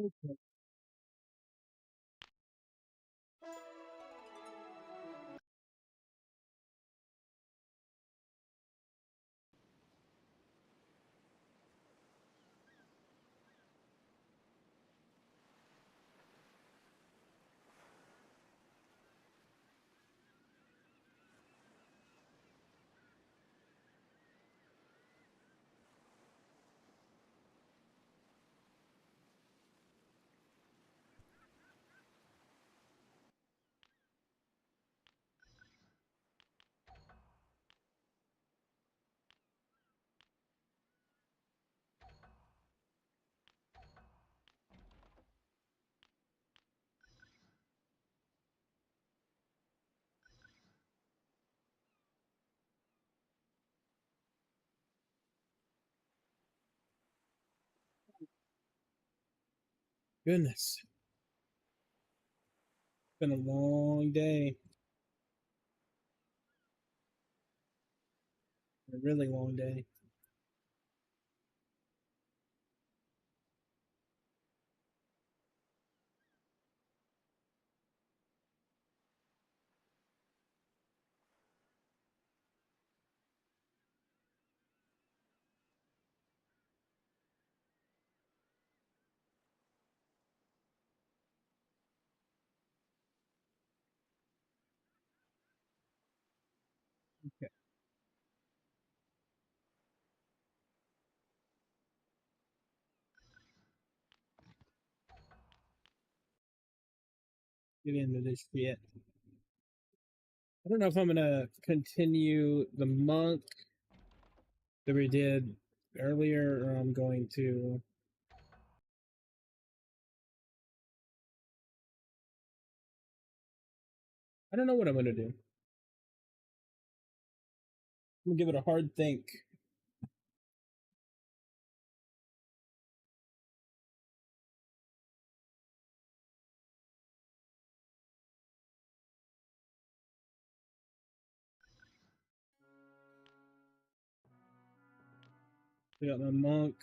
Okay. Goodness. Been a long day. A really long day. Okay. Get into this shit. I don't know if I'm gonna continue the monk that we did earlier, or I'm going to. I don't know what I'm gonna do. I'm gonna give it a hard think. I got my monk.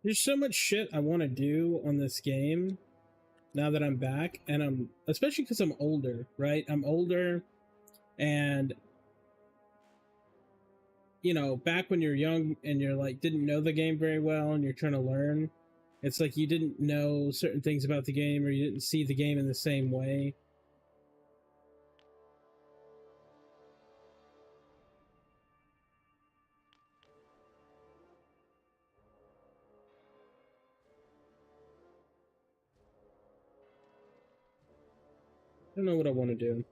There's so much shit I want to do on this game now that I'm back, and I'm especially because I'm older, right? I'm older, and you know, back when you're young and you're like didn't know the game very well and you're trying to learn, it's like you didn't know certain things about the game or you didn't see the game in the same way. I don't know what I want to do.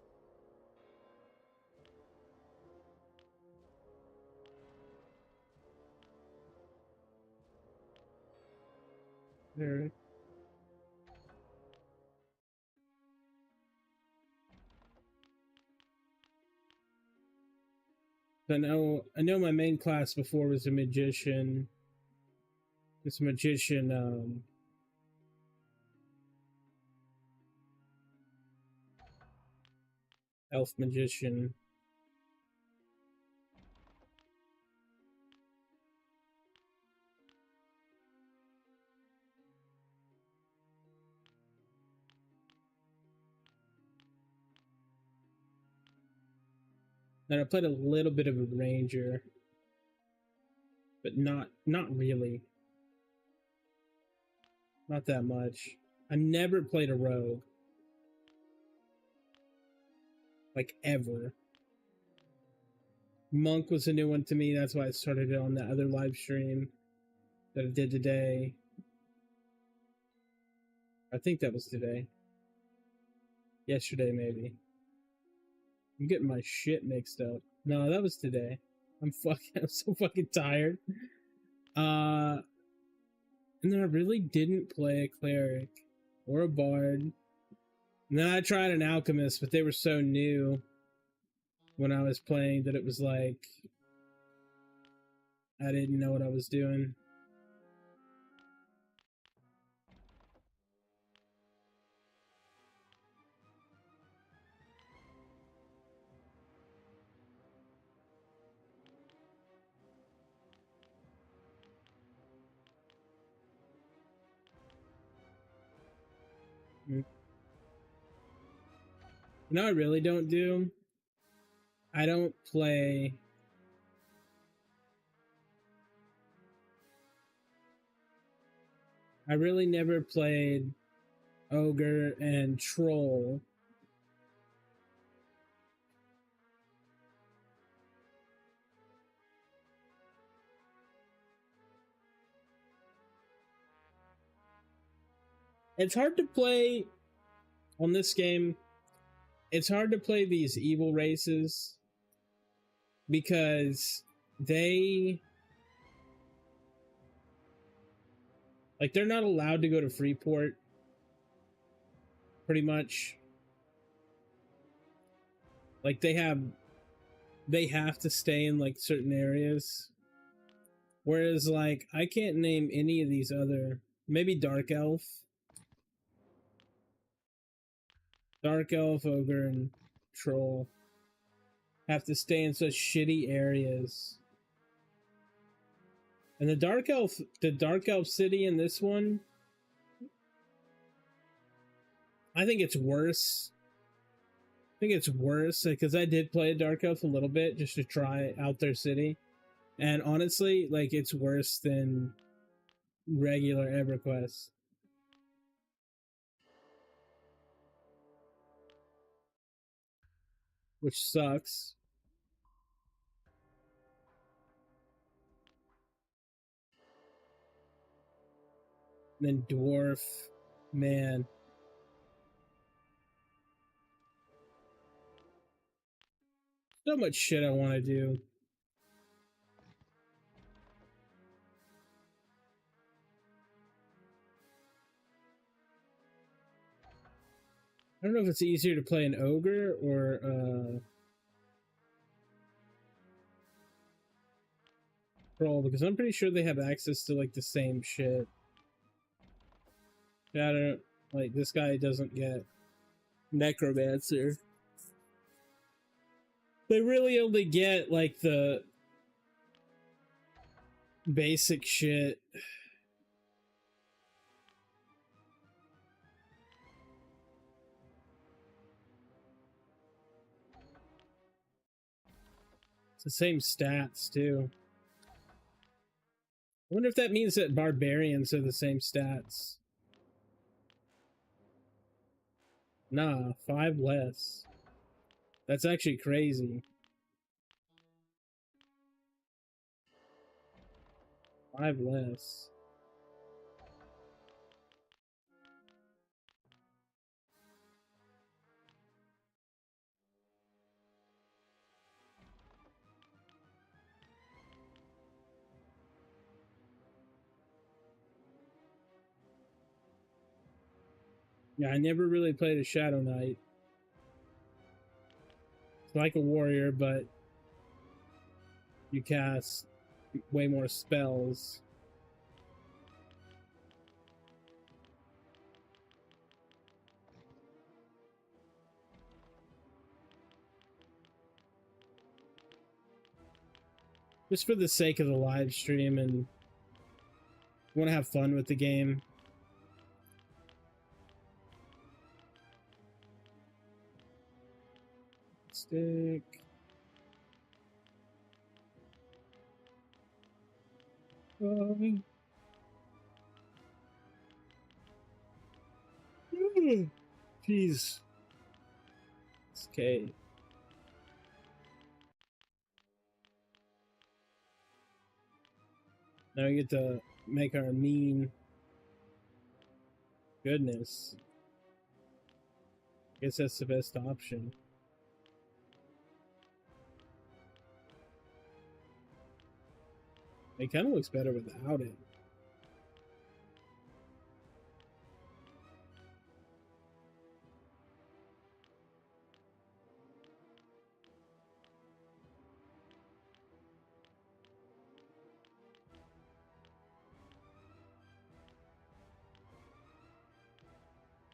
There. I know my main class before was a magician. This magician, elf magician. And I played a little bit of a ranger, but not really. Not that much. I never played a rogue. Like ever. Monk was a new one to me. That's why I started it on the other live stream that I did today. I think that was today. Yesterday, maybe. I'm getting my shit mixed up. No, that was today. I'm so fucking tired. And then I really didn't play a cleric or a bard. And then I tried an alchemist, but they were so new when I was playing that it was like I didn't know what I was doing. You know what I really don't do? I don't play... I really never played Ogre and Troll. It's hard to play on this game. It's hard to play these evil races because they, like, they're not allowed to go to Freeport, pretty much. Like, they have to stay in, like, certain areas. Whereas, like, I can't name any of these other, maybe Dark Elf. Dark Elf, Ogre, and Troll have to stay in such shitty areas. And the Dark Elf city in this one, I think it's worse. I think it's worse because I did play a Dark Elf a little bit just to try out their city. And honestly, like, it's worse than regular Everquest. Which sucks. And then Dwarf, man. So much shit I want to do. I don't know if it's easier to play an Ogre or Troll, because I'm pretty sure they have access to, like, the same shit. I don't, like, this guy doesn't get Necromancer. They really only get, like, the basic shit. It's the same stats, too. I wonder if that means that barbarians are the same stats. Nah, 5 less. That's actually crazy. 5 less. Yeah, I never really played a Shadow Knight. It's like a warrior, but you cast way more spells. Just for the sake of the live stream and want to have fun with the game. Stick. Jeez. Okay. Now we get to make our mean. Goodness. Guess that's the best option. It kind of looks better without it.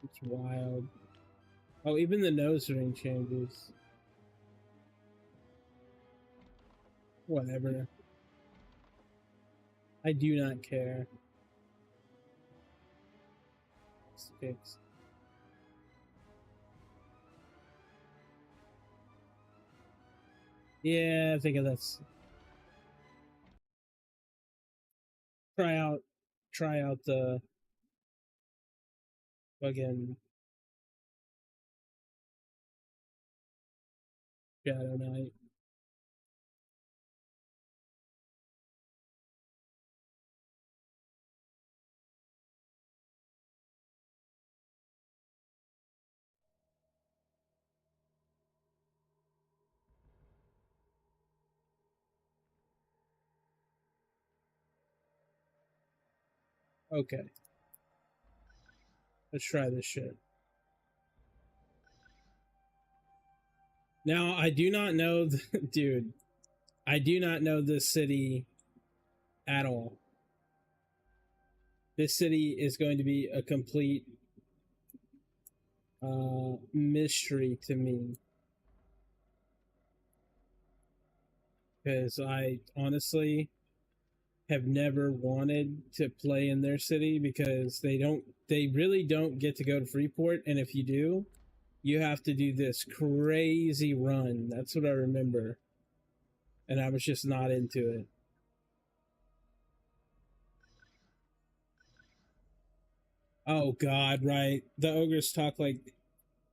It's wild. Oh, even the nose ring changes. Whatever. I do not care. Sticks. Yeah, I think that's try out the fucking Shadow Knight. Okay, let's try this shit. Now I do not know, dude. I do not know this city at all. This city is going to be a complete mystery to me because I honestly have never wanted to play in their city because they really don't get to go to Freeport, and if you do, you have to do this crazy run. That's what I remember, and I was just not into it. Oh God, right? The ogres talk like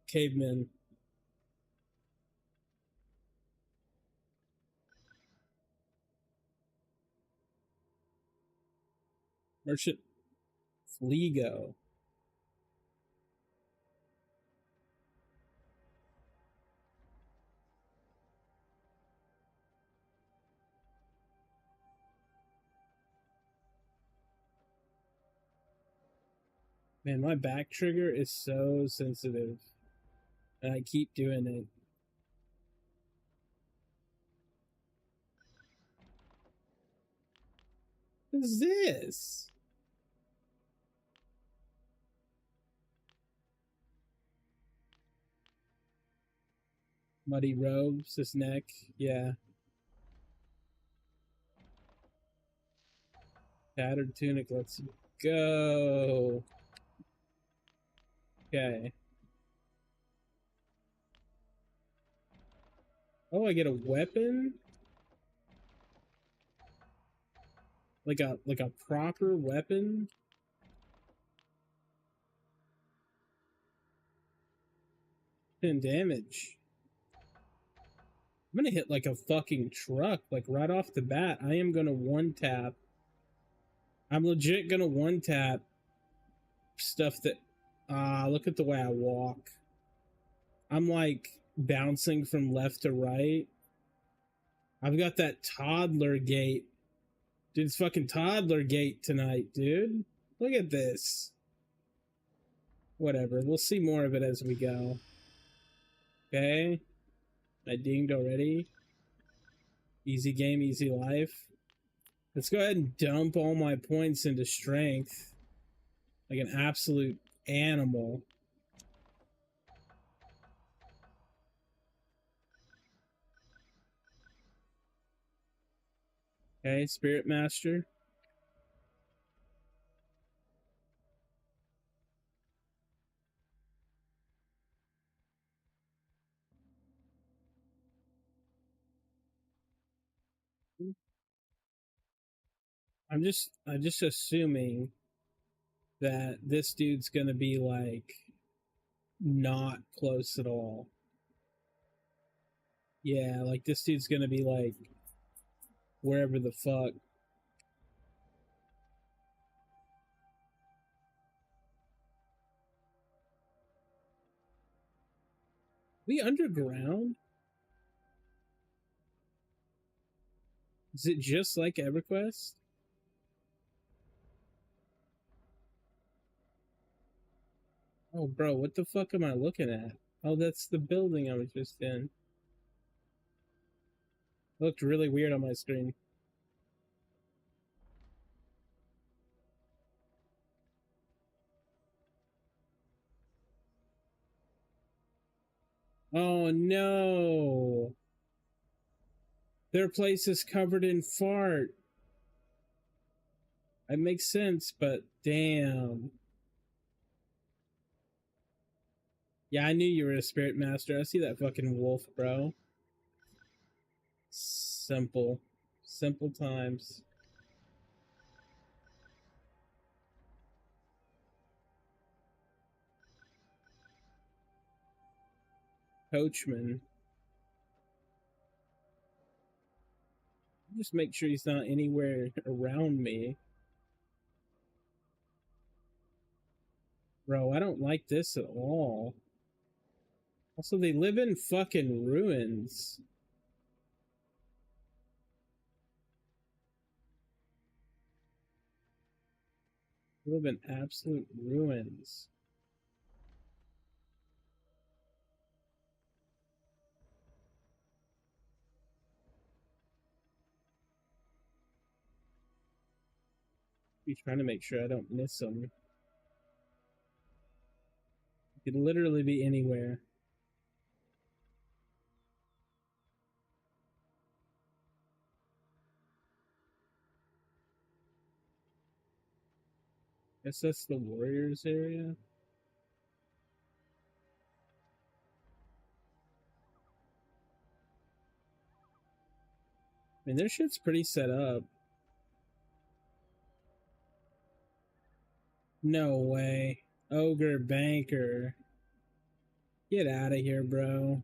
cavemen. Merchant Fligo. Man, my back trigger is so sensitive, and I keep doing it. What is this? Muddy robes, his neck. Yeah. Tattered tunic. Let's go. Okay. Oh, I get a weapon? Like a proper weapon? 10 damage. I'm gonna hit like a fucking truck, like right off the bat. I am gonna one tap. I'm legit gonna one tap stuff that look at the way I walk. I'm like bouncing from left to right. I've got that toddler gait. Dude, it's fucking toddler gait tonight, dude. Look at this. Whatever. We'll see more of it as we go. Okay. I dinged already. Easy game, easy life. Let's go ahead and dump all my points into strength. Like an absolute animal. Okay, Spirit Master. I'm just assuming that this dude's gonna be like not close at all. Yeah, like this dude's gonna be like wherever the fuck. We underground? Is it just like EverQuest? Oh, bro, what the fuck am I looking at? Oh, that's the building I was just in. It looked really weird on my screen. Oh no! Their place is covered in fart. It makes sense, but damn. Yeah, I knew you were a spirit master. I see that fucking wolf, bro. Simple. Simple times. Coachman. Just make sure he's not anywhere around me. Bro, I don't like this at all. Also, they live in fucking ruins. They live in absolute ruins. Be trying to make sure I don't miss them. It could literally be anywhere. Guess that's the Warriors area. I mean, their shit's pretty set up. No way. Ogre banker. Get out of here, bro.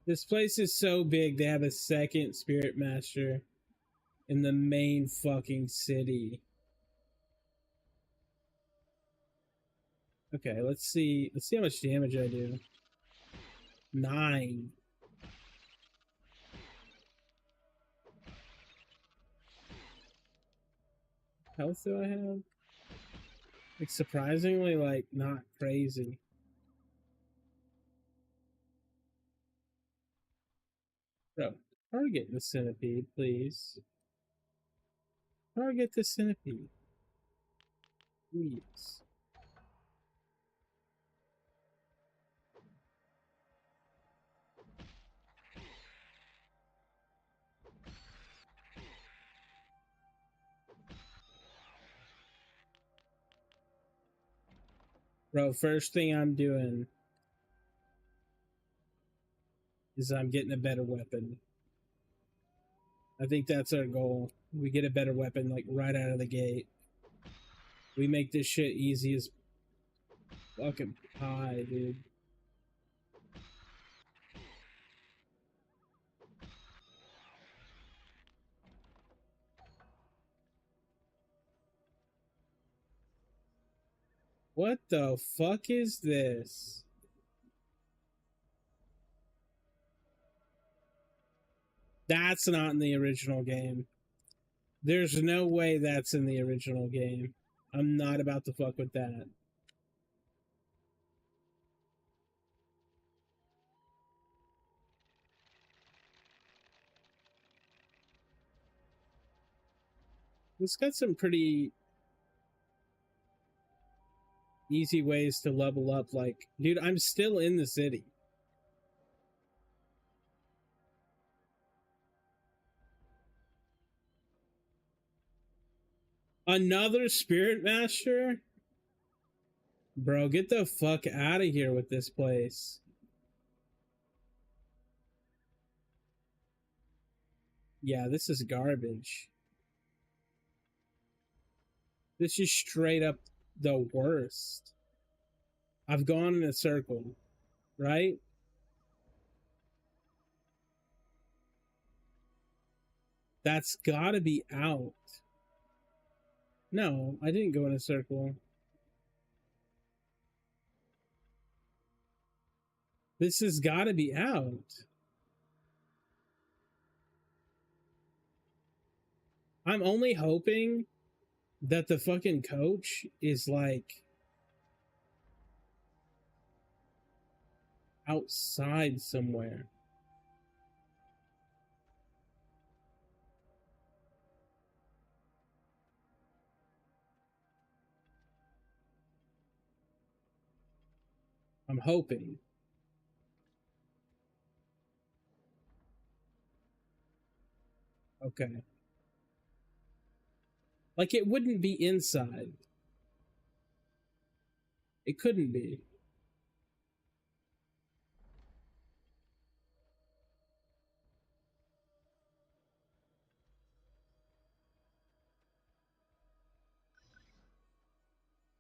This place is so big, they have a second Spirit Master in the main fucking city. Okay, let's see. Let's see how much damage I do. 9. Health do I have? Like, surprisingly, like, not crazy. Bro, target the centipede, please. Target the centipede. Please. Bro, first thing I'm doing is I'm getting a better weapon. I think that's our goal. We get a better weapon, like, right out of the gate. We make this shit easy as fucking pie, dude. What the fuck is this? That's not in the original game. There's no way that's in the original game. I'm not about to fuck with that. It's got some pretty easy ways to level up. Like, dude, I'm still in the city. Another Spirit Master? Bro, get the fuck out of here with this place. Yeah, this is garbage. This is straight up the worst. I've gone in a circle, right? That's gotta be out. No, I didn't go in a circle. This has gotta be out. I'm only hoping that the fucking coach is like outside somewhere. I'm hoping. Okay. Like, it wouldn't be inside. It couldn't be.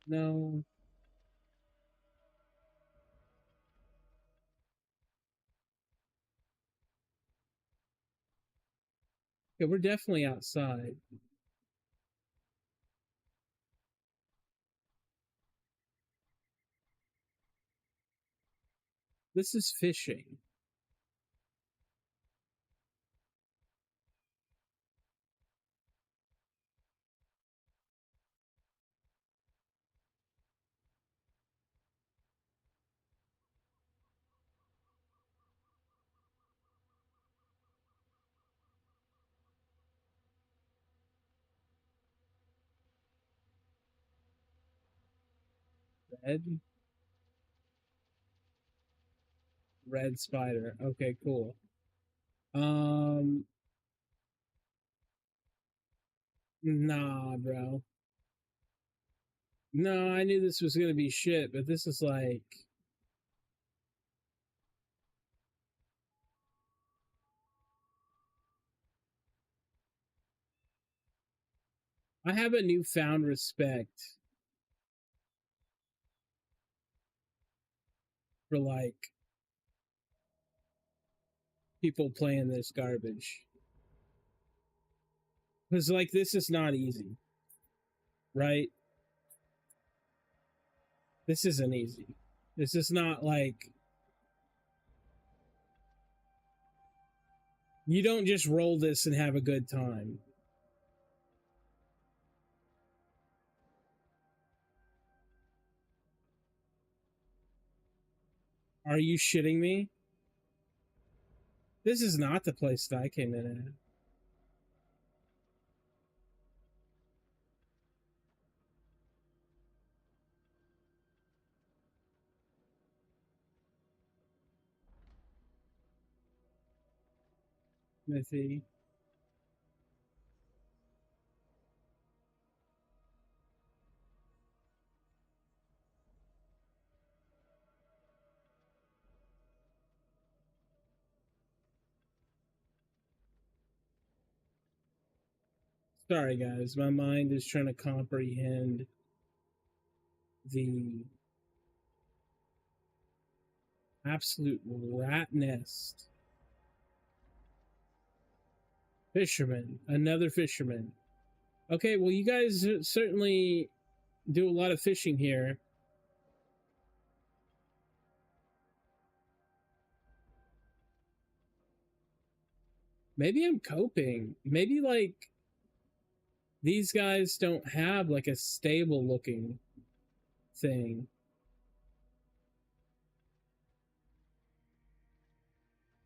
No. Yeah, we're definitely outside. This is fishing. Red? Red spider. Okay, cool. Um, nah, bro. No, I knew this was gonna be shit, but this is like, I have a newfound respect for like people playing this garbage. Because like this is not easy, right? This isn't easy. This is not like, you don't just roll this and have a good time. Are you shitting me? This is not the place that I came in at. Smithy. Sorry, guys. My mind is trying to comprehend the absolute rat nest. Fisherman. Another fisherman. Okay, well, you guys certainly do a lot of fishing here. Maybe I'm coping. Maybe, like, these guys don't have, like, a stable looking thing.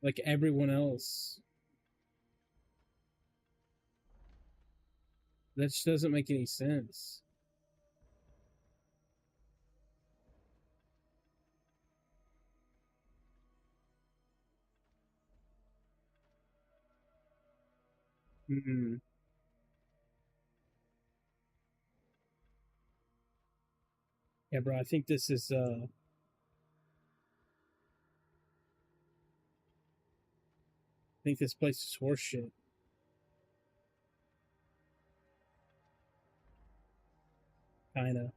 Like everyone else. That just doesn't make any sense. Mm-hmm. Yeah, bro, I think this is, I think this place is horseshit. Kinda.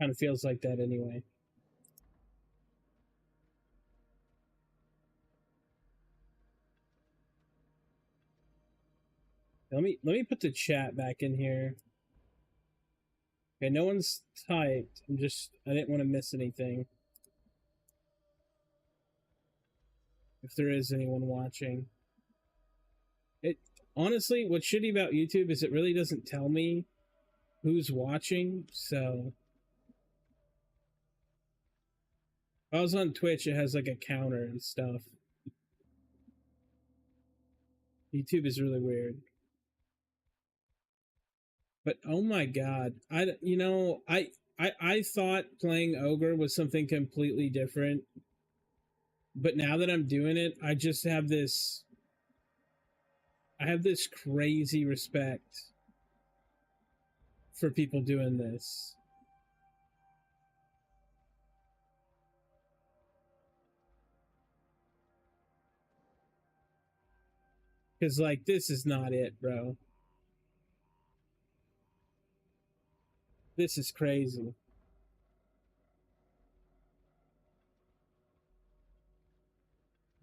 Kind of feels like that anyway. Let me put the chat back in here. Okay, no one's typed. I didn't want to miss anything. If there is anyone watching. It honestly, what's shitty about YouTube is it really doesn't tell me who's watching, so if I was on Twitch, it has like a counter and stuff. YouTube is really weird. But oh my god, I thought playing Ogre was something completely different, but now that I'm doing it, I have this crazy respect for people doing this. Cause like this is not it, bro. This is crazy.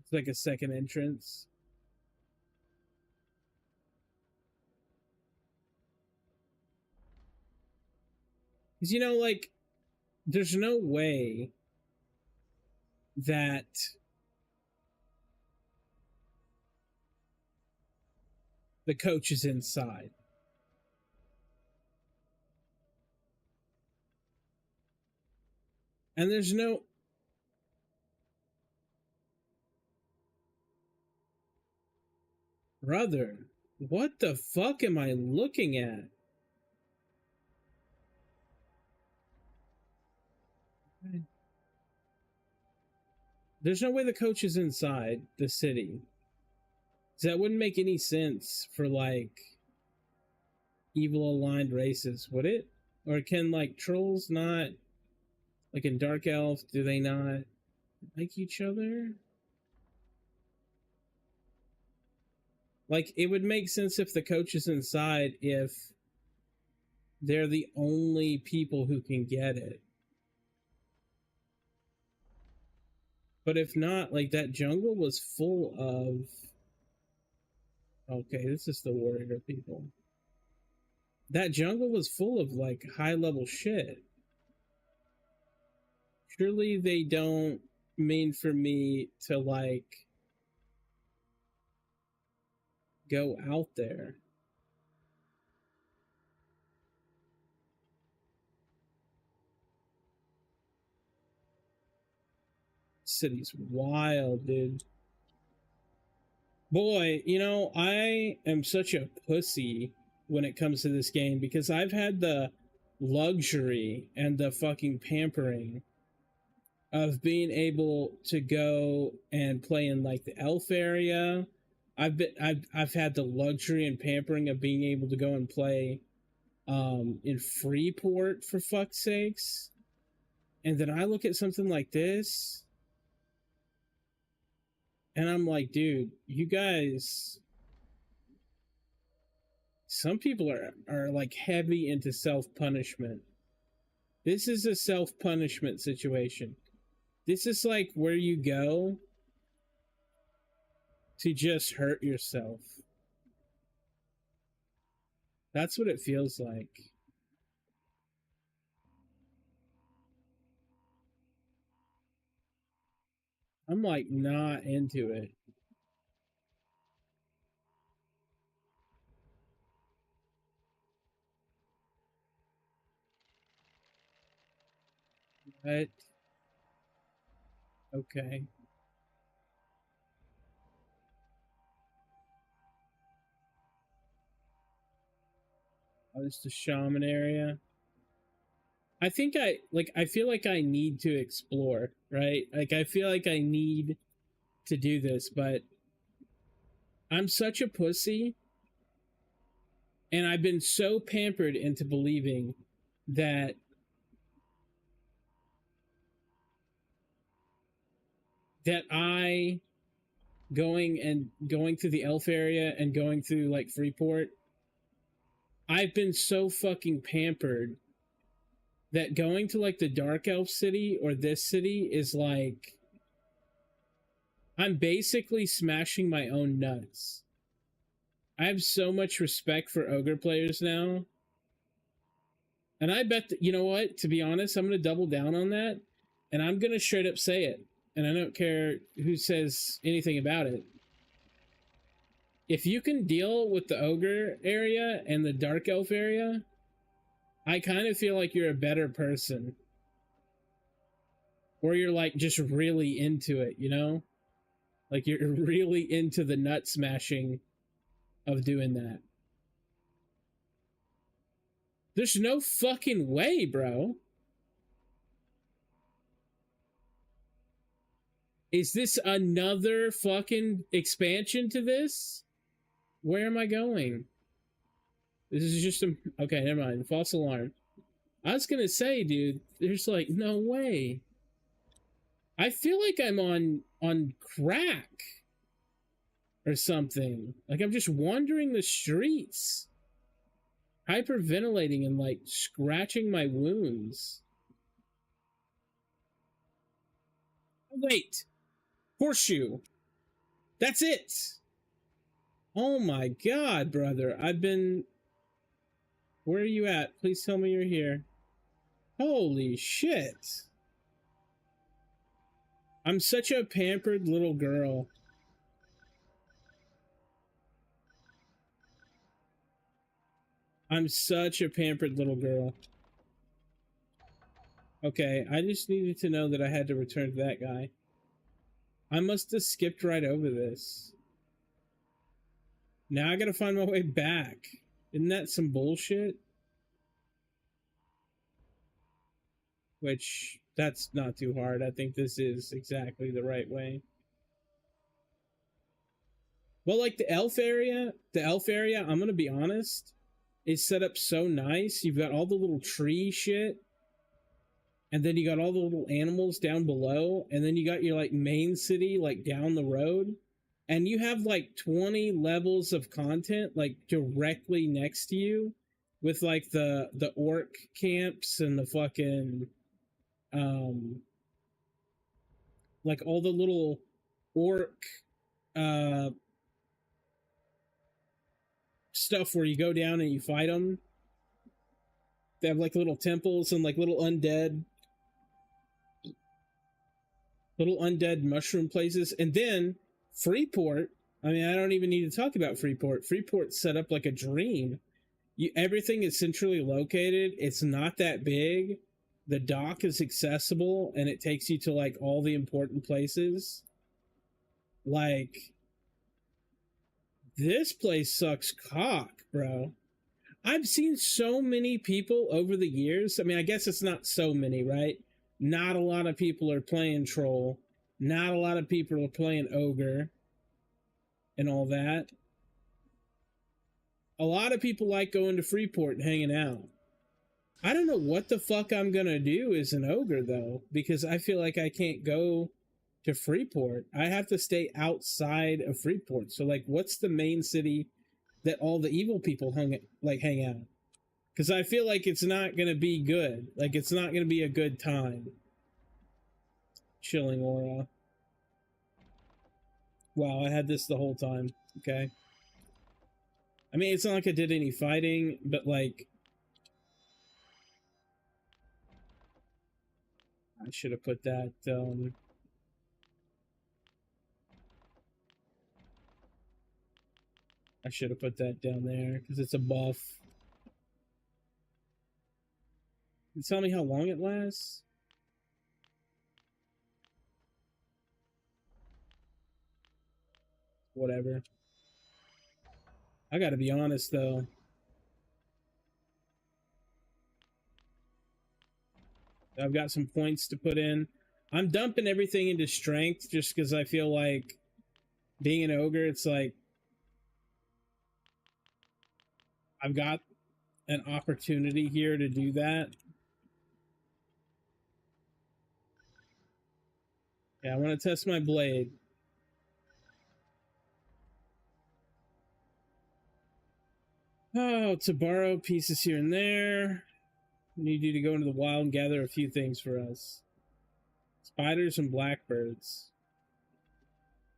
It's like a second entrance. Cause like there's no way that the coach is inside. And there's no brother, what the fuck am I looking at? There's no way the coach is inside the city. That wouldn't make any sense for like evil aligned races, would it? Or can like trolls not, like in Dark Elf, do they not like each other? Like it would make sense if the coach is inside if they're the only people who can get it. But if not, like that jungle was full of. Okay, this is the warrior people. That jungle was full of like high level shit. Surely they don't mean for me to like go out there. City's wild, dude. Boy, I am such a pussy when it comes to this game because I've had the luxury and the fucking pampering of being able to go and play in like the elf area. I've had the luxury and pampering of being able to go and play in Freeport, for fuck's sakes. And then I look at something like this and I'm like, dude, you guys, some people are like heavy into self-punishment. This is a self-punishment situation. This is like where you go to just hurt yourself. That's what it feels like. I'm like not into it. But okay. Oh, it's the shaman area. I think I feel like I need to explore, right? Like I feel like I need to do this, but I'm such a pussy and I've been so pampered into believing that I going through the elf area and going through like Freeport, I've been so fucking pampered that going to like the dark elf city or this city is like I'm basically smashing my own nuts. I have so much respect for ogre players now. And I bet that, you know what, to be honest, I'm going to double down on that and I'm going to straight up say it. And I don't care who says anything about it. If you can deal with the ogre area and the dark elf area, I kind of feel like you're a better person. Or you're like just really into it, Like you're really into the nut smashing of doing that. There's no fucking way, bro. Is this another fucking expansion to this? Where am I going? This is just a... Okay, never mind. False alarm. I was gonna say, dude, there's like no way. I feel like I'm on crack or something. Like I'm just wandering the streets, hyperventilating and like scratching my wounds. Wait, horseshoe. That's it. Oh my god, brother. I've been... Where are you at? Please tell me you're here. Holy shit. I'm such a pampered little girl. I'm such a pampered little girl. Okay, I just needed to know that I had to return to that guy. I must have skipped right over this. Now I gotta find my way back. Isn't that some bullshit? Which, that's not too hard. I think this is exactly the right way. Well, like the elf area, I'm gonna be honest, is set up so nice. You've got all the little tree shit, and then you got all the little animals down below, and then you got your like main city like down the road, and you have like 20 levels of content like directly next to you, with like the orc camps and the fucking like all the little orc stuff where you go down and you fight them. They have like little temples and like little undead mushroom places. And then Freeport, I mean, I don't even need to talk about Freeport. Freeport's set up like a dream. Everything is centrally located. It's not that big. The dock is accessible and it takes you to like all the important places. Like, this place sucks cock, bro. I've seen so many people over the years. I mean, I guess it's not so many, right? Not a lot of people are playing Troll. Not a lot of people are playing Ogre and all that. A lot of people like going to Freeport and hanging out. I don't know what the fuck I'm gonna do as an Ogre, though, because I feel like I can't go to Freeport. I have to stay outside of Freeport. So, like, what's the main city that all the evil people hang out? Because I feel like it's not gonna be good. Like, it's not gonna be a good time. Chilling aura. Wow, I had this the whole time. Okay. I mean, it's not like I did any fighting, but like... I should have put that, I should have put that down there, because it's a buff. Can you tell me how long it lasts? Whatever. I gotta be honest, though. I've got some points to put in. I'm dumping everything into strength just because I feel like being an ogre, it's like I've got an opportunity here to do that. Yeah, I want to test my blade. Oh, to borrow pieces here and there. We need you to go into the wild and gather a few things for us. Spiders and blackbirds.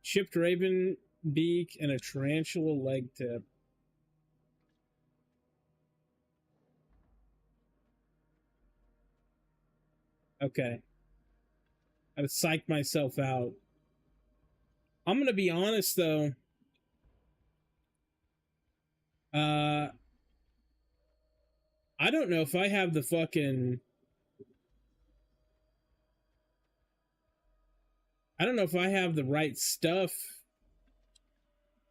Chipped raven beak and a tarantula leg tip. Okay. I've psyched myself out. I'm gonna be honest, though. I don't know if I have the fucking... I don't know if I have the right stuff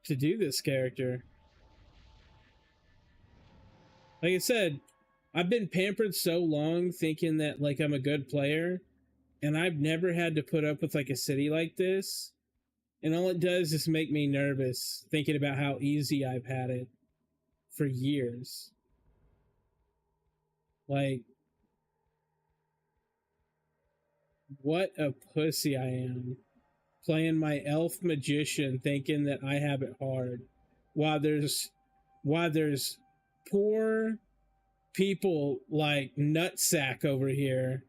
to do this character. Like I said, I've been pampered so long thinking that like I'm a good player, and I've never had to put up with like a city like this. And all it does is make me nervous thinking about how easy I've had it for years. Like, what a pussy I am. Playing my elf magician thinking that I have it hard. While there's poor people like Nutsack over here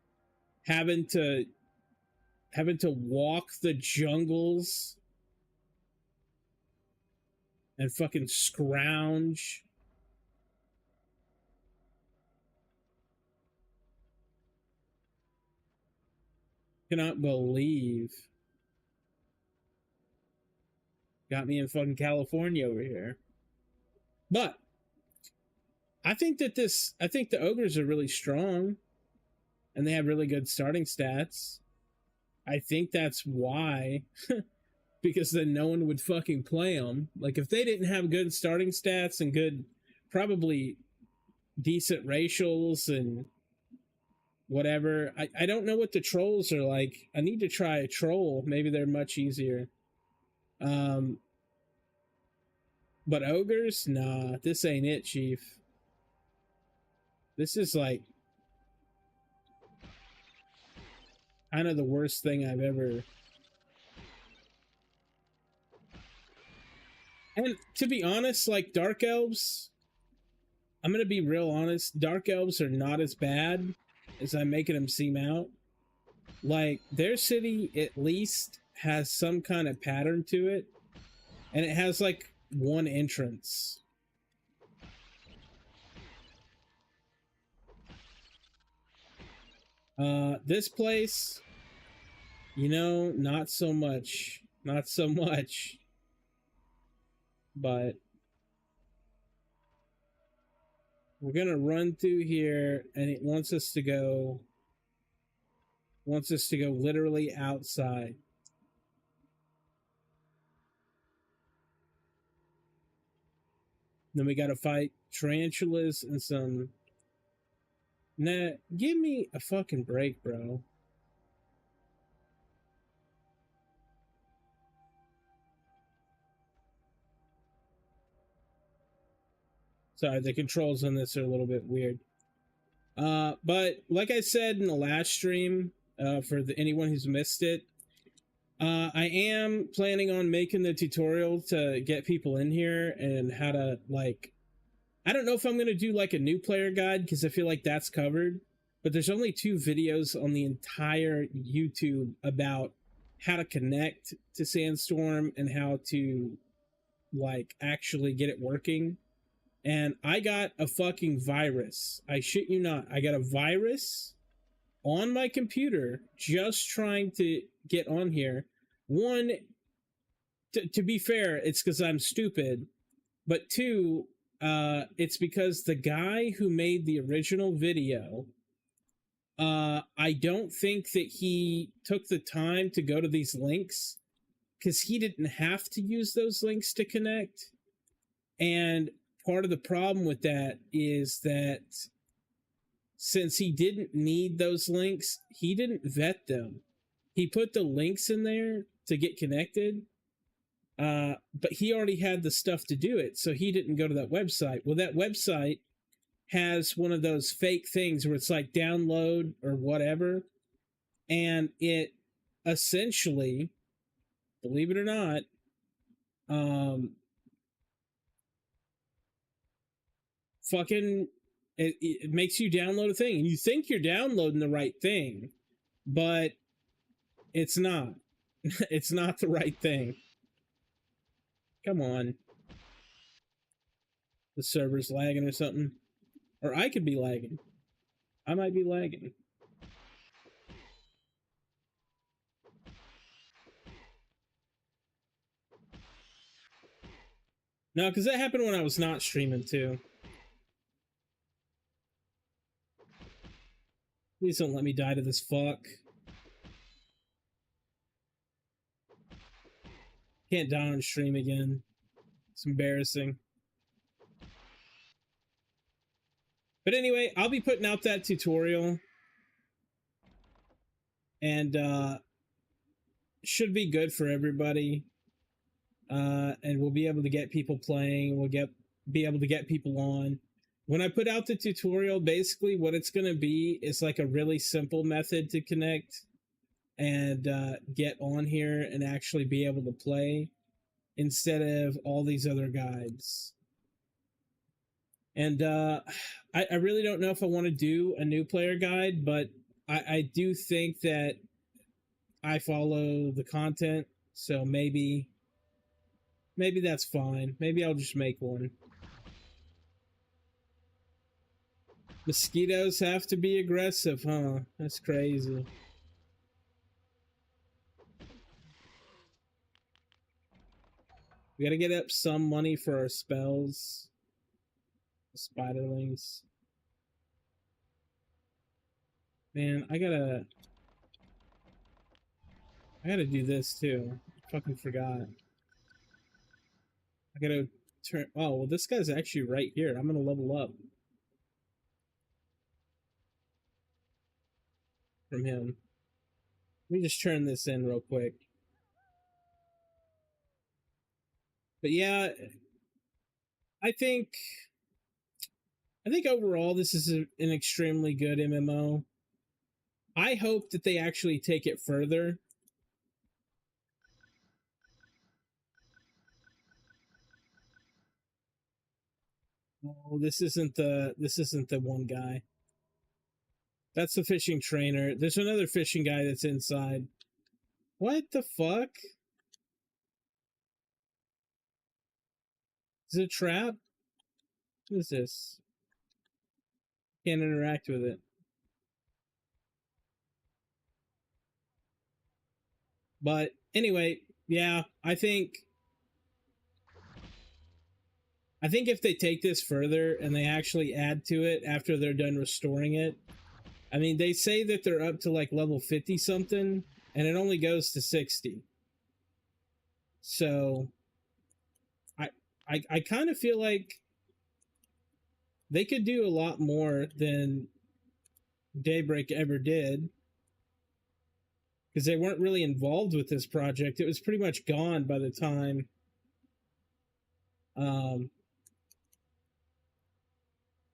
having to walk the jungles and fucking scrounge. Cannot believe got me in fucking California over here. But I think the ogres are really strong and they have really good starting stats. I think that's why because then no one would fucking play them. Like if they didn't have good starting stats and good probably decent racials and whatever. I don't know what the trolls are like. I need to try a troll. Maybe they're much easier. But ogres? Nah, this ain't it, Chief. This is like kind of the worst thing I've ever. And to be honest, like dark elves, I'm gonna be real honest, dark elves are not as bad as I'm making them seem out. Like their city at least has some kind of pattern to it, and it has like one entrance. This place, you know, not so much. Not so much. But we're gonna run through here, and it wants us to go literally outside. Then we gotta fight tarantulas and some. Nah, give me a fucking break, bro. Sorry, the controls on this are a little bit weird. But like I said in the last stream, for anyone who's missed it, I am planning on making the tutorial to get people in here and how to like. I don't know if I'm gonna do like a new player guide because I feel like that's covered. But there's only 2 videos on the entire YouTube about how to connect to Sandstorm and how to like actually get it working. And I got a fucking virus. I shit you not. I got a virus on my computer just trying to get on here. One, to be fair, it's because I'm stupid. But 2, it's because the guy who made the original video, I don't think that he took the time to go to these links because he didn't have to use those links to connect. And part of the problem with that is that since he didn't need those links, he didn't vet them. He put the links in there to get connected, but he already had the stuff to do it, so he didn't go to that website. Well, that website has one of those fake things where it's like download or whatever, and it essentially, believe it or not, fucking it makes you download a thing and you think you're downloading the right thing, but it's not. It's not the right thing. Come on. The server's lagging or something. Or I could be lagging. I might be lagging. No, because that happened when I was not streaming too. Please don't let me die to this fuck. Can't die on stream again. It's embarrassing. But anyway, I'll be putting out that tutorial, and should be good for everybody. And we'll be able to get people playing. Be able to get people on. When I put out the tutorial, basically what it's going to be is like a really simple method to connect and get on here and actually be able to play instead of all these other guides. And I really don't know if I want to do a new player guide, but I do think that I follow the content, so maybe that's fine. Maybe I'll just make one. Mosquitoes have to be aggressive, huh? That's crazy. We gotta get up some money for our spells. Spiderlings. Man, I gotta do this too. Fucking forgot. I gotta turn. Oh, well, this guy's actually right here. I'm gonna level up from him. Let me just turn this in real quick. But yeah, I think overall this is an extremely good MMO. I hope that they actually take it further. Oh, this isn't the one guy. That's the fishing trainer. There's another fishing guy that's inside. What the fuck? Is it a trap? What is this? Can't interact with it. But anyway, yeah, I think if they take this further and they actually add to it after they're done restoring it, I mean, they say that they're up to like level 50 something, and it only goes to 60. So I kind of feel like they could do a lot more than Daybreak ever did, because they weren't really involved with this project. It was pretty much gone by the time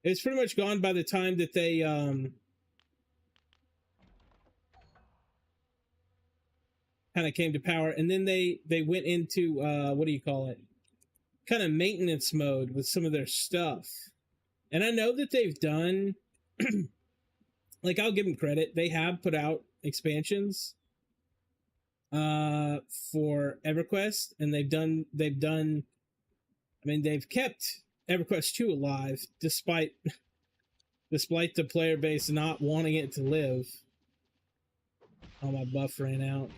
that they kind of came to power, and then they went into what do you call it, kind of maintenance mode with some of their stuff. And I know that they've done like, I'll give them credit, they have put out expansions for Everquest, and they've done I mean, they've kept EverQuest 2 alive despite the player base not wanting it to live. Oh, my buff ran out.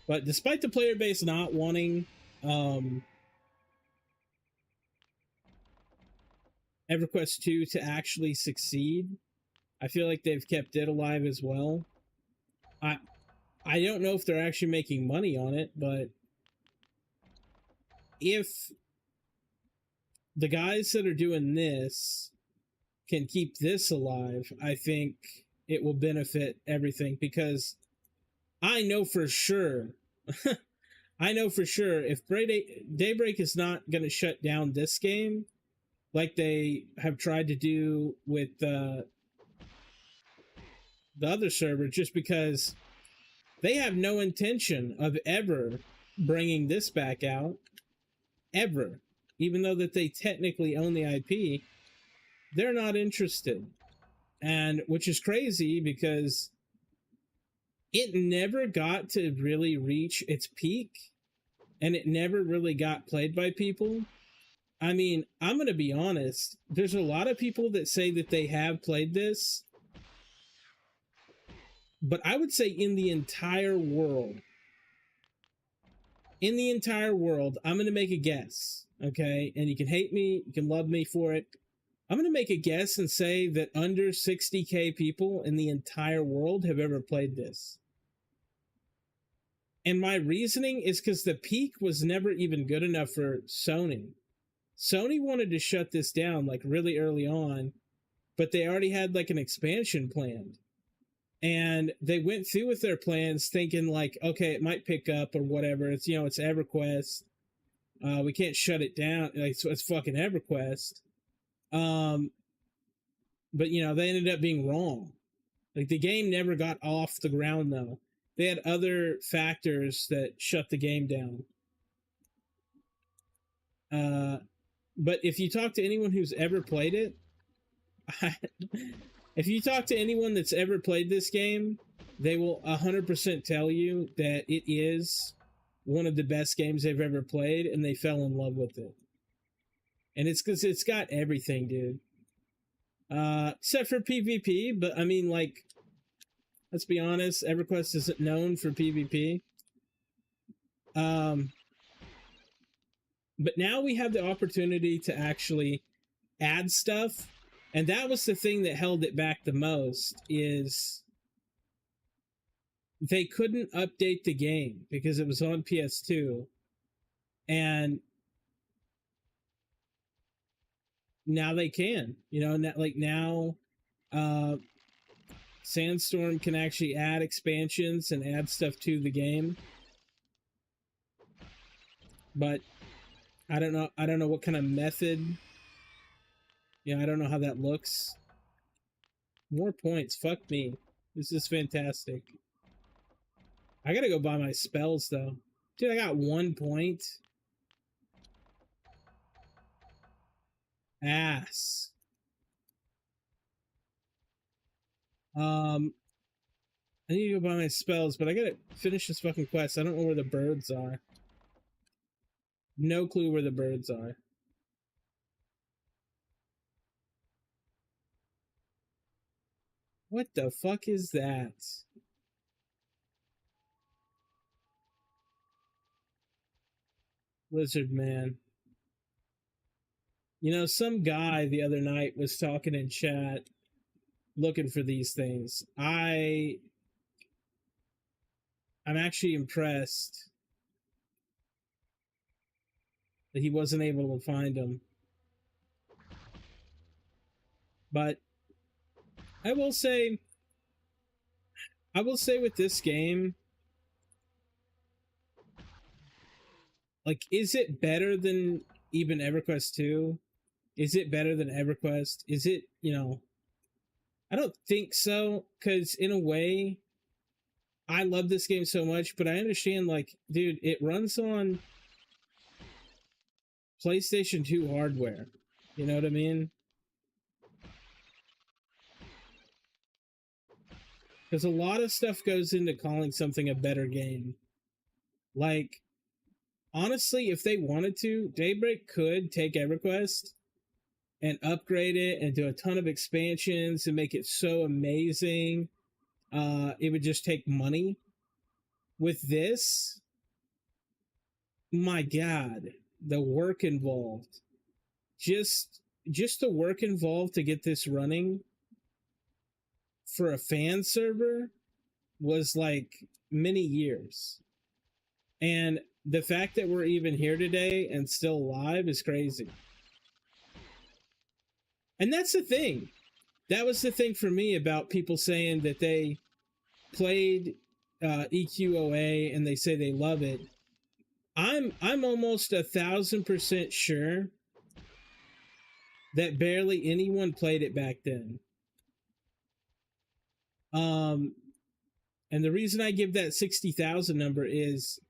But despite the player base not wanting EverQuest 2 to actually succeed, I feel like they've kept it alive as well. I don't know if they're actually making money on it, but if the guys that are doing this can keep this alive, I think it will benefit everything, because I know for sure if Daybreak is not going to shut down this game like they have tried to do with the other server, just because they have no intention of ever bringing this back out, ever. Even though that they technically own the IP, they're not interested. And which is crazy, because it never got to really reach its peak, and it never really got played by people. I mean, I'm going to be honest, there's a lot of people that say that they have played this, but I would say in the entire world, I'm going to make a guess, okay? And you can hate me, you can love me for it. I'm going to make a guess and say that under 60K people in the entire world have ever played this. And my reasoning is because the peak was never even good enough for Sony. Sony wanted to shut this down like really early on, but they already had like an expansion planned. And they went through with their plans thinking like, okay, it might pick up or whatever. It's, it's EverQuest. We can't shut it down. Like, it's fucking EverQuest. But they ended up being wrong. Like, the game never got off the ground though. They had other factors that shut the game down. But if you talk to anyone who's ever played it, if you talk to anyone that's ever played this game, they will 100% tell you that it is one of the best games they've ever played, and they fell in love with it. And it's because it's got everything, dude. Except for PvP, but I mean, like, let's be honest, EverQuest isn't known for PvP. But now we have the opportunity to actually add stuff, and that was the thing that held it back the most, is they couldn't update the game because it was on PS2, and now they can. Now Sandstorm can actually add expansions and add stuff to the game. But I don't know what kind of method. I don't know how that looks. More points. Fuck me. This is fantastic. I gotta go buy my spells, though. Dude, I got 1 point. Ass. I need to go buy my spells, but I gotta finish this fucking quest. I don't know where the birds are. No clue where the birds are. What the fuck is that? Lizard man. Some guy the other night was talking in chat looking for these things. I'm actually impressed that he wasn't able to find them. But I will say with this game, like, is it better than even EverQuest 2? Is it better than EverQuest? Is it, I don't think so, because in a way, I love this game so much, but I understand, like, dude, it runs on PlayStation 2 hardware. You know what I mean? Because a lot of stuff goes into calling something a better game. Like, honestly, if they wanted to, Daybreak could take EverQuest and upgrade it and do a ton of expansions and make it so amazing. It would just take money. With this, my God, the work involved. Just the work involved to get this running for a fan server was like many years. And the fact that we're even here today and still alive is crazy. And that's the thing. That was the thing for me about people saying that they played EQOA and they say they love it. I'm almost 1,000% sure that barely anyone played it back then. And the reason I give that 60,000 number is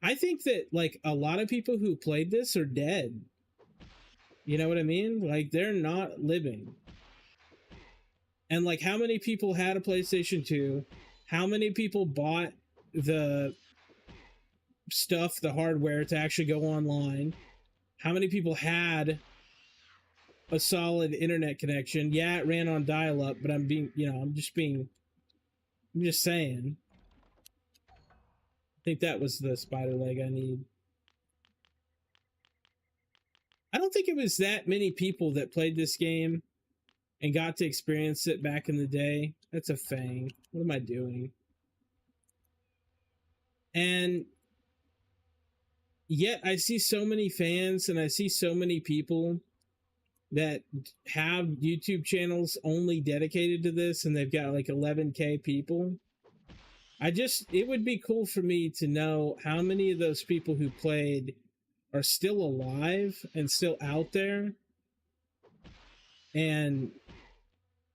I think that, like, a lot of people who played this are dead. You know what I mean? Like, they're not living. And, like, how many people had a PlayStation 2? How many people bought the stuff, the hardware to actually go online? How many people had a solid internet connection? Yeah, it ran on dial-up, but I'm just saying. I think that was the spider leg I need. I don't think it was that many people that played this game and got to experience it back in the day. That's a fang. What am I doing? And yet I see so many fans and I see so many people that have YouTube channels only dedicated to this, and they've got like 11K people. It would be cool for me to know how many of those people who played are still alive and still out there, and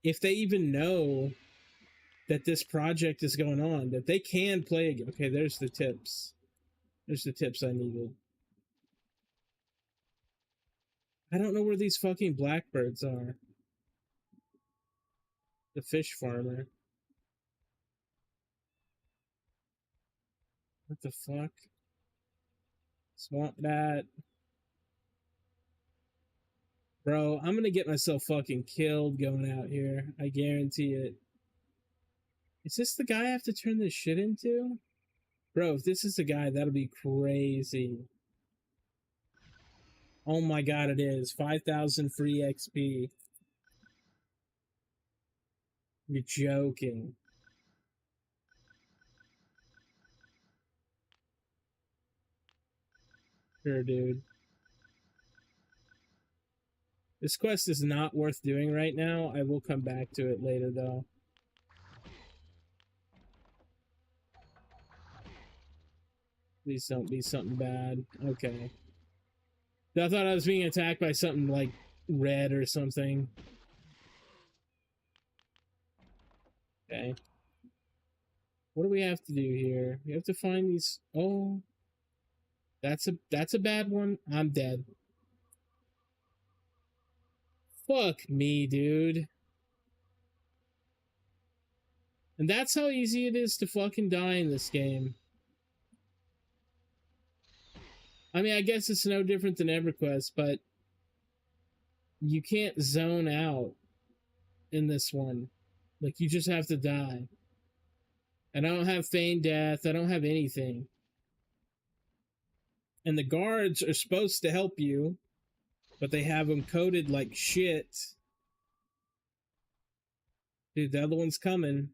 if they even know that this project is going on, that they can play again. Okay, there's the tips. There's the tips I needed. I don't know where these fucking blackbirds are. The fish farmer. What the fuck? Swamp bat. Bro, I'm gonna get myself fucking killed going out here. I guarantee it. Is this the guy I have to turn this shit into? Bro, if this is the guy, that'll be crazy. Oh my god, it is. 5,000 free XP. You're joking. Sure, dude. This quest is not worth doing right now. I will come back to it later, though. Please don't be something bad. Okay. I thought I was being attacked by something like red or something. Okay. What do we have to do here? We have to find these. Oh, that's a bad one. I'm dead. Fuck me, dude. And that's how easy it is to fucking die in this game. I mean, I guess it's no different than Everquest, but you can't zone out in this one. Like, you just have to die. And I don't have feigned death. I don't have anything. And the guards are supposed to help you, but they have them coded like shit. Dude, the other one's coming.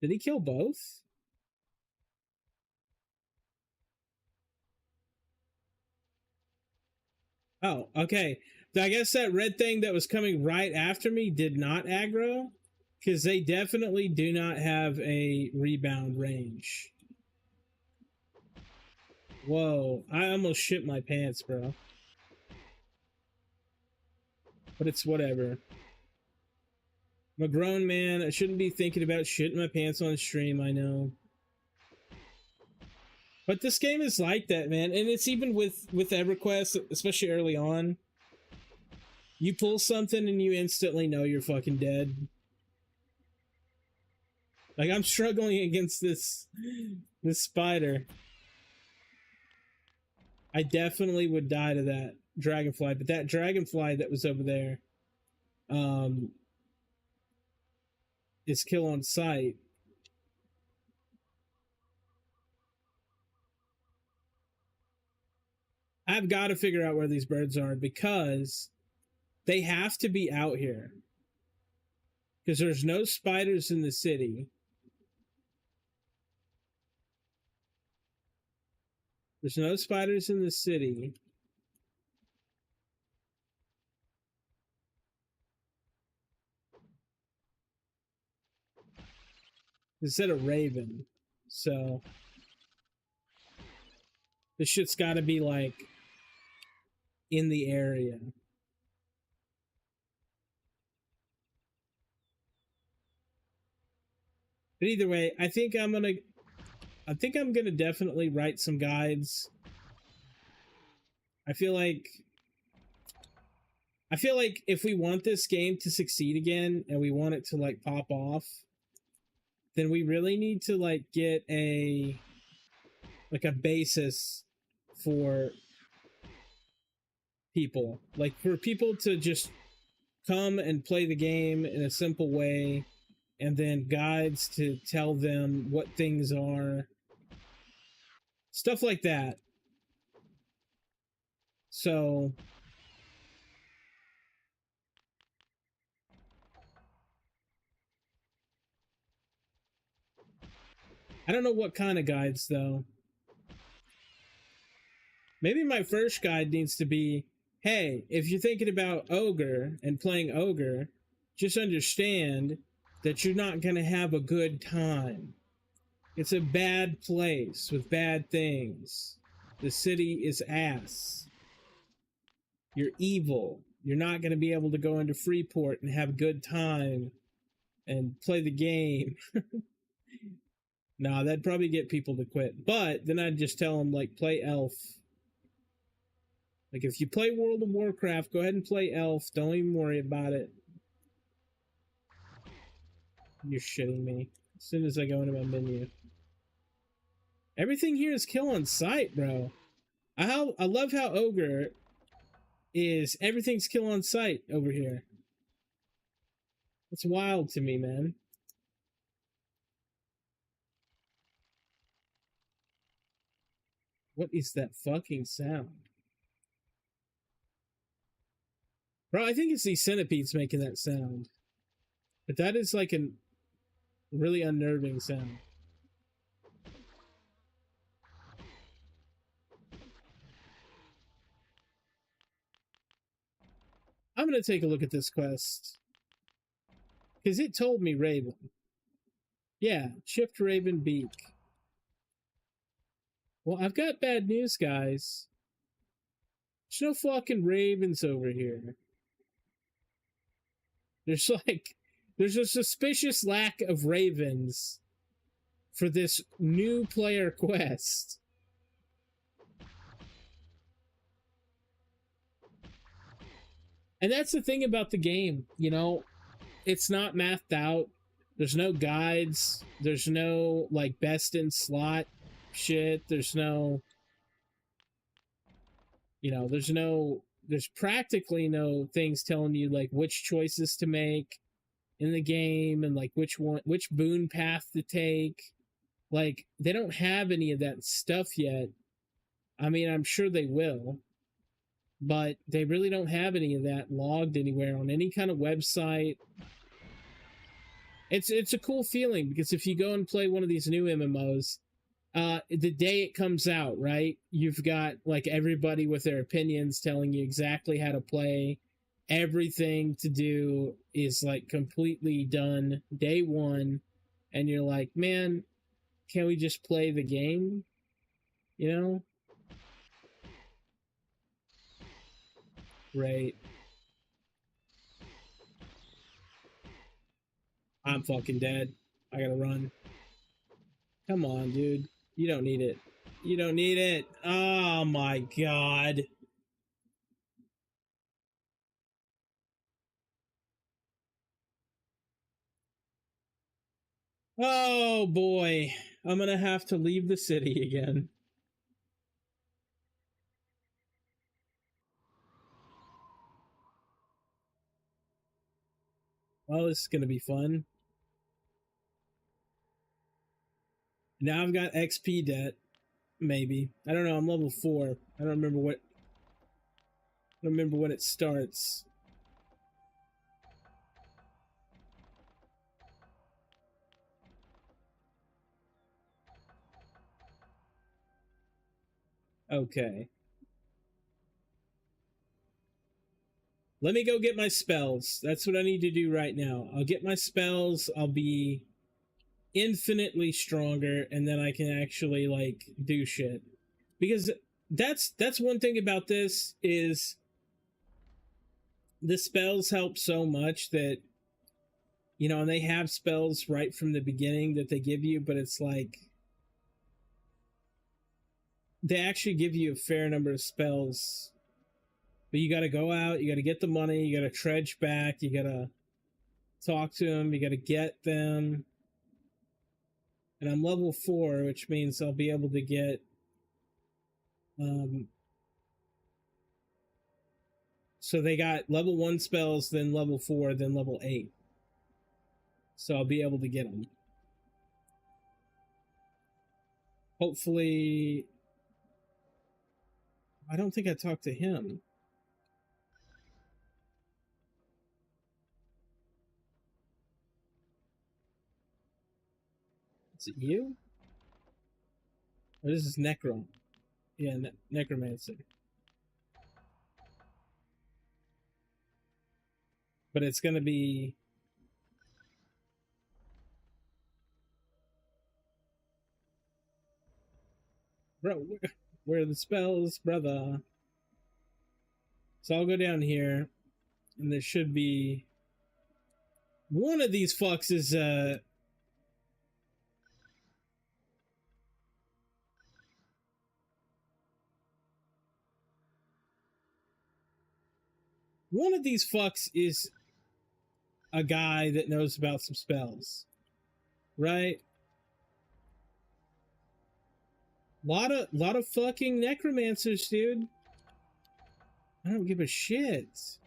Did he kill both? Oh, okay. I guess that red thing that was coming right after me did not aggro, because they definitely do not have a rebound range. Whoa, I almost shit my pants, bro. But it's whatever. I'm a grown man. I shouldn't be thinking about shitting my pants on stream, I know. But this game is like that, man. And it's even with EverQuest, especially early on. You pull something and you instantly know you're fucking dead. Like, I'm struggling against this spider. I definitely would die to that dragonfly, but that dragonfly that was over there is kill on sight. I've got to figure out where these birds are, because they have to be out here. Because there's no spiders in the city. There's no spiders in the city. Instead of raven. So this shit's got to be like in the area. But either way, I think I'm gonna definitely write some guides. I feel like if we want this game to succeed again and we want it to like pop off, then we really need to like get a basis for people. Like, for people to just come and play the game in a simple way, and then guides to tell them what things are. Stuff like that. So I don't know what kind of guides, though. Maybe my first guide needs to be, hey, if you're thinking about Ogre and playing Ogre, just understand that you're not going to have a good time. It's a bad place with bad things. The city is ass. You're evil. You're not going to be able to go into Freeport and have a good time and play the game. Nah, that'd probably get people to quit. But then I'd just tell them, like, play Elf. Like, if you play World of Warcraft, go ahead and play Elf. Don't even worry about it. You're shitting me. As soon as I go into my menu. Everything here is kill on sight, bro. I love how Ogre is everything's kill on sight over here. It's wild to me, man. What is that fucking sound? Bro, I think it's these centipedes making that sound. But that is like a really unnerving sound. I'm going to take a look at this quest. Because it told me Raven. Yeah, shift Raven beak. Well, I've got bad news, guys. There's no fucking ravens over here. There's a suspicious lack of ravens for this new player quest. And that's the thing about the game, you know, it's not mathed out. There's no guides. There's no, like, best in slot shit. There's no, you know, there's practically no things telling you, like, which choices to make in the game and, like, which boon path to take. Like, they don't have any of that stuff yet. I mean, I'm sure they will, but they really don't have any of that logged anywhere on any kind of website. It's a cool feeling because if you go and play one of these new MMOs, the day it comes out, right, you've got like everybody with their opinions telling you exactly how to play. Everything to do is like completely done day one, and you're like, man, can we just play the game? You know? Right. I'm fucking dead. I gotta run. Come on, dude. You don't need it. You don't need it. Oh my god. Oh boy. I'm gonna have to leave the city again. Well, this is gonna be fun. Now I've got XP debt. Maybe. I don't know. I'm level 4. I don't remember when it starts. Okay. Let me go get my spells. That's what I need to do right now. I'll get my spells. I'll be infinitely stronger, and then I can actually like do shit. Because that's one thing about this is the spells help so much that, you know, and they have spells right from the beginning that they give you, but it's like they actually give you a fair number of spells. But you got to go out, you got to get the money, you got to trudge back, you got to talk to them, you got to get them. And I'm level 4, which means I'll be able to get so they got level 1 spells, then level 4, then level 8. So I'll be able to get them. Hopefully, I don't think I talked to him. Is it you? Oh, this is Necron. Yeah, Necromancer. But it's gonna be... Bro, where are the spells, brother? So I'll go down here, and there should be... One of these fucks is, One of these fucks is a guy that knows about some spells. Right? Lot of fucking necromancers, dude. I don't give a shit.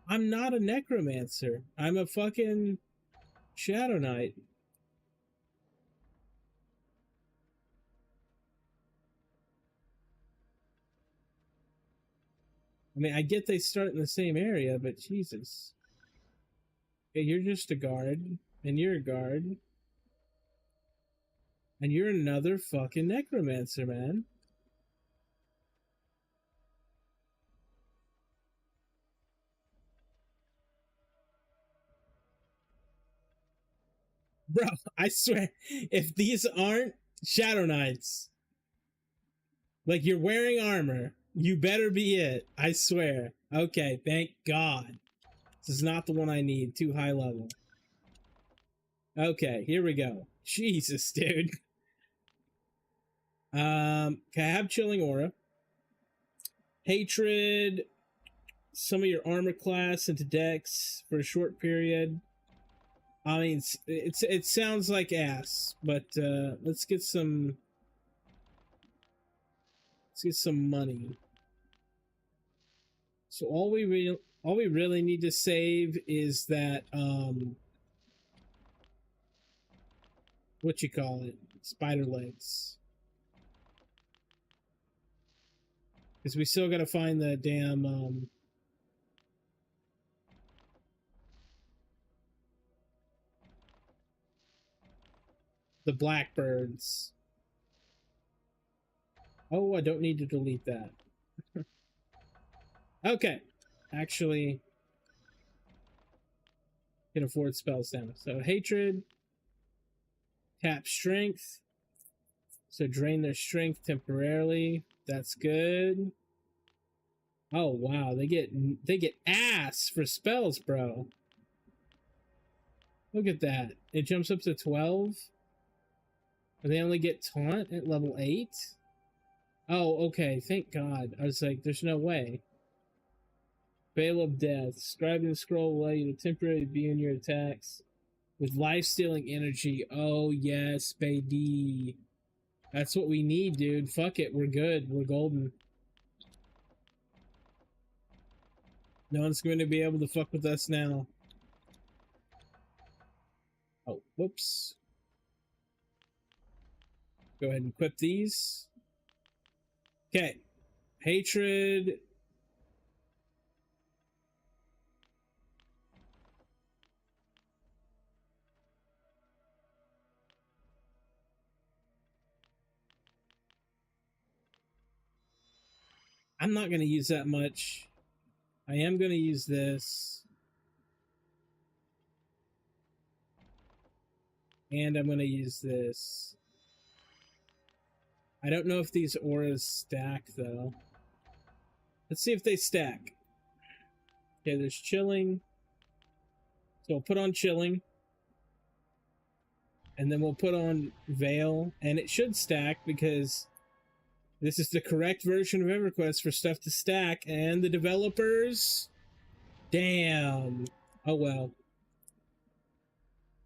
I'm not a necromancer. I'm a fucking Shadow Knight. I mean, I get they start in the same area, but Jesus. Okay, you're just a guard, and you're a guard. And you're another fucking necromancer, man. Bro, I swear, if these aren't Shadow Knights, like you're wearing armor, you better be it. I swear. Okay, thank God. This is not the one I need. Too high level. Okay, here we go. Jesus, dude. Can I have Chilling Aura? Hatred. Some of your armor class into Dex for a short period. I mean, it sounds like ass, but let's get some money. So all we really need to save is that what you call it, spider legs, because we still got to find the damn the blackbirds. Oh, I don't need to delete that. Okay, actually can afford spells now. So hatred, tap strength, so drain their strength temporarily. That's good. Oh wow, they get ass for spells, bro. Look at that. It jumps up to 12. And they only get taunt at level 8? Oh, okay. Thank God. I was like, there's no way. Veil of Death. Scribing the scroll will allow you to temporarily be in your attacks with life-stealing energy. Oh, yes, baby. That's what we need, dude. Fuck it. We're good. We're golden. No one's going to be able to fuck with us now. Oh, whoops. Go ahead and equip these. Okay. Hatred. I'm not going to use that much. I am going to use this. And I'm going to use this. I don't know if these auras stack, though. Let's see if they stack. Okay, there's Chilling. So we'll put on Chilling. And then we'll put on Veil. And it should stack because this is the correct version of Everquest for stuff to stack. And the developers... Damn. Oh, well.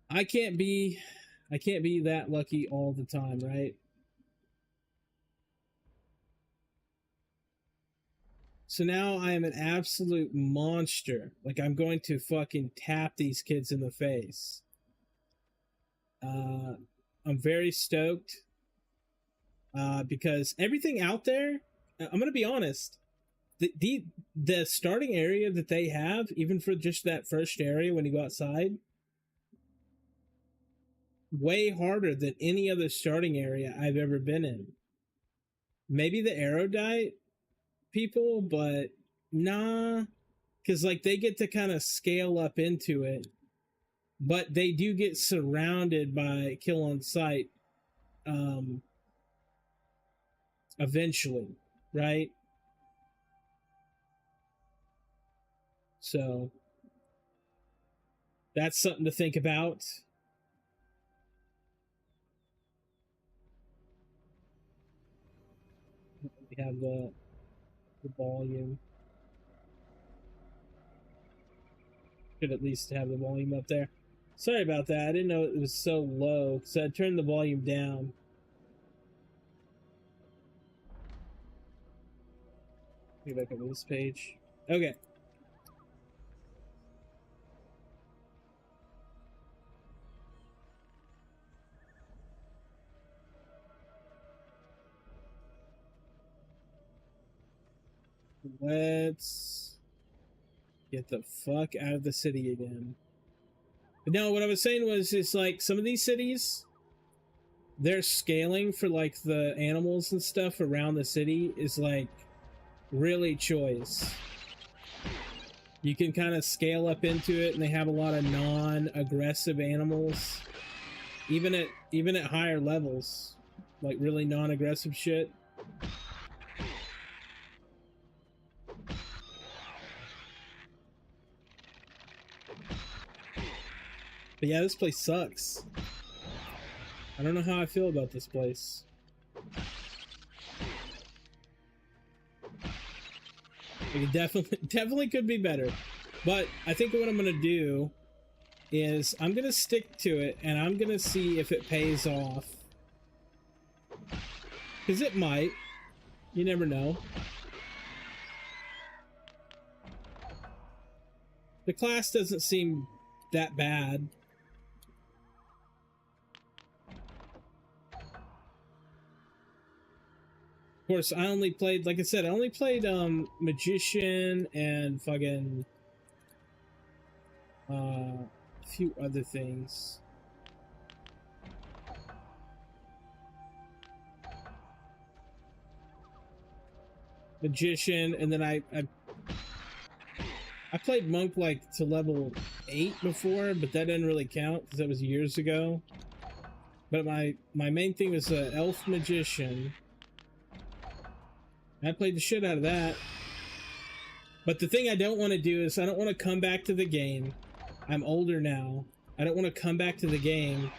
I can't be that lucky all the time, right? So now I am an absolute monster. Like, I'm going to fucking tap these kids in the face. I'm very stoked. Because everything out there, I'm going to be honest, the starting area that they have, even for just that first area when you go outside, way harder than any other starting area I've ever been in. Maybe the erudite people, but nah, because like they get to kind of scale up into it, but they do get surrounded by kill on sight eventually, right? So that's something to think about. We have the volume. Should at least have the volume up there. Sorry about that. I didn't know it was so low, so I turned the volume down. Get back over this page. Okay. Let's get the fuck out of the city again. But no, what I was saying was, it's like some of these cities, their scaling for like the animals and stuff around the city is like really choice. You can kind of scale up into it, and they have a lot of non-aggressive animals, even at higher levels, like really non-aggressive shit. But yeah, this place sucks. I don't know how I feel about this place. It definitely could be better. But I think what I'm gonna do is I'm gonna stick to it, and I'm gonna see if it pays off. Because it might. You never know. The class doesn't seem that bad. Of course, I only played, like I said, I only played Magician and fucking a few other things. Magician, and then I played Monk like to level 8 before, but that didn't really count because that was years ago. But my main thing was Elf Magician. I played the shit out of that. But the thing I don't want to do is I don't want to come back to the game. I'm older now. I don't want to come back to the game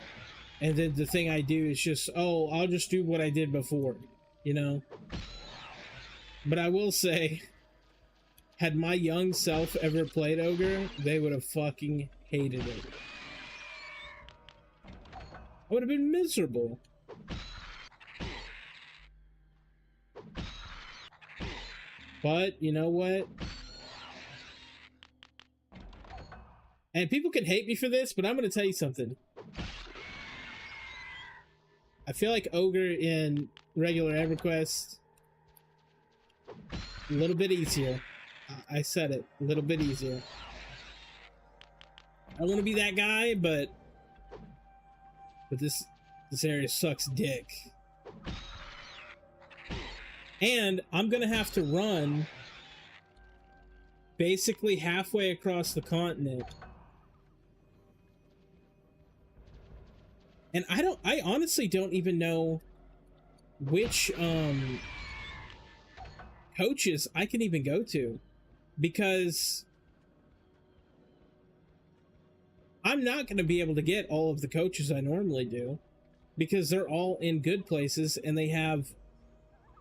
and then the thing I do is just, oh, I'll just do what I did before, you know? But I will say, had my young self ever played Ogre, they would have fucking hated it. I would have been miserable. But, you know what? And people can hate me for this, but I'm going to tell you something. I feel like Ogre in regular Everquest, a little bit easier. I said it, a little bit easier. I want to be that guy, but this area sucks dick. And I'm gonna have to run basically halfway across the continent. And I honestly don't even know which coaches I can even go to, because I'm not going to be able to get all of the coaches I normally do, because they're all in good places and they have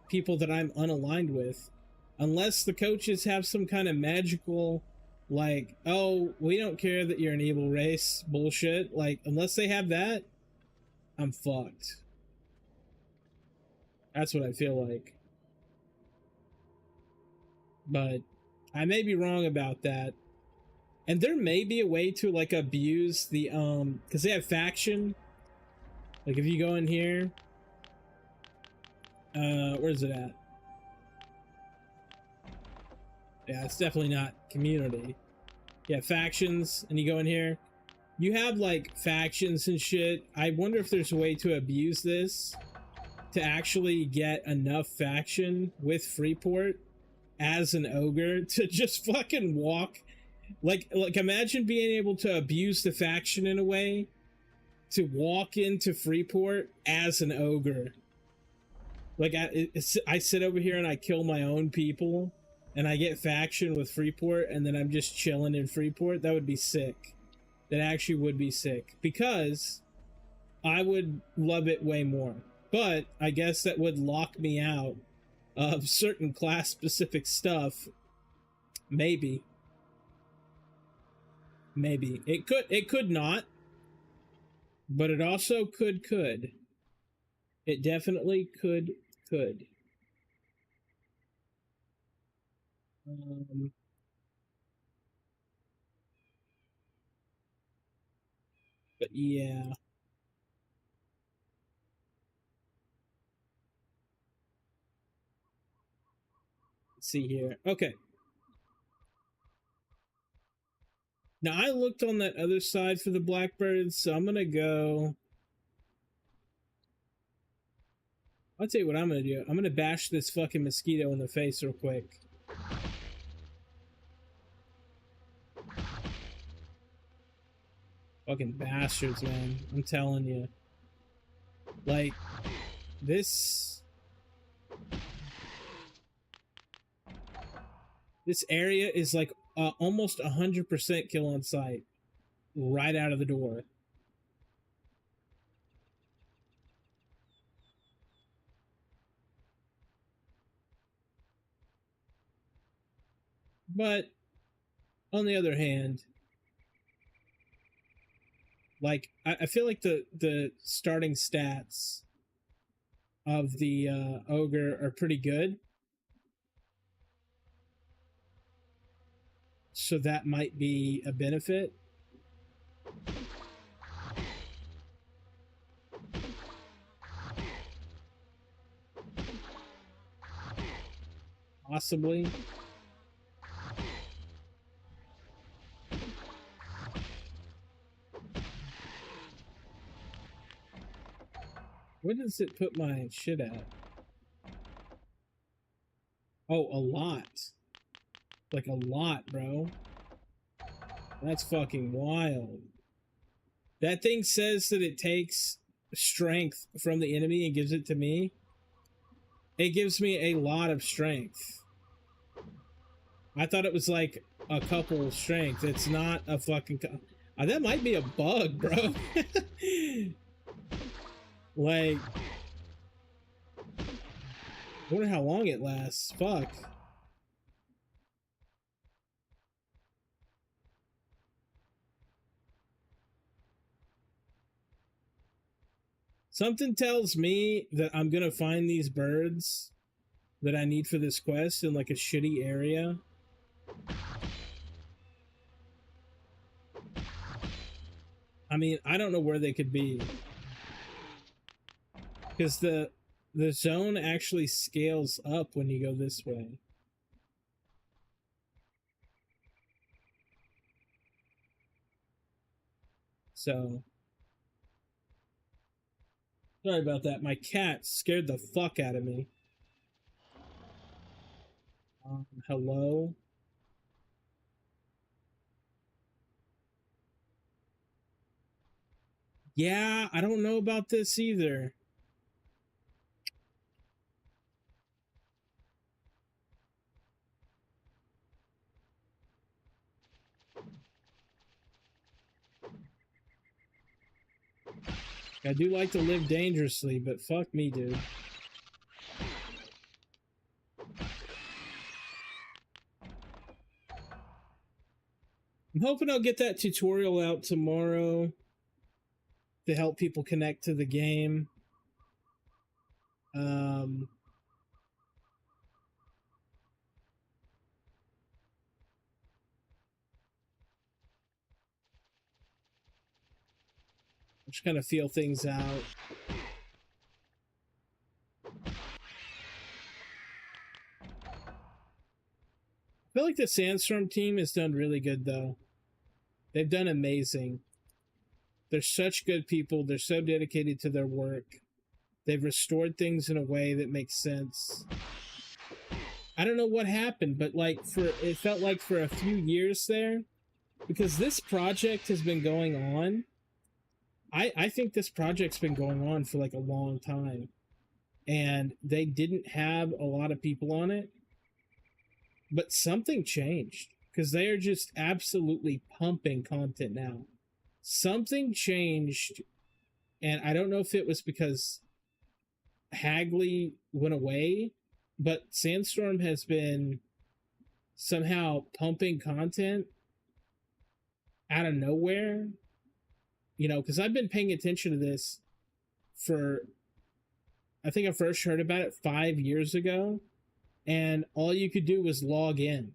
people that I'm unaligned with, unless the coaches have some kind of magical, like, oh, we don't care that you're an evil race bullshit. Like, unless they have that, I'm fucked. That's what I feel like. But I may be wrong about that. And there may be a way to like abuse the because they have faction. Like if you go in here, where's it at? Yeah, it's definitely not community. Yeah, factions, and you go in here. you have like factions and shit. I wonder if there's a way to abuse this to actually get enough faction with Freeport as an ogre to just fucking walk. Like imagine being able to abuse the faction in a way to walk into Freeport as an ogre. Like I sit over here and I kill my own people and I get faction with Freeport and then I'm just chilling in Freeport. That would be sick. That actually would be sick because I would love it way more. But I guess that would lock me out of certain class specific stuff. Maybe. Maybe. It could not. But it also could. It definitely could. But yeah. Let's see here. Okay. Now I looked on that other side for the blackbirds, so I'm gonna go. I'll tell you what I'm gonna do. I'm gonna bash this fucking mosquito in the face real quick. Fucking bastards, man. I'm telling you. Like, this area is like almost 100% kill on sight right out of the door. But on the other hand, like I feel like the starting stats of the ogre are pretty good. So that might be a benefit. Possibly. Where does it put my shit at? Oh, a lot. Like a lot, bro. That's fucking wild. That thing says that it takes strength from the enemy and gives it to me. It gives me a lot of strength. I thought it was like a couple strength. It's not a fucking... that might be a bug, bro. Like... I wonder how long it lasts. Fuck. Something tells me that I'm gonna find these birds that I need for this quest in like a shitty area. I mean, I don't know where they could be. Because the zone actually scales up when you go this way. So... sorry about that. My cat scared the fuck out of me. Hello? Yeah, I don't know about this either. I do like to live dangerously, but fuck me, dude. I'm hoping I'll get that tutorial out tomorrow to help people connect to the game. I'm just gonna feel things out. I feel like the Sandstorm team has done really good, though. They've done amazing. They're such good people. They're so dedicated to their work. They've restored things in a way that makes sense. I don't know what happened, but like it felt like for a few years there, because this project has been going on. I think this project's been going on for like a long time, and they didn't have a lot of people on it, but something changed because they are just absolutely pumping content now. Something changed, and I don't know if it was because Hagley went away, but Sandstorm has been somehow pumping content out of nowhere. You know, because I've been paying attention to this for, I think I first heard about it 5 years ago, and all you could do was log in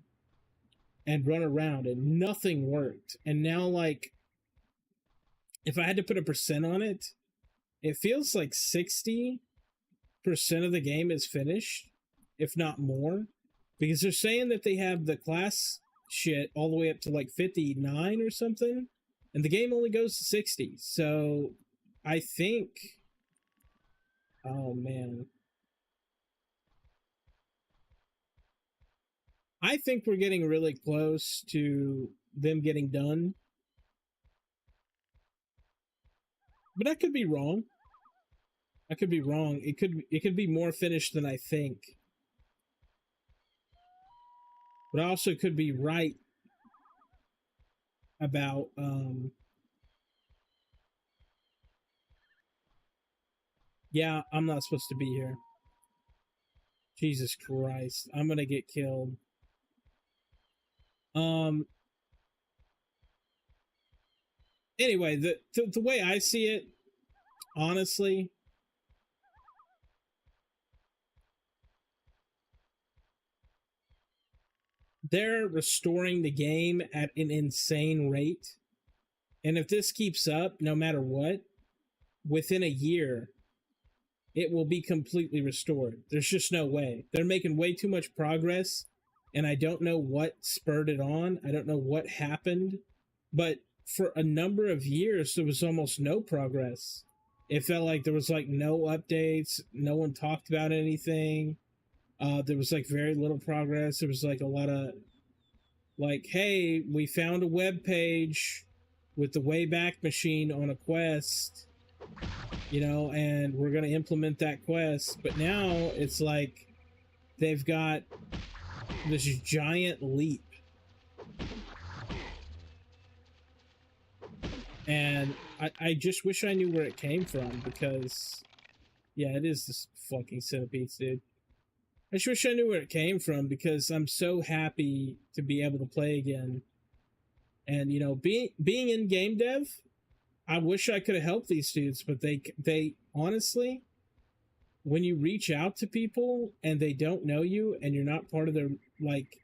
and run around, and nothing worked. And now, like, if I had to put a percent on it, it feels like 60% of the game is finished, if not more, because they're saying that they have the class shit all the way up to like 59 or something, and the game only goes to 60. So I think, oh man, I think we're getting really close to them getting done, but I could be wrong. I could be wrong. It could be more finished than I think. But I also could be right about yeah, I'm not supposed to be here. Jesus Christ. I'm gonna get killed. Anyway, the way I see it, honestly, they're restoring the game at an insane rate. And if this keeps up, no matter what, within a year, it will be completely restored. There's just no way. They're making way too much progress, and I don't know what spurred it on. I don't know what happened, but for a number of years, there was almost no progress. It felt like there was like no updates. No one talked about anything. There was like very little progress. There was like a lot of like, hey, we found a web page with the Wayback Machine on a quest, you know, and we're going to implement that quest. But now it's like they've got this giant leap. And I just wish I knew where it came from, because, yeah, it is this fucking centipedes, dude. I just wish I knew where it came from, because I'm so happy to be able to play again. And, you know, being in game dev, I wish I could have helped these dudes, but they honestly, when you reach out to people and they don't know you and you're not part of their, like,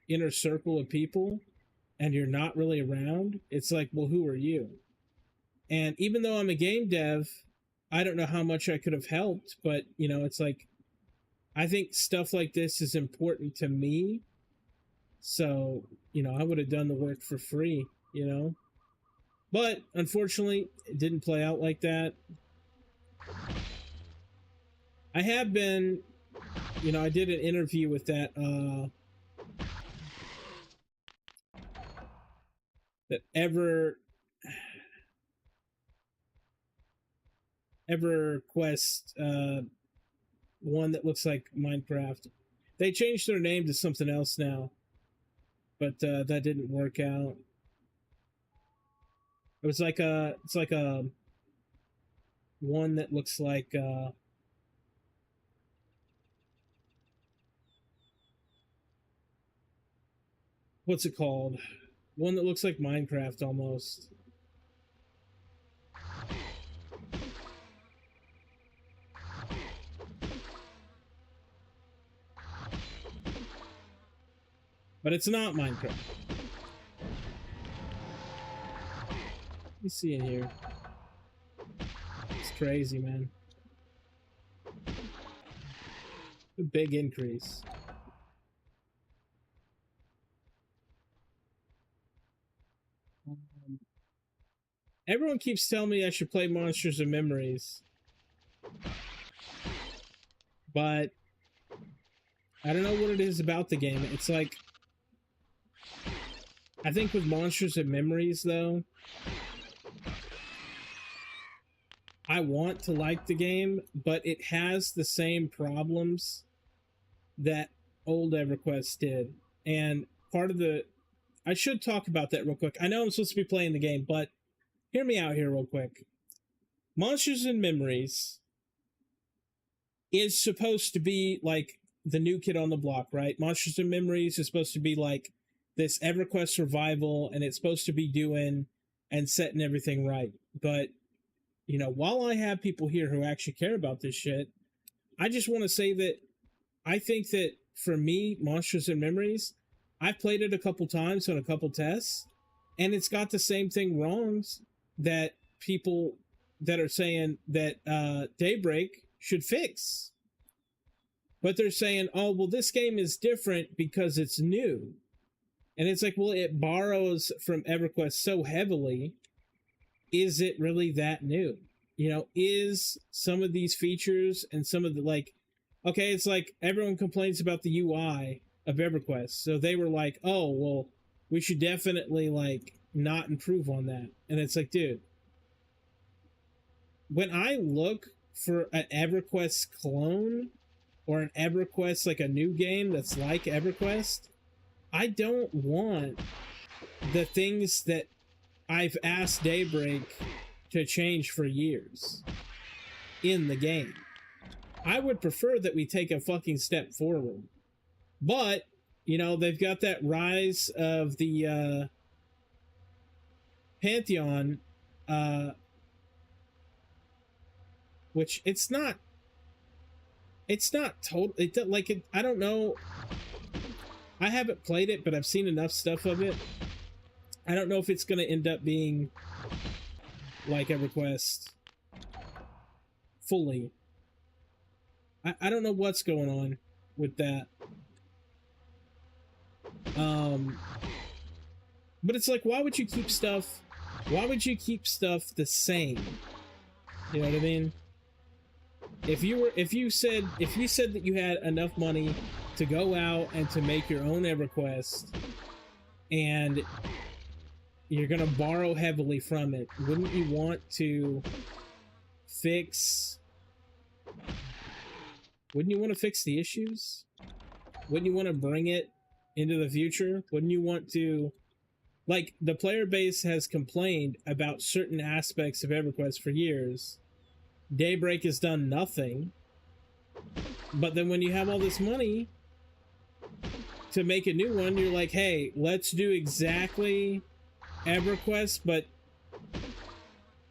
inner circle of people and you're not really around, it's like, well, who are you? And even though I'm a game dev, I don't know how much I could have helped, but, you know, it's like, I think stuff like this is important to me. So, you know, I would have done the work for free, you know? But unfortunately, it didn't play out like that. I have been, you know, I did an interview with that EverQuest one that looks like Minecraft. They changed their name to something else now, but that didn't work out. It was like it's like a one that looks like what's it called? One that looks like Minecraft almost. But it's not Minecraft. Let me see in here. It's crazy, man. A big increase. Everyone keeps telling me I should play Monsters and Memories. But I don't know what it is about the game. It's like, I think with Monsters and Memories, though, I want to like the game, but it has the same problems that old Everquest did. And part of the... I should talk about that real quick. I know I'm supposed to be playing the game, but hear me out here real quick. Monsters and Memories is supposed to be like the new kid on the block, right? Monsters and Memories is supposed to be like this EverQuest revival, and it's supposed to be doing and setting everything right. But, you know, while I have people here who actually care about this shit, I just want to say that I think that for me, Monsters and Memories, I've played it a couple times on a couple tests, and it's got the same thing wrongs that people that are saying that Daybreak should fix. But they're saying, oh, well, this game is different because it's new. And it's like, well, it borrows from EverQuest so heavily. Is it really that new? You know, is some of these features and some of the, like, okay, it's like everyone complains about the UI of EverQuest. So they were like, oh, well, we should definitely, like, not improve on that. And it's like, dude, when I look for an EverQuest clone or an EverQuest, like a new game that's like EverQuest, I don't want the things that I've asked Daybreak to change for years in the game. I would prefer that we take a fucking step forward. But, you know, they've got that rise of the Pantheon, which it's not total, I don't know. I haven't played it, but I've seen enough stuff of it. I don't know if it's going to end up being like EverQuest fully. I don't know what's going on with that. But it's like, why would you keep stuff the same? You know what I mean? If you said that you had enough money to go out and to make your own EverQuest, and you're gonna borrow heavily from it, wouldn't you want to fix the issues? Wouldn't you want to bring it into the future? Wouldn't you want to, like, the player base has complained about certain aspects of EverQuest for years. Daybreak has done nothing. But then when you have all this money to make a new one, you're like, hey, let's do exactly EverQuest, but,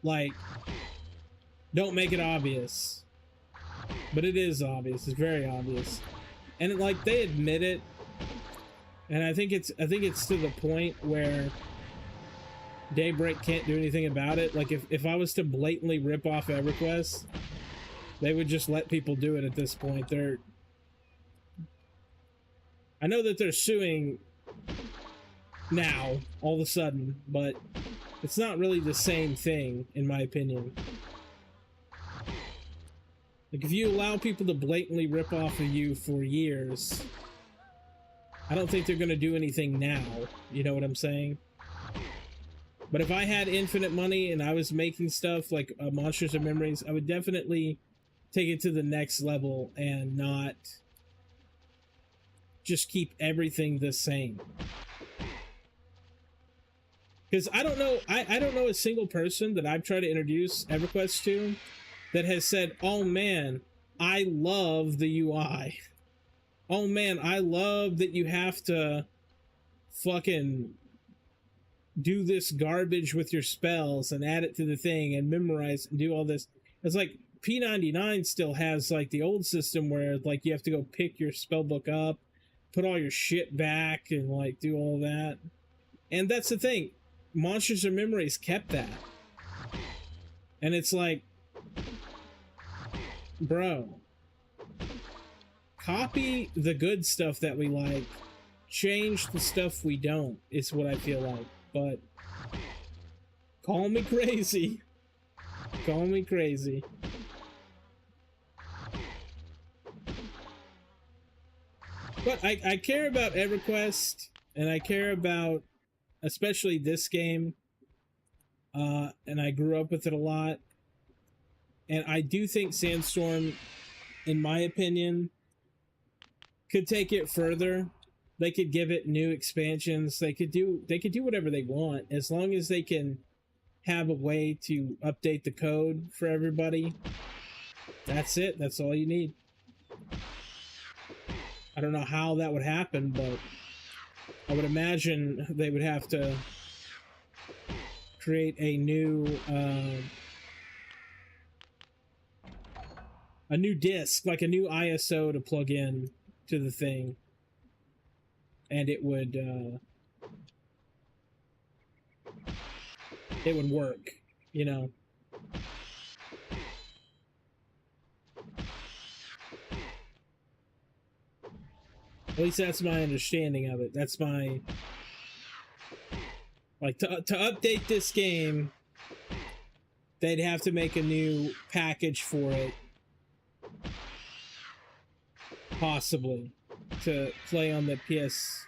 like, don't make it obvious. But it is obvious. It's very obvious. And, like, they admit it. And I think it's to the point where Daybreak can't do anything about it. Like, if I was to blatantly rip off EverQuest, they would just let people do it at this point. I know that they're suing now, all of a sudden, but it's not really the same thing, in my opinion. Like, if you allow people to blatantly rip off of you for years, I don't think they're going to do anything now. You know what I'm saying? But if I had infinite money and I was making stuff like Monsters and Memories, I would definitely take it to the next level and not just keep everything the same. Because I don't know, I don't know a single person that I've tried to introduce EverQuest to that has said, oh man, I love the UI. Oh man, I love that you have to fucking do this garbage with your spells and add it to the thing and memorize and do all this. It's like P99 still has like the old system where like you have to go pick your spell book up, put all your shit back and like do all that. And that's the thing. Monsters and Memories kept that. And it's like, bro, copy the good stuff that we like, change the stuff we don't, is what I feel like. But Call me crazy. Call me crazy. But I care about EverQuest, and I care about especially this game. And I grew up with it a lot. And I do think Sandstorm, in my opinion, could take it further. They could give it new expansions. They could do whatever they want, as long as they can have a way to update the code for everybody. That's it. That's all you need. I don't know how that would happen, but I would imagine they would have to create a new disk, like a new ISO to plug in to the thing, and it would work, you know. At least that's my understanding of it. That's my, like, to update this game, they'd have to make a new package for it, possibly, to play on the PS.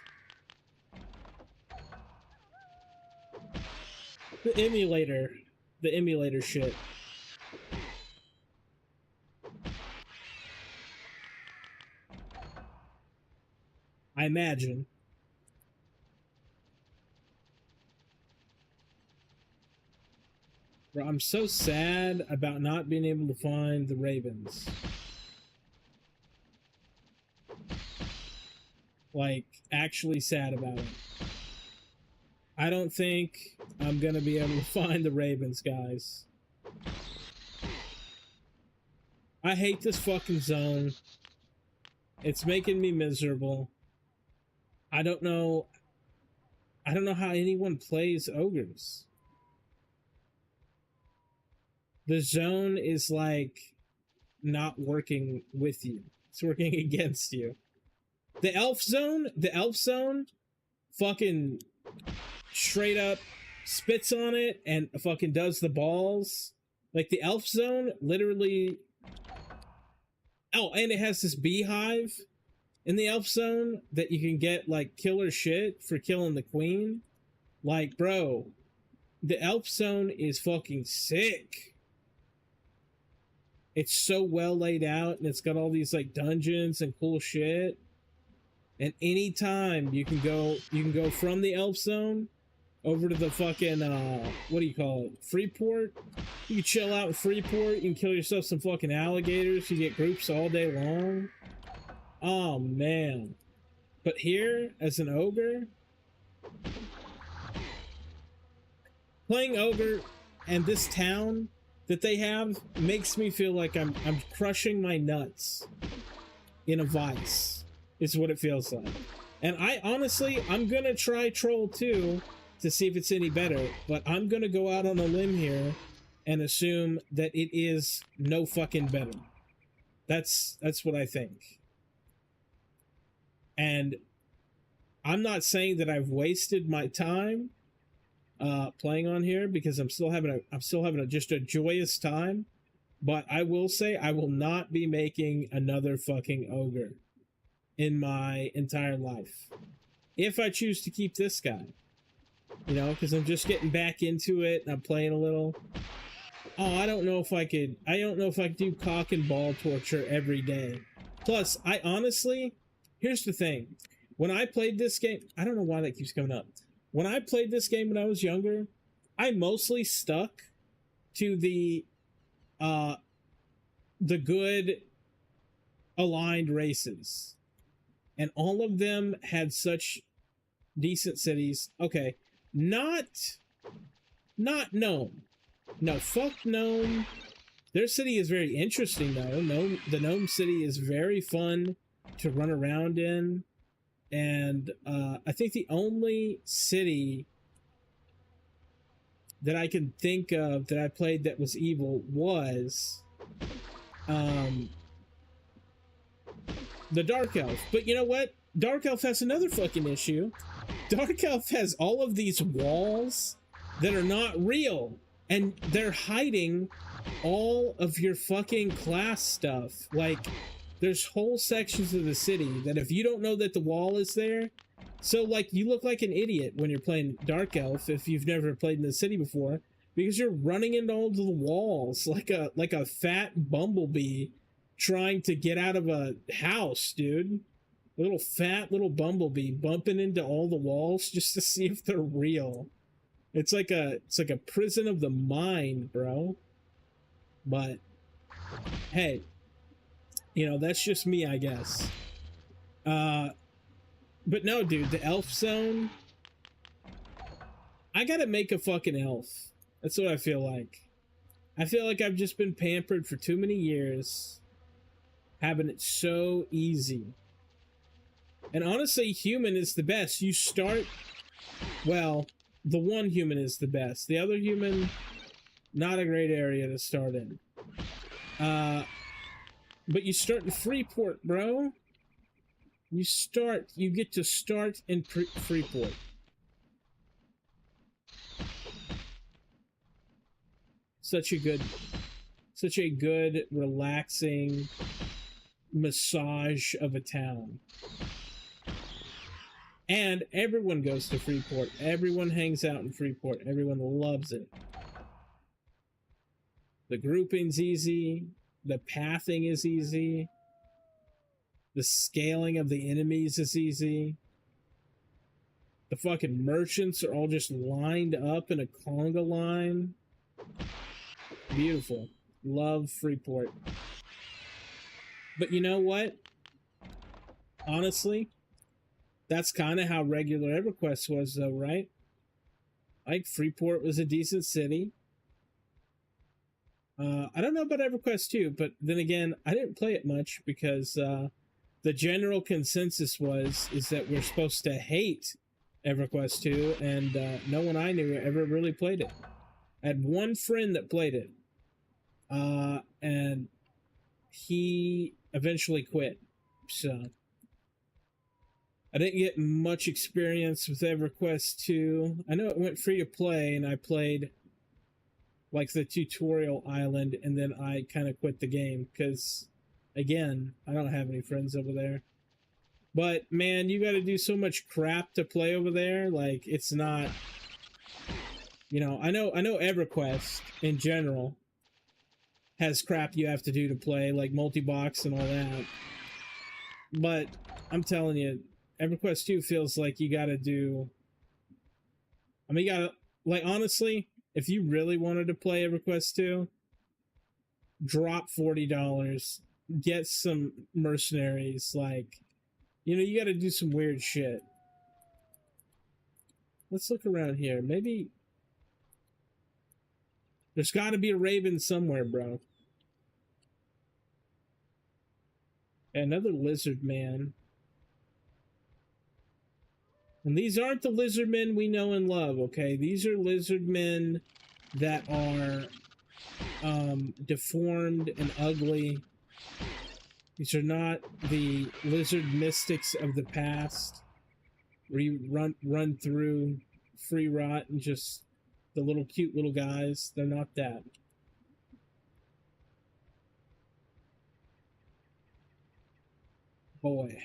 The emulator shit. I imagine. Bro, I'm so sad about not being able to find the Ravens. Like, actually sad about it. I don't think I'm gonna be able to find the Ravens, guys. I hate this fucking zone. It's making me miserable. I don't know how anyone plays ogres. The zone is like not working with you. It's working against you. The elf zone fucking straight up spits on it and fucking does the balls. Like, the elf zone literally... Oh, and it has this beehive in the elf zone that you can get, like, killer shit for killing the queen. Like, bro, the elf zone is fucking sick. It's so well laid out, and it's got all these, like, dungeons and cool shit. And anytime you can go from the elf zone over to the fucking, what do you call it? Freeport? You can chill out in Freeport. You can kill yourself some fucking alligators. You get groups all day long. Oh, man. But here, as an ogre, playing ogre and this town that they have makes me feel like I'm crushing my nuts in a vice, is what it feels like. And I'm gonna try Troll 2 to see if it's any better, but I'm gonna go out on a limb here and assume that it is no fucking better. That's what I think. And I'm not saying that I've wasted my time playing on here, because I'm still having just a joyous time. But I will say I will not be making another fucking ogre in my entire life, if I choose to keep this guy, you know, because I'm just getting back into it and I'm playing a little. Oh, I don't know if I could do cock and ball torture every day. Plus, I honestly, here's the thing, when I played this game, I don't know why that keeps coming up. When I played this game when I was younger, I mostly stuck to the good aligned races. And all of them had such decent cities. Okay, not Gnome. No, fuck Gnome. Their city is very interesting, though. The Gnome city is very fun to run around in. And I think the only city that I can think of that I played that was evil was the Dark Elf. But you know what? Dark Elf has another fucking issue. Dark Elf has all of these walls that are not real, and they're hiding all of your fucking class stuff. Like, there's whole sections of the city that if you don't know that the wall is there, so like you look like an idiot when you're playing Dark Elf if you've never played in the city before, because you're running into all the walls like a fat bumblebee trying to get out of a house, dude. A little fat little bumblebee bumping into all the walls just to see if they're real. It's like a prison of the mind, bro. But hey, you know, that's just me, I guess. But no, dude, the elf zone, I gotta make a fucking elf. That's what I feel like. I feel like I've just been pampered for too many years, having it so easy. And honestly, human is the best. You start, well, the one human is the best. The other human, not a great area to start in. But you start in Freeport, bro. You get to start in Freeport. Such a good, relaxing massage of a town. And everyone goes to Freeport. Everyone hangs out in Freeport. Everyone loves it. The grouping's easy. The pathing is easy. The scaling of the enemies is easy. The fucking merchants are all just lined up in a conga line. Beautiful. Love Freeport. But you know what? Honestly, that's kind of how regular EverQuest was, though, right? Like, Freeport was a decent city. I don't know about EverQuest 2, but then again, I didn't play it much because the general consensus is that we're supposed to hate EverQuest 2, and no one I knew ever really played it. I had one friend that played it, and he eventually quit. So I didn't get much experience with EverQuest 2. I know it went free to play, and I played like the tutorial island, and then I kind of quit the game because, again, I don't have any friends over there. But man, you got to do so much crap to play over there. Like, it's not, you know, I know EverQuest in general has crap you have to do to play, like multi-box and all that. But I'm telling you, EverQuest 2 feels like you got to do, I mean, you got to, like, honestly, if you really wanted to play EverQuest 2, drop $40, get some mercenaries, like, you know, you got to do some weird shit. Let's look around here. Maybe there's got to be a raven somewhere, bro. Another lizard man. And these aren't the lizard men we know and love, okay? These are lizard men that are deformed and ugly. These are not the lizard mystics of the past, where you run through free rot and just the little cute little guys. They're not that. Boy.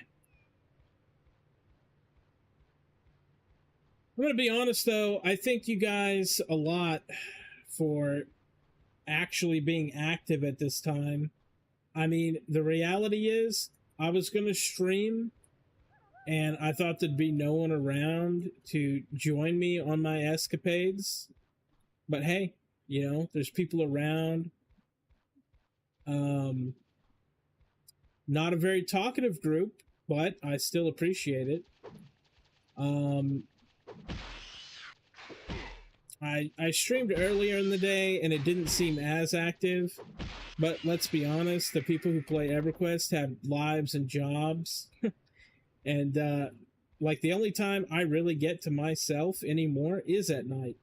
I'm going to be honest, though. I thank you guys a lot for actually being active at this time. I mean, the reality is, I was going to stream, and I thought there'd be no one around to join me on my escapades. But hey, you know, there's people around. Not a very talkative group, but I still appreciate it. I streamed earlier in the day and it didn't seem as active, but let's be honest, the people who play EverQuest have lives and jobs. And like, the only time I really get to myself anymore is at night.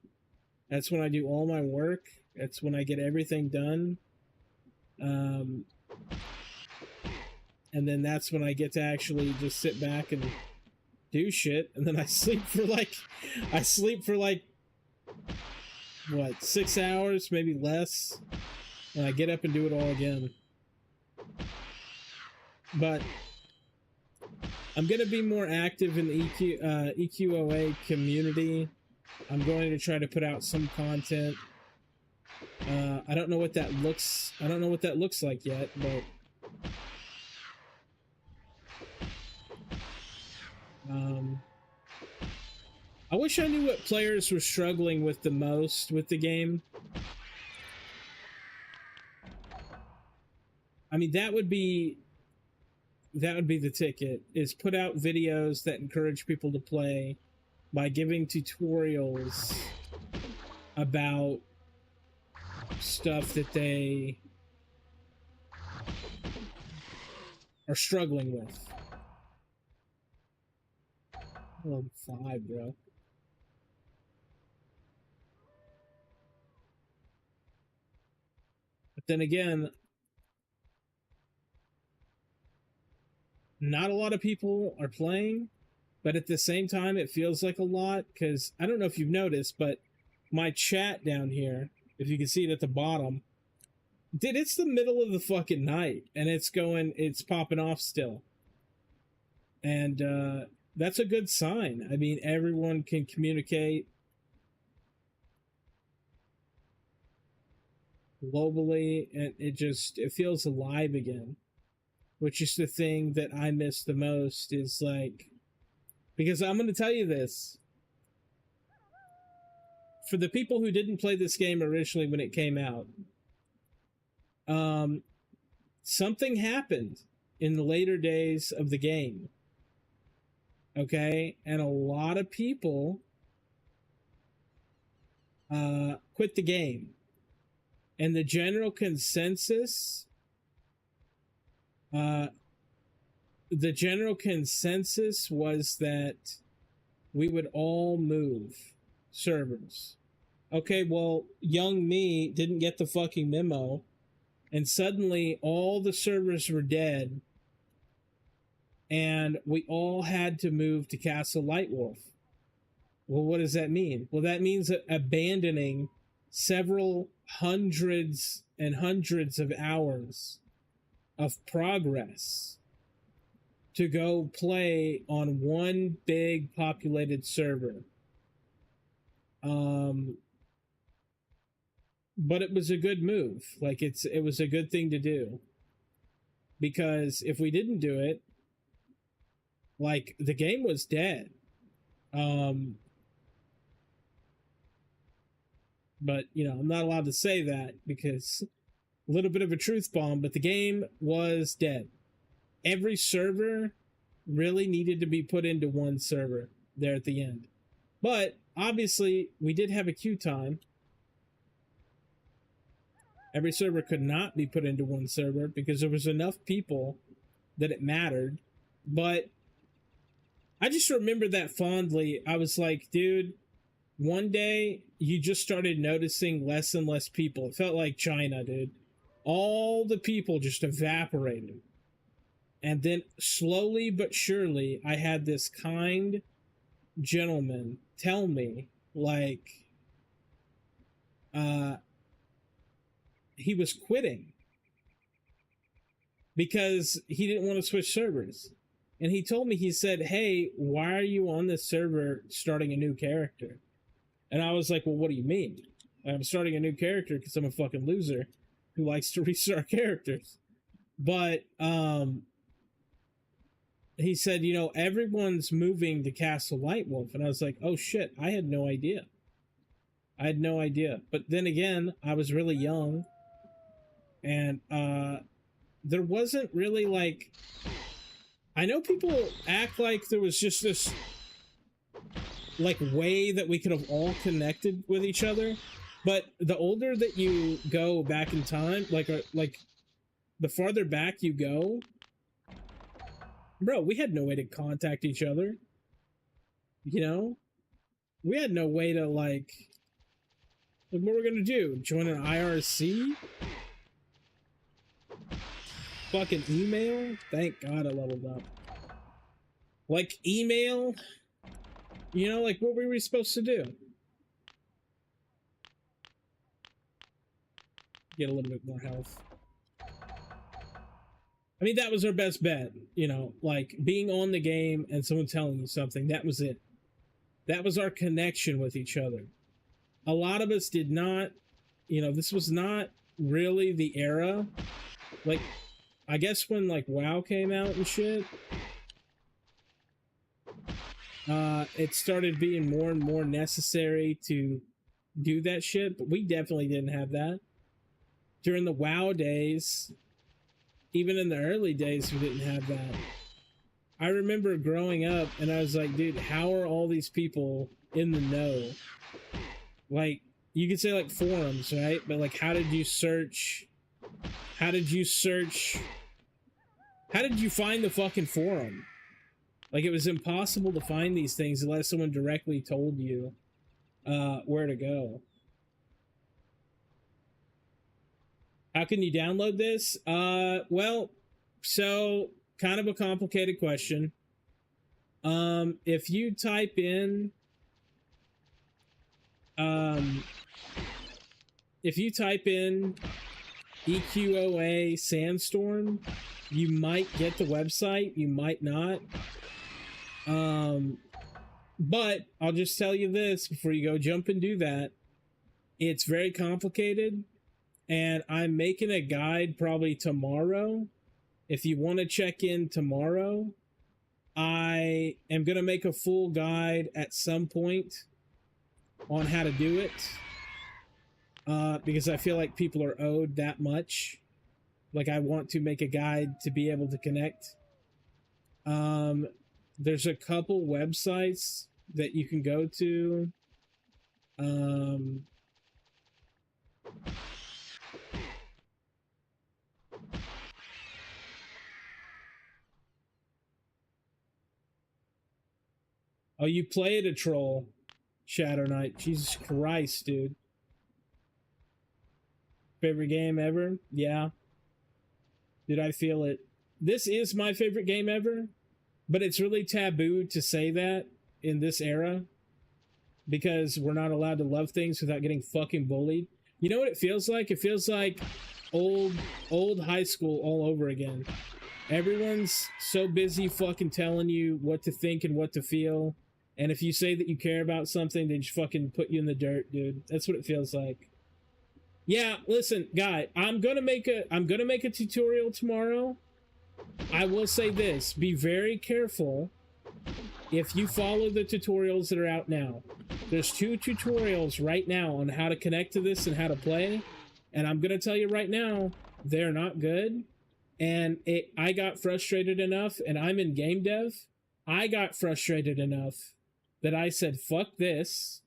That's when I do all my work. That's when I get everything done. And then that's when I get to actually just sit back and do shit. And then I sleep for like what, 6 hours, maybe less, and I get up and do it all again. But I'm going to be more active in the EQOA community. I'm going to try to put out some content. I don't know what that looks like yet, but I wish I knew what players were struggling with the most with the game. I mean, that would be the ticket, is put out videos that encourage people to play by giving tutorials about stuff that they are struggling with. Level 5, bro. But then again, not a lot of people are playing, but at the same time, it feels like a lot, because I don't know if you've noticed, but my chat down here, if you can see it at the bottom, dude, it's the middle of the fucking night, and it's popping off still. And that's a good sign. I mean, everyone can communicate globally, and it feels alive again. Which is the thing that I miss the most, is like, because I'm going to tell you this. For the people who didn't play this game originally when it came out, something happened in the later days of the game. Okay? And a lot of people quit the game. And the general consensus was that we would all move servers. Okay, well, young me didn't get the fucking memo, and suddenly all the servers were dead, and we all had to move to Castle Lightwolf. Well, what does that mean? Well, that means abandoning several hundreds and hundreds of hours of progress to go play on one big populated server. But it was a good move. Like, it was a good thing to do. Because if we didn't do it, like, the game was dead. But, you know, I'm not allowed to say that because a little bit of a truth bomb, but the game was dead. Every server really needed to be put into one server there at the end. But obviously, we did have a queue time. Every server could not be put into one server because there was enough people that it mattered. But I just remember that fondly. I was like, dude, one day you just started noticing less and less people. It felt like China, dude. All the people just evaporated. And then slowly but surely, I had this kind gentleman tell me, like, he was quitting because he didn't want to switch servers. And he told me, he said, hey, why are you on this server starting a new character? And I was like, well, what do you mean? I'm starting a new character because I'm a fucking loser who likes to restart characters. But he said, you know, everyone's moving to Castle Lightwolf. And I was like, oh shit, I had no idea. But then again, I was really young. And there wasn't really, like... I know people act like there was just this, like, way that we could have all connected with each other. But the older that you go back in time, like the farther back you go, bro, we had no way to contact each other. You know? We had no way to, like what we're gonna do? Join an IRC? Fucking email? Thank God I leveled up. Like, email? You know, like, what were we supposed to do? get a little bit more health. I mean, that was our best bet, you know, like being on the game and someone telling you something. That was it. That was our connection with each other. A lot of us did not, you know, this was not really the era. Like, I guess when like WoW came out and shit, it started being more and more necessary to do that shit, but we definitely didn't have that. During the WoW days, even in the early days, we didn't have that. I remember growing up and I was like, dude, how are all these people in the know? Like, you could say like forums, right? But like, how did you search? How did you find the fucking forum? Like, it was impossible to find these things unless someone directly told you where to go. How can you download this? Well, so kind of a complicated question. If you type in EQOA Sandstorm, you might get the website, you might not. But I'll just tell you this before you go jump and do that. It's very complicated, and I'm making a guide probably tomorrow. If you want to check in tomorrow, I am going to make a full guide at some point on how to do it. Because I feel like people are owed that much. Like, I want to make a guide to be able to connect. There's a couple websites that you can go to. Oh, you played a troll, Shadow Knight. Jesus Christ, dude. Favorite game ever? Yeah. Did I feel it? This is my favorite game ever, but it's really taboo to say that in this era because we're not allowed to love things without getting fucking bullied. You know what it feels like? It feels like old high school all over again. Everyone's so busy fucking telling you what to think and what to feel. And if you say that you care about something, they just fucking put you in the dirt, dude. That's what it feels like. Yeah, listen, guy, I'm gonna make a tutorial tomorrow. I will say this, be very careful if you follow the tutorials that are out now. There's 2 tutorials right now on how to connect to this and how to play. And I'm gonna tell you right now, they're not good. And I got frustrated enough, and I'm in game dev. I got frustrated enough that I said, fuck this.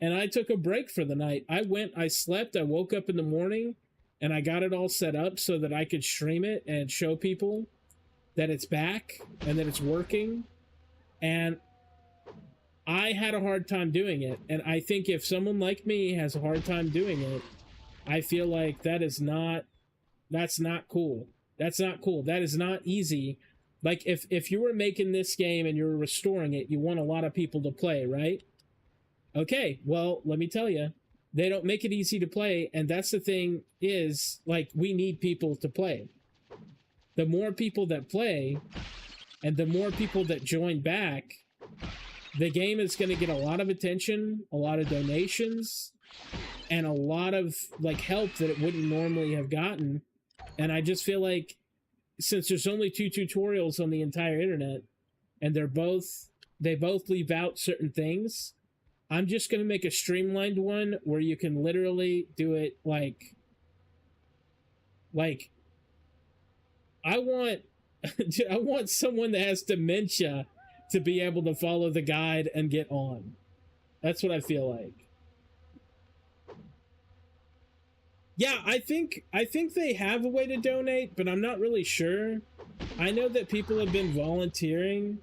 And I took a break for the night. I slept, I woke up in the morning, and I got it all set up so that I could stream it and show people that it's back and that it's working. And I had a hard time doing it. And I think if someone like me has a hard time doing it, I feel like that's not cool. That's not cool. That is not easy. Like, if you were making this game and you were restoring it, you want a lot of people to play, right? Okay, well, let me tell you, they don't make it easy to play, and that's the thing is, like, we need people to play. The more people that play, and the more people that join back, the game is going to get a lot of attention, a lot of donations, and a lot of, like, help that it wouldn't normally have gotten. And I just feel like, since there's only 2 tutorials on the entire internet, and they both leave out certain things, I'm just going to make a streamlined one where you can literally do it like I want someone that has dementia to be able to follow the guide and get on. That's what I feel like. Yeah, I think they have a way to donate, but I'm not really sure. I know that people have been volunteering,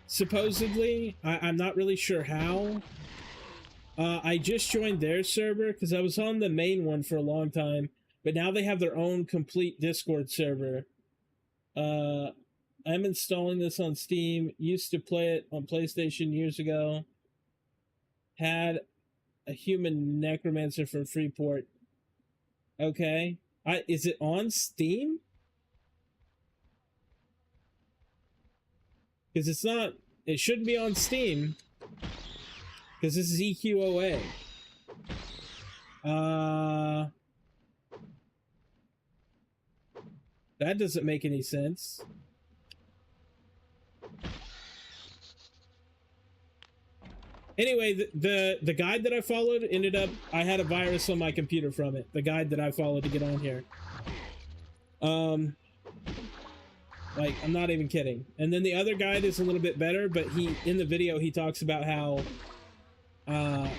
supposedly. I'm not really sure how. I just joined their server because I was on the main one for a long time, but now they have their own complete Discord server. I'm installing this on Steam. Used to play it on PlayStation years ago. Had a human necromancer from Freeport. Okay. Is it on Steam? Because it's not. It shouldn't be on Steam. Because this is EQOA. That doesn't make any sense. Anyway, the guide that I followed ended up, I had a virus on my computer from it. The guide that I followed to get on here. Like, I'm not even kidding. And then the other guide is a little bit better, but in the video, he talks about how, what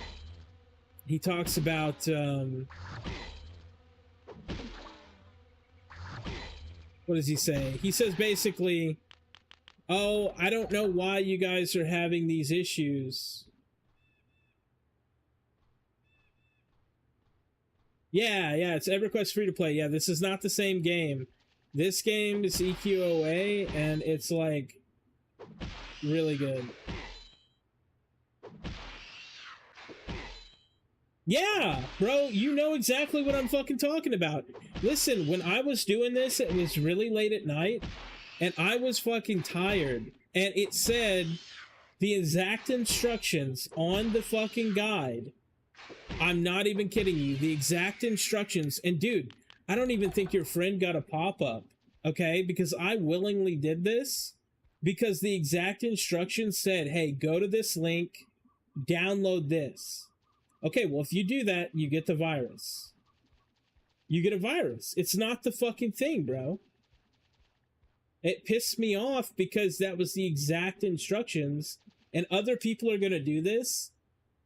does he say? He says basically, oh, I don't know why you guys are having these issues. Yeah, it's Everquest free to play. Yeah, this is not the same game. This game is EQOA, and it's like really good. Yeah, bro, you know exactly what I'm fucking talking about. Listen, when I was doing this, it was really late at night, and I was fucking tired, and it said the exact instructions on the fucking guide. I'm not even kidding you. The exact instructions. And dude, I don't even think your friend got a pop-up, okay? Because I willingly did this because the exact instructions said, hey, go to this link, download this. Okay, well, if you do that, you get the virus. You get a virus. It's not the fucking thing, bro. It pissed me off because that was the exact instructions, and other people are going to do this,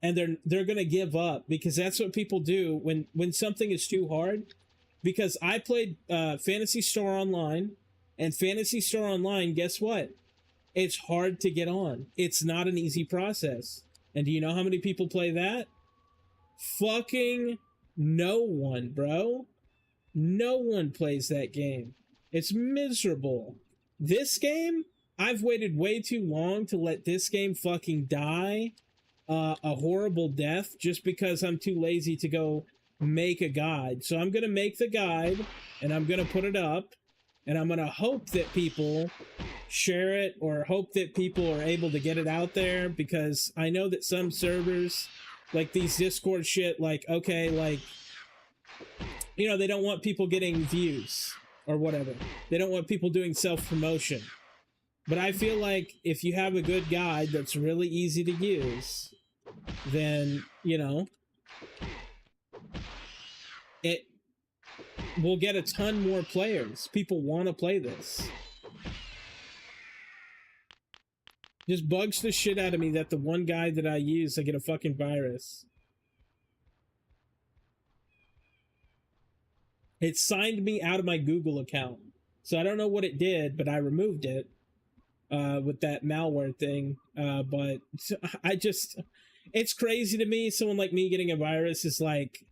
and they're going to give up because that's what people do when something is too hard. Because I played Phantasy Star Online, and Phantasy Star Online, guess what? It's hard to get on. It's not an easy process. And do you know how many people play that? Fucking no one, bro. No one plays that game. It's miserable. This game, I've waited way too long to let this game fucking die a horrible death just because I'm too lazy to go make a guide. So I'm gonna make the guide, and I'm gonna put it up, and I'm gonna hope that people share it, or hope that people are able to get it out there, because I know that some servers, like these Discord shit, like, okay, like, you know, they don't want people getting views or whatever. They don't want people doing self-promotion. But I feel like if you have a good guide that's really easy to use, then, you know, it will get a ton more players. People want to play this. Just bugs the shit out of me that the one guide that I use, I get a fucking virus. It signed me out of my Google account. So I don't know what it did, but I removed it with that malware thing. But I just... It's crazy to me. Someone like me getting a virus is like...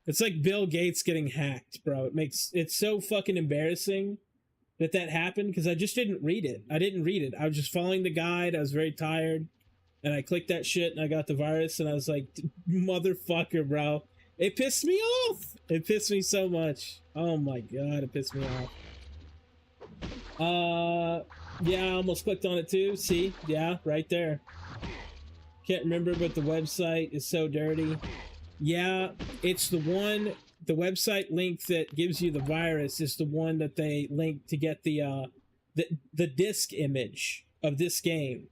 It's like Bill Gates getting hacked, bro. It's so fucking embarrassing that happened, because I just didn't read it. I didn't read it. I was just following the guide. I was very tired. And I clicked that shit and I got the virus, and I was like, motherfucker, bro. It pissed me off. It pissed me so much. Oh my god, it pissed me off. Yeah, I almost clicked on it too. See? Yeah, right there. Can't remember, but the website is so dirty. Yeah, it's the website link that gives you the virus is the one that they link to get the disc image of this game.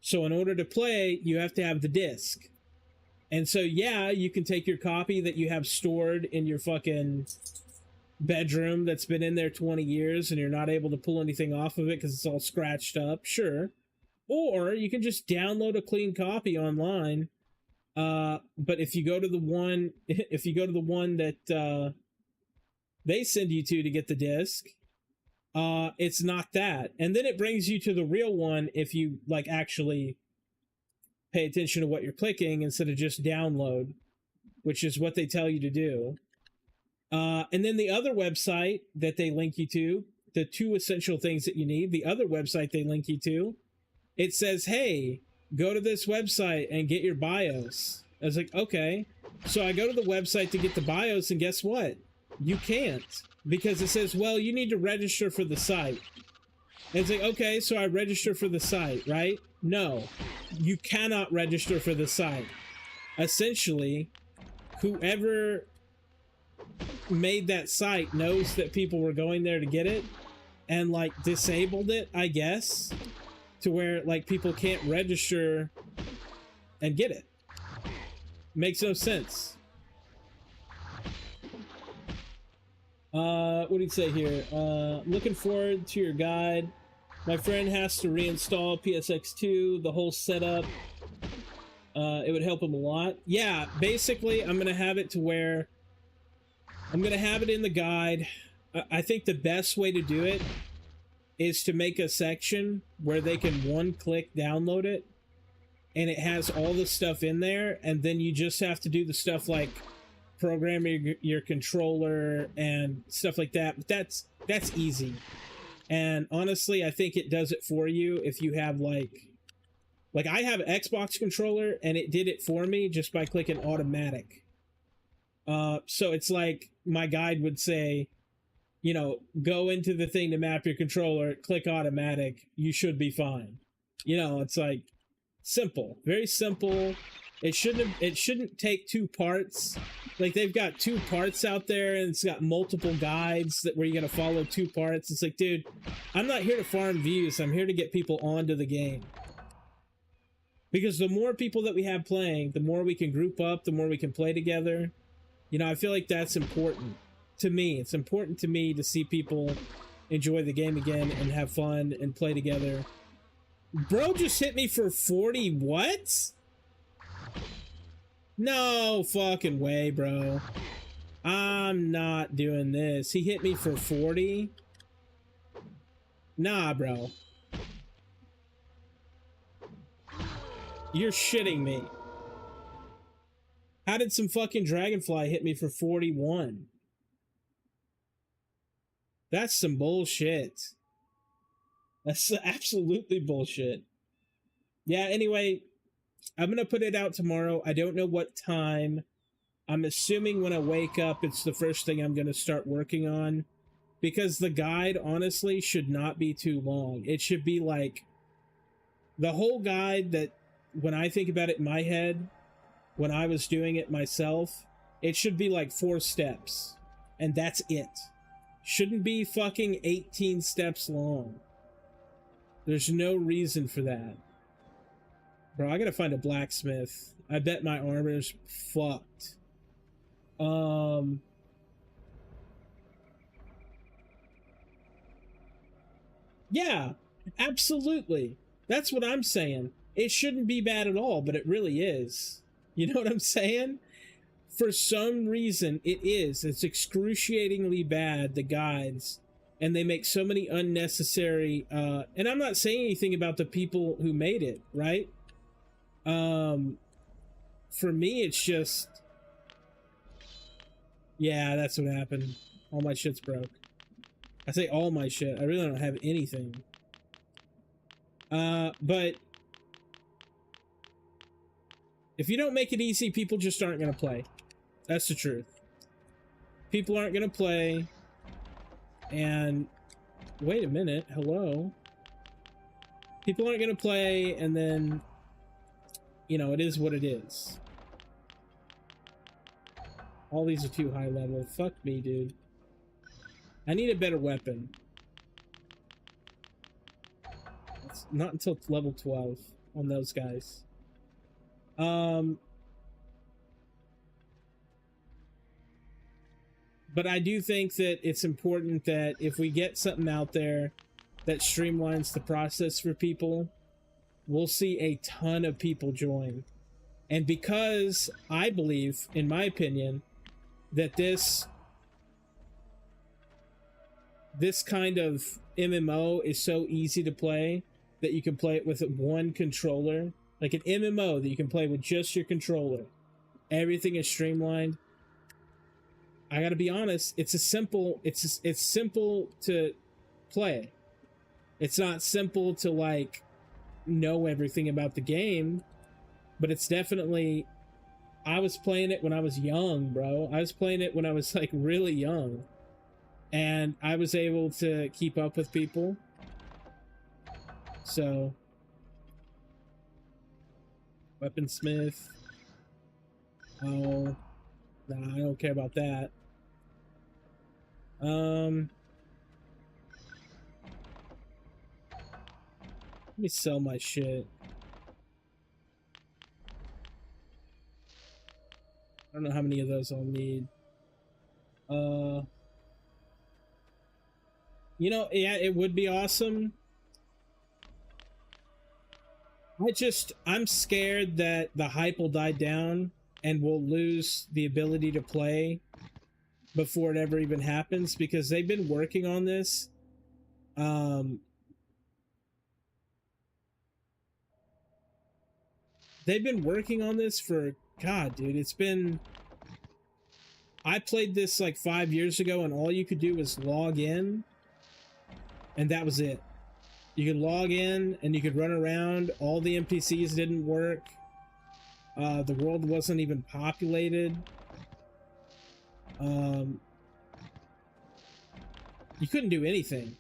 So in order to play, you have to have the disc. And so, yeah, you can take your copy that you have stored in your fucking bedroom that's been in there 20 years and you're not able to pull anything off of it because it's all scratched up. Sure. Or you can just download a clean copy online. But if you go to the one that they send you to get the disc, it's not that. And then it brings you to the real one if you like actually pay attention to what you're clicking instead of just download, which is what they tell you to do. And then the other website that they link you to, the two essential things that you need, the other website they link you to, it says, hey, go to this website and get your BIOS. I was like, okay, So I go to the website to get the BIOS, and guess what? You can't, because it says, well, you need to register for the site. And it's like, okay, so I register for the site, right? No, you cannot register for the site. Essentially, whoever made that site knows that people were going there to get it, and like disabled it, I guess, to where like people can't register and get it. Makes no sense. What do you say here? Looking forward to your guide. My friend has to reinstall PSX2, the whole setup. It would help him a lot. Yeah, basically, I'm going to have it to where I'm going to have it in the guide. I think the best way to do it is to make a section where they can one-click download it, and it has all the stuff in there, and then you just have to do the stuff like programming your controller and stuff like that. But that's easy. And honestly, I think it does it for you if you have like I have an Xbox controller, and it did it for me just by clicking automatic. So it's like my guide would say, you know, go into the thing to map your controller, click automatic, you should be fine. You know, it's like simple, very simple. It shouldn't take two parts. Like, they've got two parts out there, and it's got multiple guides that where you gotta follow two parts. It's like, dude, I'm not here to farm views. I'm here to get people onto the game. Because the more people that we have playing, the more we can group up, the more we can play together. You know, I feel like that's important to me. It's important to me to see people enjoy the game again and have fun and play together. Bro just hit me for 40. What? No fucking way, bro. I'm not doing this. He hit me for 40. Nah, bro. You're shitting me. How did some fucking dragonfly hit me for 41? That's some bullshit. That's absolutely bullshit. Yeah, anyway, I'm going to put it out tomorrow. I don't know what time. I'm assuming when I wake up, it's the first thing I'm going to start working on. Because the guide, honestly, should not be too long. It should be like the whole guide that, when I think about it in my head, when I was doing it myself, it should be like 4 steps. And that's it. Shouldn't be fucking 18 steps long. There's no reason for that. Bro, I gotta find a blacksmith. I bet my armor's fucked. Yeah, absolutely. That's what I'm saying. It shouldn't be bad at all, but it really is. You know what I'm saying? For some reason, it is. It's excruciatingly bad, the guides. And they make so many unnecessary... and I'm not saying anything about the people who made it, right? For me, it's just... Yeah, that's what happened. All my shit's broke. I say all my shit. I really don't have anything. But... if you don't make it easy, people just aren't going to play. That's the truth. People aren't going to play. And... wait a minute. Hello? People aren't going to play, and then... you know, it is what it is. All these are too high level. Fuck me, dude. I need a better weapon. It's not until level 12 on those guys. But I do think that it's important that if we get something out there that streamlines the process for people, we'll see a ton of people join. And because I believe, in my opinion, that this kind of MMO is so easy to play that you can play it with one controller. Like an MMO that you can play with just your controller. Everything is streamlined. I gotta be honest, it's simple to play. It's not simple to like know everything about the game, but it's definitely I was playing it when I was young, bro. I was playing it when I was like really young, and I was able to keep up with people. So, weaponsmith. Oh, nah, I don't care about that. Let me sell my shit. I don't know how many of those I'll need. You know, yeah, it would be awesome. I'm scared that the hype will die down and we'll lose the ability to play before it ever even happens, because they've been working on this. They've been working on this for, God, dude, it's been... I played this like 5 years ago, and all you could do was log in, and that was it. You could log in, and you could run around. All the NPCs didn't work. The world wasn't even populated. You couldn't do anything.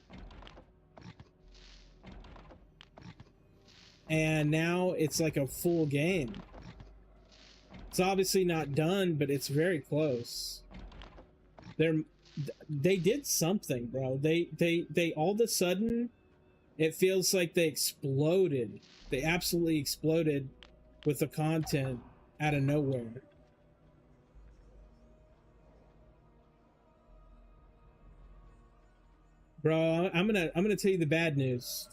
And now it's like a full game. It's obviously not done, but it's very close. They did something, bro. They all of a sudden, it feels like they exploded. They absolutely exploded with the content out of nowhere. Bro, I'm gonna tell you the bad news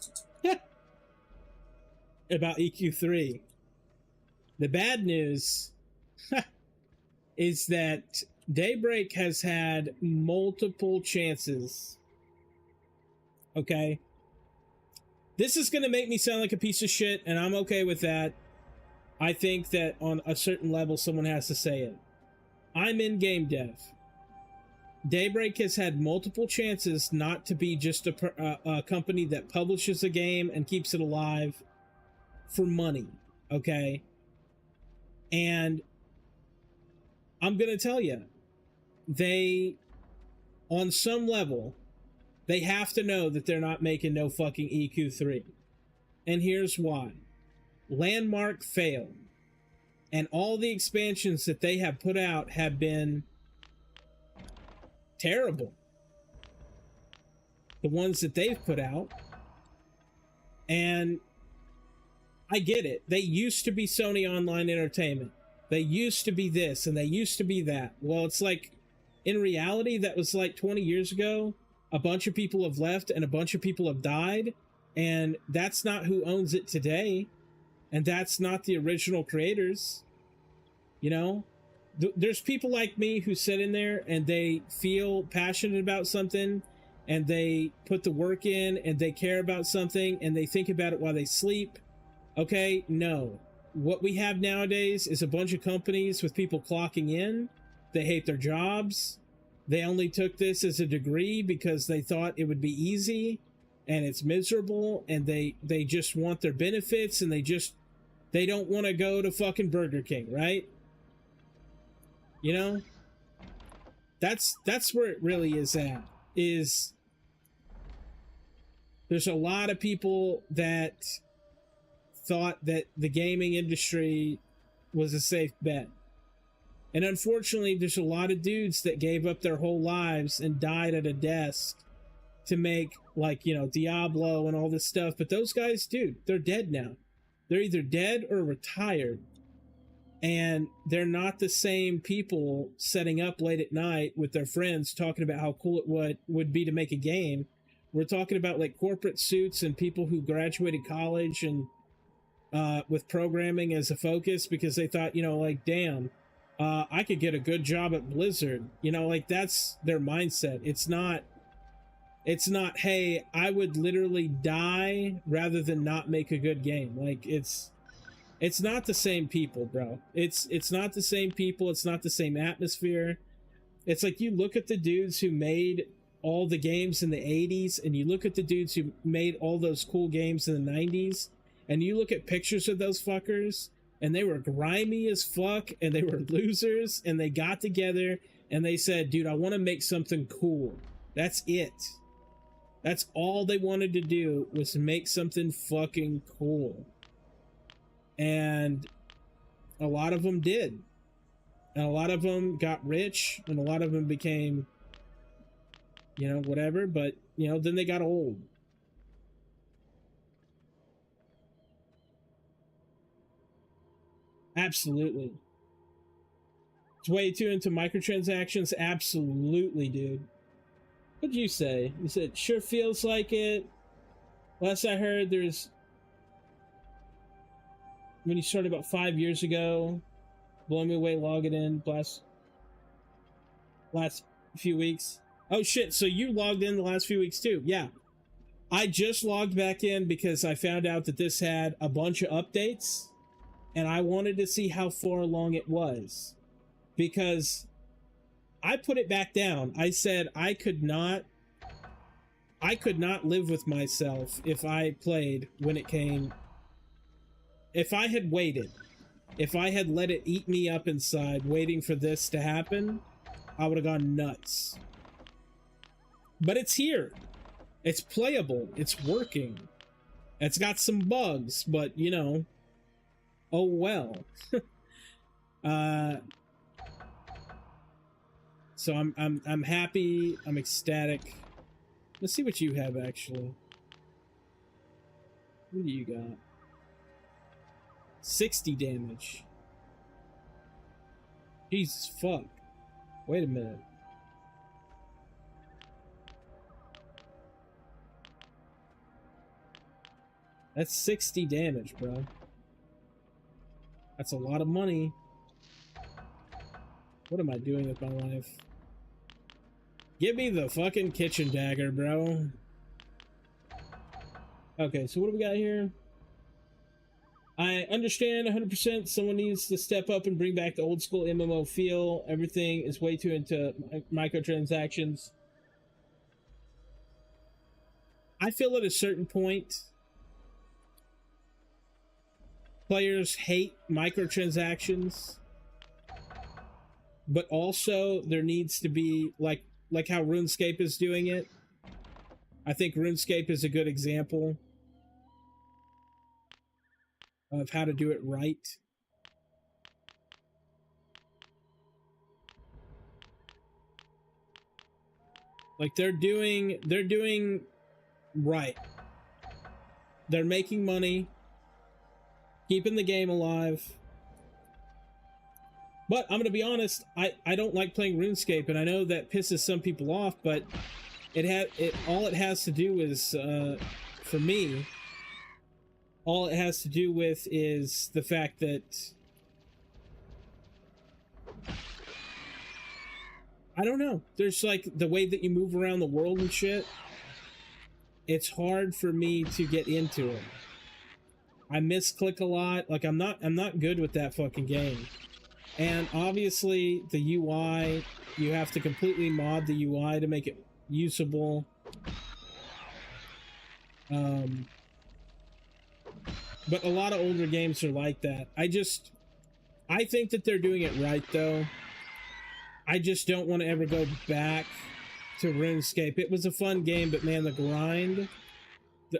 about EQ3. The bad news is that Daybreak has had multiple chances. Okay? This is going to make me sound like a piece of shit, and I'm okay with that. I think that on a certain level, someone has to say it. I'm in game dev. Daybreak has had multiple chances not to be just a company that publishes a game and keeps it alive for money. Okay? And I'm going to tell you, they, on some level, they have to know that they're not making no fucking EQ3. And here's why. Landmark failed. And all the expansions that they have put out have been terrible. The ones that they've put out. And I get it. They used to be Sony Online Entertainment. They used to be this and they used to be that. Well, it's like, in reality, that was like 20 years ago. A bunch of people have left and a bunch of people have died. And that's not who owns it today. And that's not the original creators. You know? There's people like me who sit in there and they feel passionate about something. And they put the work in and they care about something. And they think about it while they sleep. Okay? No. What we have nowadays is a bunch of companies with people clocking in. They hate their jobs. They only took this as a degree because they thought it would be easy, and it's miserable, and they just want their benefits, and they don't want to go to fucking Burger King, right? You know? That's where it really is at. Is there's a lot of people that thought that the gaming industry was a safe bet. And unfortunately, there's a lot of dudes that gave up their whole lives and died at a desk to make, like, you know, Diablo and all this stuff. But those guys, dude, they're dead now. They're either dead or retired. And they're not the same people setting up late at night with their friends talking about how cool it would be to make a game. We're talking about, like, corporate suits and people who graduated college and with programming as a focus because they thought, you know, like, damn, I could get a good job at Blizzard. You know, like, that's their mindset. It's not, hey, I would literally die rather than not make a good game. Like, it's not the same people, bro. It's not the same people. It's not the same atmosphere. It's like, you look at the dudes who made all the games in the 80s, and you look at the dudes who made all those cool games in the 90s, and you look at pictures of those fuckers, and they were grimy as fuck, and they were losers, and they got together and they said, dude, I want to make something cool. That's it. That's all they wanted to do, was make something fucking cool. And a lot of them did. And a lot of them got rich, and a lot of them became, you know, whatever, but, you know, then they got old. Absolutely. It's way too into microtransactions. Absolutely, dude. What'd you say? You said, sure feels like it. Last I heard, there's... when you started about 5 years ago, blowing me away, logging in, last few weeks. Oh shit, so you logged in the last few weeks too. Yeah. I just logged back in because I found out that this had a bunch of updates, and I wanted to see how far along it was. Because I put it back down. I said I could not live with myself if I played when it came. If I had waited, if I had let it eat me up inside waiting for this to happen, I would have gone nuts. But it's here. It's playable. It's working. It's got some bugs, but you know, oh well. So I'm happy. I'm ecstatic. Let's see what you have actually. What do you got? 60 damage. Jesus fuck. Wait a minute. That's 60 damage, bro. That's a lot of money. What am I doing with my life? Give me the fucking kitchen dagger, bro. Okay, so what do we got here? I understand 100% someone needs to step up and bring back the old school MMO feel. Everything is way too into microtransactions. I feel at a certain point, players hate microtransactions, but also there needs to be, like how RuneScape is doing it. I think RuneScape is a good example of how to do it right. Like they're doing right. They're making money, keeping the game alive. But I'm gonna be honest, I don't like playing RuneScape, and I know that pisses some people off, but all it has to do is for me, all it has to do with is the fact that I don't know. There's like the way that you move around the world and shit. It's hard for me to get into it. I misclick a lot. Like I'm not good with that fucking game. And obviously the UI, you have to completely mod the UI to make it usable. But a lot of older games are like that. I think that they're doing it right though. I just don't want to ever go back to RuneScape. It was a fun game, but man, the grind,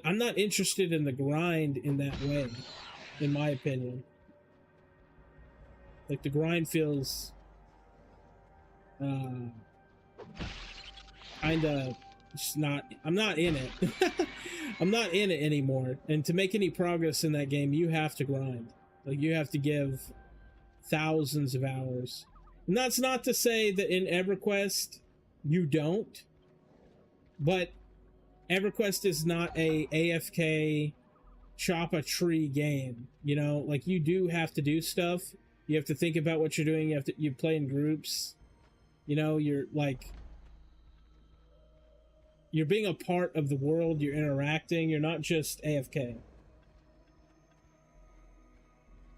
I'm not interested in the grind in that way, in my opinion. Like the grind feels kinda just not, I'm not in it. I'm not in it anymore. And to make any progress in that game, you have to grind. Like you have to give thousands of hours. And that's not to say that in Everquest you don't, but Everquest is not a AFK chop a tree game, you know? Like you do have to do stuff. You have to think about what you're doing. You play in groups, you know, you're being a part of the world, you're interacting, you're not just AFK.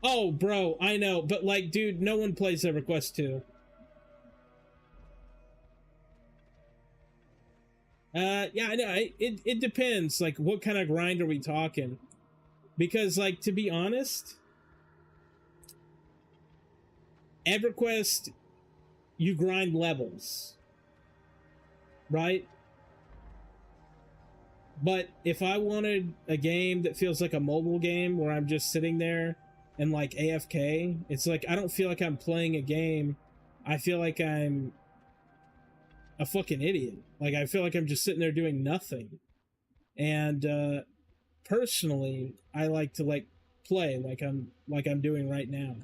Oh, bro, I know, but like, dude, no one plays Everquest 2. Yeah, I know, it depends, like, what kind of grind are we talking? Because, like, to be honest, EverQuest, you grind levels, right? But if I wanted a game that feels like a mobile game where I'm just sitting there and like AFK, it's like I don't feel like I'm playing a game. I feel like I'm a fucking idiot. Like I feel like I'm just sitting there doing nothing. And personally, I like to like play like I'm doing right now.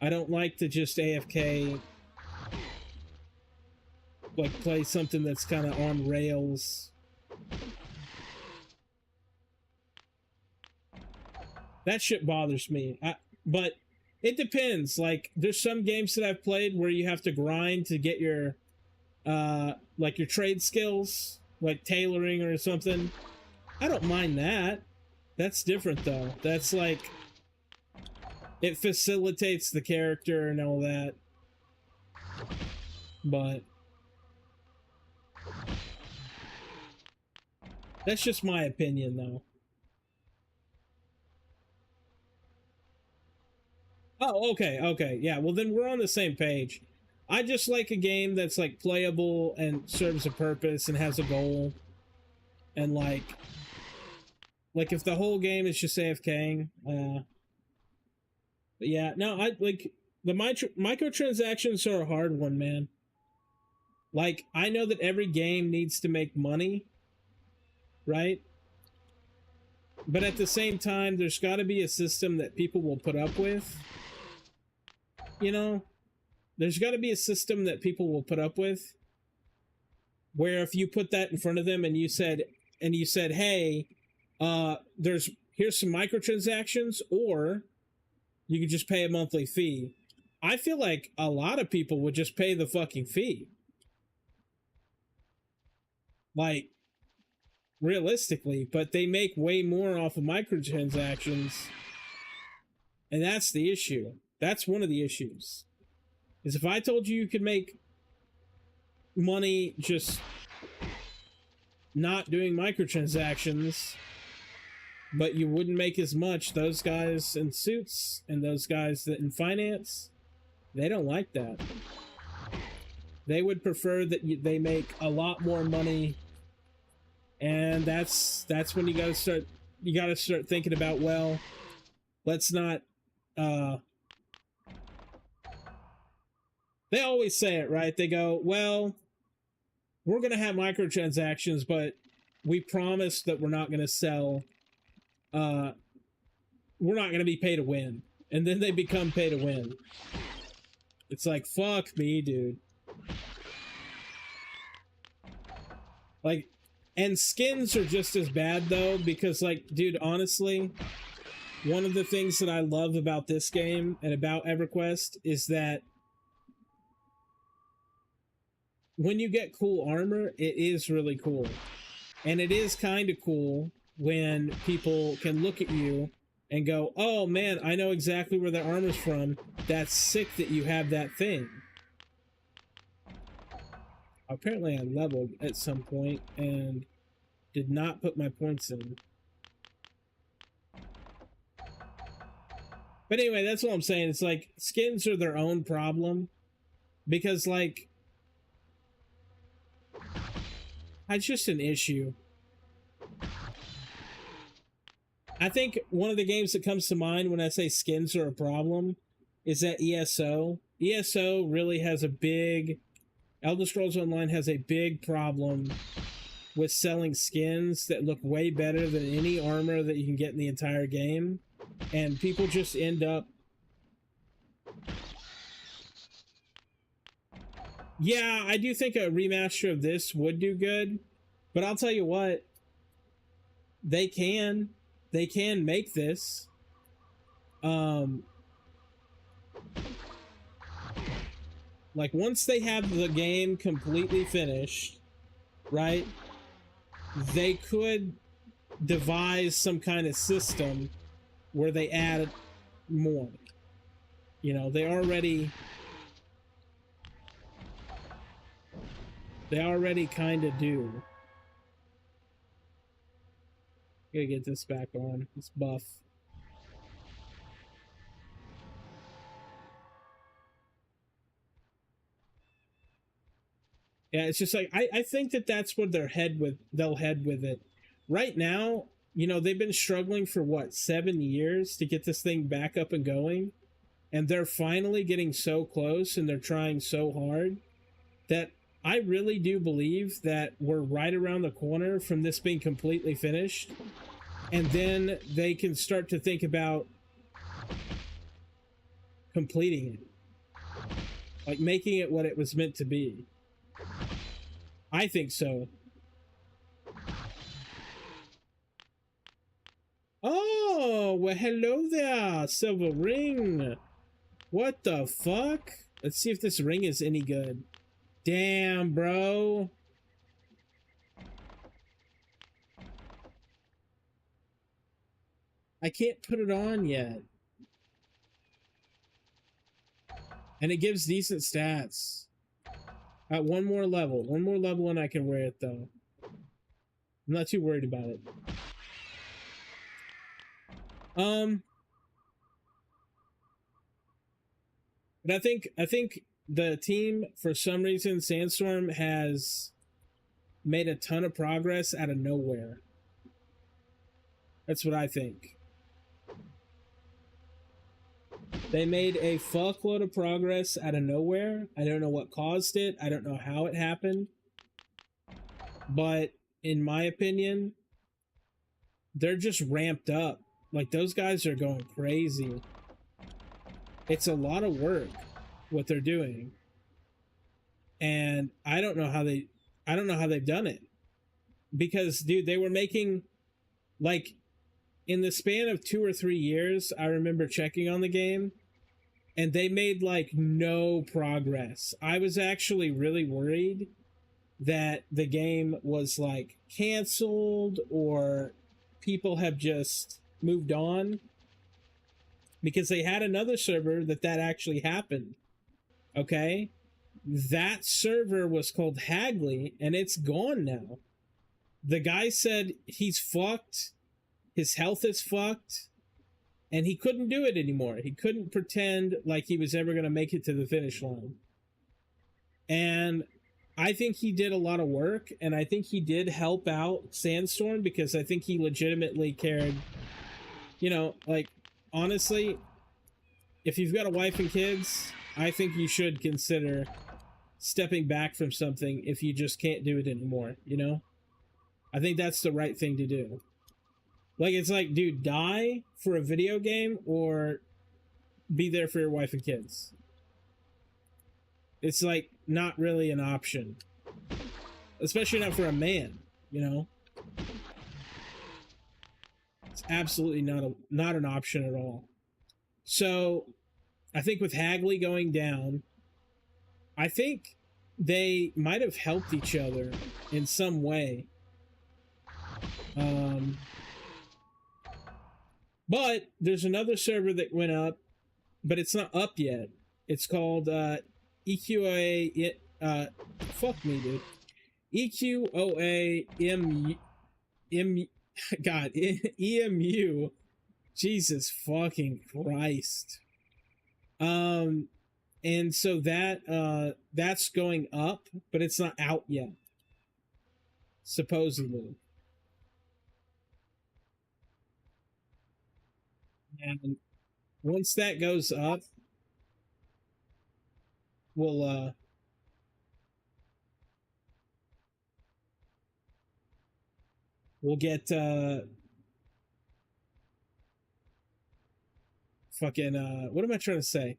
I don't like to just AFK, like play something that's kind of on rails. That shit bothers me. But it depends. Like there's some games that I've played where you have to grind to get your like your trade skills, like tailoring or something. I don't mind that. That's different though. That's like it facilitates the character and all that. But that's just my opinion though. Oh, okay. Yeah, well then we're on the same page. I just like a game that's like playable and serves a purpose and has a goal. And like if the whole game is just AFKing, but yeah, no, I like the microtransactions are a hard one, man. Like I know that every game needs to make money, right? But at the same time, there's got to be a system that people will put up with. You know, there's got to be a system that people will put up with. Where if you put that in front of them and you said, hey, here's some microtransactions, or you could just pay a monthly fee. I feel like a lot of people would just pay the fucking fee. Like, realistically, but they make way more off of microtransactions. And that's the issue. That's one of the issues. Is if I told you could make money just not doing microtransactions, but you wouldn't make as much, those guys in suits and those guys that in finance, they don't like that. They would prefer that they make a lot more money, and that's when you gotta start thinking about, well, let's not they always say it, right? They go, well, we're gonna have microtransactions, but we promise that we're not gonna sell we're not gonna be pay to win. And then they become pay to win. It's like, fuck me, dude. Like, and skins are just as bad though, because like, dude, honestly, one of the things that I love about this game and about EverQuest is that when you get cool armor, it is really cool. And it is kind of cool when people can look at you and go, oh man, I know exactly where their armor's from. That's sick that you have that thing. Apparently I leveled at some point and did not put my points in. But anyway, that's what I'm saying. It's like, skins are their own problem. Because, like, it's just an issue. I think one of the games that comes to mind when I say skins are a problem is that ESO. ESO really has a big... Elder Scrolls Online has a big problem with selling skins that look way better than any armor that you can get in the entire game. And people just end up... Yeah, I do think a remaster of this would do good. But I'll tell you what. They can make this. Like, once they have the game completely finished, right, they could devise some kind of system where they add more. You know, they already kind of do. Gotta get this back on. This buff. Yeah, it's just like I think that that's what they'll head with it. Right now, you know, they've been struggling for what, 7 years to get this thing back up and going, and they're finally getting so close, and they're trying so hard that I really do believe that we're right around the corner from this being completely finished, and then they can start to think about completing it, like making it what it was meant to be. I think so. Oh, well, hello there, silver ring. What the fuck? Let's see if this ring is any good. Damn, bro. I can't put it on yet. And it gives decent stats. At one more level and I can wear it though. I'm not too worried about it. But I think the team, for some reason, Sandstorm has made a ton of progress out of nowhere. That's what I think. They made a fuckload of progress out of nowhere. I don't know what caused it. I don't know how it happened. But in my opinion, they're just ramped up. Like, those guys are going crazy. It's a lot of work, what they're doing. And I don't know how they've done it. Because, dude, they were making, like, in the span of 2 or 3 years, I remember checking on the game, and they made, like, no progress. I was actually really worried that the game was, like, canceled or people have just moved on, because they had another server that actually happened. Okay? That server was called Hagley, and it's gone now. The guy said he's fucked, his health is fucked, and he couldn't do it anymore. He couldn't pretend like he was ever going to make it to the finish line. And I think he did a lot of work, and I think he did help out Sandstorm, because I think he legitimately cared. You know, like, honestly, if you've got a wife and kids, I think you should consider stepping back from something if you just can't do it anymore, you know? I think that's the right thing to do. Like, it's like, dude, die for a video game or be there for your wife and kids. It's, like, not really an option. Especially not for a man, you know? It's absolutely not an option at all. So, I think with Hagley going down, I think they might have helped each other in some way. But there's another server that went up, but it's not up yet. It's called EQOA. Fuck me, dude. EQOA EMU. Jesus fucking Christ. And so that's going up, but it's not out yet. Supposedly. And once that goes up, we'll get fucking what am I trying to say?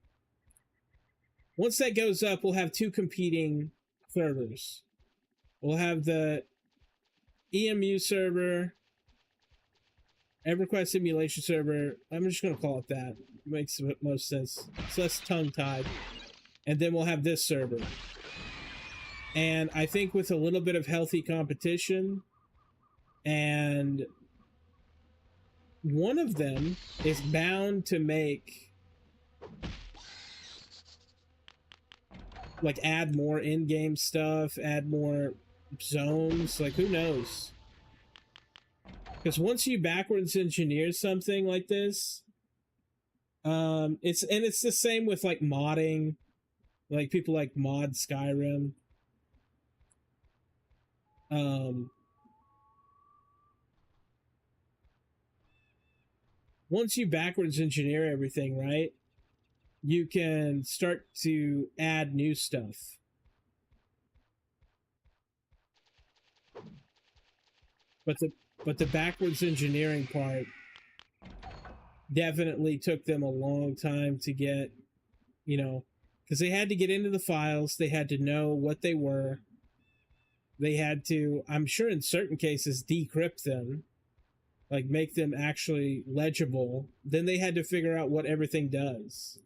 Once that goes up, we'll have 2 competing servers. We'll have the EMU server, Everquest simulation server. I'm just going to call it that. It makes the most sense. It's less tongue-tied. And then we'll have this server. And I think with a little bit of healthy competition, and one of them is bound to make, like, add more in-game stuff, add more zones, like, who knows? Because once you backwards engineer something like this, it's the same with, like, modding. Like, people like mod Skyrim. once you backwards engineer everything, right, you can start to add new stuff. But the backwards engineering part definitely took them a long time to get, you know, because they had to get into the files, they had to know what they were, they had to, I'm sure in certain cases, decrypt them, like make them actually legible. Then they had to figure out what everything does.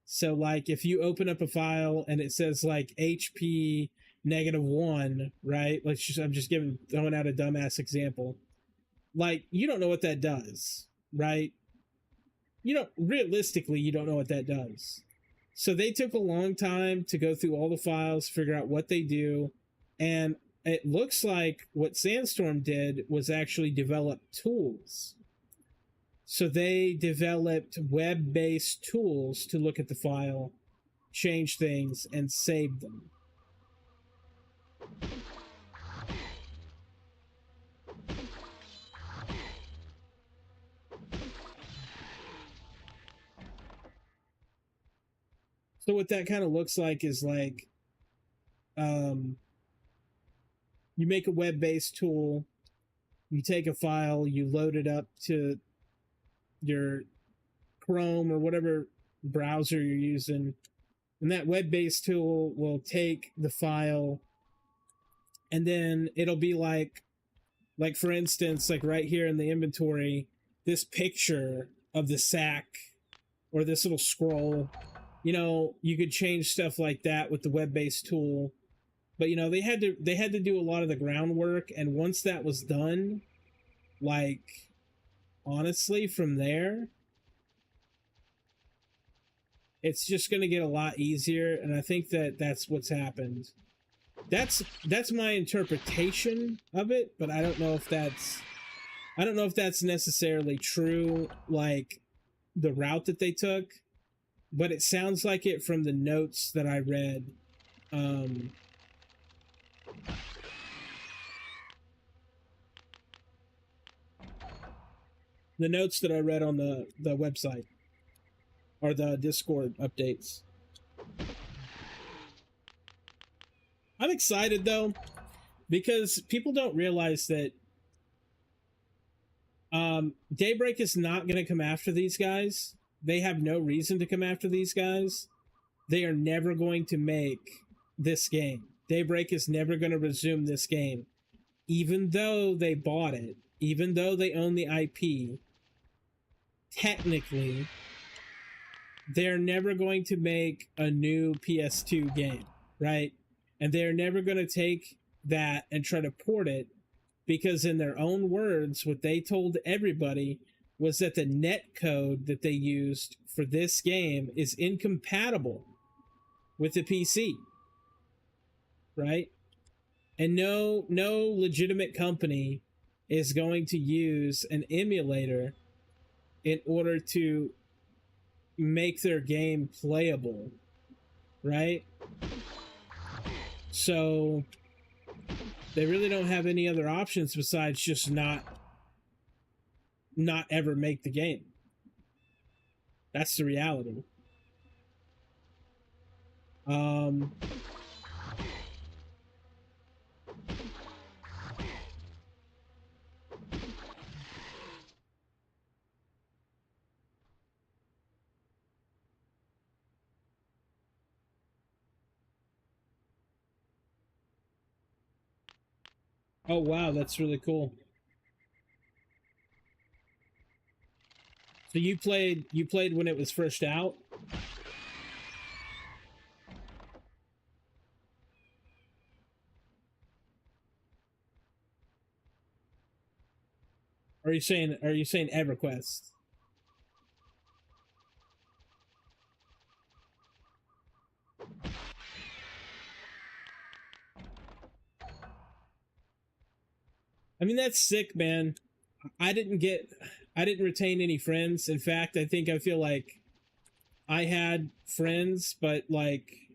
So like if you open up a file and it says like HP -1, right? I'm just throwing out a dumbass example. Like you don't know what that does, right? You don't, realistically, you don't know what that does. So they took a long time to go through all the files, figure out what they do, and it looks like what Sandstorm did was actually develop tools. So they developed web-based tools to look at the file, change things, and save them. So what that kind of looks like is like, you make a web-based tool, you take a file, you load it up to your Chrome or whatever browser you're using, and that web-based tool will take the file, and then it'll be like for instance, like right here in the inventory, this picture of the sack or this little scroll, you know, you could change stuff like that with the web-based tool. But you know, they had to do a lot of the groundwork, and once that was done, like honestly, from there it's just going to get a lot easier, and I think that that's what's happened. That's my interpretation of it, but I don't know if that's necessarily true, like the route that they took, but it sounds like it from the notes that I read. The notes that I read on the website or the Discord updates. I'm excited though, because people don't realize that Daybreak is not going to come after these guys. They have no reason to come after these guys. They are never going to make this game. Daybreak is never going to resume this game. Even though they bought it, even though they own the IP, technically, they're never going to make a new PS2 game, right? And they're never going to take that and try to port it, because in their own words, what they told everybody was that the net code that they used for this game is incompatible with the PC, right? And no legitimate company is going to use an emulator in order to make their game playable, right? So they really don't have any other options besides just not ever make the game. That's the reality. Oh wow, that's really cool. So you played when it was first out? Or are you saying EverQuest? I mean, that's sick, man. I didn't retain any friends. In fact, I feel like I had friends, but like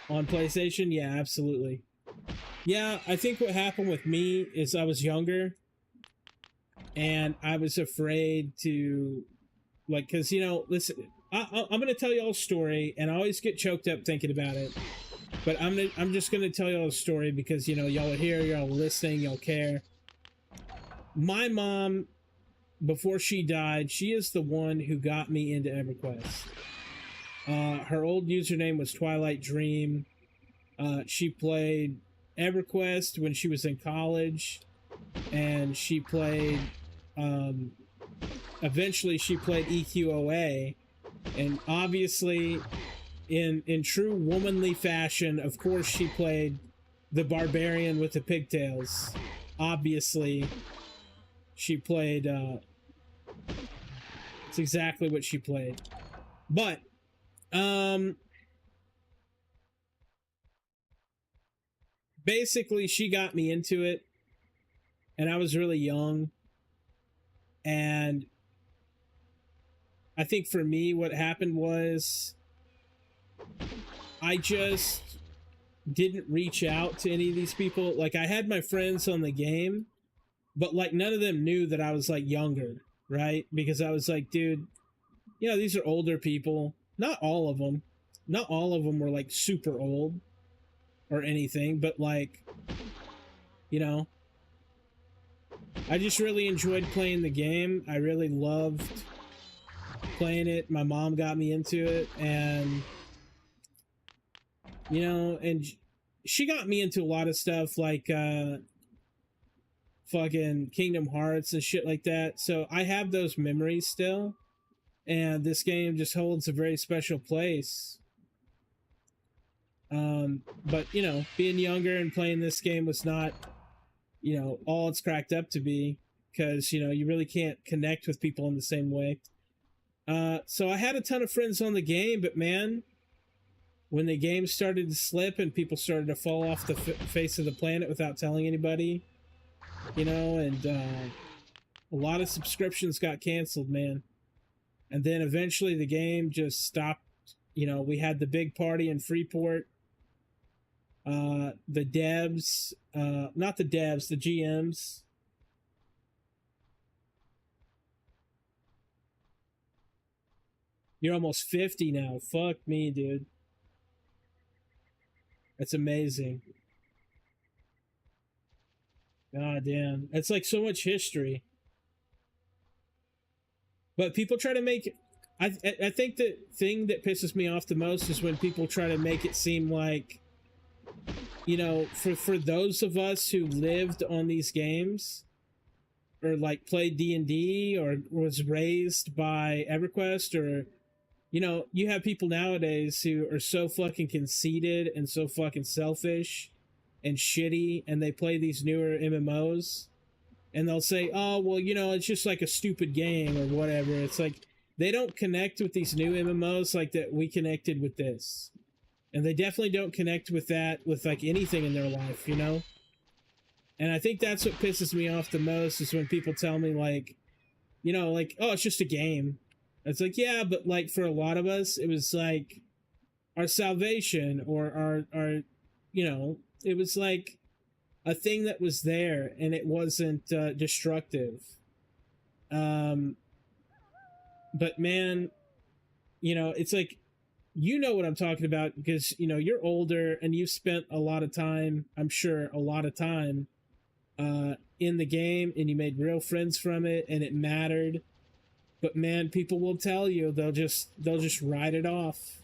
on PlayStation, yeah, absolutely. Yeah, I think what happened with me is I was younger and I was afraid to, like, because, you know, listen, I'm going to tell you all a story, and I always get choked up thinking about it. But I'm just going to tell you all a story because, you know, y'all are here, y'all are listening, y'all care. My mom, before she died, she is the one who got me into EverQuest. Her old username was Twilight Dream. She played EverQuest when she was in college, and she played, eventually she played EQOA, and obviously in true womanly fashion, of course she played the barbarian with the pigtails. Obviously she played, it's exactly what she played. But basically she got me into it, and I was really young, and I think for me what happened was I just didn't reach out to any of these people. Like, I had my friends on the game, but like none of them knew that I was like younger, right? Because I was like, dude, you know, these are older people. Not all of them. Not all of them were like super old or anything, but like, you know, I just really enjoyed playing the game. I really loved playing it. My mom got me into it, and you know, and she got me into a lot of stuff like fucking Kingdom Hearts and shit like that. So I have those memories still, and this game just holds a very special place. But you know, being younger and playing this game was not, you know, all it's cracked up to be, because you know you really can't connect with people in the same way. So I had a ton of friends on the game, but man, when the game started to slip and people started to fall off the face of the planet without telling anybody, you know, and a lot of subscriptions got canceled, man. And then eventually the game just stopped. You know, we had the big party in Freeport. The devs, not the devs, the GMs. You're almost 50 now. Fuck me, dude. That's amazing. God damn. It's like so much history. But people try to make it. I think the thing that pisses me off the most is when people try to make it seem like, you know, for those of us who lived on these games, or like played D&D, or was raised by EverQuest, or, you know, you have people nowadays who are so fucking conceited and so fucking selfish and shitty, and they play these newer MMOs, and they'll say, oh, well, you know, it's just like a stupid game or whatever. It's like, they don't connect with these new MMOs like that we connected with this. And they definitely don't connect with that with like anything in their life, you know? And I think that's what pisses me off the most, is when people tell me like, you know, like, oh, it's just a game. It's like, yeah, but like for a lot of us, it was like our salvation, or our, you know, it was like a thing that was there, and it wasn't destructive. But man, you know, it's like, you know what I'm talking about, because, you know, you're older and you've spent a lot of time, I'm sure a lot of time in the game, and you made real friends from it, and it mattered. But man, people will tell you, they'll just write it off.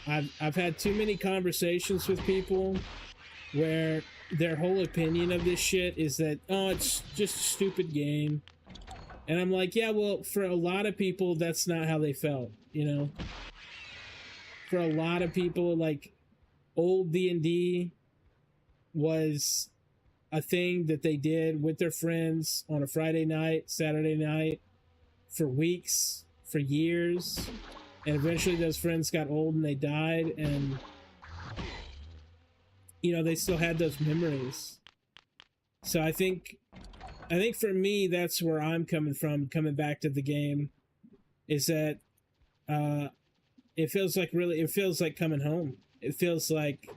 I've had too many conversations with people where their whole opinion of this shit is that, oh, it's just a stupid game. And I'm like, yeah, well, for a lot of people, that's not how they felt, you know? For a lot of people, like, old D&D was a thing that they did with their friends on a Friday night, Saturday night, for weeks, for years. And eventually those friends got old and they died, and, you know, they still had those memories. So I think for me, that's where I'm coming from, coming back to the game, is that it feels like coming home. It feels like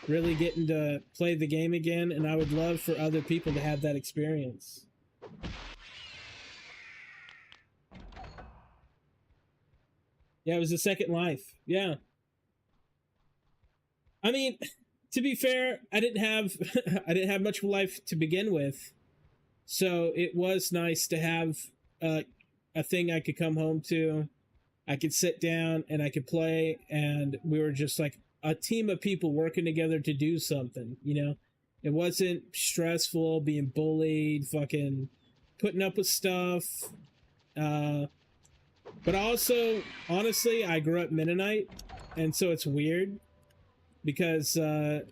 really getting to play the game again, and I would love for other people to have that experience. Yeah, it was a second life. Yeah. I mean, to be fair, I didn't have I didn't have much of a life to begin with. So it was nice to have a thing I could come home to. I could sit down and I could play, and we were just like a team of people working together to do something, you know? It wasn't stressful, being bullied, fucking putting up with stuff. But also, honestly, I grew up Mennonite, and so it's weird because, you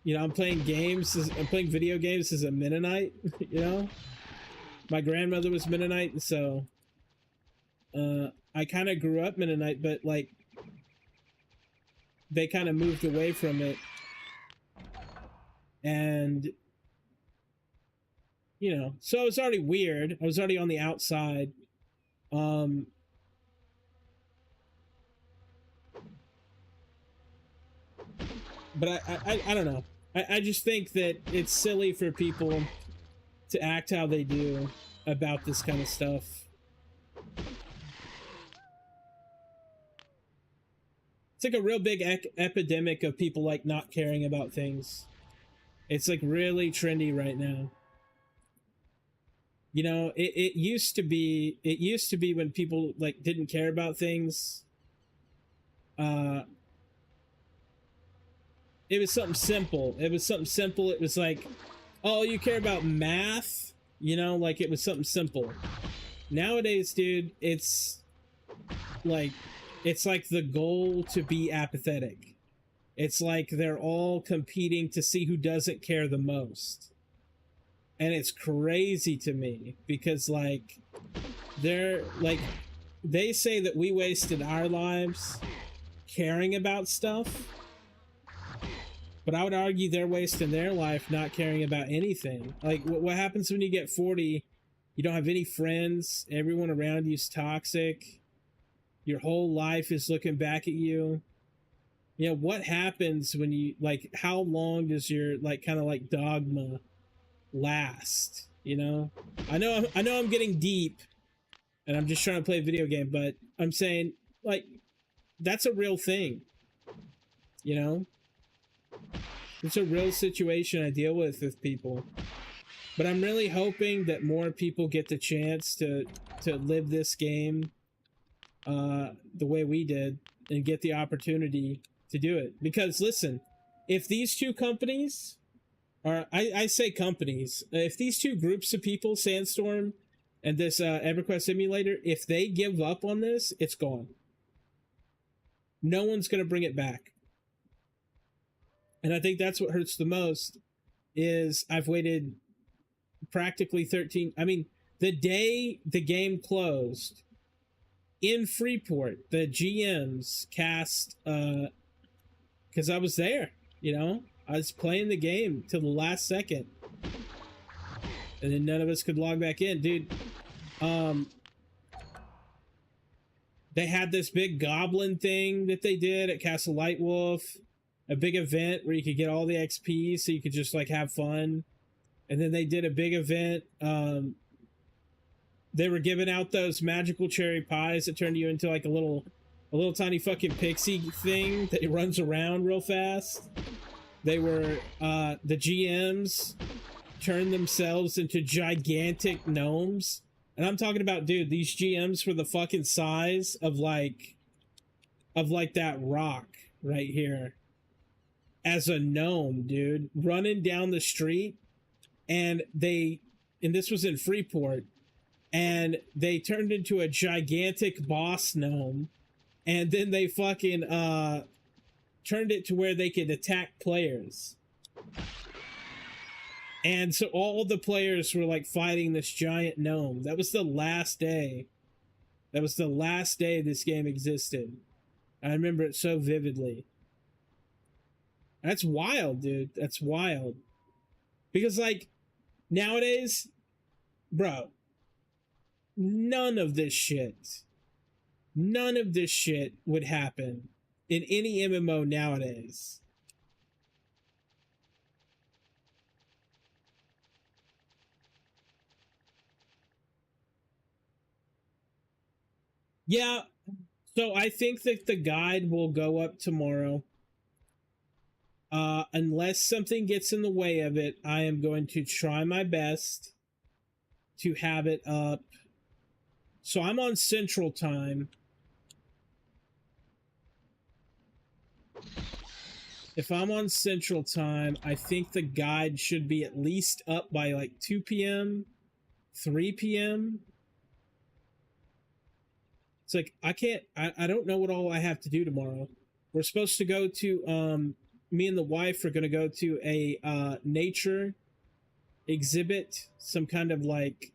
know, I'm playing video games as a Mennonite, you know? My grandmother was Mennonite, and so I kind of grew up Mennonite, but like they kind of moved away from it, and you know, so it was already weird. I was already on the outside. But I don't know. I just think that it's silly for people to act how they do about this kind of stuff. It's like a real big epidemic of people like not caring about things. It's like really trendy right now. You know, it used to be when people like didn't care about things. It was something simple. It was like, oh, you care about math? You know, like it was something simple. Nowadays, dude, it's like the goal to be apathetic. It's like they're all competing to see who doesn't care the most. And it's crazy to me because like they say that we wasted our lives caring about stuff, but I would argue they're wasting their life not caring about anything. Like what happens when you get 40? You don't have any friends, everyone around you is toxic, your whole life is looking back at you. You know, what happens when you like, how long does your like kind of like dogma last? You know, I know I'm getting deep and I'm just trying to play a video game, but I'm saying like that's a real thing, you know. It's a real situation I deal with people, but I'm really hoping that more people get the chance to live this game the way we did and get the opportunity to do it. Because listen, if these two companies are, I say companies, if these two groups of people, Sandstorm and this Everquest simulator, if they give up on this, it's gone. No one's going to bring it back. And I think that's what hurts the most is I've waited practically 13. I mean, the day the game closed in Freeport, the GMs cast, because I was there, you know, I was playing the game till the last second. And then none of us could log back in, dude. They had this big goblin thing that they did at Castle Lightwolf, a big event where you could get all the XP so you could just like have fun. And then they did a big event. They were giving out those magical cherry pies that turned you into like a little tiny fucking pixie thing that runs around real fast. They were the GMs turned themselves into gigantic gnomes. And I'm talking about, dude, these GMs were the fucking size of like that rock right here. As a gnome, dude, running down the street, and this was in Freeport, and they turned into a gigantic boss gnome, and then they fucking turned it to where they could attack players. And so all the players were like fighting this giant gnome. That was the last day. That was the last day this game existed. I remember it so vividly. That's wild, dude. That's wild. Because, like, nowadays, bro, none of this shit would happen in any MMO nowadays. Yeah, so I think that the guide will go up tomorrow. Unless something gets in the way of it, I am going to try my best to have it up. So I'm on Central Time. If I'm on Central Time, I think the guide should be at least up by like 2 p.m., 3 p.m. It's like, I don't know what all I have to do tomorrow. We're supposed to go to, me and the wife are going to go to a nature exhibit, some kind of like,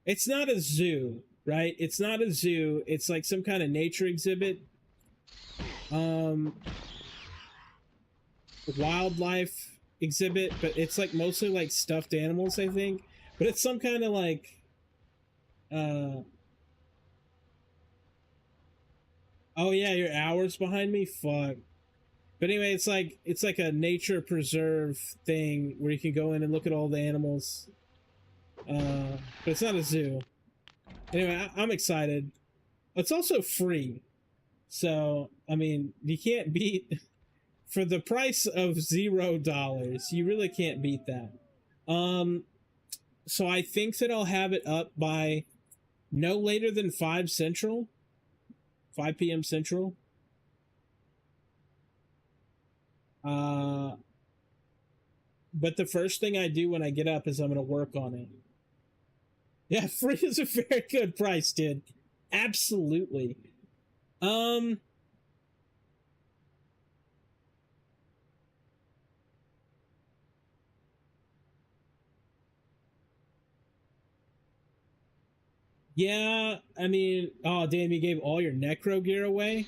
it's not a zoo, right? It's not a zoo. It's like some kind of nature exhibit. Wildlife exhibit, but it's like mostly like stuffed animals, I think. But it's some kind of like oh yeah, your hours behind me? Fuck. But anyway, it's like a nature preserve thing where you can go in and look at all the animals. But it's not a zoo. Anyway, I'm excited. It's also free. So, I mean, you can't beat for the price of $0, you really can't beat that. So I think that I'll have it up by no later than 5 Central. 5 p.m. Central. But the first thing I do when I get up is I'm going to work on it. Yeah, free is a very good price, dude. Absolutely. Yeah, I mean, oh damn, you gave all your necro gear away?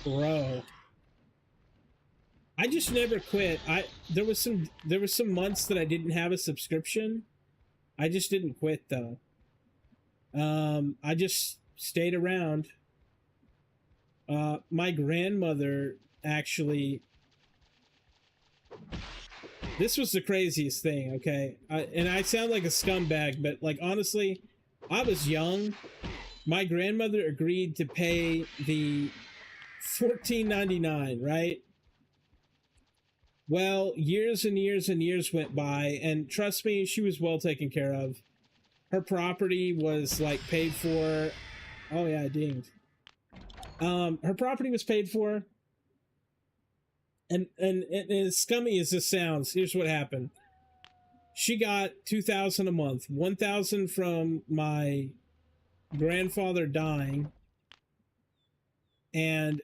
Bro. I just never quit. There was some months that I didn't have a subscription. I just didn't quit though. I just stayed around. My grandmother actually, this was the craziest thing, okay? And I sound like a scumbag, but like honestly, I was young. My grandmother agreed to pay the $14.99, right? Well, years and years and years went by, and trust me, she was well taken care of. Her property was like paid for. Oh yeah, I dinged. Her property was paid for. And as scummy as this sounds, here's what happened. She got $2,000 a month, $1,000 from my grandfather dying, and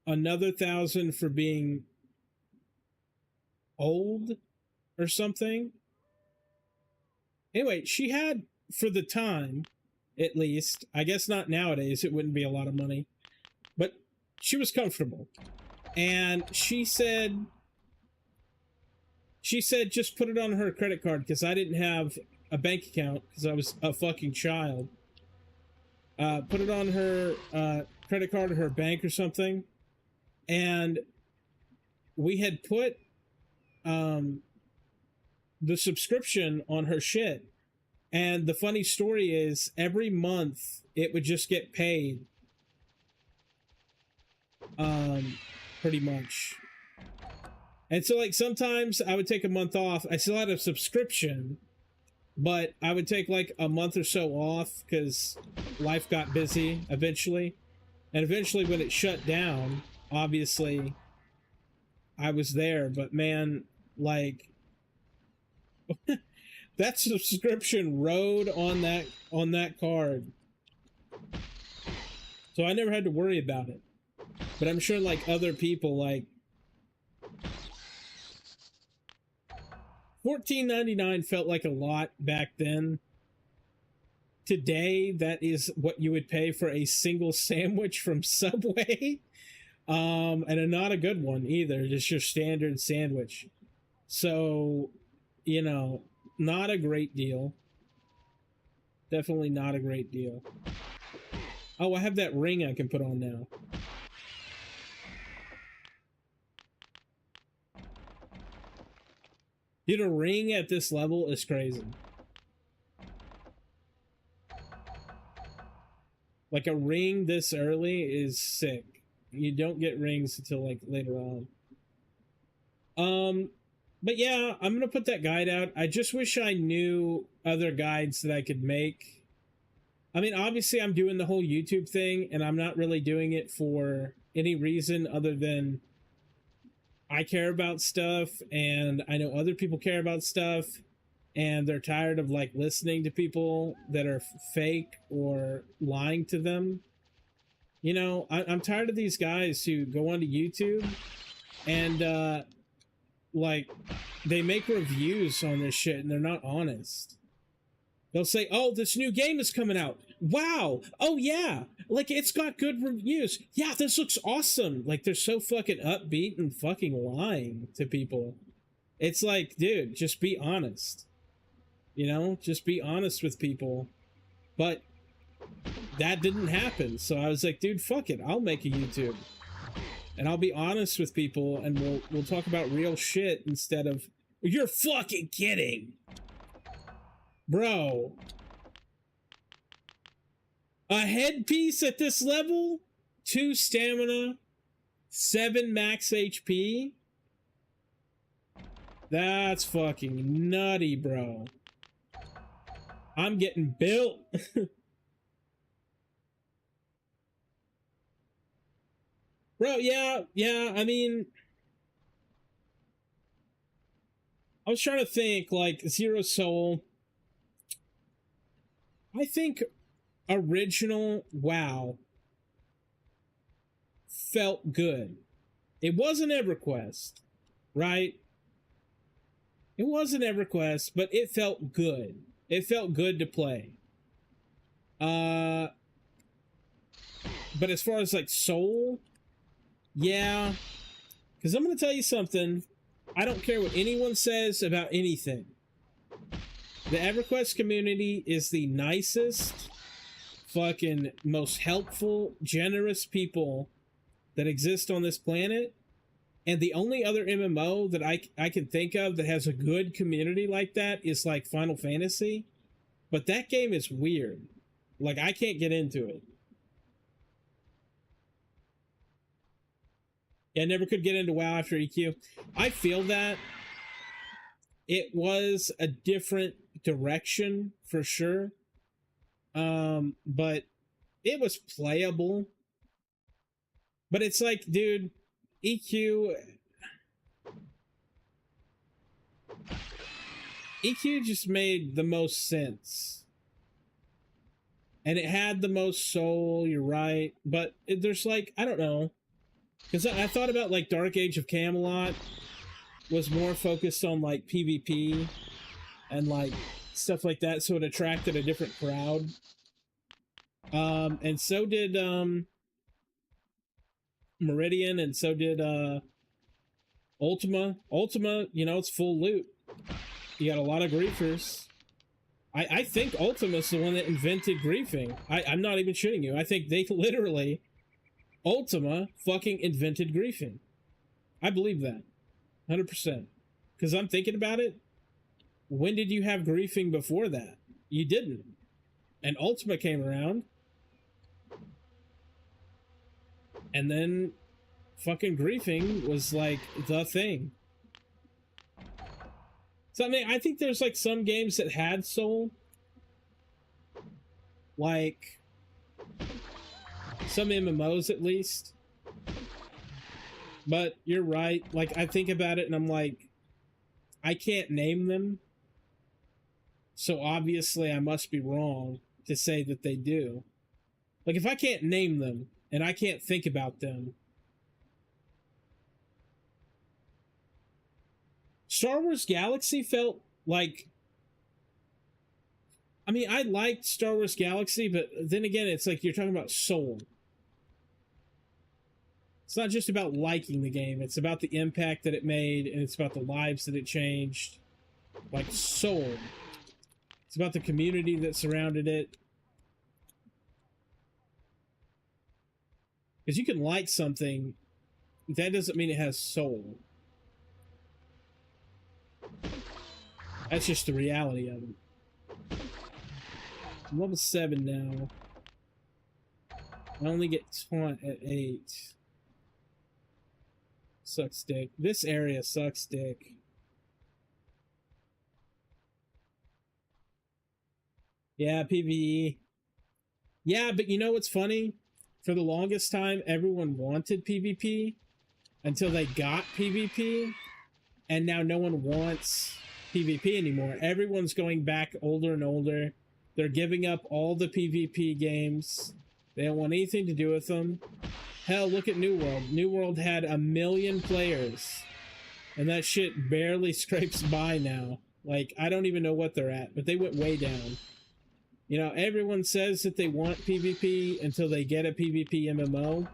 another $1,000 for being old or something. Anyway, she had, for the time, at least, I guess not nowadays, it wouldn't be a lot of money, but she was comfortable. And she said just put it on her credit card because I didn't have a bank account because I was a fucking child. Put it on her credit card or her bank or something. And we had put the subscription on her shit. And the funny story is every month it would just get paid. Pretty much. And so like sometimes I would take a month off. I still had a subscription, but I would take like a month or so off because life got busy eventually. And eventually when it shut down, obviously I was there, but man, like that subscription rode on that card. So I never had to worry about it. But I'm sure like other people, like $14.99 felt like a lot back then. Today, that is what you would pay for a single sandwich from Subway. And not a good one either, just your standard sandwich. So, you know, not a great deal. Definitely not a great deal. Oh, I have that ring I can put on now. Dude, a ring at this level is crazy. Like, a ring this early is sick. You don't get rings until, like, later on. But yeah, I'm gonna put that guide out. I just wish I knew other guides that I could make. I mean, obviously I'm doing the whole YouTube thing, and I'm not really doing it for any reason other than I care about stuff, and I know other people care about stuff, and they're tired of, like, listening to people that are fake or lying to them. You know, I'm tired of these guys who go onto YouTube and, like, they make reviews on this shit and they're not honest. They'll say, oh, this new game is coming out. Wow. Oh, yeah. Like, it's got good reviews. Yeah, this looks awesome. Like, they're so fucking upbeat and fucking lying to people. It's like, dude, just be honest. You know, just be honest with people. But that didn't happen. So I was like, dude, fuck it. I'll make a YouTube. And I'll be honest with people, and we'll talk about real shit instead of, you're fucking kidding. Bro. A headpiece at this level? 2 stamina, 7 max HP? That's fucking nutty, bro. I'm getting built. Bro, yeah, I mean, I was trying to think, like, Zero Soul. I think original WoW felt good. It wasn't Everquest, right? It wasn't Everquest, but it felt good. It felt good to play. But as far as, like, Soul, yeah. Because I'm going to tell you something. I don't care what anyone says about anything. The EverQuest community is the nicest, fucking most helpful, generous people that exist on this planet. And the only other MMO that I can think of that has a good community like that is, like, Final Fantasy. But that game is weird. Like, I can't get into it. Yeah, I never could get into WoW after EQ. I feel that. It was a different direction, for sure. But it was playable. But it's like, dude, EQ just made the most sense. And it had the most soul, you're right. But there's, like, I don't know. Because I thought about, like, Dark Age of Camelot was more focused on, like, PvP and, like, stuff like that, so it attracted a different crowd. And so did Meridian, and so did Ultima. Ultima, you know, it's full loot. You got a lot of griefers. I think Ultima's the one that invented griefing. I'm not even shitting you. I think they literally... Ultima fucking invented griefing. I believe that. 100%. Because I'm thinking about it. When did you have griefing before that? You didn't. And Ultima came around. And then fucking griefing was, like, the thing. So, I mean, I think there's, like, some games that had soul. Like... some MMOs, at least. But you're right. Like, I think about it and I'm like, I can't name them. So obviously I must be wrong to say that they do. Like, if I can't name them and I can't think about them. Star Wars Galaxy felt like... I mean, I liked Star Wars Galaxy, but then again, it's like you're talking about soul. It's not just about liking the game. It's about the impact that it made, and it's about the lives that it changed. Like, soul. It's about the community that surrounded it. Because you can like something, that doesn't mean it has soul. That's just the reality of it. I'm level 7 now. I only get taunt at 8. Sucks dick. This area sucks dick. Yeah, PvE. Yeah, but you know what's funny? For the longest time, everyone wanted PvP until they got PvP, and now no one wants PvP anymore. Everyone's going back older and older. They're giving up all the PvP games. They don't want anything to do with them. Hell, look at New World. New World had 1 million players, and that shit barely scrapes by now. Like, I don't even know what they're at, but they went way down. You know, everyone says that they want PvP until they get a PvP MMO.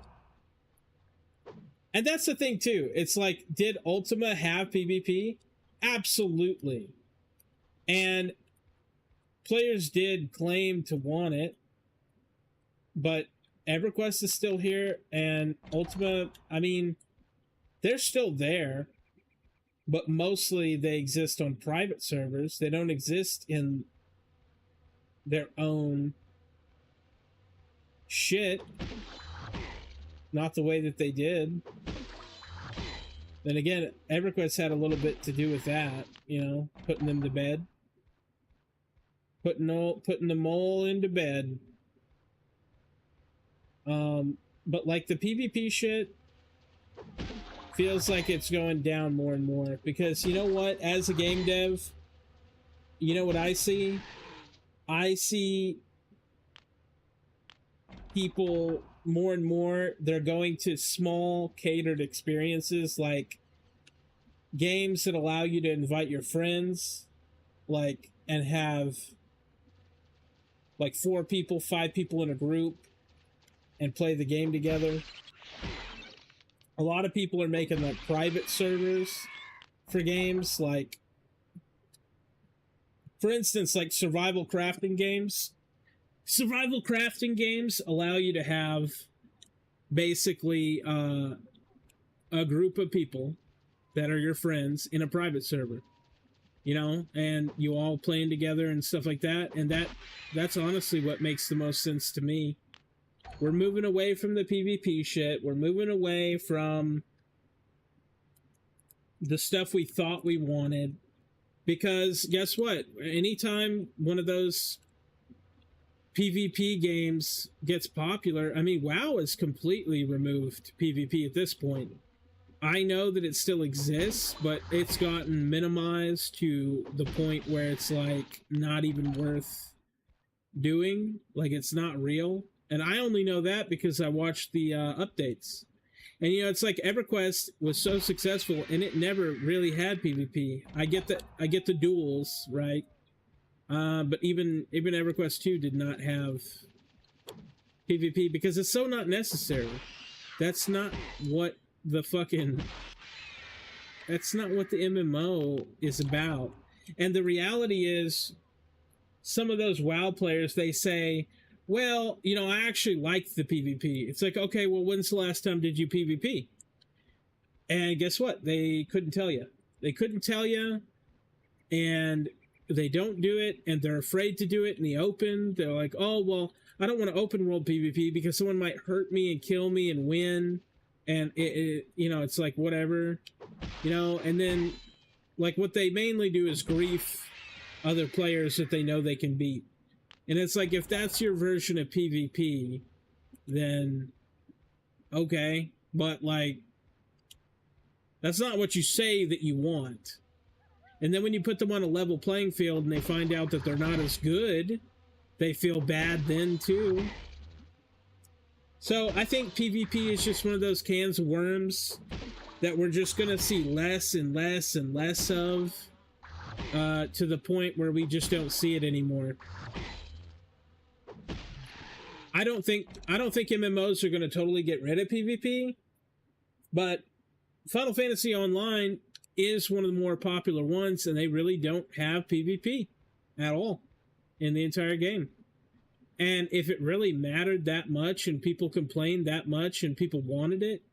And that's the thing, too. It's like, did Ultima have PvP? Absolutely. And players did claim to want it, but Everquest is still here, and Ultima, I mean, they're still there, but mostly they exist on private servers. They don't exist in their own shit. Not the way that they did. Then again, Everquest had a little bit to do with that, you know, putting them to bed. Putting them all into bed. But like the PvP shit feels like it's going down more and more, because you know what, as a game dev, you know what I see? I see people more and more, they're going to small catered experiences, like games that allow you to invite your friends, like, and have like 4 people, 5 people in a group and play the game together. A lot of people are making like private servers for games, like, for instance, like survival crafting games. Survival crafting games allow you to have basically a group of people that are your friends in a private server, you know, and you all playing together and stuff like that. And that's honestly what makes the most sense to me. We're moving away from the PvP shit. We're moving away from the stuff we thought we wanted. Because guess what? Anytime one of those PvP games gets popular, I mean, WoW has completely removed PvP at this point. I know that it still exists, but it's gotten minimized to the point where it's like not even worth doing. Like, it's not real. And I only know that because I watched the updates. And, you know, it's like Everquest was so successful and it never really had PvP. I get the duels, right? But even Everquest 2 did not have PvP because it's so not necessary. That's not what the MMO is about. And the reality is, some of those WoW players, they say, well, you know, I actually liked the PvP. It's like, okay, well, when's the last time did you PvP? And guess what? They couldn't tell you. They couldn't tell you, and they don't do it, and they're afraid to do it in the open. They're like, oh, well, I don't want to open world PvP because someone might hurt me and kill me and win. And, you know, it's like, whatever, you know. And then, like, what they mainly do is grief other players that they know they can beat. And it's like, if that's your version of PvP, then okay. But, like, that's not what you say that you want. And then when you put them on a level playing field and they find out that they're not as good, they feel bad then, too. So I think PvP is just one of those cans of worms that we're just going to see less and less and less of, to the point where we just don't see it anymore. I don't think MMOs are going to totally get rid of PvP, but Final Fantasy Online is one of the more popular ones, and they really don't have PvP at all in the entire game. And if it really mattered that much and people complained that much and people wanted it,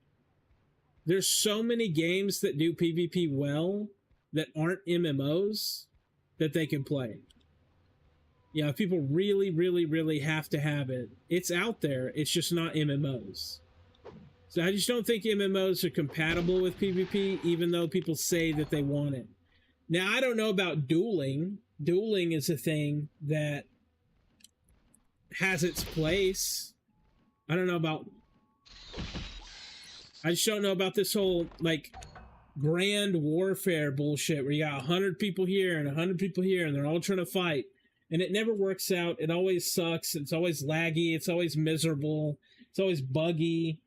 there's so many games that do PvP well that aren't MMOs that they can play. Yeah, if people really, really, really have to have it, it's out there. It's just not MMOs. So I just don't think MMOs are compatible with PvP, even though people say that they want it. Now, I don't know about dueling. Dueling is a thing that has its place. I don't know about... I just don't know about this whole, like, grand warfare bullshit where you got 100 people here and 100 people here and they're all trying to fight. And it never works out. It always sucks. It's always laggy. It's always miserable. It's always buggy.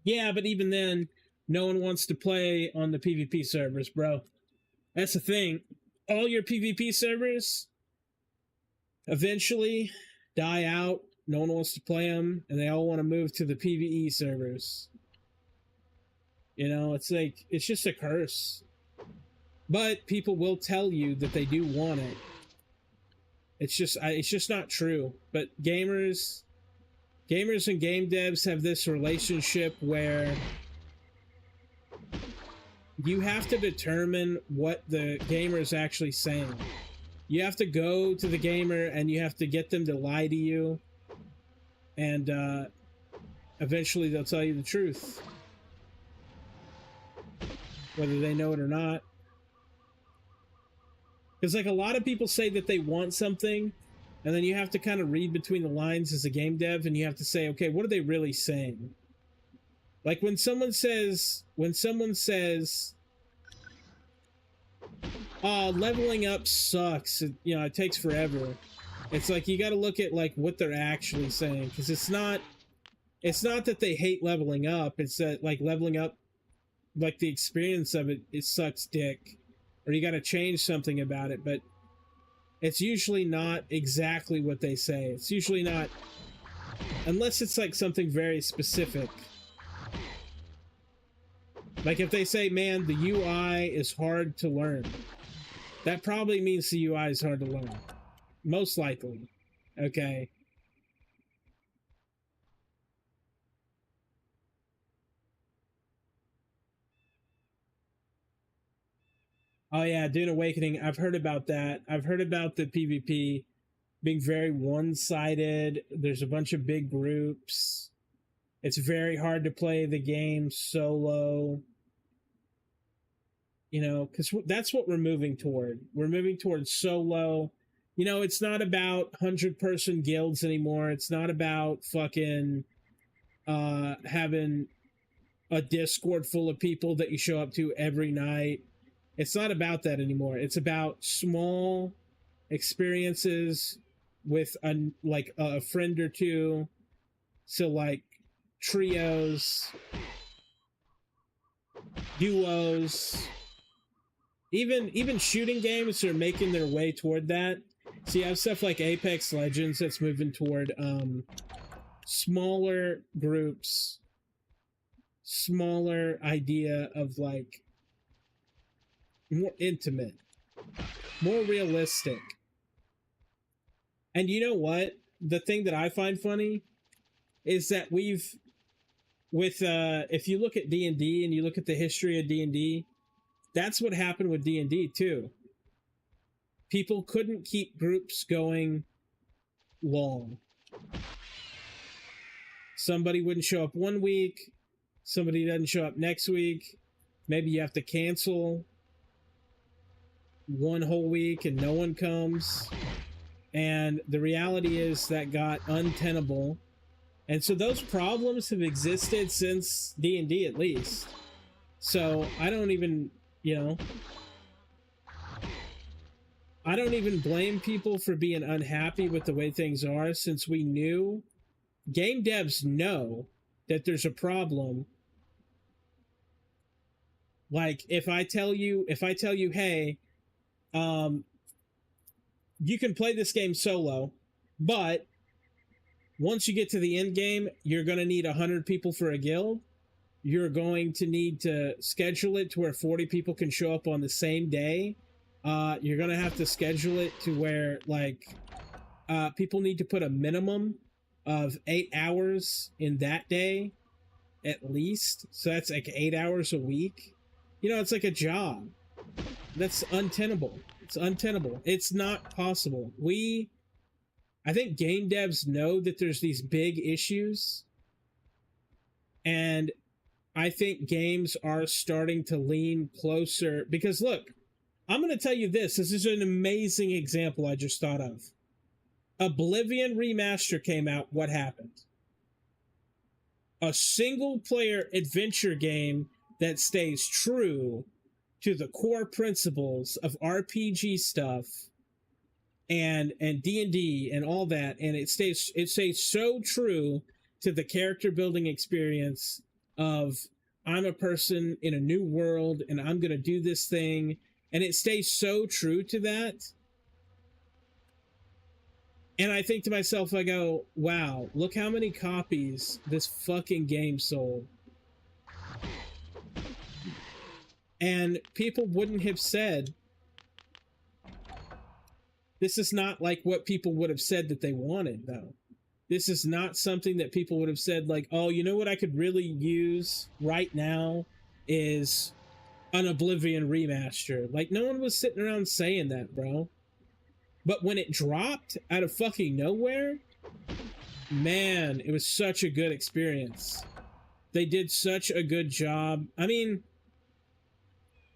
Yeah, but even then, no one wants to play on the PvP servers, bro. That's the thing. All your PvP servers eventually die out. No one wants to play them, and they all want to move to the PvE servers. You know, it's like, it's just a curse. But people will tell you that they do want it. It's just not true. But gamers and game devs have this relationship where you have to determine what the gamer is actually saying. You have to go to the gamer and you have to get them to lie to you. And eventually they'll tell you the truth. Whether they know it or not. Because, like, a lot of people say that they want something, and then you have to kind of read between the lines as a game dev, and you have to say, okay, what are they really saying? Like, when someone says, leveling up sucks, it takes forever. It's like, you got to look at, like, what they're actually saying, because it's not that they hate leveling up, it's that, like, leveling up, like, the experience of it sucks dick. Or you got to change something about it, but it's usually not exactly what they say. It's usually not, unless it's like something very specific. Like if they say, man, the UI is hard to learn, that probably means the UI is hard to learn. Most likely. Okay. Oh yeah, Dune Awakening. I've heard about that. I've heard about the PvP being very one-sided. There's a bunch of big groups. It's very hard to play the game solo. Because that's what we're moving toward. We're moving towards solo. It's not about 100-person guilds anymore. It's not about fucking having a Discord full of people that you show up to every night. It's not about that anymore. It's about small experiences with a friend or two. So like trios, duos, even shooting games are making their way toward that. So you have stuff like Apex Legends that's moving toward smaller groups, smaller idea of like more intimate, more realistic. And you know what? The thing that I find funny is that if you look at D&D and you look at the history of D&D, that's what happened with D&D too. People couldn't keep groups going long. Somebody wouldn't show up one week, somebody doesn't show up next week, maybe you have to cancel one whole week and no one comes, and the reality is that got untenable. And so those problems have existed since D&D at least. So I don't even blame people for being unhappy with the way things are, since we knew, game devs know that there's a problem. Like if I tell you, hey, you can play this game solo, but once you get to the end game, you're going to need 100 people for a guild. You're going to need to schedule it to where 40 people can show up on the same day. You're gonna have to schedule it to where like people need to put a minimum of 8 hours in that day at least. So that's like 8 hours a week. You know, it's like a job. That's untenable. It's untenable. It's not possible. I think game devs know that there's these big issues, and I think games are starting to lean closer because look, I'm going to tell you this. This is an amazing example I just thought of. Oblivion Remaster came out. What happened? A single player adventure game that stays true to the core principles of RPG stuff and D&D and all that, and it stays so true to the character building experience of I'm a person in a new world and I'm going to do this thing, and it stays so true to that. And I think to myself, I go, wow, look how many copies this fucking game sold. And people wouldn't have said, this is not like what people would have said that they wanted, though. This is not something that people would have said like, oh, you know what I could really use right now is an Oblivion remaster. Like, no one was sitting around saying that, bro. But when it dropped out of fucking nowhere, man, it was such a good experience. They did such a good job. I mean,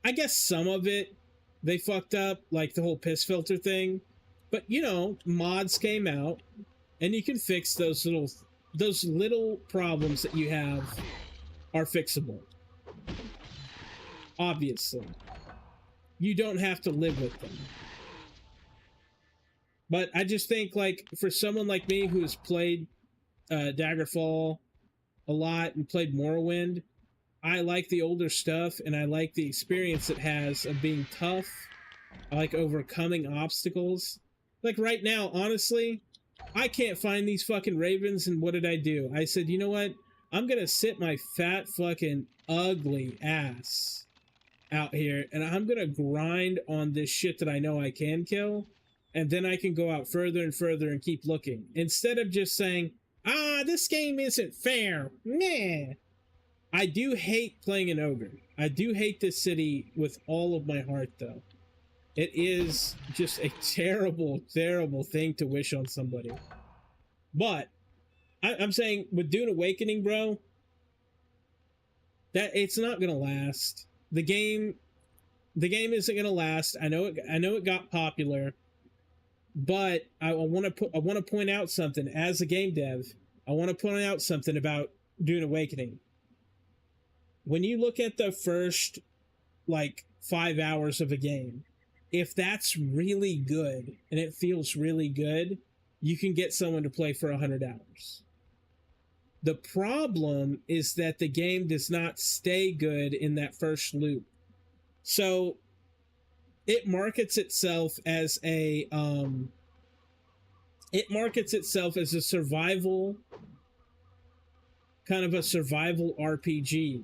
I guess some of it they fucked up, like the whole piss filter thing. But, you know, mods came out, and you can fix those little problems that you have are fixable. Obviously. You don't have to live with them. But I just think, like, for someone like me who has played Daggerfall a lot and played Morrowind, I like the older stuff, and I like the experience it has of being tough. I like overcoming obstacles. Like, right now, honestly, I can't find these fucking ravens, and what did I do? I said, you know what? I'm gonna sit my fat fucking ugly ass out here, and I'm gonna grind on this shit that I know I can kill, and then I can go out further and further and keep looking. Instead of just saying, this game isn't fair. Meh. I do hate playing an ogre. I do hate this city with all of my heart, though. It is just a terrible, terrible thing to wish on somebody. But I'm saying with Dune Awakening, bro, that it's not gonna last. The game isn't gonna last. I know it got popular. But I want to point out something as a game dev. I want to point out something about Dune Awakening. When you look at the first, like, 5 hours of a game, if that's really good and it feels really good, you can get someone to play for 100 hours. The problem is that the game does not stay good in that first loop. So it markets itself as a survival, kind of a survival RPG.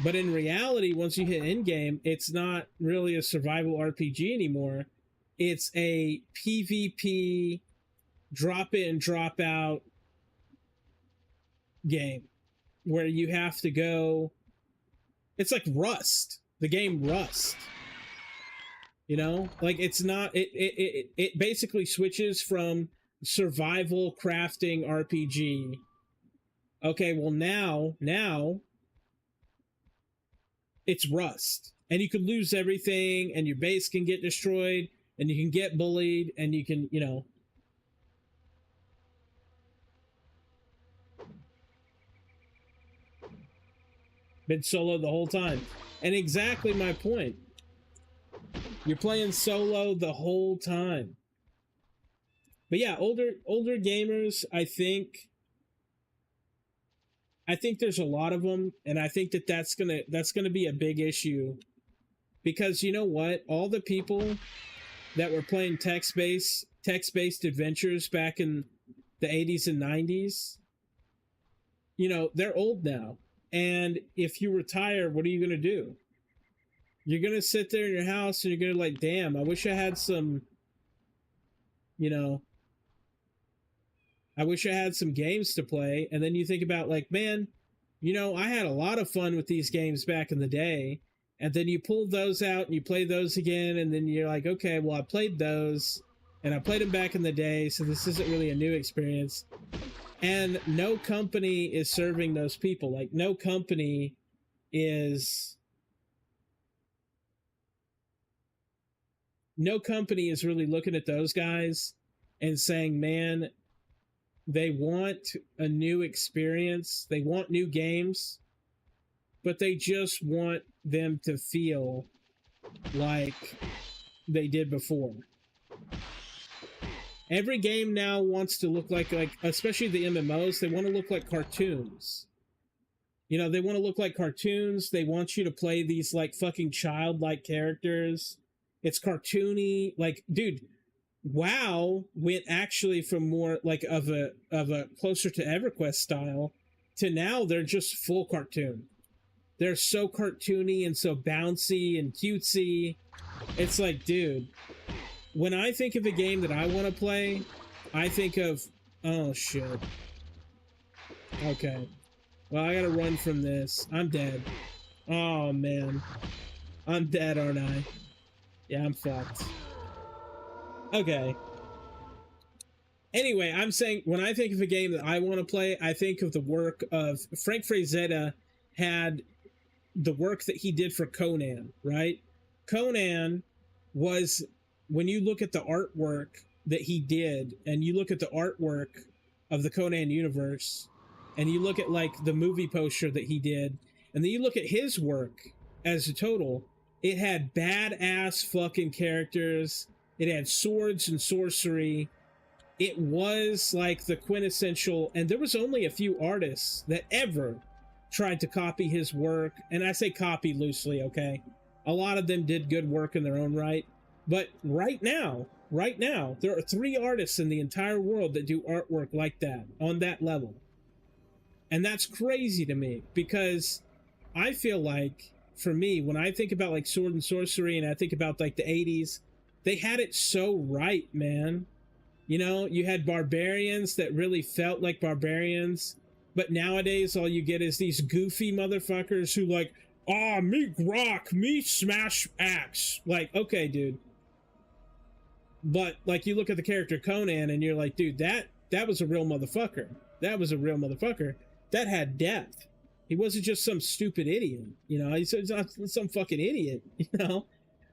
But in reality, once you hit endgame, it's not really a survival RPG anymore. It's a PvP drop in, drop out game where you have to go. It's like Rust, the game Rust. You know, like it's not. It basically switches from survival crafting RPG. Okay, well now it's Rust, and you could lose everything, and your base can get destroyed, and you can get bullied, and you can, you know. Been solo the whole time. And exactly my point. You're playing solo the whole time. But yeah, older gamers, I think there's a lot of them, and I think that's gonna be a big issue, because you know what? All the people that were playing text-based adventures back in the 80s and 90s, you know, they're old now. And if you retire, what are you gonna do? You're gonna sit there in your house and you're gonna like, damn, I wish I had some, you know, I wish I had some games to play. And then you think about like, man, you know, I had a lot of fun with these games back in the day. And then you pull those out and you play those again. And then you're like, okay, well, I played those and I played them back in the day. So this isn't really a new experience. And no company is serving those people. Like, no company is really looking at those guys and saying, man, they want a new experience. They want new games, but they just want them to feel like they did before. Every game now wants to look like especially the MMOs, they want to look like cartoons. You know, they want to look like cartoons. They want you to play these like fucking childlike characters. It's cartoony. Like, dude, WoW went actually from more like of a closer to EverQuest style to now they're just full cartoon. They're so cartoony and so bouncy and cutesy. It's like, dude, when I think of a game that I want to play, I think of, oh shit. Okay. Well, I gotta run from this. I'm dead. Oh man. I'm dead, aren't I? Yeah, I'm fucked. Okay. Anyway, I'm saying when I think of a game that I want to play, I think of the work of Frank Frazetta. Had the work that he did for Conan, right? Conan was, when you look at the artwork that he did and you look at the artwork of the Conan universe and you look at like the movie poster that he did and then you look at his work as a total, it had badass fucking characters. It had swords and sorcery. It was like the quintessential, and there was only a few artists that ever tried to copy his work. And I say copy loosely, okay? A lot of them did good work in their own right. But right now, there are 3 artists in the entire world that do artwork like that, on that level. And that's crazy to me, because I feel like, for me, when I think about like sword and sorcery and I think about like the 80s, they had it so right, man. You know, you had barbarians that really felt like barbarians, but nowadays all you get is these goofy motherfuckers who like, me grok, me smash axe. Like, okay, dude. But like you look at the character Conan and you're like, dude, that was a real motherfucker. That was a real motherfucker. That had depth. He wasn't just some stupid idiot, you know. He's not some fucking idiot, you know.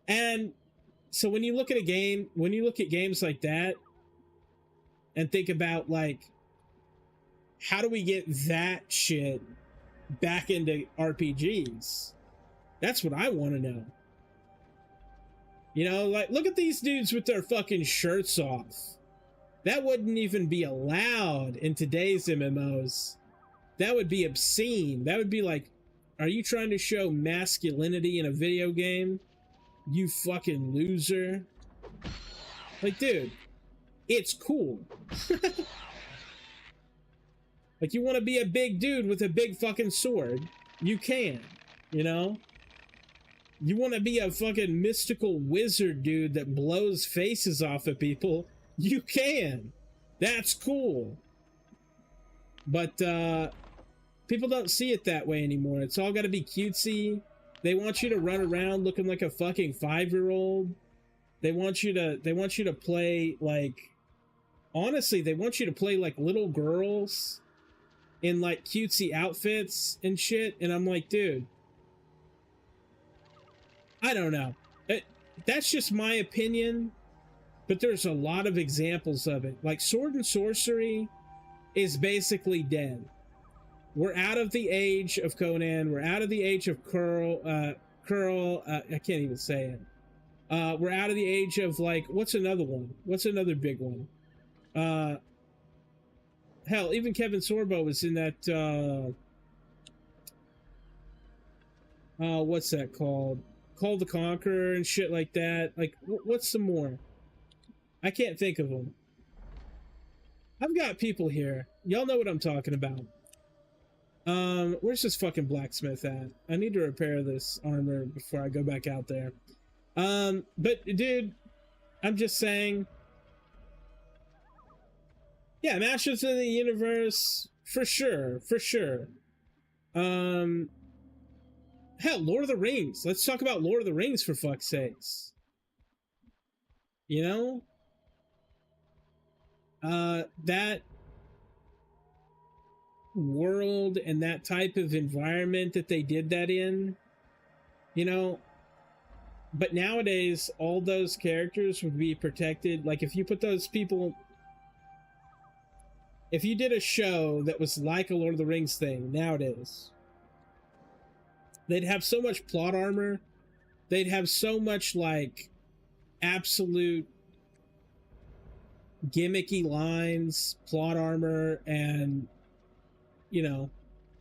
And so when you look at a game, when you look at games like that and think about like, how do we get that shit back into RPGs? That's what I want to know. You know, like, look at these dudes with their fucking shirts off. That wouldn't even be allowed in today's MMOs. That would be obscene. That would be like, are you trying to show masculinity in a video game? You fucking loser. Like, dude, it's cool. Like, you want to be a big dude with a big fucking sword? You can, you know? You want to be a fucking mystical wizard dude that blows faces off of people? You can. That's cool. But, people don't see it that way anymore. It's all got to be cutesy. They want you to run around looking like a fucking 5-year-old. They want you to play like, honestly, they want you to play like little girls in like cutesy outfits and shit. And I'm like, dude, I don't know. That's just my opinion, but there's a lot of examples of it. Like sword and sorcery is basically dead. We're out of the age of Conan. We're out of the age of Curl. I can't even say it. We're out of the age of like, what's another one? What's another big one? Hell, even Kevin Sorbo was in that, what's that called? Call the Conqueror and shit like that. Like, what's some more? I can't think of them. I've got people here. Y'all know what I'm talking about. Where's this fucking blacksmith at? I need to repair this armor before I go back out there. But dude, I'm just saying, yeah, Masters of the Universe, for sure, for sure. Hell, Lord of the Rings. Let's talk about Lord of the Rings, for fuck's sakes. You know? That world and that type of environment that they did that in, you know? But nowadays, all those characters would be protected. Like, if you put those people... If you did a show that was like a Lord of the Rings thing nowadays, they'd have so much plot armor. They'd have so much, like, absolute gimmicky lines, plot armor, and, you know,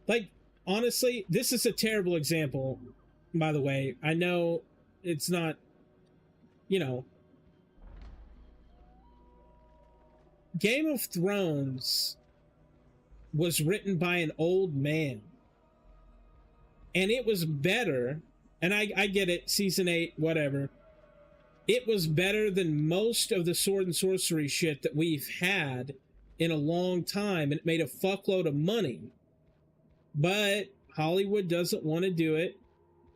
like, honestly, this is a terrible example, by the way. I know it's not, you know, Game of Thrones was written by an old man, and it was better, and I get it, season 8, whatever, it was better than most of the sword and sorcery shit that we've had in a long time, and it made a fuckload of money. But Hollywood doesn't want to do it.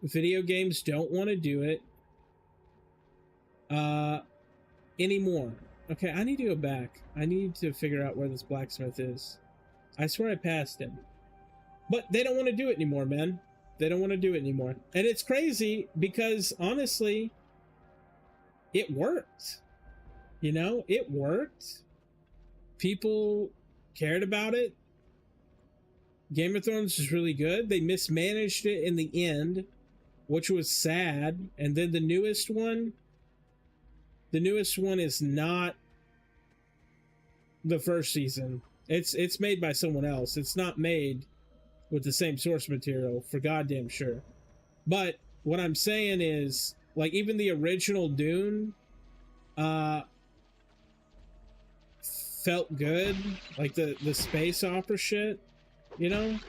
Video games don't want to do it anymore. Okay, I need to go back. I need to figure out where this blacksmith is. I swear I passed him. But they don't want to do it anymore, man. They don't want to do it anymore. And it's crazy because, honestly, it worked. You know, it worked. People cared about it. Game of Thrones was really good. They mismanaged it in the end, which was sad. And then the newest one is not the first season. It's made by someone else. It's not made with the same source material, for goddamn sure. But what I'm saying is, like, even the original Dune felt good, like the space opera shit, you know?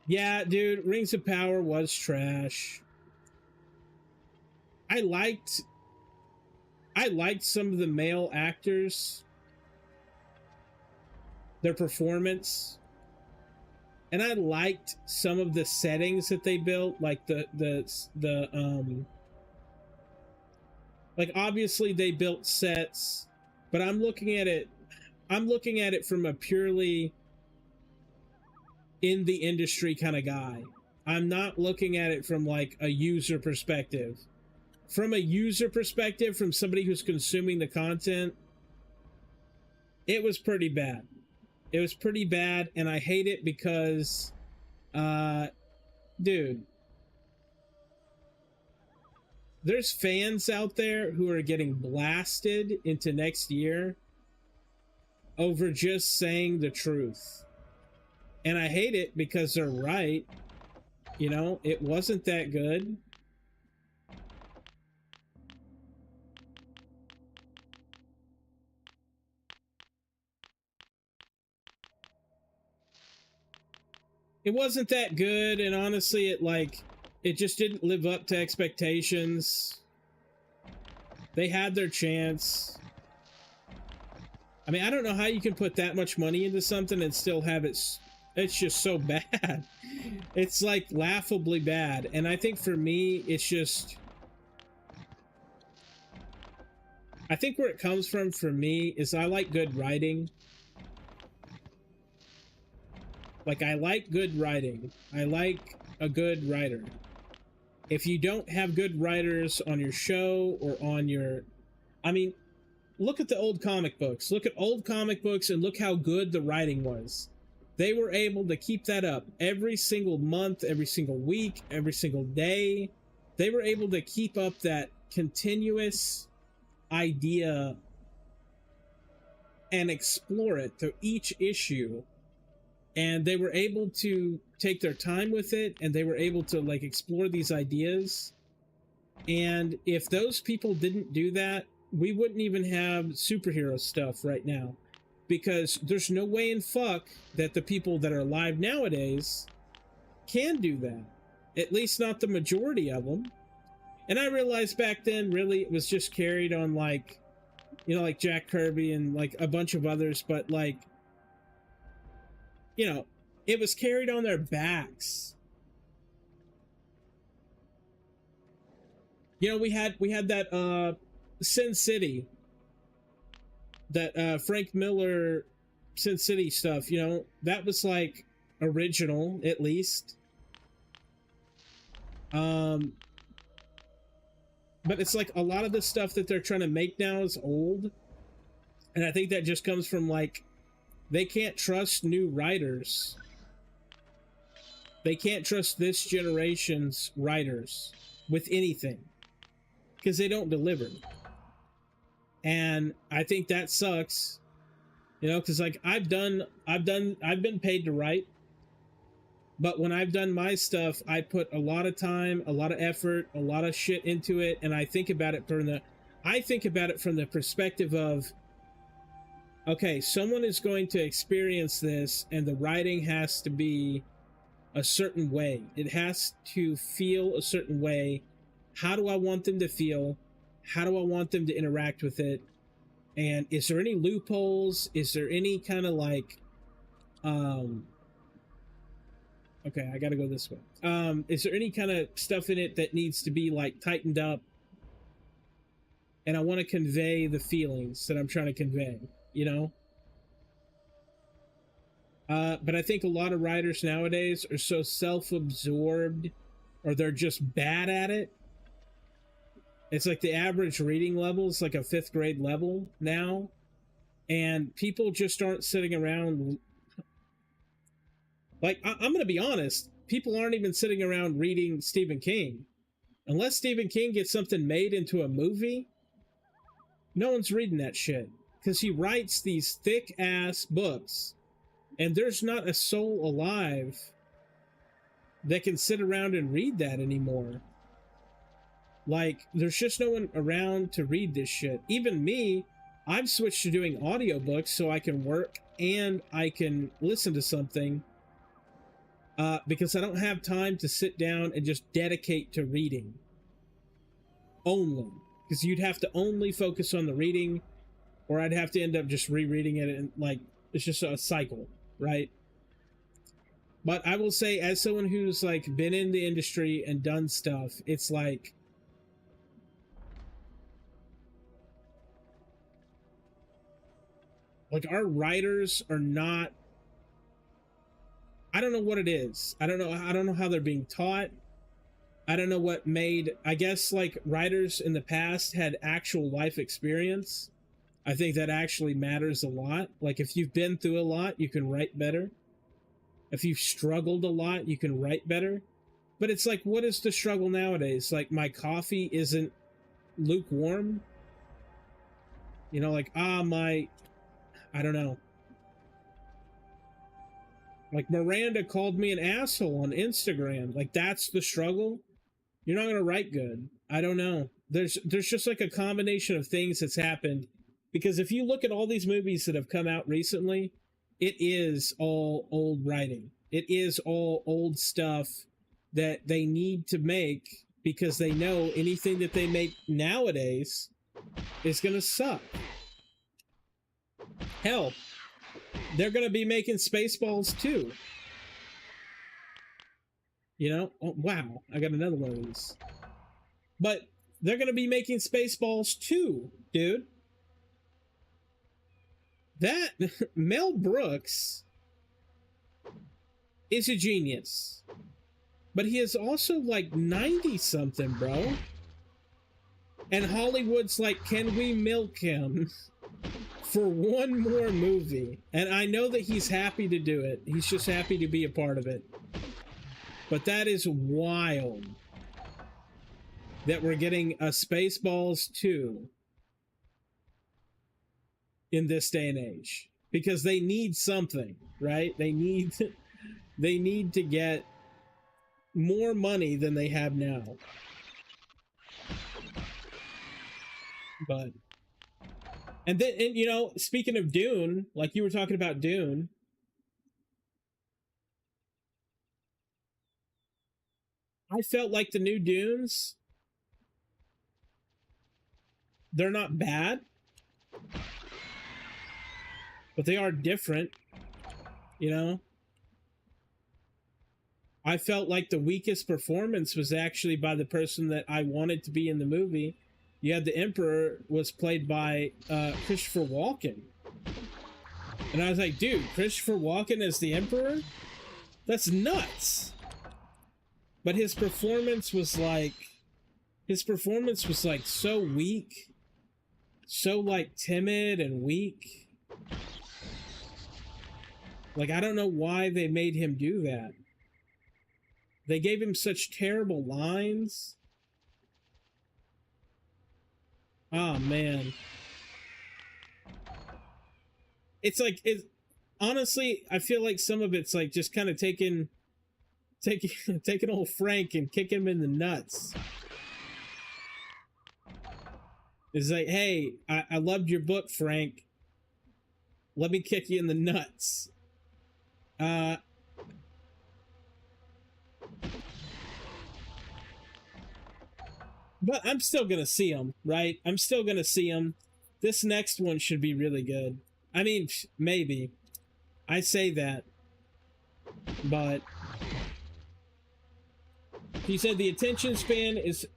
Yeah, dude, Rings of Power was trash. I liked some of the male actors, their performance, and I liked some of the settings that they built, like like, obviously they built sets, but I'm looking at it from a purely in the industry kind of guy. I'm not looking at it from, like, a user perspective. From a user perspective, from somebody who's consuming the content, it was pretty bad. It was pretty bad, and I hate it because, dude, there's fans out there who are getting blasted into next year over just saying the truth. And I hate it because they're right. You know, it wasn't that good. It wasn't that good, and honestly, it just didn't live up to expectations. They had their chance. I mean, I don't know how you can put that much money into something and still have it's just so bad. It's, like, laughably bad. And I think for me, it's just... I think where it comes from for me is I like good writing. Like, I like good writing. I like a good writer. If you don't have good writers on your show or on your... I mean, look at the old comic books. Look at old comic books and look how good the writing was. They were able to keep that up every single month, every single week, every single day. They were able to keep up that continuous idea and explore it through each issue. And they were able to take their time with it, and they were able to, like, explore these ideas. And if those people didn't do that, we wouldn't even have superhero stuff right now. because there's no way in fuck that the people that are alive nowadays can do that. At least not the majority of them. And I realized back then, really, it was just carried on, like, you know, like Jack Kirby and, like, a bunch of others, but, like, you know, it was carried on their backs. You know, we had that, Sin City, that, Frank Miller Sin City stuff, you know, that was, like, original, at least. But it's like a lot of the stuff that they're trying to make now is old. And I think that just comes from, like, they can't trust new writers. They can't trust this generation's writers with anything because they don't deliver. And I think that sucks, you know, because, like, I've been paid to write. But when I've done my stuff, I put a lot of time, a lot of effort, a lot of shit into it, and I think about it from the perspective of, okay, someone is going to experience this, and the writing has to be a certain way. It has to feel a certain way. How do I want them to feel? How do I want them to interact with it? And is there any loopholes? Is there any kind of, like, okay, I gotta go this way. Is there any kind of stuff in it that needs to be, like, tightened up? And I want to convey the feelings that I'm trying to convey, you know? But I think a lot of writers nowadays are so self-absorbed, or they're just bad at it. It's like the average reading level is like a 5th grade level now. And people just aren't sitting around... Like, I'm going to be honest, people aren't even sitting around reading Stephen King. Unless Stephen King gets something made into a movie, no one's reading that shit. Because he writes these thick-ass books, and there's not a soul alive that can sit around and read that anymore. Like, there's just no one around to read this shit. Even me, I've switched to doing audiobooks so I can work and I can listen to something. Because I don't have time to sit down and just dedicate to reading. Only. Because you'd have to only focus on the reading, or I'd have to end up just rereading it, and, like, it's just a cycle, right? But I will say, as someone who's, like, been in the industry and done stuff, it's like... Like, our writers are not... I don't know what it is. I don't know how they're being taught. I don't know what made... I guess, like, writers in the past had actual life experience. I think that actually matters a lot. Like, if you've been through a lot, you can write better. If you've struggled a lot, you can write better. But it's like, what is the struggle nowadays? Like, my coffee isn't lukewarm? You know, like, I don't know. Like, Miranda called me an asshole on Instagram. Like, that's the struggle? You're not going to write good. I don't know. There's just, like, a combination of things that's happened. Because if you look at all these movies that have come out recently, it is all old writing. It is all old stuff that they need to make because they know anything that they make nowadays is going to suck. Hell, they're going to be making Spaceballs too. You know? Oh, wow, I got another one of these. But they're going to be making Spaceballs too, dude. That Mel Brooks is a genius. But he is also like 90 something, bro. And Hollywood's like, can we milk him for one more movie? And I know that he's happy to do it. He's just happy to be a part of it. But that is wild that we're getting a Spaceballs 2 in this day and age. Because they need something, right? They need to get more money than they have now. But And then, and, you know, speaking of Dune, like you were talking about Dune, I felt like the new Dunes, they're not bad, but they are different, you know? I felt like the weakest performance was actually by the person that I wanted to be in the movie. You had the Emperor was played by Christopher Walken. And I was like, dude, Christopher Walken as the Emperor? That's nuts. But his performance was like so weak, so like timid and weak. Like, I don't know why they made him do that. They gave him such terrible lines. Oh man. It's like, honestly, I feel like some of it's like just kind of taking old Frank and kick him in the nuts. It's like, hey, I loved your book, Frank. Let me kick you in the nuts. But I'm still gonna see him, right? I'm still gonna see him. This next one should be really good. I mean, maybe. I say that. But he said the attention span is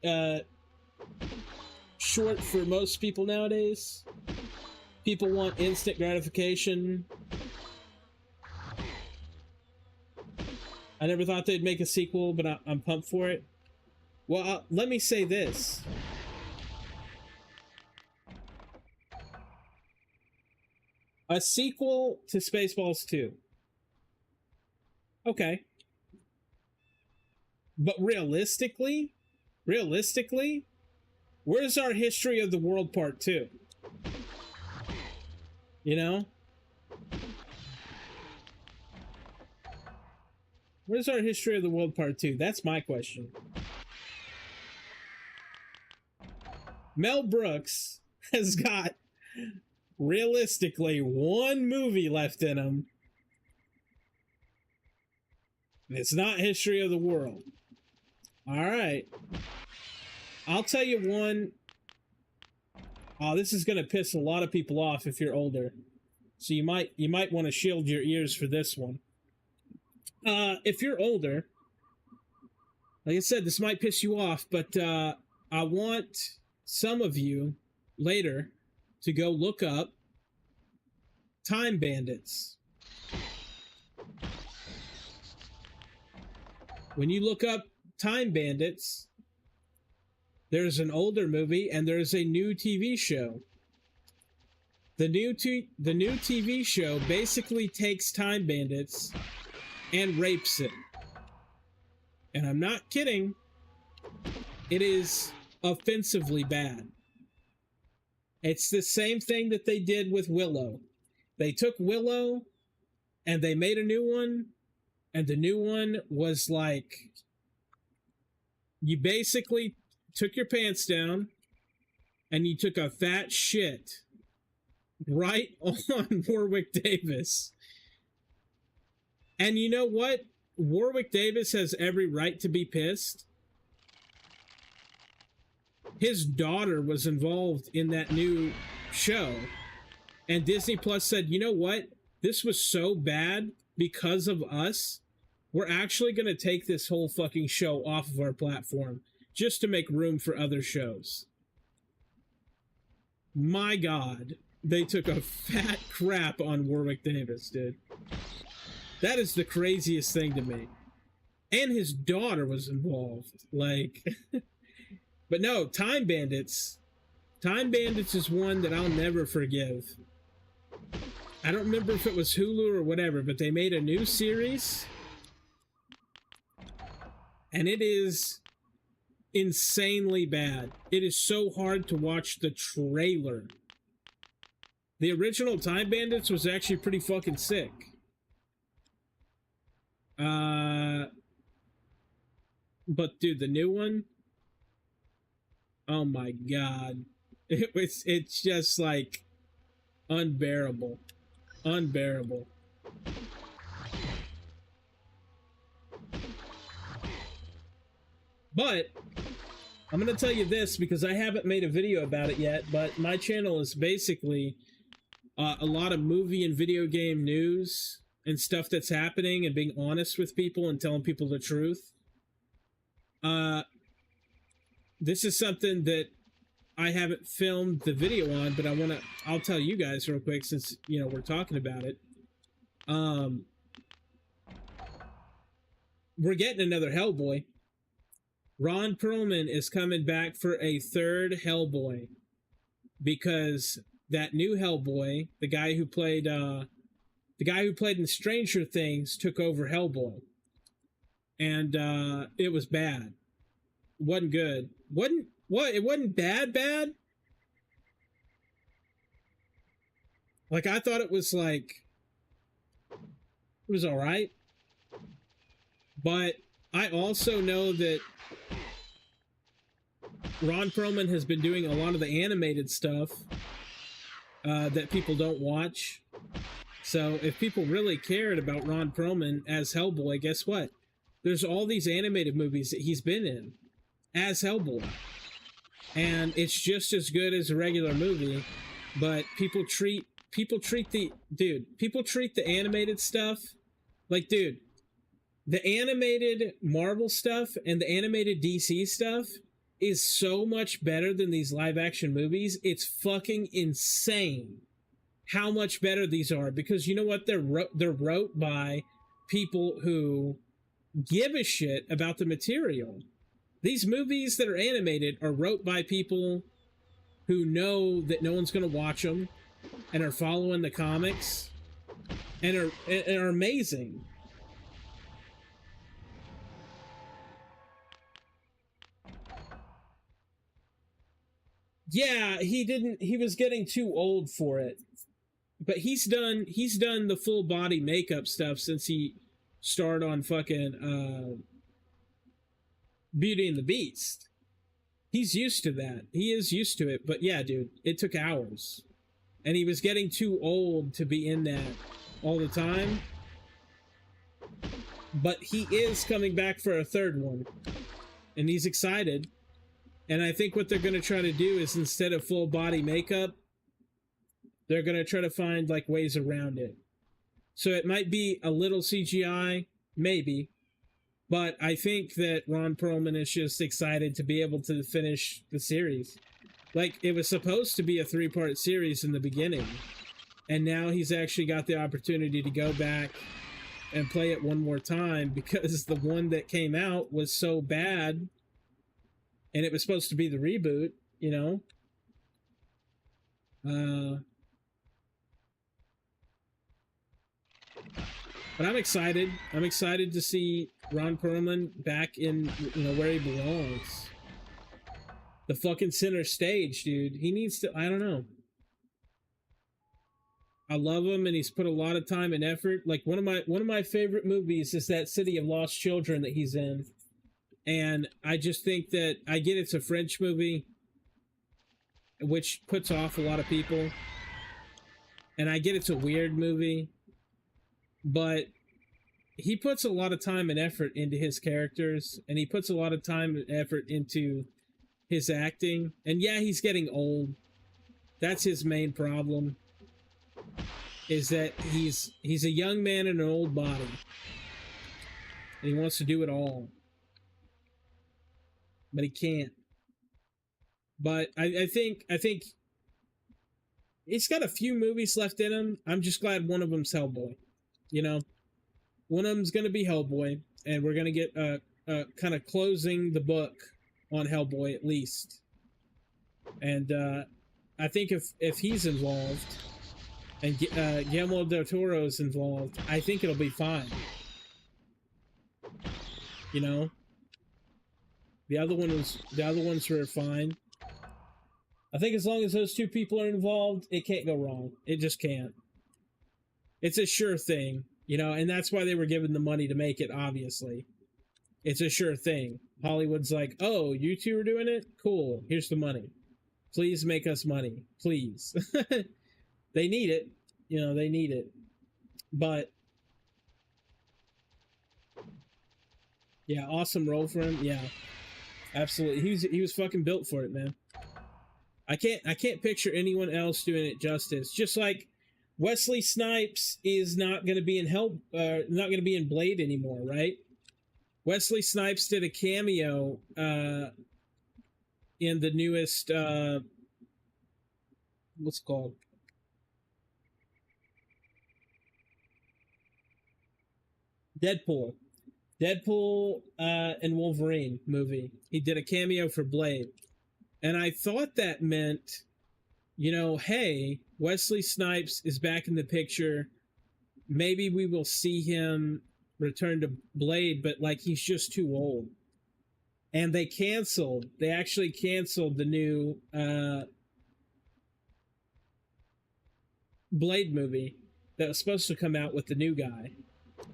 short for most people nowadays. People want instant gratification. I never thought they'd make a sequel, but I'm pumped for it. Well, let me say this. A sequel to Spaceballs 2. Okay. But realistically, where's our History of the World Part 2? You know? Where's our History of the World Part 2? That's my question. Mel Brooks has got, realistically, one movie left in him. It's not History of the World. All right. I'll tell you one. Oh, this is going to piss a lot of people off if you're older. So you might want to shield your ears for this one. If you're older, like I said, this might piss you off, but I want some of you later to go look up Time Bandits. When you look up Time Bandits, there's an older movie and there's a new TV show. The new TV show basically takes Time Bandits and rapes it. And I'm not kidding. It is offensively bad. It's the same thing that they did with Willow. They took Willow and they made a new one, and the new one was like, you basically took your pants down and you took a fat shit right on Warwick Davis. And you know what? Warwick Davis has every right to be pissed. His daughter was involved in that new show. And Disney Plus said, you know what? This was so bad because of us. We're actually going to take this whole fucking show off of our platform just to make room for other shows. My God, they took a fat crap on Warwick Davis, dude. That is the craziest thing to me. And his daughter was involved. Like, but no, Time Bandits. Time Bandits is one that I'll never forgive. I don't remember if it was Hulu or whatever, but they made a new series. And it is insanely bad. It is so hard to watch the trailer. The original Time Bandits was actually pretty fucking sick. But dude, the new one, oh my God. It's just like, Unbearable. Unbearable. But I'm going to tell you this because I haven't made a video about it yet, but my channel is basically a lot of movie and video game news and stuff that's happening and being honest with people and telling people the truth. This is something that I haven't filmed the video on, but I'll tell you guys real quick since, you know, we're talking about it. We're getting another Hellboy. Ron Perlman is coming back for a third Hellboy because that new Hellboy, the guy who played in Stranger Things, took over Hellboy, and it was bad. Wasn't good. It wasn't bad. Like, I thought it was like, it was all right, but I also know that Ron Perlman has been doing a lot of the animated stuff that people don't watch. So if people really cared about Ron Perlman as Hellboy, guess what? There's all these animated movies that he's been in as Hellboy. And it's just as good as a regular movie, but people treat the animated stuff like, dude, the animated Marvel stuff and the animated DC stuff is so much better than these live action movies. It's fucking insane how much better these are, because you know what? They're wrote by people who give a shit about the material. These movies that are animated are wrote by people who know that no one's going to watch them and are following the comics and are amazing. Yeah, he was getting too old for it. But he's done the full body makeup stuff since he starred on fucking Beauty and the Beast. He's used to that. He is used to it. But yeah, dude, it took hours. And he was getting too old to be in that all the time. But he is coming back for a third one. And he's excited. And I think what they're going to try to do is, instead of full body makeup, they're going to try to find like ways around it. So it might be a little CGI, maybe. But I think that Ron Perlman is just excited to be able to finish the series. Like, it was supposed to be a 3-part series in the beginning. And now he's actually got the opportunity to go back and play it one more time, because the one that came out was so bad. And it was supposed to be the reboot, you know? But I'm excited. I'm excited to see Ron Perlman back in, you know, where he belongs. The fucking center stage, dude. He needs to, I don't know. I love him, and he's put a lot of time and effort. Like, one of my favorite movies is that City of Lost Children that he's in. And I just think that, I get it's a French movie, which puts off a lot of people. And I get it's a weird movie, but he puts a lot of time and effort into his characters, and he puts a lot of time and effort into his acting. And yeah, he's getting old. That's his main problem, is that he's a young man in an old body, and he wants to do it all. But he can't. But I think he's got a few movies left in him. I'm just glad one of them's Hellboy. You know, one of them's gonna be Hellboy, and we're gonna get kind of closing the book on Hellboy at least. And I think if he's involved and Guillermo del Toro's involved, I think it'll be fine. You know. The other ones were fine. I think as long as those two people are involved, it can't go wrong. It just can't. It's a sure thing, you know, and that's why they were given the money to make it, obviously. It's a sure thing. Hollywood's like, oh, you two are doing it? Cool, here's the money. Please make us money. Please. They need it. You know, they need it. But yeah, awesome role for him. Yeah. Absolutely. He was fucking built for it, man. I can't picture anyone else doing it justice. Just like Wesley Snipes is not going to be in not going to be in Blade anymore, right? Wesley Snipes did a cameo in the newest what's it called? Deadpool and Wolverine movie. He did a cameo for Blade. And I thought that meant, you know, hey, Wesley Snipes is back in the picture. Maybe we will see him return to Blade, but like he's just too old. And they actually canceled the new Blade movie that was supposed to come out with the new guy.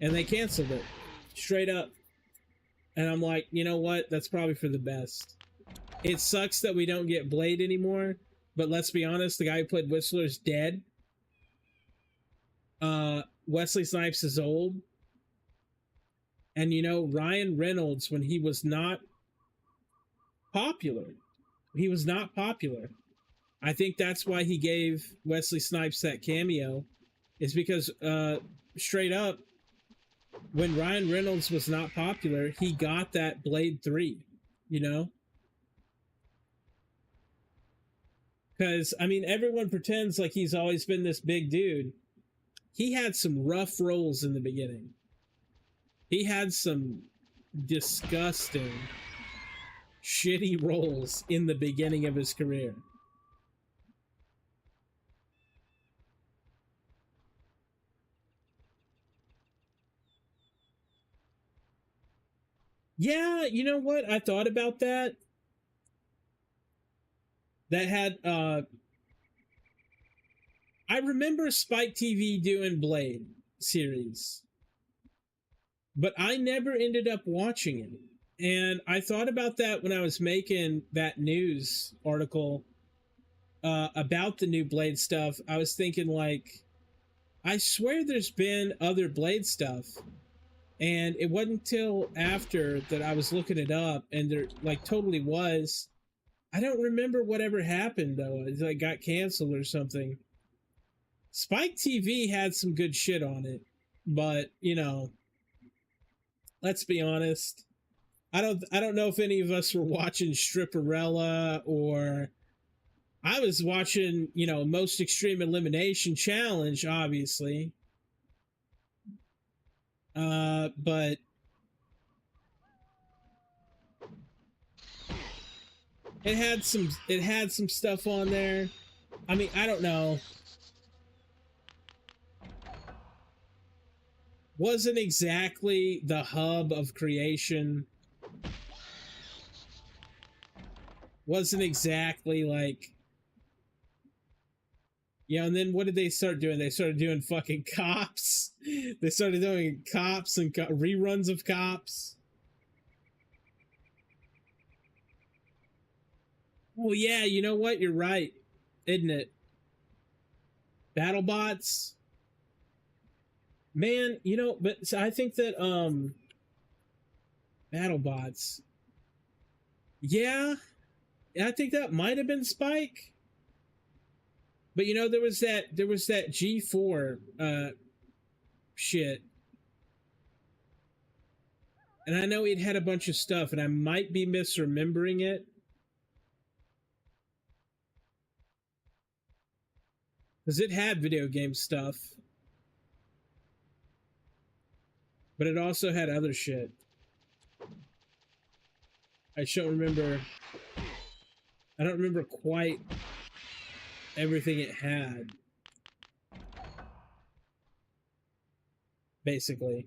And they canceled it straight up. And I'm like, you know what? That's probably for the best. It sucks that we don't get Blade anymore, but let's be honest, the guy who played Whistler's dead. Wesley Snipes is old. And you know, Ryan Reynolds, when he was not popular, I think that's why he gave Wesley Snipes that cameo, is because straight up, when Ryan Reynolds was not popular, he got that Blade 3, you know? Because, I mean, everyone pretends like he's always been this big dude. He had some rough roles in the beginning. He had some disgusting, shitty roles in the beginning of his career. Yeah, you know what? I thought about that. That had, I remember Spike TV doing Blade series, but I never ended up watching it. And I thought about that when I was making that news article about the new Blade stuff. I was thinking, like, I swear there's been other Blade stuff. And it wasn't until after that I was looking it up, and there, like, totally was. I don't remember whatever happened, though. It like got canceled or something. Spike TV had some good shit on it, but, you know, let's be honest. I don't know if any of us were watching Stripperella, or I was watching, you know, Most Extreme Elimination Challenge, obviously. But it had some stuff on there. I mean, I don't know. Wasn't exactly the hub of creation. Wasn't exactly like, you know, and then what did they start doing? They started doing fucking Cops. They started doing Cops and reruns of Cops. Oh yeah, you know what? You're right, isn't it? BattleBots. Man, you know, but so I think that BattleBots. Yeah, I think that might have been Spike. But you know, there was that G4 shit. And I know it had a bunch of stuff, and I might be misremembering it. Because it had video game stuff. But it also had other shit. I don't remember quite everything it had. Basically.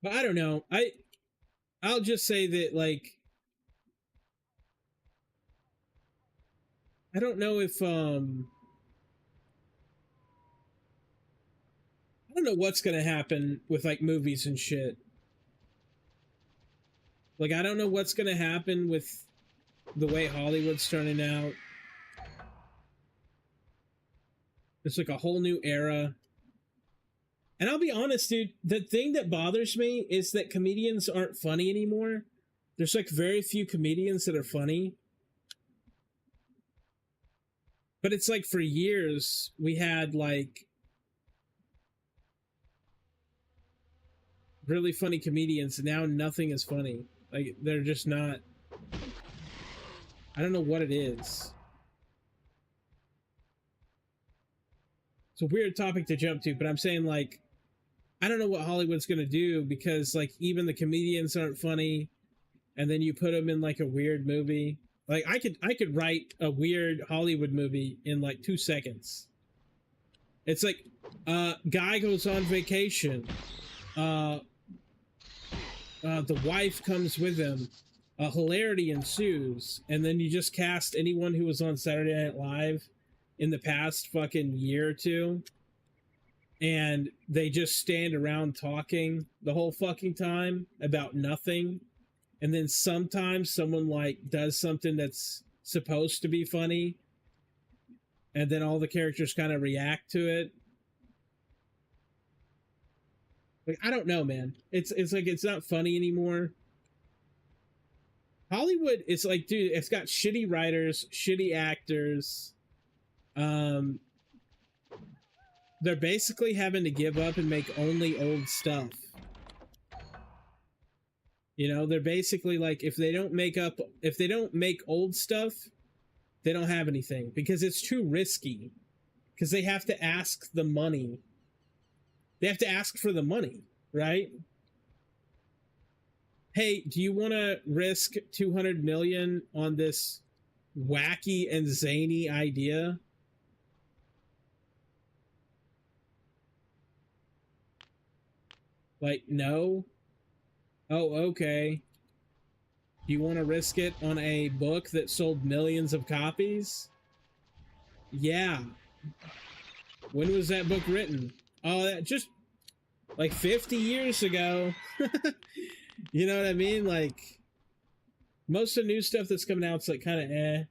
But I don't know. I'll just say that, like, I don't know if I don't know what's gonna happen with like movies and shit. Like, I don't know what's gonna happen with the way Hollywood's turning out. It's like a whole new era. And I'll be honest, dude, the thing that bothers me is that comedians aren't funny anymore. There's like very few comedians that are funny. But it's like for years we had like really funny comedians, and now nothing is funny. Like, they're just not. I don't know what it is. It's a weird topic to jump to, but I'm saying, like, I don't know what Hollywood's gonna do, because like even the comedians aren't funny, and then you put them in like a weird movie. Like, I could write a weird Hollywood movie in like 2 seconds. It's like, guy goes on vacation. The wife comes with him. Hilarity ensues, and then you just cast anyone who was on Saturday Night Live in the past fucking year or two, and they just stand around talking the whole fucking time about nothing. And then sometimes someone like does something that's supposed to be funny, and then all the characters kind of react to it. Like, I don't know, man. It's like it's not funny anymore. Hollywood is like, dude, it's got shitty writers, shitty actors. They're basically having to give up and make only old stuff. You know, they're basically like, if they don't make old stuff, they don't have anything, because it's too risky. Because they have to ask the money. They have to ask for the money, right? Hey, do you want to risk 200 million on this wacky and zany idea? Like, no. Oh, okay. Do you want to risk it on a book that sold millions of copies? Yeah. When was that book written? Oh, that just like 50 years ago. You know what I mean? Like, most of the new stuff that's coming out is like kind of eh.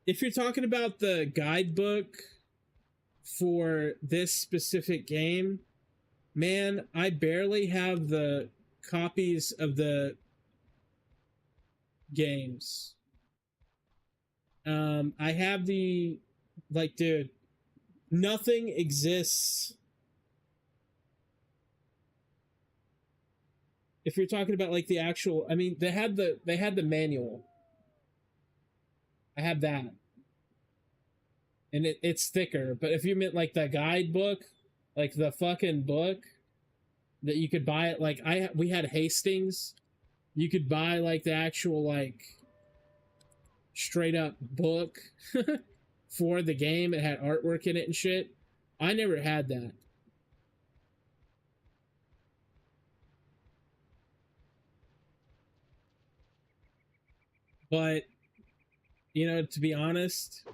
If you're talking about the guidebook for this specific game, man, I barely have the copies of the games. I have the, like, dude, nothing exists. If you're talking about like the actual, I mean, they had the manual. I have that, and it's thicker. But if you meant like the guidebook, like the fucking book that you could buy it, like we had Hastings. You could buy like the actual like straight up book for the game. It had artwork in it and shit. I never had that. But, you know, to be honest,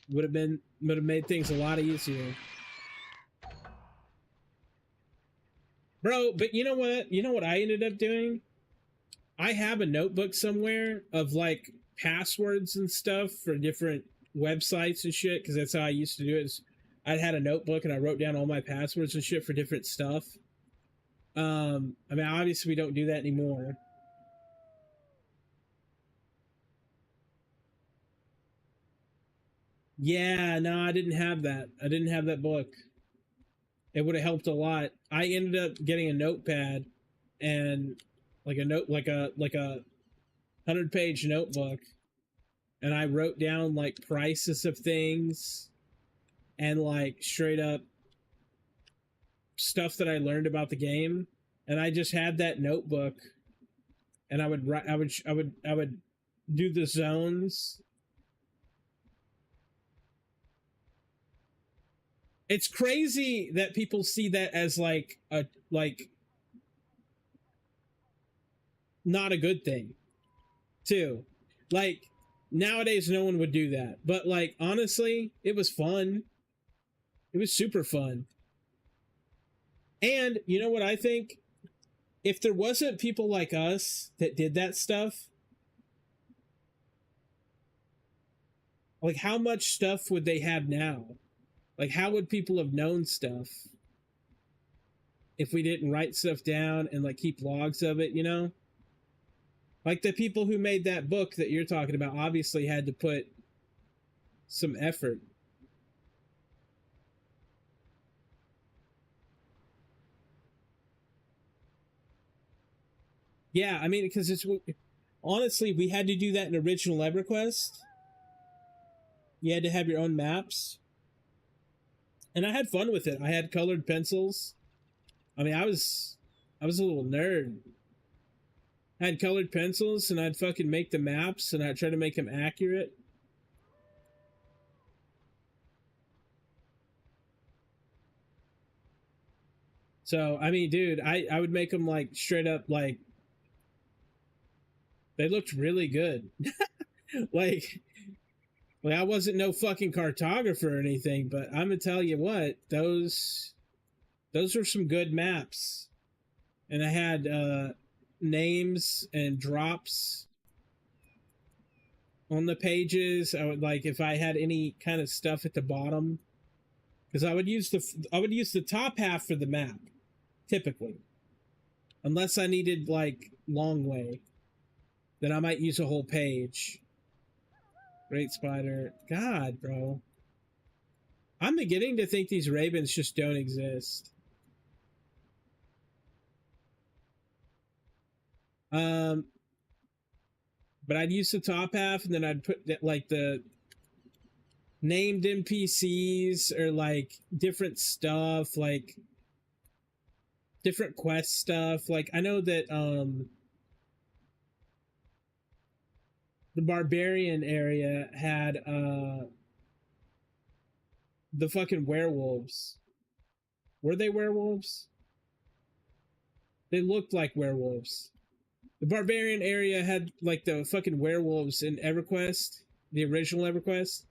would have made things a lot easier. Bro, but you know what? You know what I ended up doing? I have a notebook somewhere of like passwords and stuff for different websites and shit, because that's how I used to do it. I had a notebook and I wrote down all my passwords and shit for different stuff. I mean, obviously we don't do that anymore. Yeah, no, I didn't have that. I didn't have that book. It would have helped a lot. I ended up getting a notepad and like a 100-page notebook, and I wrote down like prices of things and like straight up stuff that I learned about the game, and I just had that notebook, and I would write, I would do the zones. It's crazy that people see that as like a not a good thing too. Like, nowadays, no one would do that. But, like, honestly, it was fun. It was super fun. And, you know what I think? If there wasn't people like us that did that stuff, like, how much stuff would they have now? Like, how would people have known stuff if we didn't write stuff down and, like, keep logs of it, you know? Like, the people who made that book that you're talking about obviously had to put some effort. Yeah, I mean, because it's honestly, we had to do that in original EverQuest. You had to have your own maps, and I had fun with it. I had colored pencils. I mean, I was a little nerd. I had colored pencils, and I'd fucking make the maps, and I'd try to make them accurate. So, I mean, dude, I would make them like straight up like they looked really good. like I wasn't no fucking cartographer or anything, but I'm gonna tell you what, those were some good maps. And I had names and drops on the pages. I would, like, if I had any kind of stuff at the bottom, because I would use the top half for the map typically, unless I needed like long way, then I might use a whole page. Great spider. God, bro. I'm beginning to think these ravens just don't exist. But I'd use the top half, and then I'd put like the named NPCs or like different stuff, like different quest stuff. Like, I know that the barbarian area had the fucking werewolves. Were they werewolves? They looked like werewolves. The barbarian area had like the fucking werewolves in EverQuest, the original EverQuest.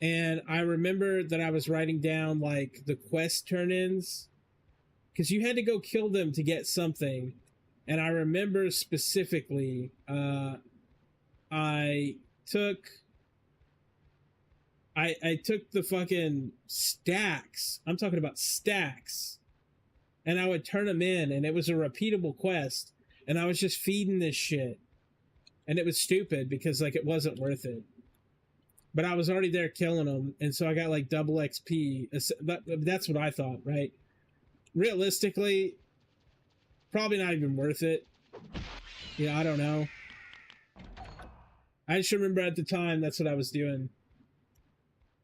And I remember that I was writing down like the quest turn-ins, because you had to go kill them to get something. And I remember specifically, I took the fucking stacks. I'm talking about stacks. And I would turn them in, and it was a repeatable quest. And I was just feeding this shit. And it was stupid because, like, it wasn't worth it. But I was already there killing them, and so I got, like, double XP. That's what I thought, right? Realistically, probably not even worth it. Yeah, I don't know. I just remember at the time that's what I was doing.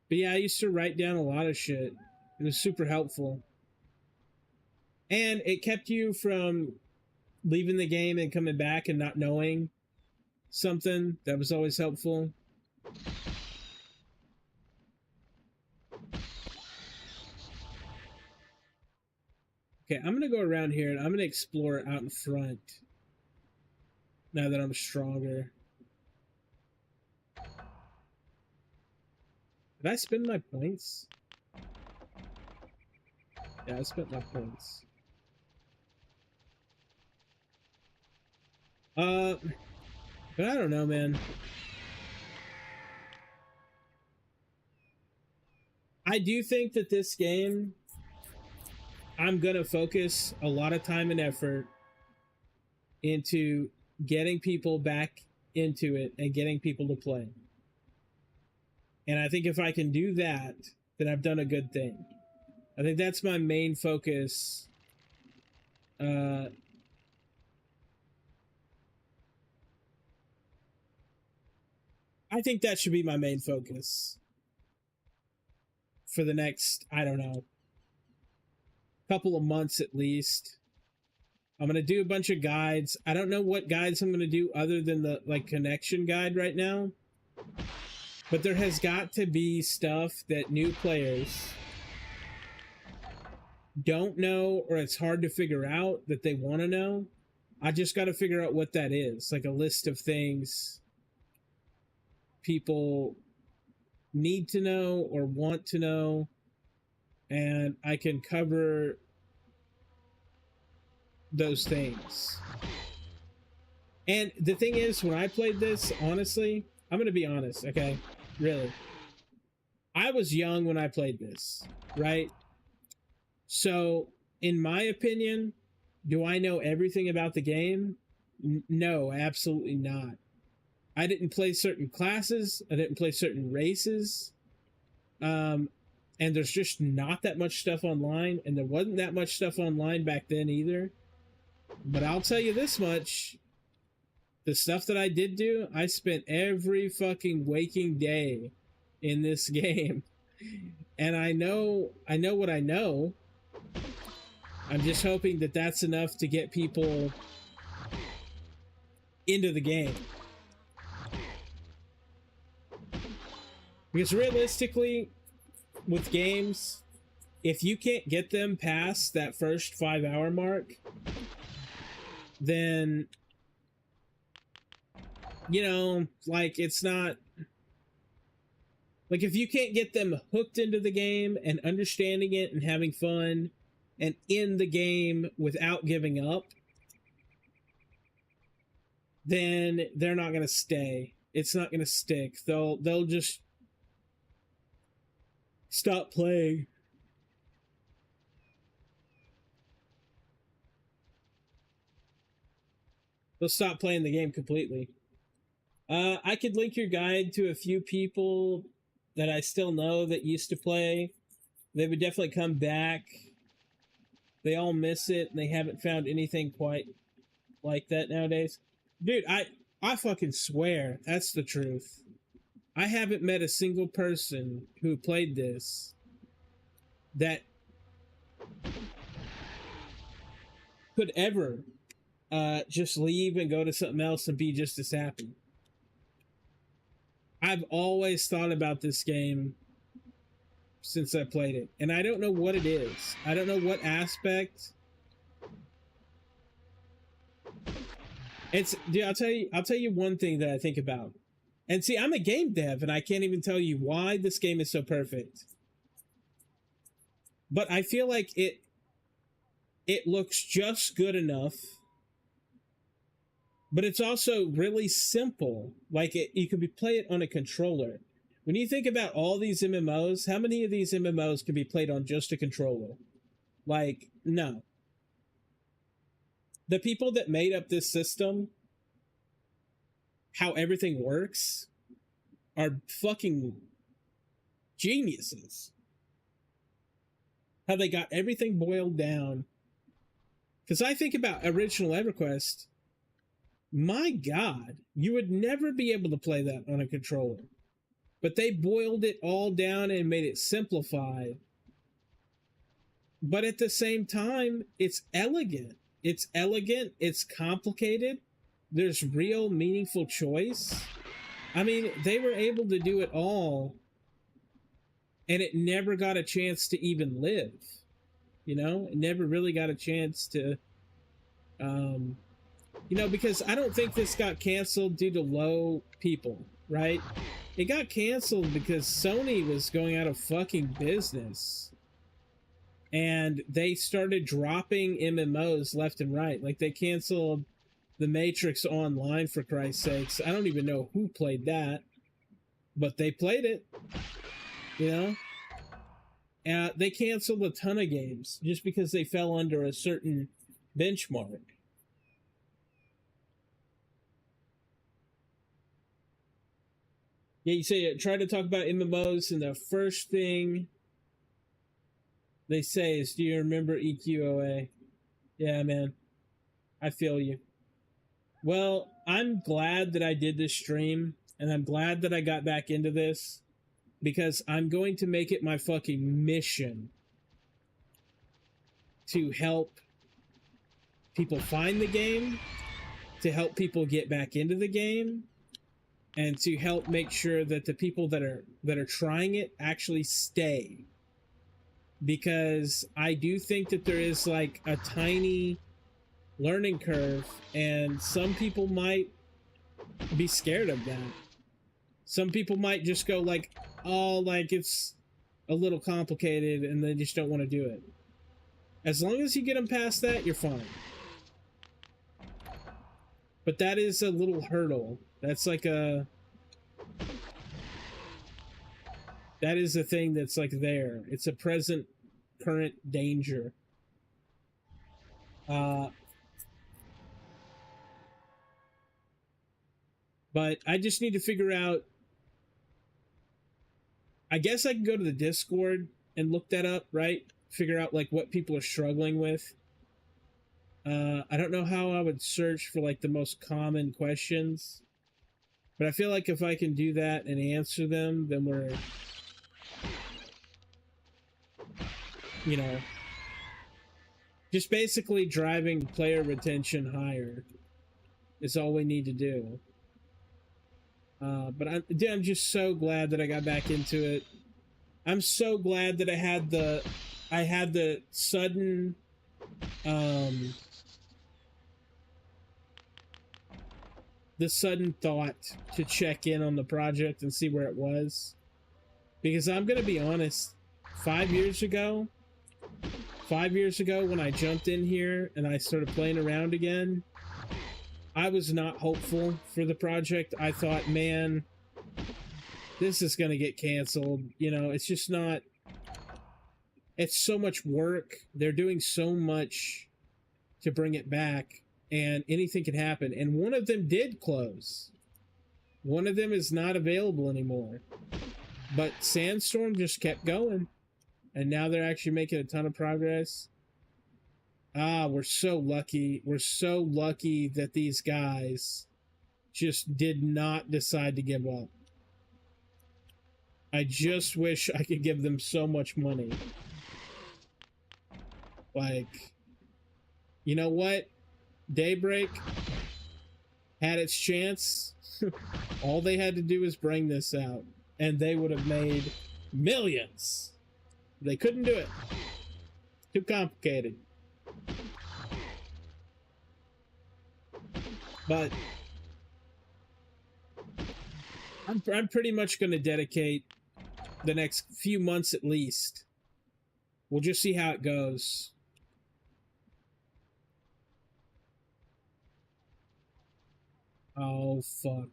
But yeah, I used to write down a lot of shit. It was super helpful. And it kept you from leaving the game and coming back and not knowing something. That was always helpful. Okay, I'm gonna go around here and I'm gonna explore out in front now that I'm stronger. Did I spend my points? Yeah, I spent my points. But I don't know, man. I do think that this game, I'm gonna focus a lot of time and effort into getting people back into it and getting people to play. And I think if I can do that, then I've done a good thing. I think that's my main focus. I think that should be my main focus for the next, I don't know, couple of months at least. I'm going to do a bunch of guides. I don't know what guides I'm going to do other than the like connection guide right now. But there has got to be stuff that new players don't know, or it's hard to figure out that they want to know. I just got to figure out what that is, like a list of things people need to know or want to know, and I can cover those things. And the thing is, when I played this, honestly, I'm going to be honest, okay? Really. I was young when I played this, right? So, in my opinion, do I know everything about the game? No, absolutely not. I didn't play certain classes. I didn't play certain races. And there's just not that much stuff online. And there wasn't that much stuff online back then either. But I'll tell you this much. The stuff that I did do, I spent every fucking waking day in this game. And I know what I know. I'm just hoping that that's enough to get people into the game. Because realistically, with games, if you can't get them past that first 5-hour mark, then, you know, like, it's not... Like, if you can't get them hooked into the game and understanding it and having fun and in the game without giving up, then they're not going to stay. It's not going to stick. They'll just stop playing. They'll stop playing the game completely. I could link your guide to a few people that I still know that used to play. They would definitely come back. They all miss it, and they haven't found anything quite like that nowadays. Dude, I fucking swear, that's the truth. I haven't met a single person who played this that could ever just leave and go to something else and be just as happy. I've always thought about this game since I played it, and I don't know what it is. I don't know what aspect. It's, dude, I'll tell you one thing that I think about. And see, I'm a game dev, and I can't even tell you why this game is so perfect. But I feel like it looks just good enough. But it's also really simple. Like, you can play it on a controller. When you think about all these MMOs, how many of these MMOs can be played on just a controller? Like, no. The people that made up this system, how everything works, are fucking geniuses. How they got everything boiled down. Because I think about original Everquest, my God, you would never be able to play that on a controller. But they boiled it all down and made it simplified. But at the same time, it's elegant. It's elegant. It's complicated. There's real meaningful choice. I mean, they were able to do it all, and it never got a chance to even live. You know, it never really got a chance to, you know, because I don't think this got canceled due to low people, right? It got canceled because Sony was going out of fucking business. And they started dropping MMOs left and right. Like, they canceled The Matrix Online, for Christ's sakes. I don't even know who played that. But they played it. You know? They canceled a ton of games just because they fell under a certain benchmark. Yeah, you say, try to talk about MMOs, and the first thing they say is, do you remember EQOA? Yeah, man. I feel you. Well, I'm glad that I did this stream, and I'm glad that I got back into this, because I'm going to make it my fucking mission to help people find the game, to help people get back into the game, and to help make sure that the people that are trying it actually stay. Because I do think that there is like a tiny learning curve, and some people might be scared of that. Some people might just go like, oh, like it's a little complicated, and they just don't want to do it. As long as you get them past that, you're fine. But that is a little hurdle. That's like a... That is a thing that's like there. It's a present, current danger. But I just need to figure out... I guess I can go to the Discord and look that up, right? Figure out like what people are struggling with. I don't know how I would search for like the most common questions. But I feel like if I can do that and answer them, then we're... You know... Just basically driving player retention higher is all we need to do. But I'm just so glad that I got back into it. I'm so glad that I had the sudden thought to check in on the project and see where it was. Because I'm gonna be honest, 5 years ago when I jumped in here and I started playing around again, I was not hopeful for the project. I thought, man, this is going to get canceled. You know, it's just not... It's so much work. They're doing so much to bring it back, and anything can happen. And one of them did close. One of them is not available anymore. But Sandstorm just kept going. And now they're actually making a ton of progress. Ah, we're so lucky. We're so lucky that these guys just did not decide to give up. I just wish I could give them so much money. Like, you know what? Daybreak had its chance. All they had to do was bring this out, and they would have made millions. They couldn't do it. Too complicated. But I'm pretty much going to dedicate the next few months at least. We'll just see how it goes. Oh, fuck.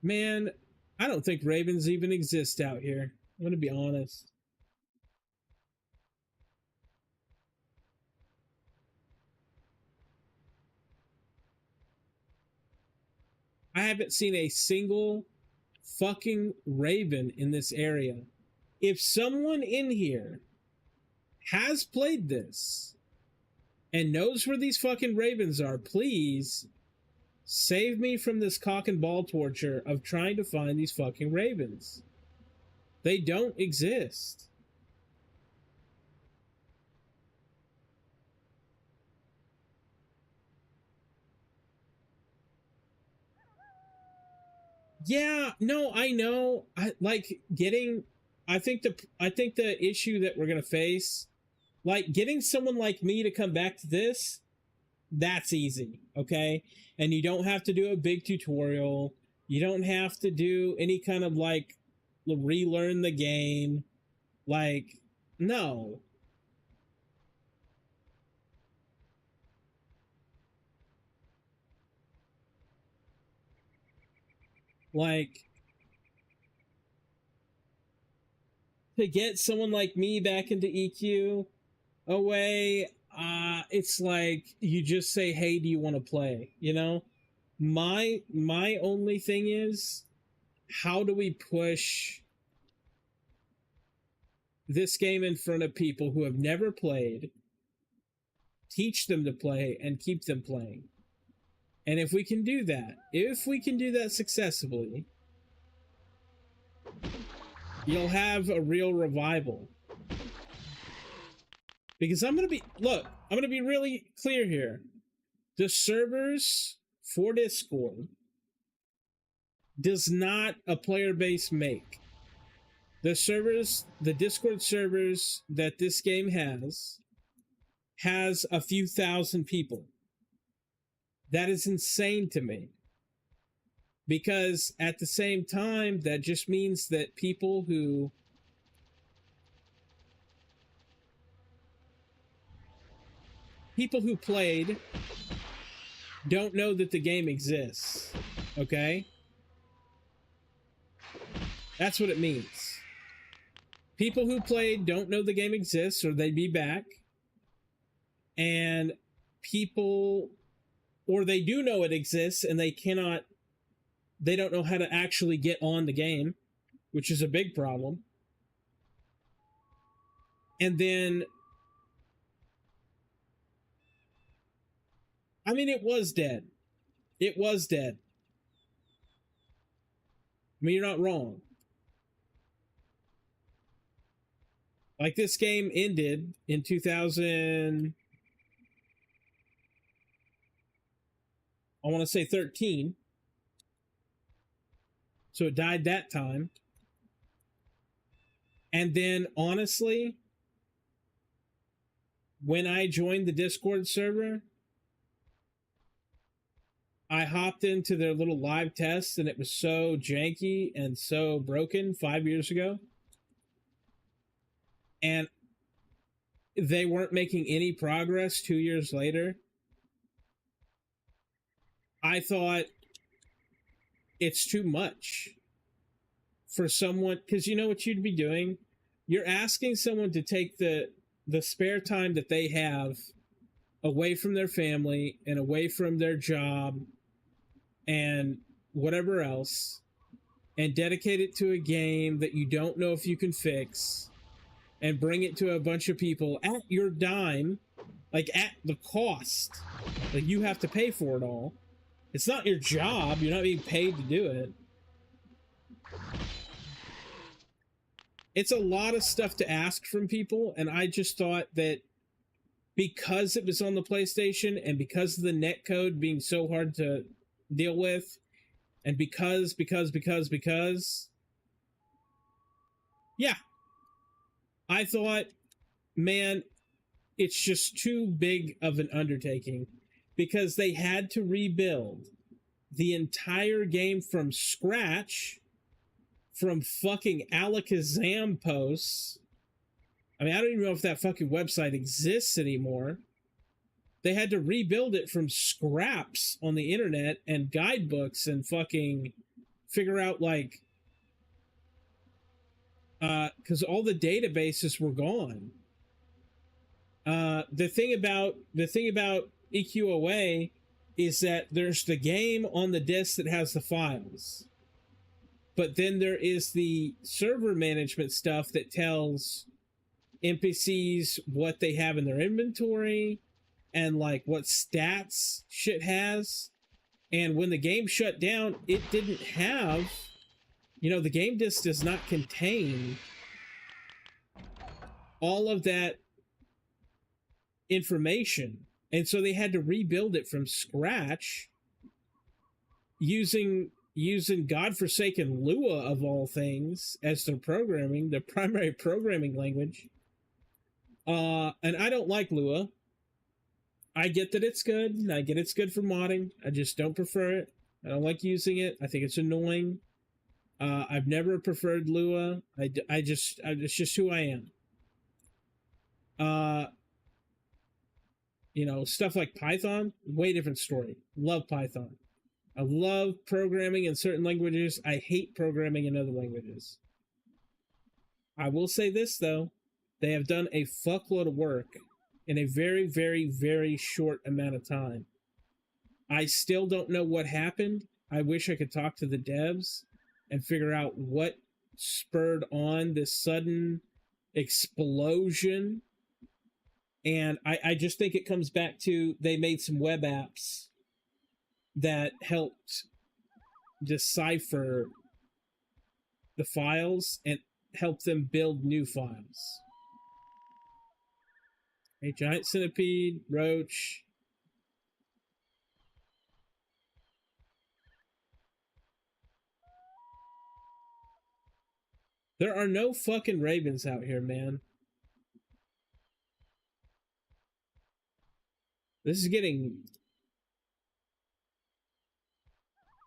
Man, I don't think ravens even exist out here. I'm going to be honest. I haven't seen a single fucking raven in this area. If someone in here has played this and knows where these fucking ravens are, please save me from this cock and ball torture of trying to find these fucking ravens. They don't exist. Yeah, no, I know. I think the issue that we're gonna face, like getting someone like me to come back to this, that's easy, okay? And you don't have to do a big tutorial. You don't have to do any kind of like relearn the game. Like, no. Like, to get someone like me back into EQOA, it's like you just say, hey, do you want to play? You know? My only thing is, how do we push this game in front of people who have never played, teach them to play, and keep them playing? And if we can do that successfully, you'll have a real revival. Because I'm going to be really clear here. The servers for Discord does not a player base make. The Discord servers that this game has has a few thousand people. That is insane to me. Because at the same time, that just means that people who played don't know that the game exists. Okay? That's what it means. People who played don't know the game exists, or they'd be back. And people, or they do know it exists and they don't know how to actually get on the game, which is a big problem. And then, I mean, it was dead. It was dead. I mean, you're not wrong. Like, this game ended in 2000, I want to say 13. So it died that time. And then, honestly, when I joined the Discord server, I hopped into their little live test, and it was so janky and so broken 5 years ago. And they weren't making any progress 2 years later. I thought, it's too much for someone, because you know what you'd be doing? You're asking someone to take the spare time that they have away from their family and away from their job and whatever else, and dedicate it to a game that you don't know if you can fix, and bring it to a bunch of people at your dime, like at the cost. Like, you have to pay for it all. It's not your job. You're not being paid to do it. It's a lot of stuff to ask from people, and I just thought that because it was on the PlayStation, and because of the netcode being so hard to deal with, and because, yeah. I thought, man, it's just too big of an undertaking, because they had to rebuild the entire game from scratch, from fucking Alakazam posts. I mean, I don't even know if that fucking website exists anymore. They had to rebuild it from scraps on the internet and guidebooks and fucking figure out, like, because all the databases were gone. The thing about EQOA is that there's the game on the disk that has the files, but then there is the server management stuff that tells NPCs what they have in their inventory and like what stats shit has. And when the game shut down, it didn't have, the game disk does not contain all of that information. And so they had to rebuild it from scratch using godforsaken Lua, of all things, as their primary programming language. And I don't like Lua. I get that it's good, and I get it's good for modding. I just don't prefer it. I don't like using it. I think it's annoying. I've never preferred Lua. It's just who I am. Stuff like Python, way different story. Love Python. I love programming in certain languages. I hate programming in other languages. I will say this, though. They have done a fuckload of work in a very, very, very short amount of time. I still don't know what happened. I wish I could talk to the devs and figure out what spurred on this sudden explosion. And I just think it comes back to, they made some web apps that helped decipher the files and help them build new files. A giant centipede, roach. There are no fucking ravens out here, man. This is getting...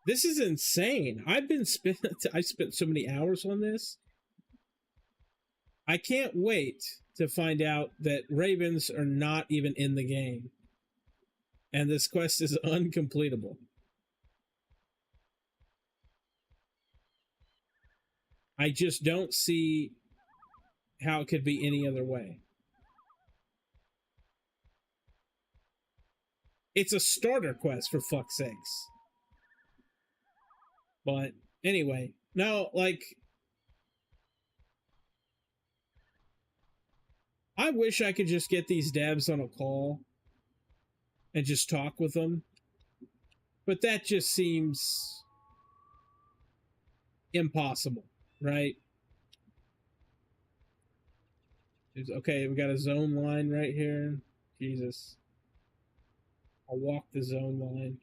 This is insane. I spent so many hours on this. I can't wait to find out that ravens are not even in the game. And this quest is uncompletable. I just don't see how it could be any other way. It's a starter quest, for fuck's sakes. But anyway, no, like, I wish I could just get these devs on a call and just talk with them. But that just seems impossible, right? Okay, we got a zone line right here. Jesus. I'll walk the zone line.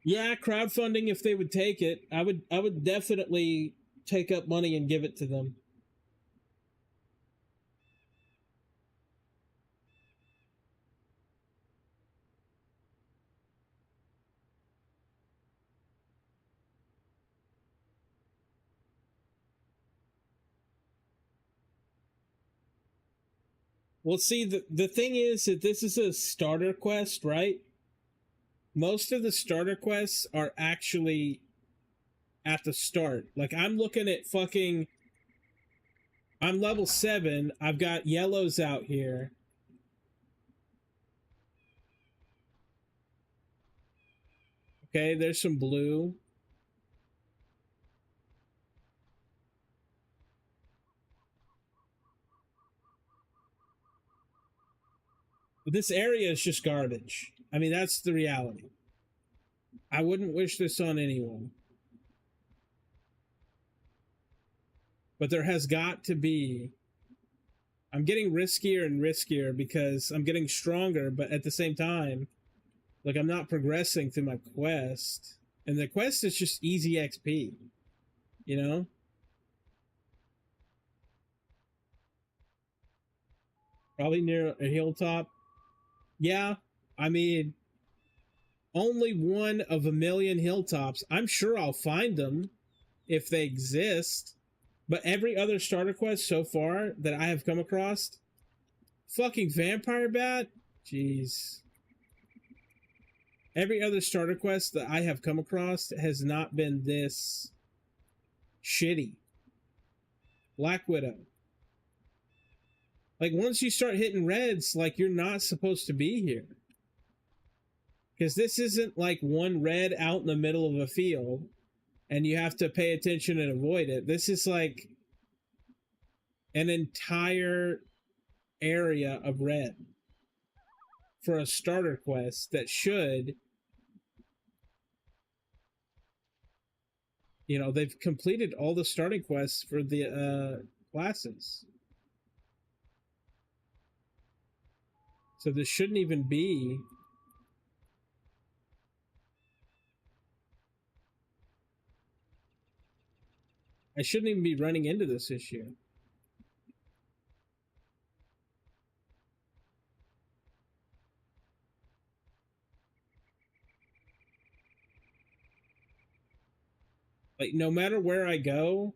Yeah, crowdfunding if they would take it. I would definitely take up money and give it to them. Well, see, the thing is that this is a starter quest, right? Most of the starter quests are actually at the start. Like, I'm looking at fucking... I'm level 7. I've got yellows out here. Okay, there's some blue. But this area is just garbage. I mean, that's the reality. I wouldn't wish this on anyone. But there has got to be... I'm getting riskier and riskier because I'm getting stronger, but at the same time, like, I'm not progressing through my quest. And the quest is just easy XP. You know? Probably near a hilltop. Yeah, I mean, only one of a million hilltops. I'm sure I'll find them if they exist. But every other starter quest so far that I have come across, fucking vampire bat? Jeez. Every other starter quest that I have come across has not been this shitty. Black Widow. Like, once you start hitting reds, like, you're not supposed to be here. Because this isn't like one red out in the middle of a field and you have to pay attention and avoid it. This is like an entire area of red for a starter quest that should, you know, they've completed all the starting quests for the classes. So this shouldn't even be... I shouldn't even be running into this issue. Like, no matter where I go,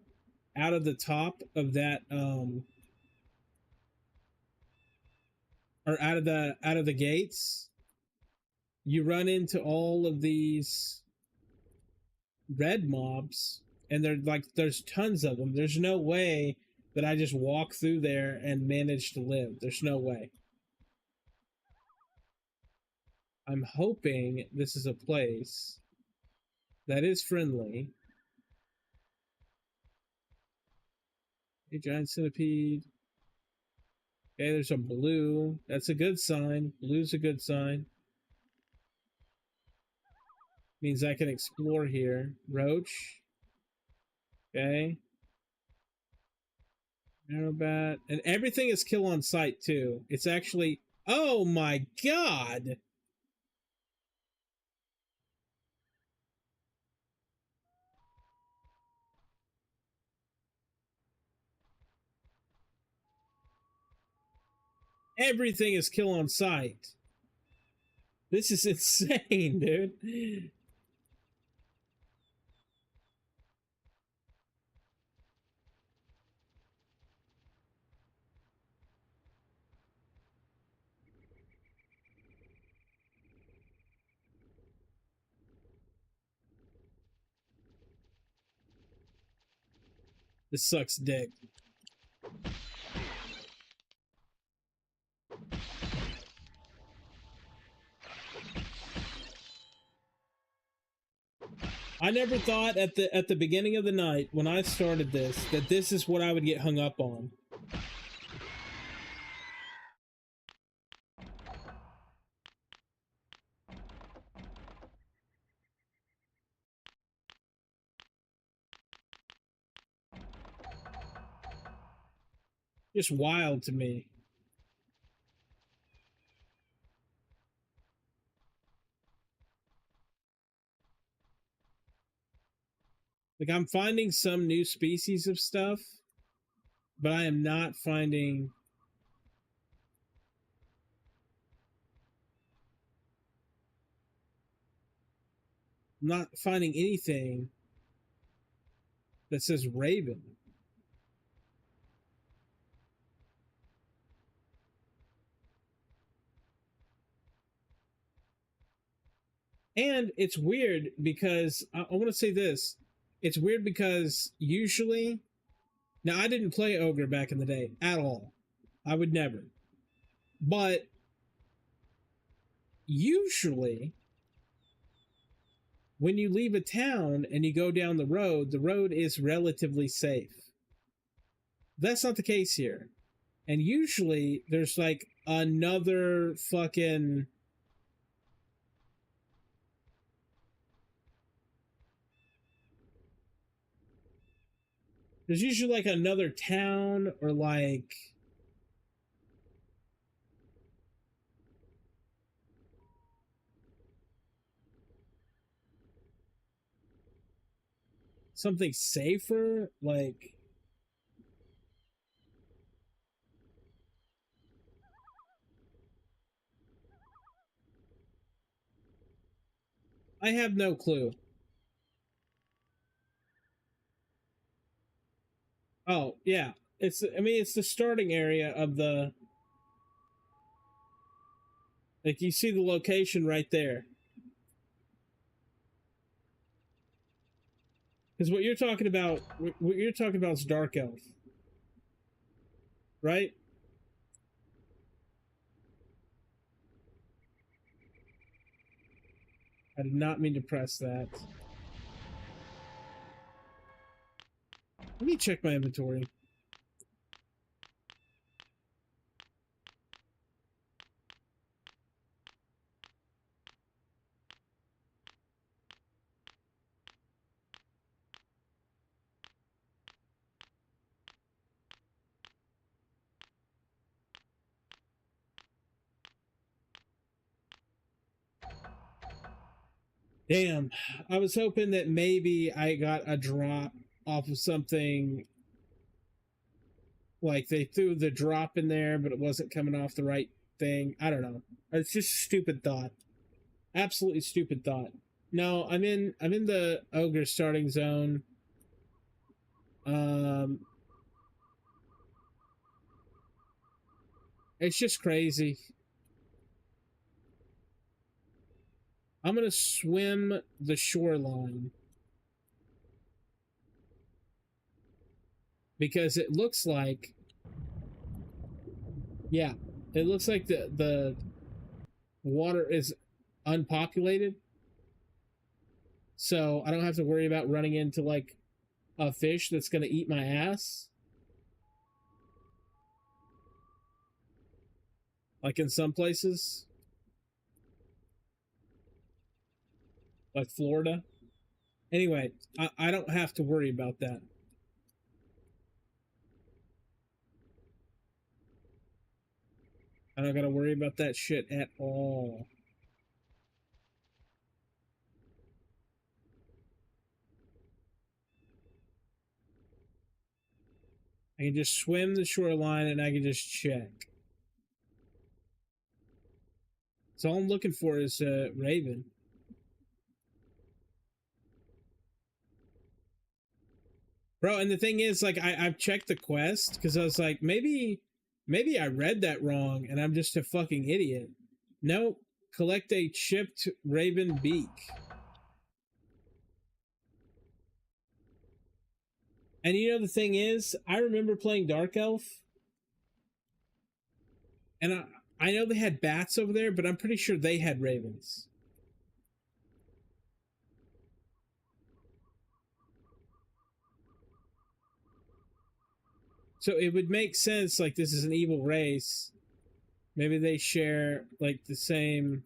out of the top of that, or out of the gates, you run into all of these red mobs, and they're like, there's tons of them. There's no way that I just walk through there and manage to live. There's no way. I'm hoping this is a place that is friendly. A giant centipede. Okay, there's a blue. That's a good sign. Blue's a good sign. Means I can explore here. Roach. Okay. Arrowbat. And everything is kill on sight, too. It's actually... Oh my god! Everything is kill on sight. This is insane, dude. This sucks dick. I never thought at the beginning of the night when I started this that this is what I would get hung up on. Just wild to me. Like, I'm finding some new species of stuff, but I am not finding... not finding anything that says Raven. And it's weird because I want to say this. It's weird because usually, now I didn't play Ogre back in the day at all. I would never. But usually, when you leave a town and you go down the road is relatively safe. That's not the case here. And usually, there's like another fucking... there's usually like another town or like... something safer, like... I have no clue. Oh, yeah. It's the starting area of the... like, you see the location right there. Because what you're talking about is Dark Elf. Right? I did not mean to press that. Let me check my inventory. Damn. I was hoping that maybe I got a drop off of something. Like they threw the drop in there, but it wasn't coming off the right thing. I don't know. It's just stupid thought. Absolutely stupid thought. No, I'm in the Ogre starting zone. It's just crazy. I'm gonna swim the shoreline because it looks like, yeah, it looks like the water is unpopulated, so I don't have to worry about running into like a fish that's gonna eat my ass, like in some places, like Florida. Anyway, I don't have to worry about that. I don't gotta worry about that shit at all. I can just swim the shoreline and I can just check. So all I'm looking for is Raven. Bro, and the thing is, like, I've checked the quest because I was like, maybe I read that wrong and I'm just a fucking idiot. Nope. Collect a chipped raven beak. And you know the thing is, I remember playing Dark Elf, and I know they had bats over there, but I'm pretty sure they had ravens. So it would make sense, like, this is an evil race. Maybe they share, like, the same...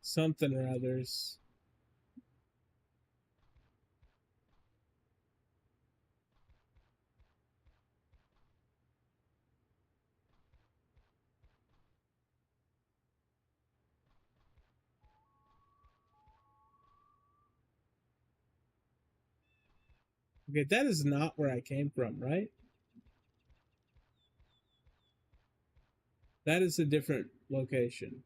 something or others. Okay, that is not where I came from, right? That is a different location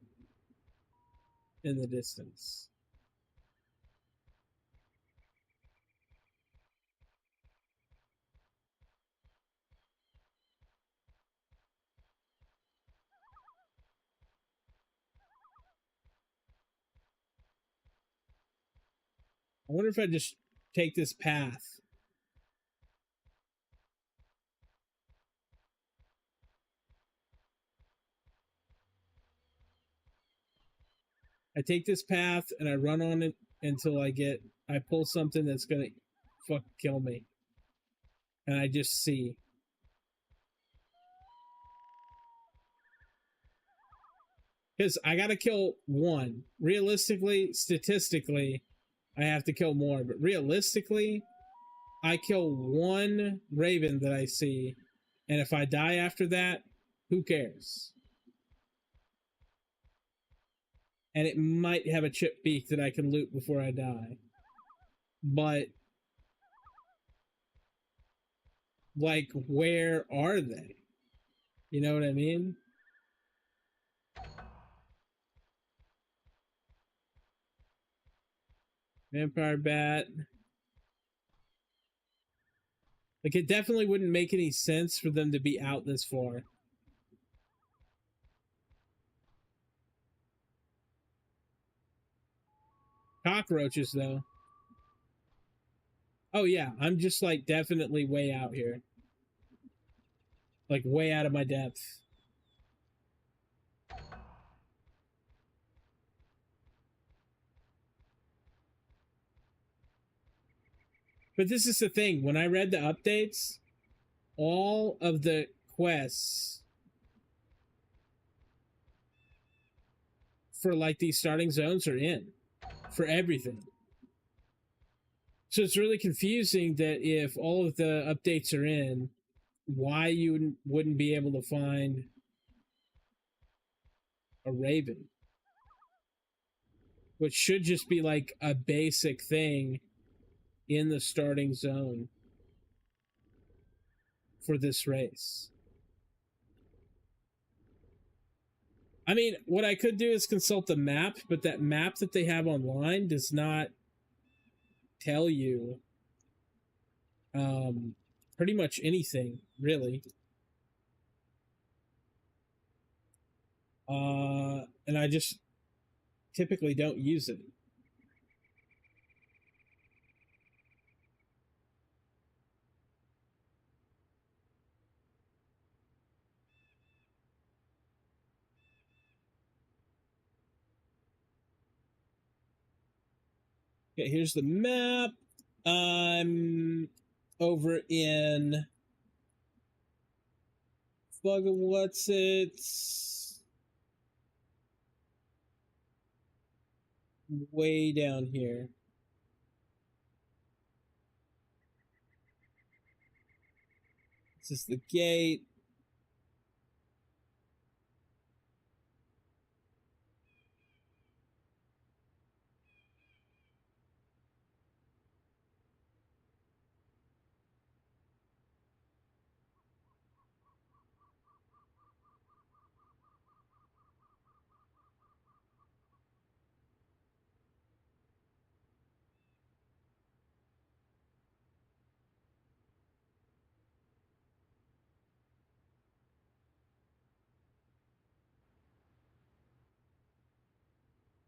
in the distance. I wonder if I just take this path. I take this path and I run on it until I pull something that's gonna fuck kill me. And I just see. Because I gotta kill one. Realistically, statistically, I have to kill more. But realistically, I kill one raven that I see. And if I die after that, who cares? And it might have a chip beak that I can loot before I die. But, like, where are they? You know what I mean? Vampire bat. Like, it definitely wouldn't make any sense for them to be out this far. Cockroaches, though. Oh, yeah. I'm just, like, definitely way out here. Like, way out of my depth. But this is the thing. When I read the updates, all of the quests for, like, these starting zones are in. For everything. So it's really confusing that if all of the updates are in, why you wouldn't be able to find a raven. Which should just be like a basic thing in the starting zone for this race. I mean, what I could do is consult the map, but that map that they have online does not tell you pretty much anything, really. And I just typically don't use it. Okay, here's the map. I'm over in what's it? Way down here. This is the gate.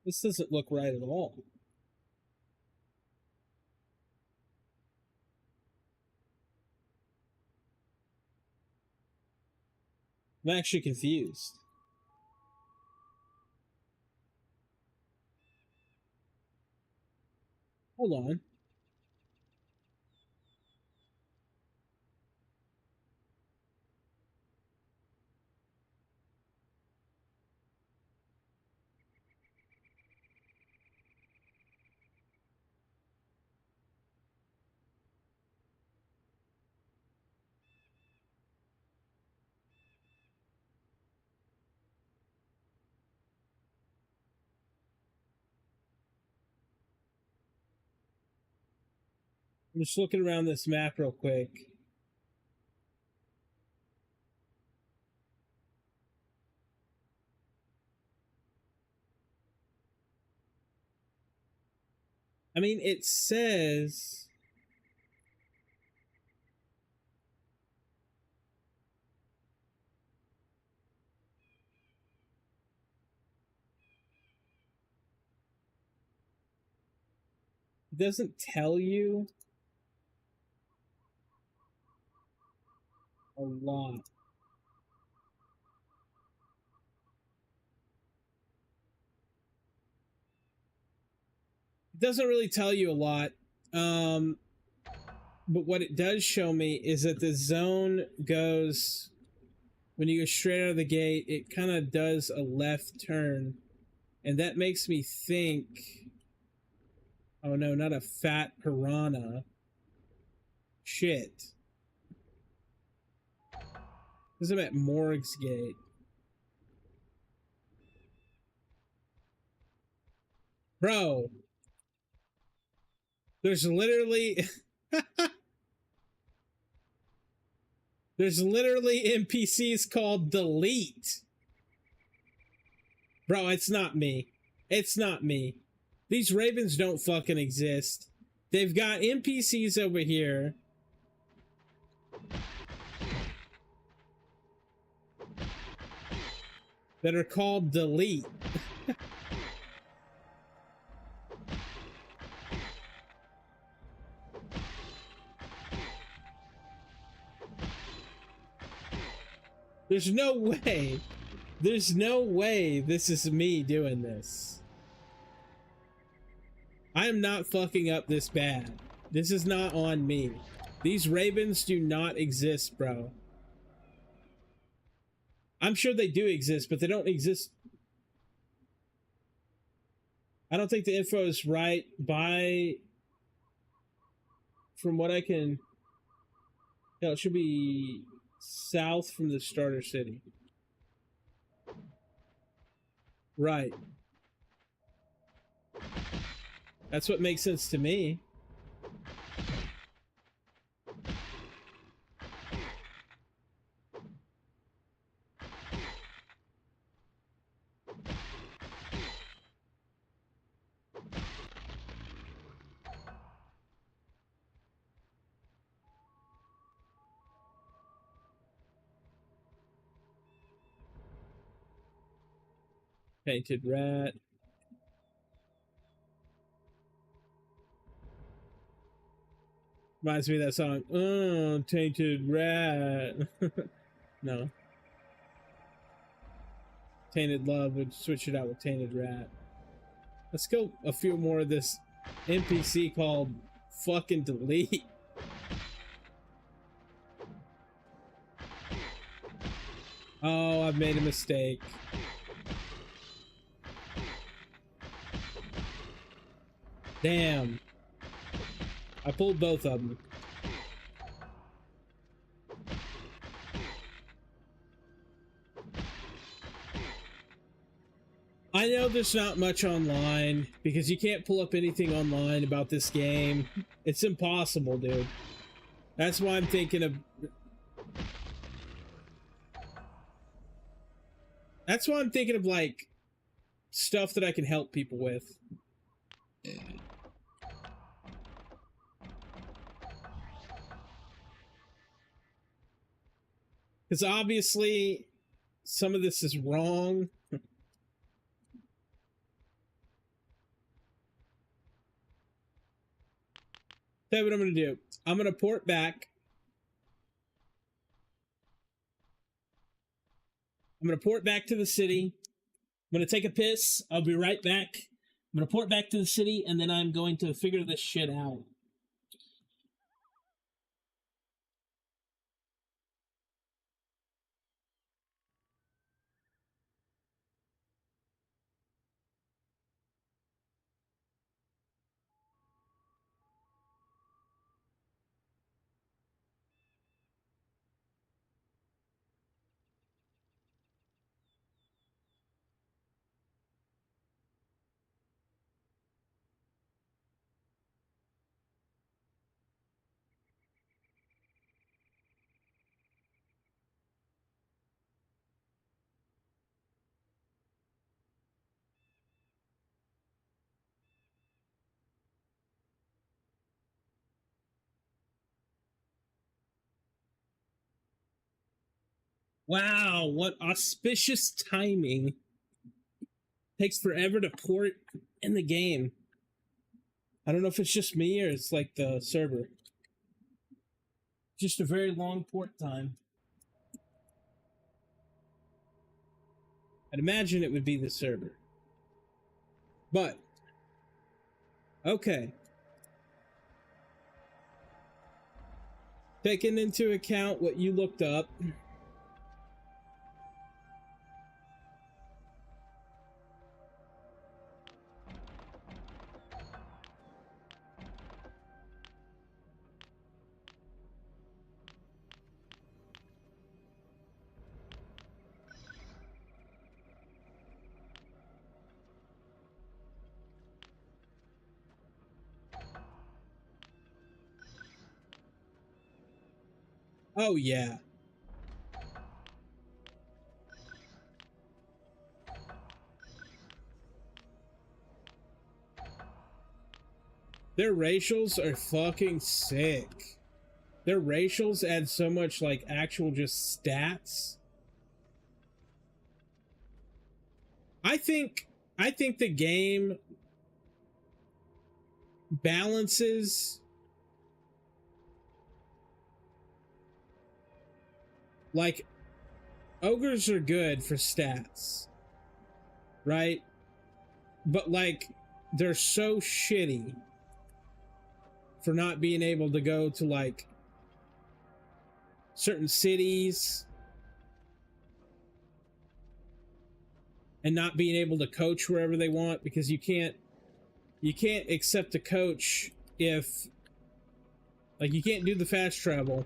This doesn't look right at all. I'm actually confused. Hold on. I'm just looking around this map real quick. I mean, it says... It doesn't tell you a lot. It doesn't really tell you a lot. But what it does show me is that the zone goes... When you go straight out of the gate, it kind of does a left turn. And that makes me think... Oh no, not a fat piranha. Shit. Because I'm at Morg's Gate. Bro. There's literally... There's literally NPCs called Delete. Bro, it's not me. It's not me. These ravens don't fucking exist. They've got NPCs over here. That are called Delete. There's no way. There's no way this is me doing this. I am not fucking up this bad. This is not on me. These ravens do not exist, bro. I'm sure they do exist, but they don't exist. I don't think the info is right by... From what I can... No, it should be south from the starter city. Right. That's what makes sense to me. Painted rat. Reminds me of that song. Oh, tainted rat. No. Tainted love would switch it out with tainted rat. Let's go a few more of this NPC called fucking Delete. Oh, I've made a mistake. Damn. I pulled both of them. I know there's not much online because you can't pull up anything online about this game. It's impossible, dude. That's why I'm thinking of... That's why I'm thinking of, like, stuff that I can help people with. Because obviously, some of this is wrong. Tell you what I'm gonna do. I'm gonna port back. I'm gonna port back to the city. I'm gonna take a piss. I'll be right back. I'm gonna port back to the city, and then I'm going to figure this shit out. Wow, what auspicious timing. Takes forever to port in the game. I don't know if it's just me or it's like the server. Just a very long port time. I'd imagine it would be the server. But, okay. Taking into account what you looked up. Oh, yeah. Their racials are fucking sick. Their racials add so much, like, actual just stats. I think the game balances like ogres are good for stats, right? But like they're so shitty for not being able to go to like certain cities and not being able to coach wherever they want, because you can't accept a coach if like you can't do the fast travel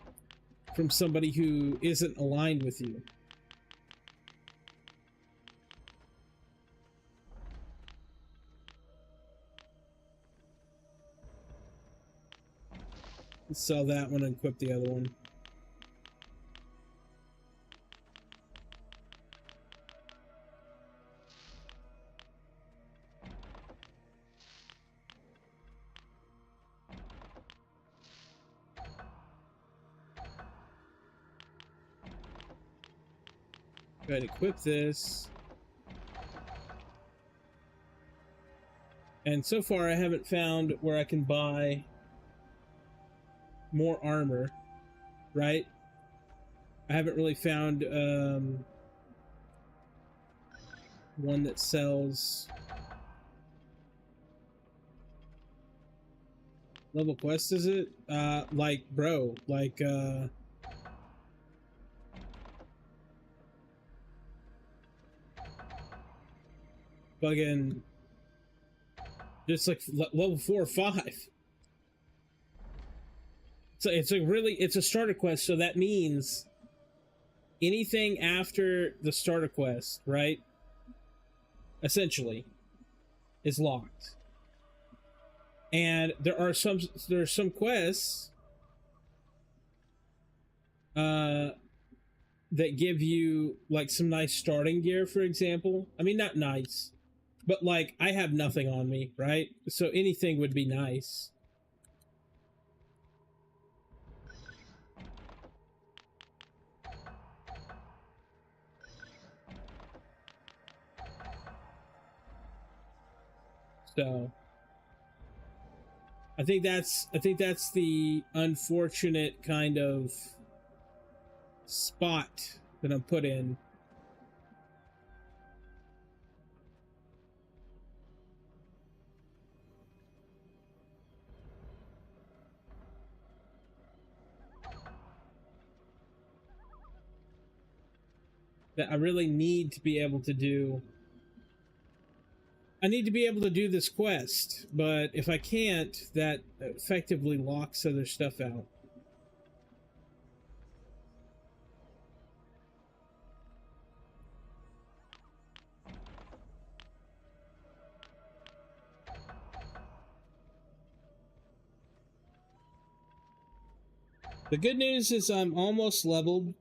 from somebody who isn't aligned with you. Let's sell that one and equip the other one. Go ahead and equip this. And so far I haven't found where I can buy more armor, right? I haven't really found one that sells level quest, is it? Like, bro, like, fucking just like level 4 or 5. So it's a starter quest, so that means anything after the starter quest, right? Essentially, is locked. And there are some quests that give you like some nice starting gear, for example. I mean, not nice, but like I have nothing on me, right? So anything would be nice. So I think that's the unfortunate kind of spot that I'm put in. That I really need to be able to do. I need to be able to do this quest, but if I can't, that effectively locks other stuff out. The good news is I'm almost leveled.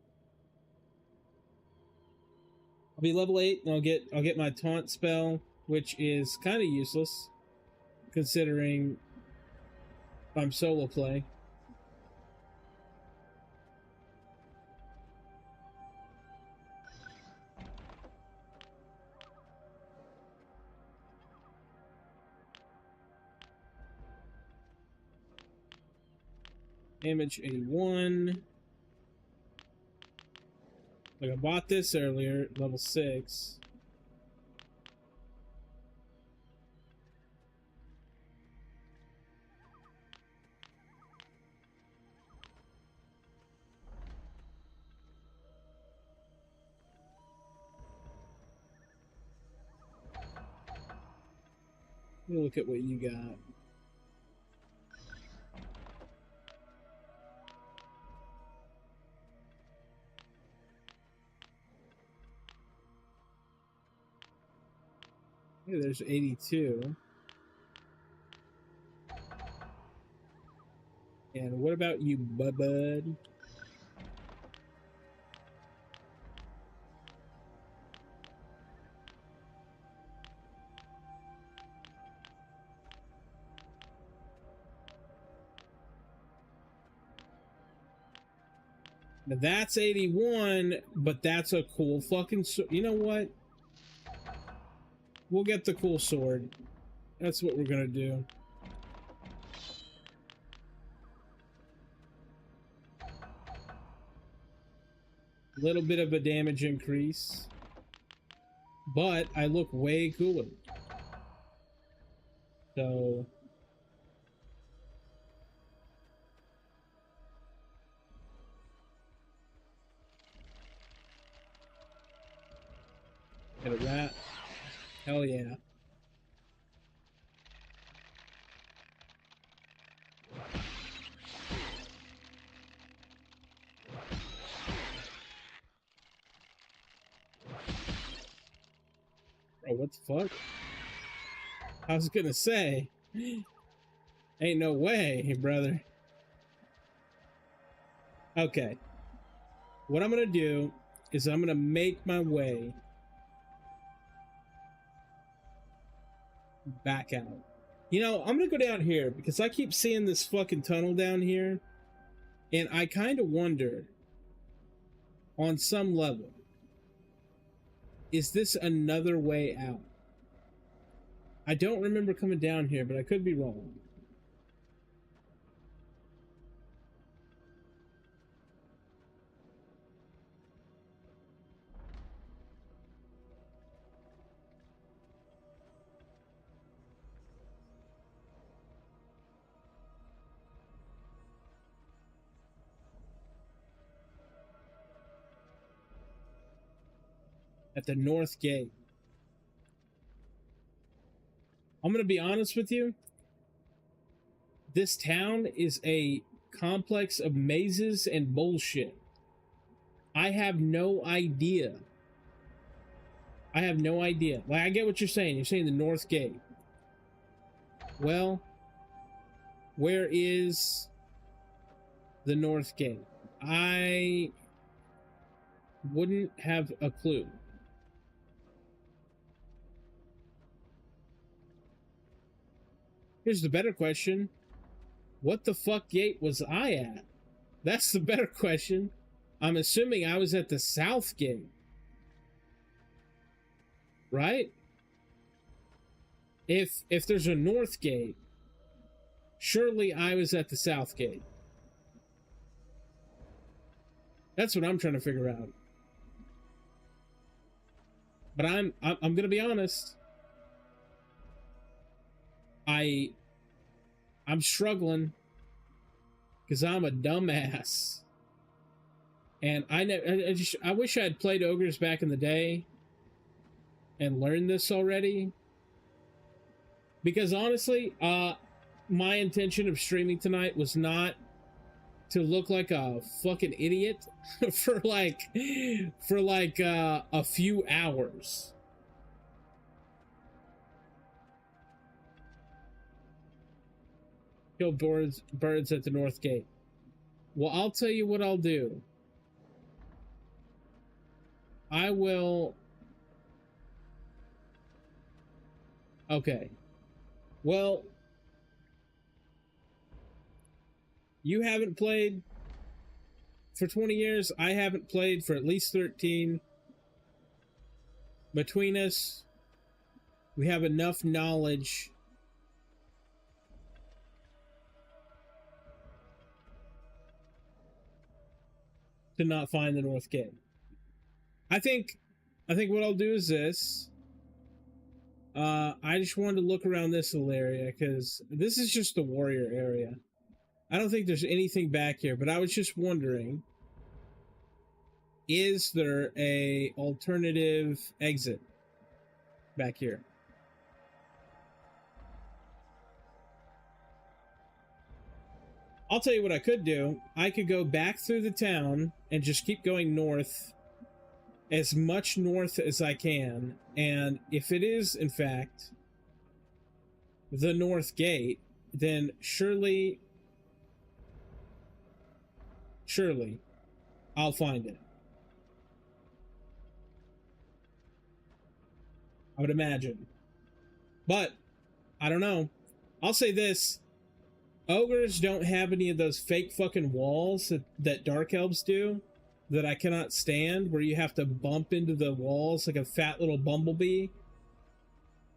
I'll be level 8 and I'll get my taunt spell, which is kind of useless considering I'm solo play. Damage 81. Like I bought this earlier, level 6. Let me look at what you got. Hey, there's 82. And what about you, bud? Now that's 81, but that's a cool fucking sword. You know what? We'll get the cool sword. That's what we're gonna do. A little bit of a damage increase, but I look way cooler. So get a rat. Hell yeah. Oh, what the fuck? I was gonna say, ain't no way, brother. Okay. What I'm gonna do is I'm gonna make my way back out. You know, I'm gonna go down here because I keep seeing this fucking tunnel down here, and I kind of wonder, on some level, is this another way out? I don't remember coming down here, but I could be wrong. At the north gate. I'm gonna be honest with you. This town is a complex of mazes and bullshit. I have no idea. I have no idea. Like, I get what you're saying. You're saying the north gate. Well, where is the north gate? I wouldn't have a clue. Here's the better question. What the fuck gate was I at? That's the better question. I'm assuming I was at the south gate. Right? If there's a north gate, Surely I was at the south gate. That's what I'm trying to figure out. But I'm gonna be honest. I'm struggling because I'm a dumbass, and I wish I had played ogres back in the day and learned this already. Because honestly, my intention of streaming tonight was not to look like a fucking idiot for like a few hours. Kill birds at the north gate. Well, I'll tell you what I'll do. I will. Okay. Well, you haven't played for 20 years. I haven't played for at least 13. Between us, we have enough knowledge to not find the North Gate. I think what I'll do is this. I just wanted to look around this little area because this is just the warrior area. I don't think there's anything back here, but I was just wondering, is there a alternative exit back here? I'll tell you what I could do. I could go back through the town and just keep going north, as much north as I can, and if it is in fact the North Gate, then surely I'll find it. I would imagine. But I don't know. I'll say this. Ogres don't have any of those fake fucking walls that dark elves do, that I cannot stand, where you have to bump into the walls like a fat little bumblebee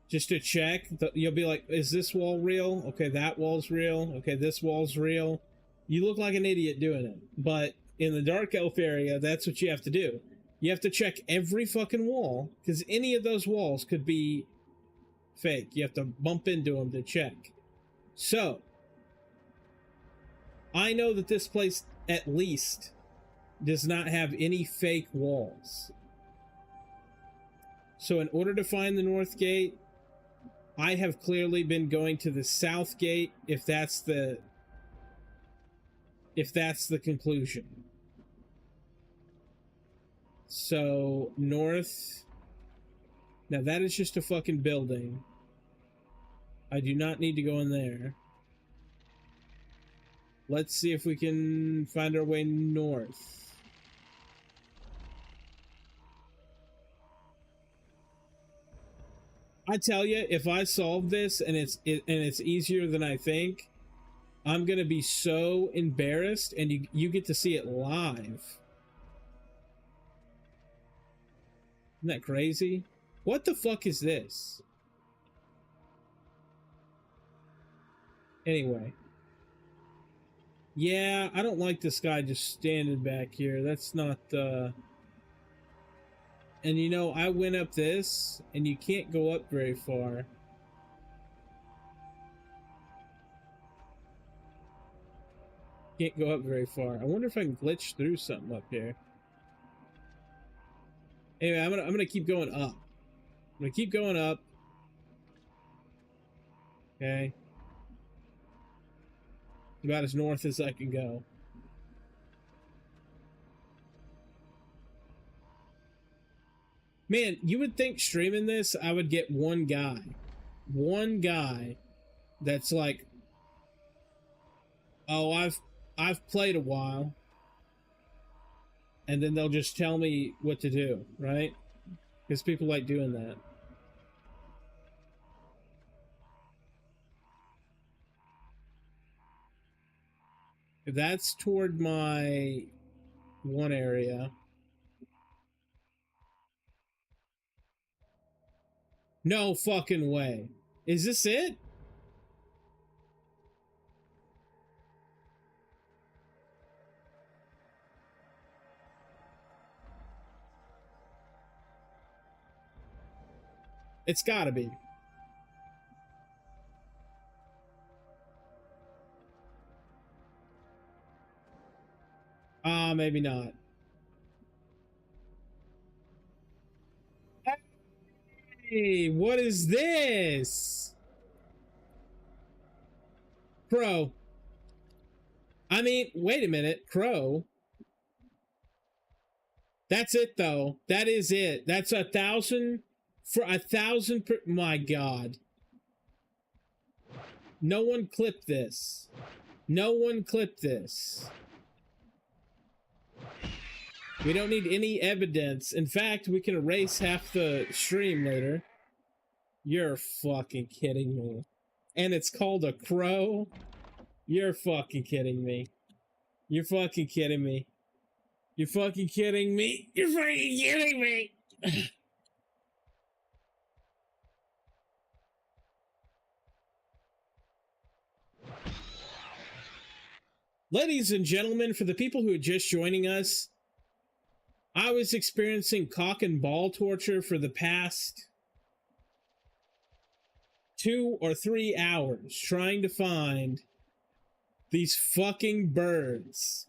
just to check. You'll be like, is this wall real? Okay, that wall's real. Okay, this wall's real. You look like an idiot doing it. But in the dark elf area, that's what you have to do. You have to check every fucking wall, because any of those walls could be fake. You have to bump into them to check. So, I know that this place, at least, does not have any fake walls. So in order to find the North Gate, I have clearly been going to the South Gate, if that's the conclusion. So, north. Now that is just a fucking building. I do not need to go in there. Let's see if we can find our way north. I tell you, if I solve this and it's easier than I think, I'm gonna be so embarrassed, and you get to see it live. Isn't that crazy? What the fuck is this? Anyway. Yeah, I don't like this guy just standing back here. That's not, And you know, I went up this, and you can't go up very far. Can't go up very far. I wonder if I can glitch through something up here. Anyway, I'm gonna keep going up. I'm gonna keep going up. Okay. About as north as I can go. Man, you would think streaming this, I would get one guy that's like, oh, I've played a while, and then they'll just tell me what to do, right? Because people like doing that. That's toward my one area. No fucking way. Is this it? It's gotta be. Maybe not. Hey, what is this? Crow. I mean, wait a minute, Crow. That's it, though. That is it. That's 1,000 for 1,000 per... My God. No one clipped this. No one clipped this. We don't need any evidence. In fact, we can erase half the stream later. You're fucking kidding me. And it's called a crow? You're fucking kidding me. You're fucking kidding me. You're fucking kidding me. You're fucking kidding me. Ladies and gentlemen, for the people who are just joining us, I was experiencing cock and ball torture for the past 2 or 3 hours trying to find these fucking birds.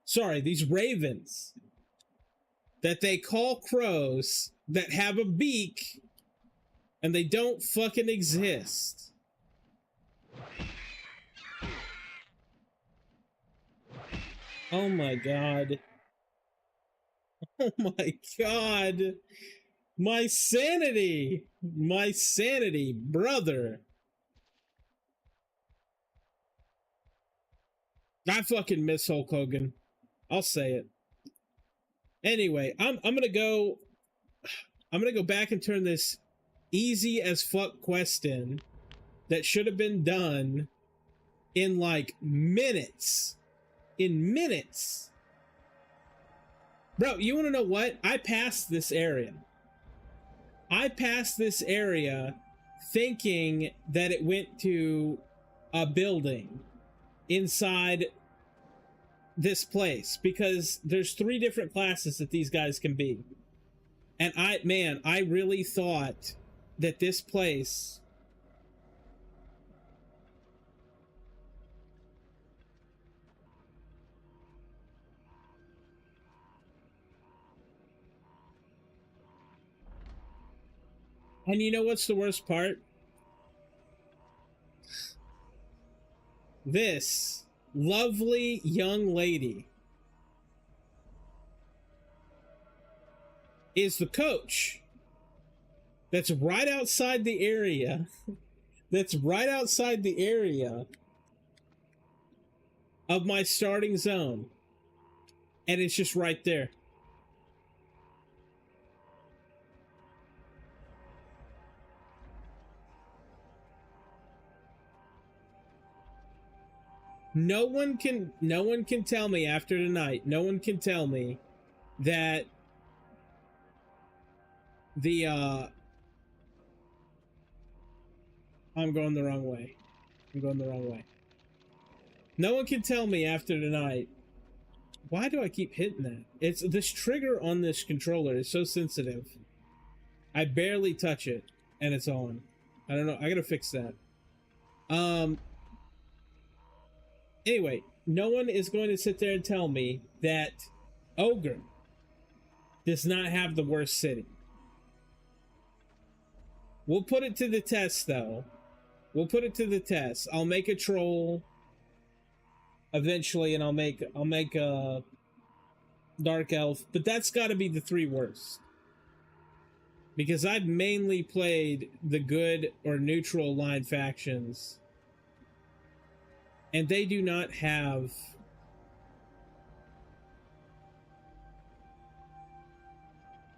Sorry, these ravens that they call crows that have a beak and they don't fucking exist. Oh my God. Oh my God. My sanity. My sanity, brother. I fucking miss Hulk Hogan. I'll say it. Anyway, I'm gonna go back and turn this easy as fuck quest in that should have been done in like minutes. In minutes. Bro, you want to know what? I passed this area. I passed this area thinking that it went to a building inside this place because there's 3 different classes that these guys can be. And I really thought that this place And you know what's the worst part? This lovely young lady is the coach that's right outside the area. That's right outside the area of my starting zone. And it's just right there. No one can tell me after tonight, no one can tell me that the I'm going the wrong way. I'm going the wrong way. No one can tell me after tonight. Why do I keep hitting that? It's this trigger on this controller is so sensitive. I barely touch it and it's on. I don't know. I gotta fix that. Anyway, no one is going to sit there and tell me that Ogre does not have the worst city. We'll put it to the test, though. We'll put it to the test. I'll make a troll eventually, and I'll make a dark elf, but that's got to be the 3 worst. Because I've mainly played the good or neutral line factions. And they do not have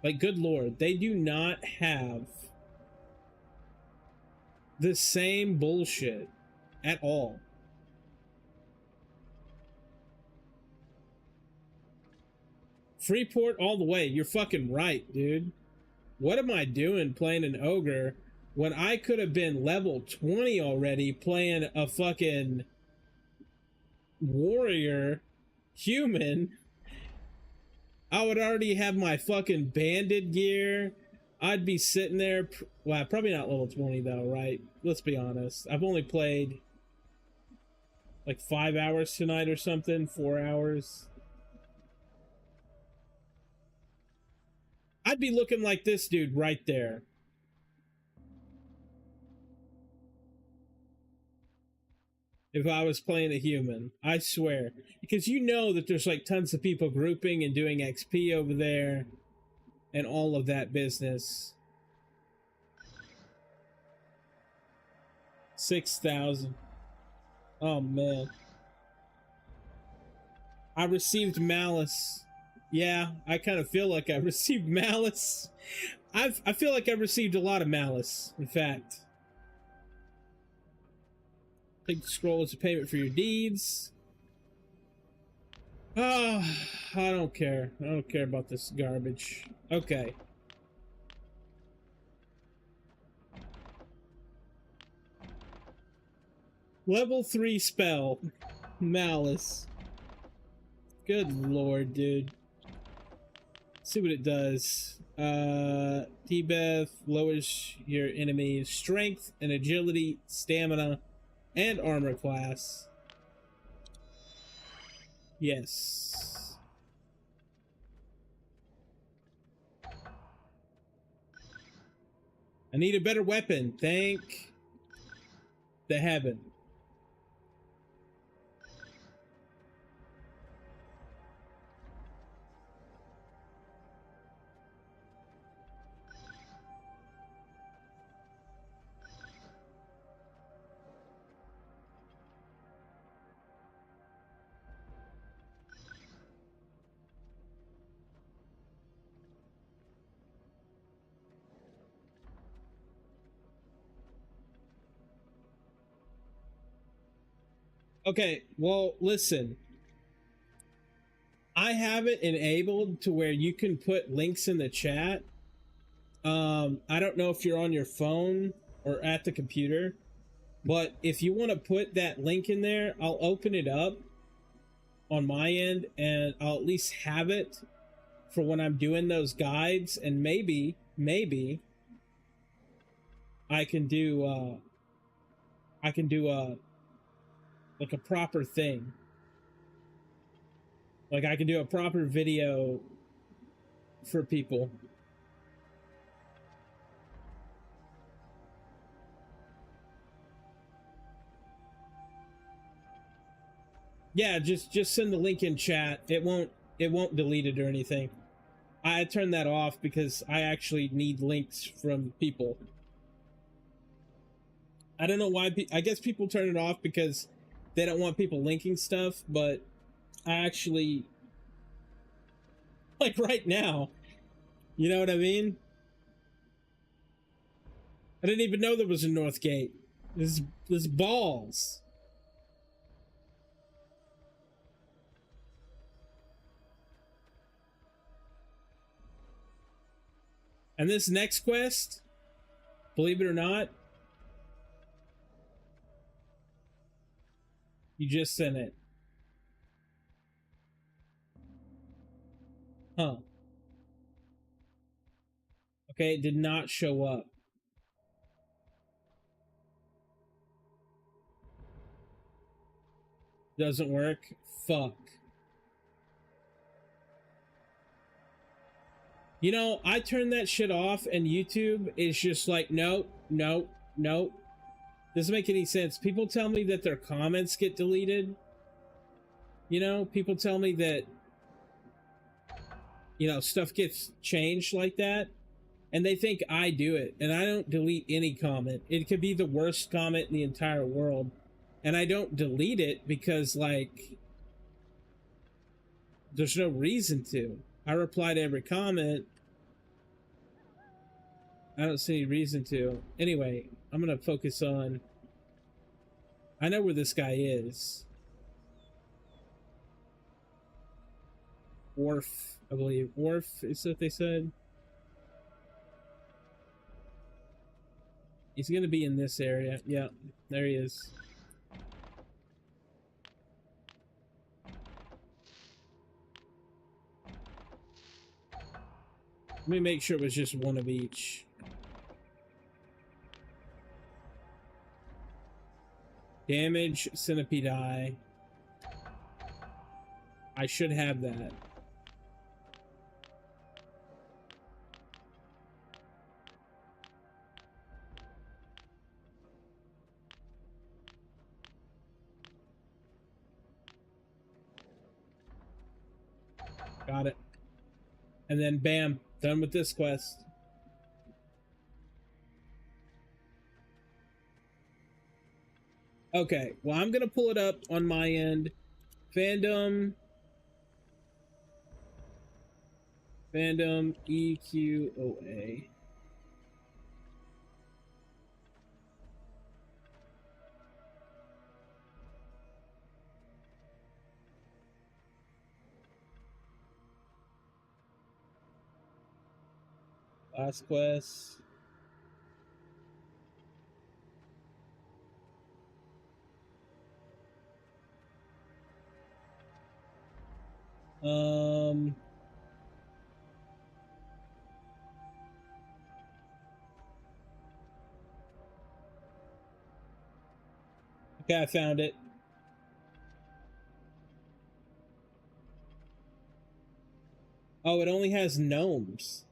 like, good lord, they do not have the same bullshit at all. Freeport all the way. You're fucking right, dude. What am I doing playing an ogre when I could have been level 20 already playing a fucking warrior human? I would already have my fucking bandit gear. I'd be sitting there. Well, probably not level 20 though, right? Let's be honest. I've only played like 5 hours tonight or something, 4 hours. I'd be looking like this dude right there. If I was playing a human, I swear. Because you know that there's like tons of people grouping and doing XP over there and all of that business. 6,000. Oh man. I received malice. Yeah, I kind of feel like I received malice. I feel like I received a lot of malice, in fact. Take the scroll as a payment for your deeds. Oh, I don't care. I don't care about this garbage. Okay. Level 3 spell. Malice. Good lord, dude. Let's see what it does. Debuff lowers your enemy's strength and agility, stamina, and armor class. Yes. I need a better weapon. Thank the heaven. Okay, well, listen. I have it enabled to where you can put links in the chat. I don't know if you're on your phone or at the computer, but if you want to put that link in there, I'll open it up on my end and I'll at least have it for when I'm doing those guides, and maybe I can do like a proper thing. Like I can do a proper video for people. Yeah, just send the link in chat. It won't delete it or anything. I turned that off because I actually need links from people. I don't know why. I guess people turn it off because they don't want people linking stuff, but I actually, like right now, you know what I mean? I didn't even know there was a North Gate. This balls. And this next quest, believe it or not, you just sent it. Huh. Okay, it did not show up. Doesn't work? Fuck. You know, I turned that shit off and YouTube is just like, nope, nope, nope. Doesn't make any sense. People tell me that their comments get deleted. You know, people tell me that, you know, stuff gets changed like that. And they think I do it. And I don't delete any comment. It could be the worst comment in the entire world. And I don't delete it because, like, there's no reason to. I reply to every comment. I don't see any reason to. Anyway, I'm going to focus on... I know where this guy is. Wharf, I believe. Wharf is what they said. He's going to be in this area. Yeah, there he is. Let me make sure it was just one of each. Damage, centipede eye. I should have that. Got it. And then bam, done with this quest. Okay, well, I'm gonna pull it up on my end. Fandom EQOA. Last quest. Okay, I found it. Oh, it only has gnomes.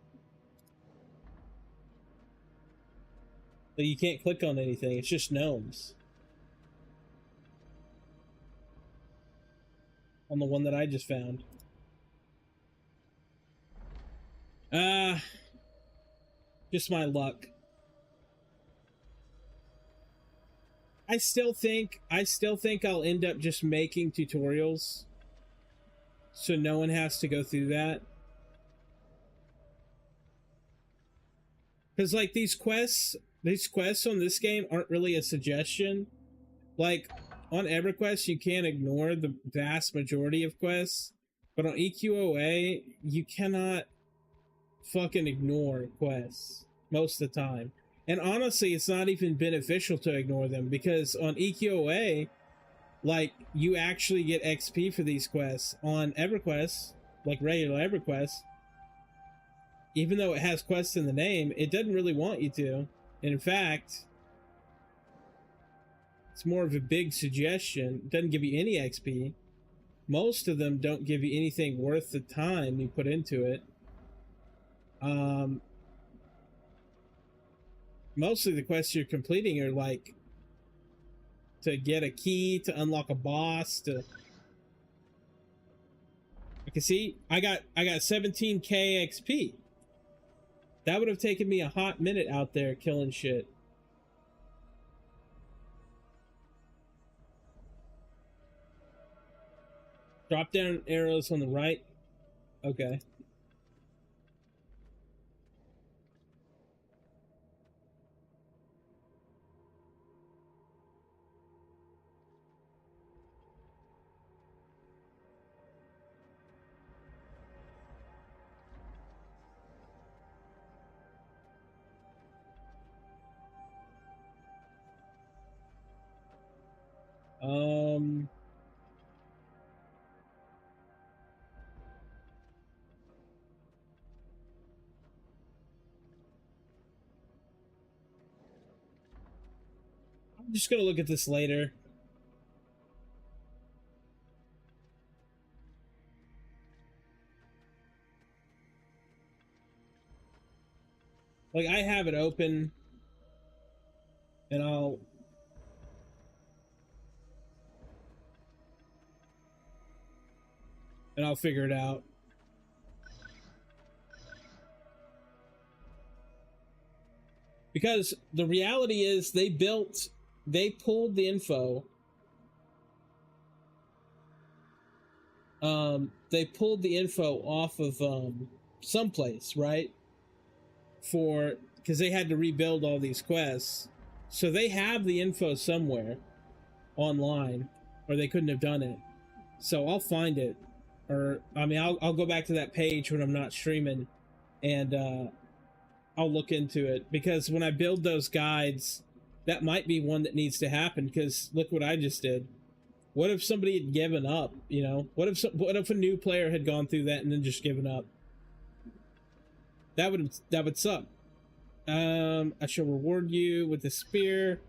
So you can't click on anything, it's just gnomes. On the one that I just found. Just my luck. I still think I'll end up just making tutorials so no one has to go through that. Because like these quests on this game aren't really a suggestion. Like on Everquest you can't ignore the vast majority of quests, but on EQOA you cannot fucking ignore quests most of the time. And honestly, it's not even beneficial to ignore them, because on EQOA, like, you actually get XP for these quests. On Everquest, like regular Everquest, even though it has quests in the name, it doesn't really want you to. And in fact, it's more of a big suggestion. It doesn't give you any XP. Most of them don't give you anything worth the time you put into it. Mostly the quests you're completing are like to get a key, to unlock a boss, to... I can see I got 17k XP. That would have taken me a hot minute out there killing shit. Drop down arrows on the right. Okay. I'm just gonna look at this later. Like, I have it open, and I'll figure it out. Because the reality is they pulled the info. They pulled the info off of someplace, right? Because they had to rebuild all these quests. So they have the info somewhere online, or they couldn't have done it. So I'll find it. Or, I mean, I'll go back to that page when I'm not streaming, and I'll look into it. Because when I build those guides, that might be one that needs to happen, because look what I just did. What if somebody had given up, you know? What if a new player had gone through that and then just given up? That would suck. I shall reward you with the spear.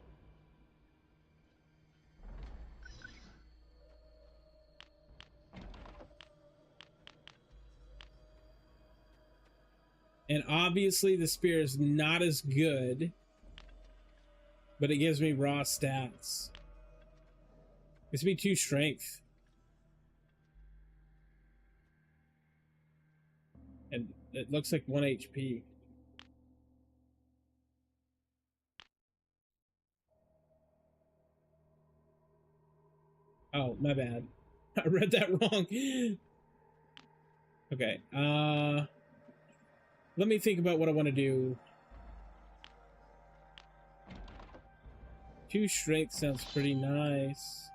And obviously the spear is not as good, but it gives me raw stats. It's me 2 strength. And it looks like 1 HP. Oh, my bad. I read that wrong. Okay, let me think about what I want to do. 2 strength sounds pretty nice.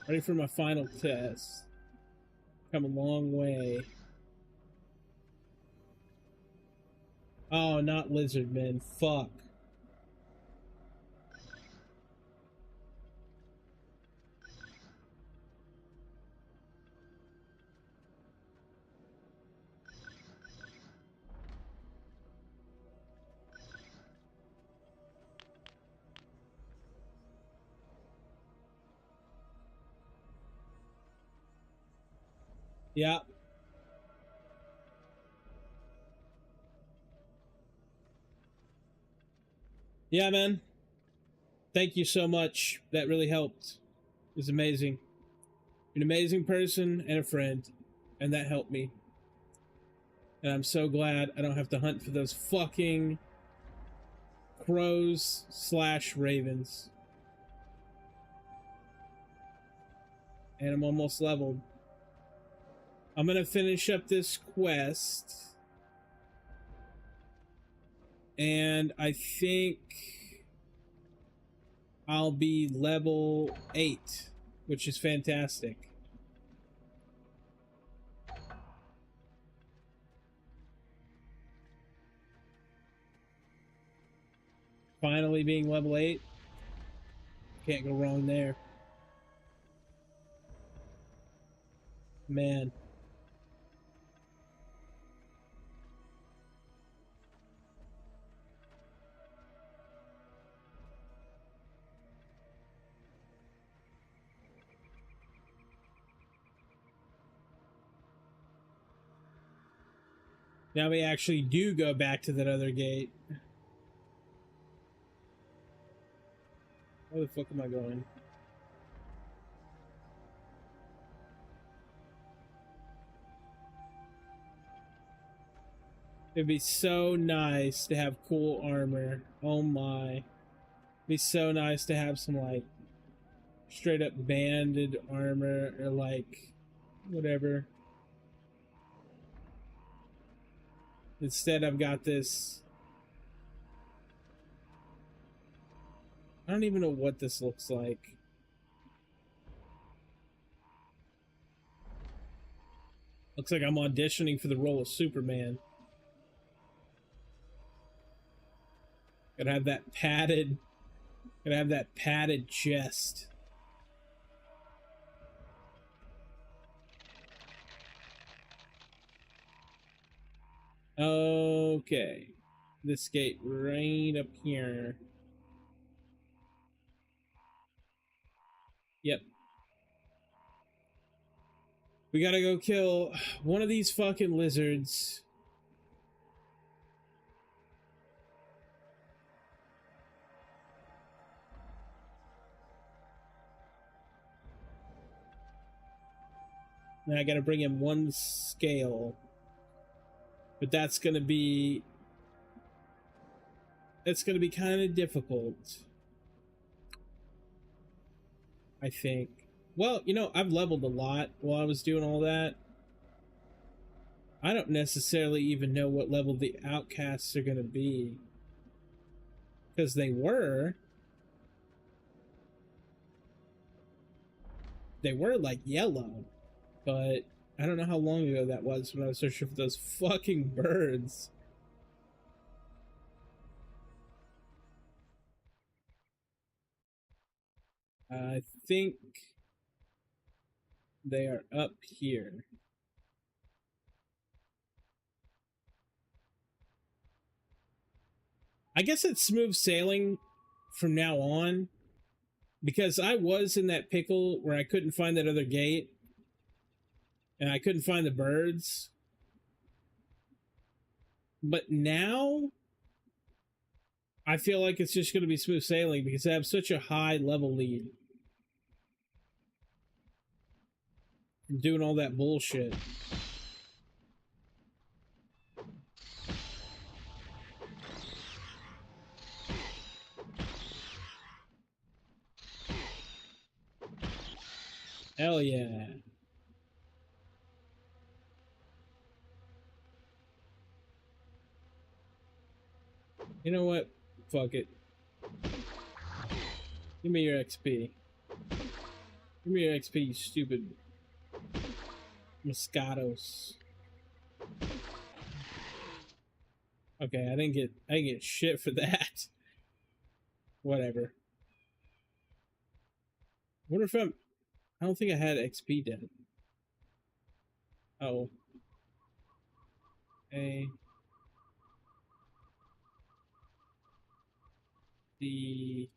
Ready for my final test. Come a long way. Oh, not lizard men. Fuck. Yeah. Yeah, man. Thank you so much. That really helped. It was amazing. You're an amazing person and a friend, and that helped me. And I'm so glad I don't have to hunt for those fucking crows / ravens. And I'm almost leveled. I'm gonna finish up this quest. And I think I'll be level 8, which is fantastic. Finally being level 8. Can't go wrong there. Man. Now we actually do go back to that other gate. Where the fuck am I going? It'd be so nice to have cool armor. Oh my. It'd be so nice to have some, like, straight up banded armor or, like, whatever. Instead, I've got this. I don't even know what this looks like. Looks like I'm auditioning for the role of Superman. Gotta have that padded chest. Okay. This gate right up here. Yep. We gotta go kill one of these fucking lizards. Now I gotta bring in 1 scale. But that's gonna be kind of difficult, I think. Well, you know, I've leveled a lot while I was doing all that. I don't necessarily even know what level the outcasts are gonna be. Because they were like yellow. But I don't know how long ago that was when I was searching for those fucking birds. I think They are up here. I guess it's smooth sailing from now on, because I was in that pickle where I couldn't find that other gate and I couldn't find the birds. But now I feel like it's just going to be smooth sailing because I have such a high level lead from doing all that bullshit. Hell yeah. You know what? Fuck it. Give me your XP. Give me your XP, you stupid moscatos. Okay, I didn't get shit for that. Whatever. What if I don't think I had XP dead. Oh. A. D.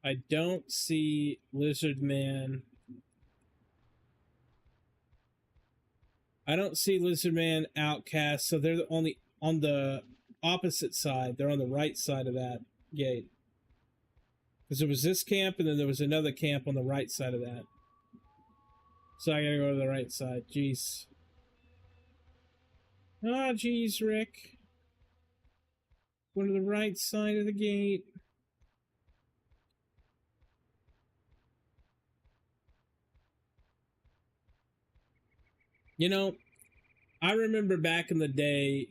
I don't see Lizard Man. I don't see Lizard Man, Outcast, so they're on the opposite side. They're on the right side of that gate. Because there was this camp, and then there was another camp on the right side of that. So I gotta go to the right side. Jeez. Ah, jeez, Rick. Go to the right side of the gate. You know, I remember back in the day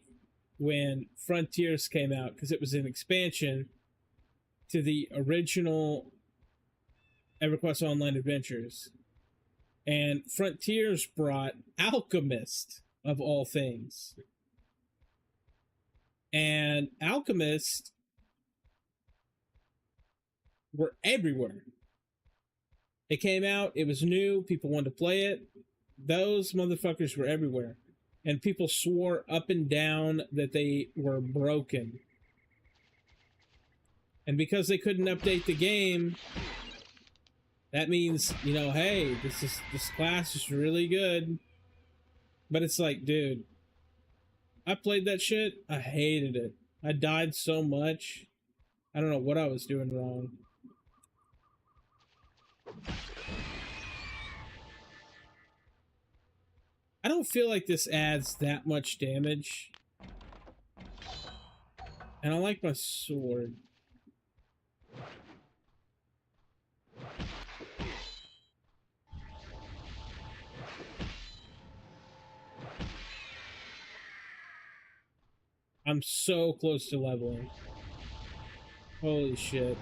when Frontiers came out, because it was an expansion to the original EverQuest Online Adventures. And Frontiers brought Alchemist, of all things. And Alchemist were everywhere. It came out, it was new, people wanted to play it. Those motherfuckers were everywhere. And people swore up and down that they were broken. And because they couldn't update the game, that means, you know, hey, this class is really good. But it's like, dude, I played that shit, I hated it. I died so much. I don't know what I was doing wrong. I don't feel like this adds that much damage. And I like my sword. I'm so close to leveling. Holy shit.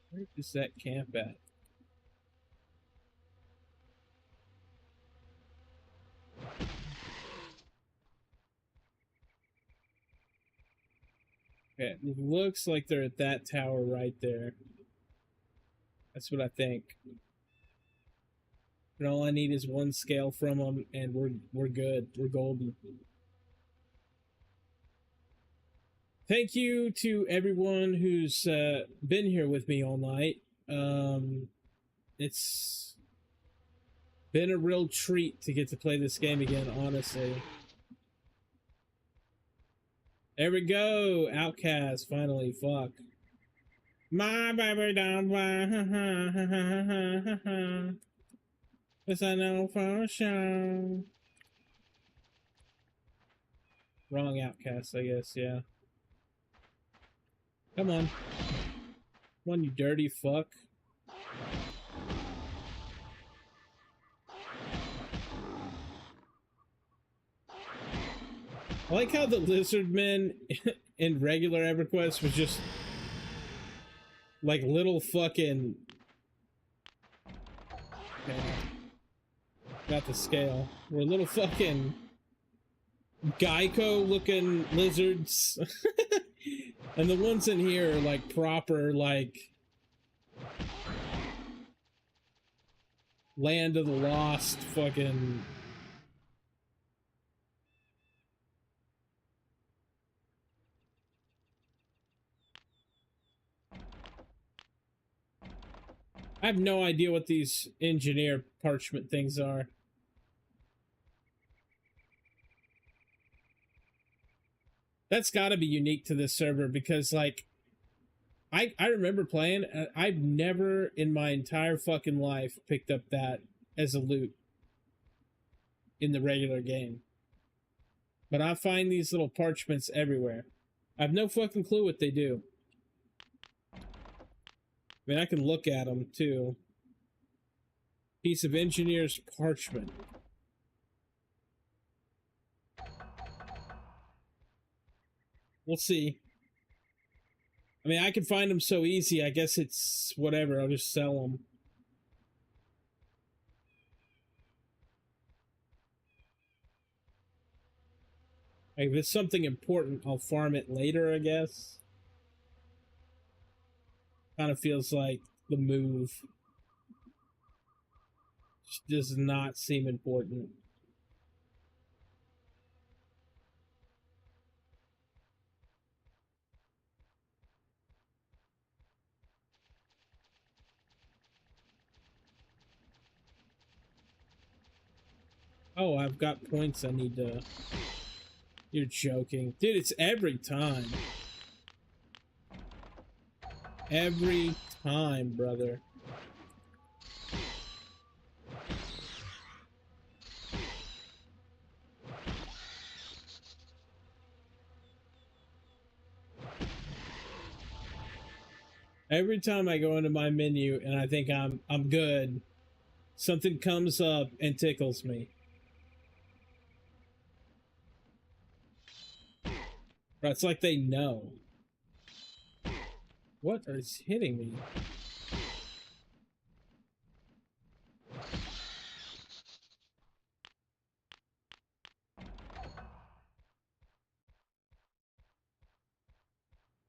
Where is that camp at? Okay, it looks like they're at that tower right there. That's what I think. And all I need is one scale from them, and we're good. We're golden. Thank you to everyone who's been here with me all night. It's been a real treat to get to play this game again, honestly. There we go, Outcast, finally, fuck. My baby don't this I know for sure. Wrong Outcast, I guess, yeah. Come on. Come on, you dirty fuck. I like how the lizard men in regular EverQuest was just like little fucking... Okay. Got the scale. We're little fucking Geico looking lizards. And the ones in here are like proper, like Land of the Lost fucking. I have no idea what these engineer parchment things are. That's got to be unique to this server because, like, I remember playing. I've never in my entire fucking life picked up that as a loot in the regular game. But I find these little parchments everywhere. I have no fucking clue what they do. I mean, I can look at them too. Piece of engineer's parchment. We'll see. I mean, I can find them so easy. I guess it's whatever. I'll just sell them. Like, if it's something important, I'll farm it later, I guess. Kind of feels like the move. Just does not seem important. Oh, I've got points I need to... You're joking. Dude, it's every time. Every time, brother. Every time I go into my menu and I think I'm good, something comes up and tickles me. Or it's like they know. What is hitting me?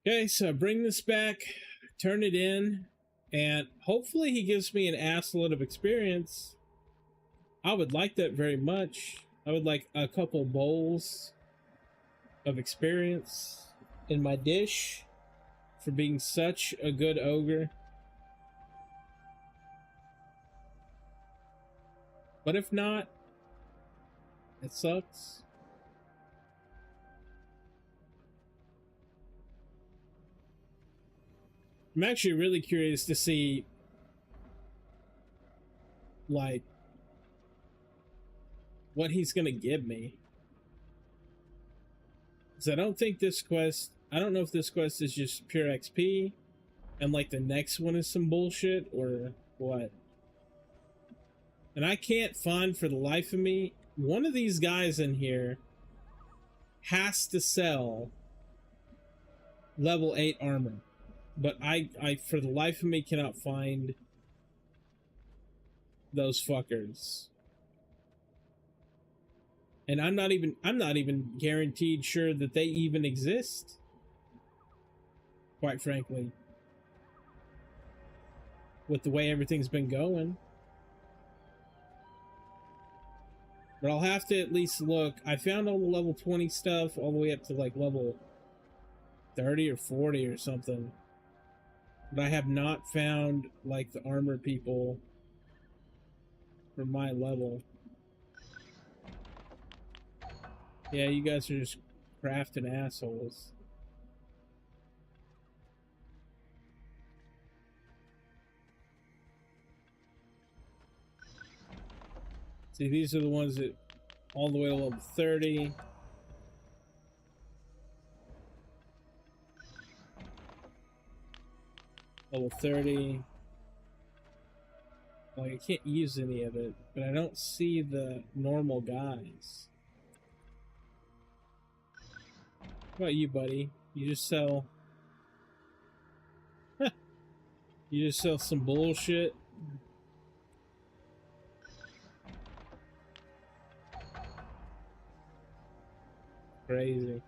Okay, so bring this back, turn it in, and hopefully he gives me an assload of experience. I would like that very much. I would like a couple bowls of experience in my dish for being such a good ogre. But if not, it sucks. I'm actually really curious to see, like, what he's gonna give me. Because I don't think this quest, I don't know if this quest is just pure XP, and like the next one is some bullshit, or what. And I can't find for the life of me, one of these guys in here has to sell level 8 armor. But I for the life of me cannot find those fuckers. And I'm not even guaranteed sure that they even exist. Quite frankly. With the way everything's been going. But I'll have to at least look. I found all the level 20 stuff all the way up to like level 30 or 40 or something. But I have not found like the armor people from my level. Yeah, you guys are just crafting assholes. See, these are the ones that all the way to level 30. Level 30. Like, I can't use any of it, but I don't see the normal guys. What about you, buddy? You just sell... You just sell some bullshit? crazy.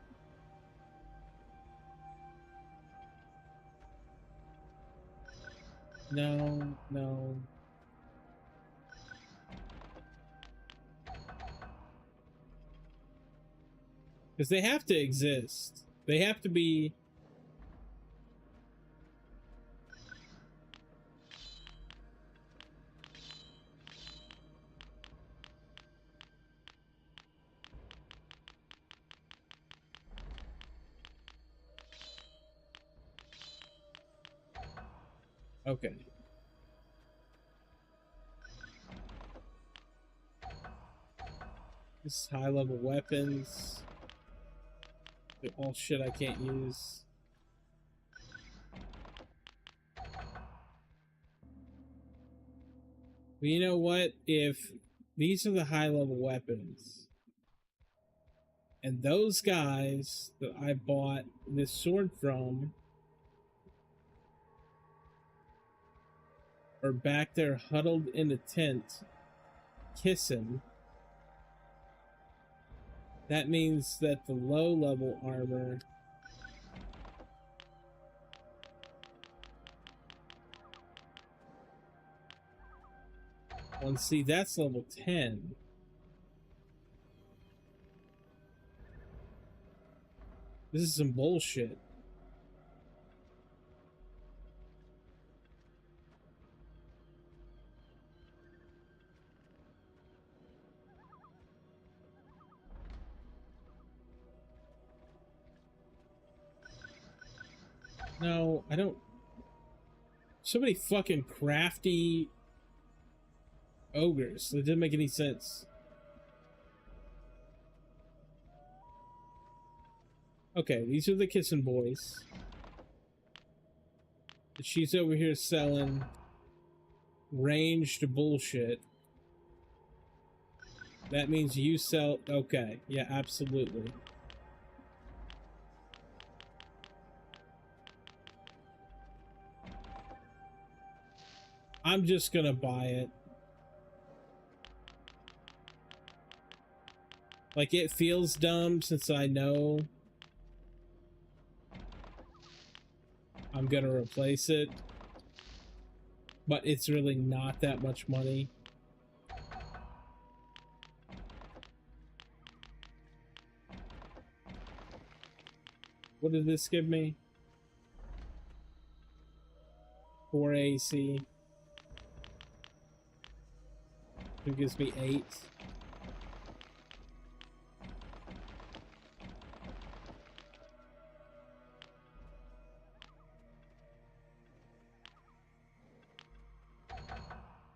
No, no. Because they have to exist. They have to be... Okay. This is high-level weapons. They're all shit I can't use. But you know what? If these are the high-level weapons, and those guys that I bought this sword from are back there huddled in a tent, kissing, that means that the low-level armor well, see, that's level 10. This is some bullshit. No, I don't... So many fucking crafty ogres. That didn't make any sense. Okay, these are the kissing boys. She's over here selling ranged bullshit. That means you sell... Okay, yeah, absolutely. I'm just gonna buy it. Like, it feels dumb since I know I'm gonna replace it, but it's really not that much money. What did this give me? 4 AC. It gives me 8.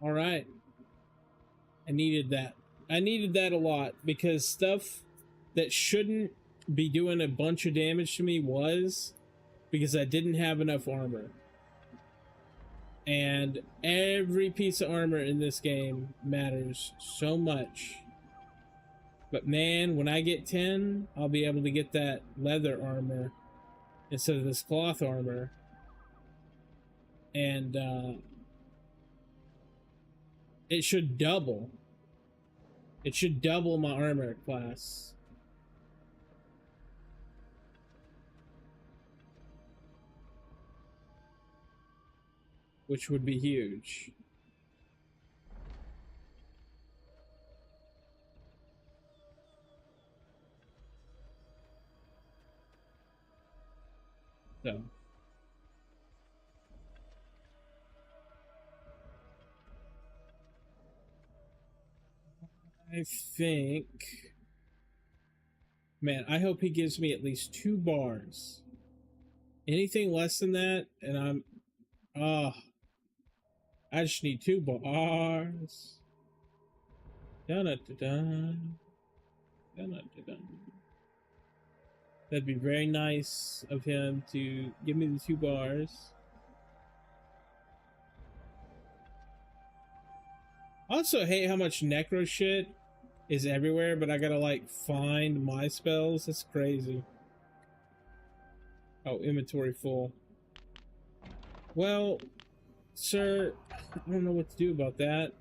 All right. I needed that. I needed that a lot because stuff that shouldn't be doing a bunch of damage to me was because I didn't have enough armor. And every piece of armor in this game matters so much. But man, when I get 10, I'll be able to get that leather armor instead of this cloth armor. And it should double. It should double my armor class. Which would be huge. So. I think... Man, I hope he gives me at least 2 bars. Anything less than that, and I'm... Oh, I just need 2 bars. Dun-dun-dun-dun. Dun-dun-dun-dun. That'd be very nice of him to give me the 2 bars. I also hate how much necro shit is everywhere, but I gotta like find my spells. That's crazy. Oh, inventory full. Well, sir, I don't know what to do about that.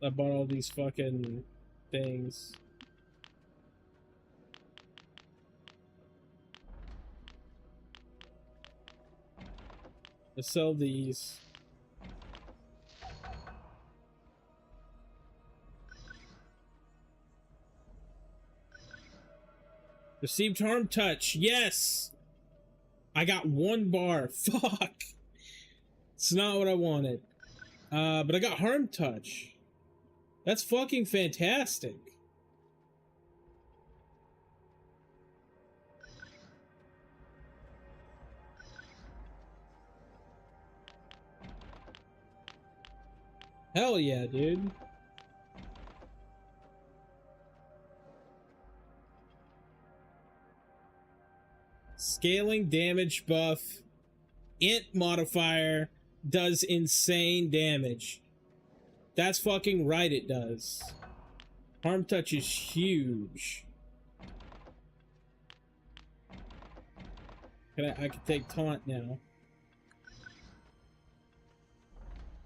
I bought all these fucking things. Let's sell these. Received harm touch. Yes! I got 1 bar. Fuck! It's not what I wanted. But I got harm touch. That's fucking fantastic. Hell yeah, dude. Scaling damage buff. Int modifier does insane damage. That's fucking right, it does. Harm touch is huge. I can take taunt now.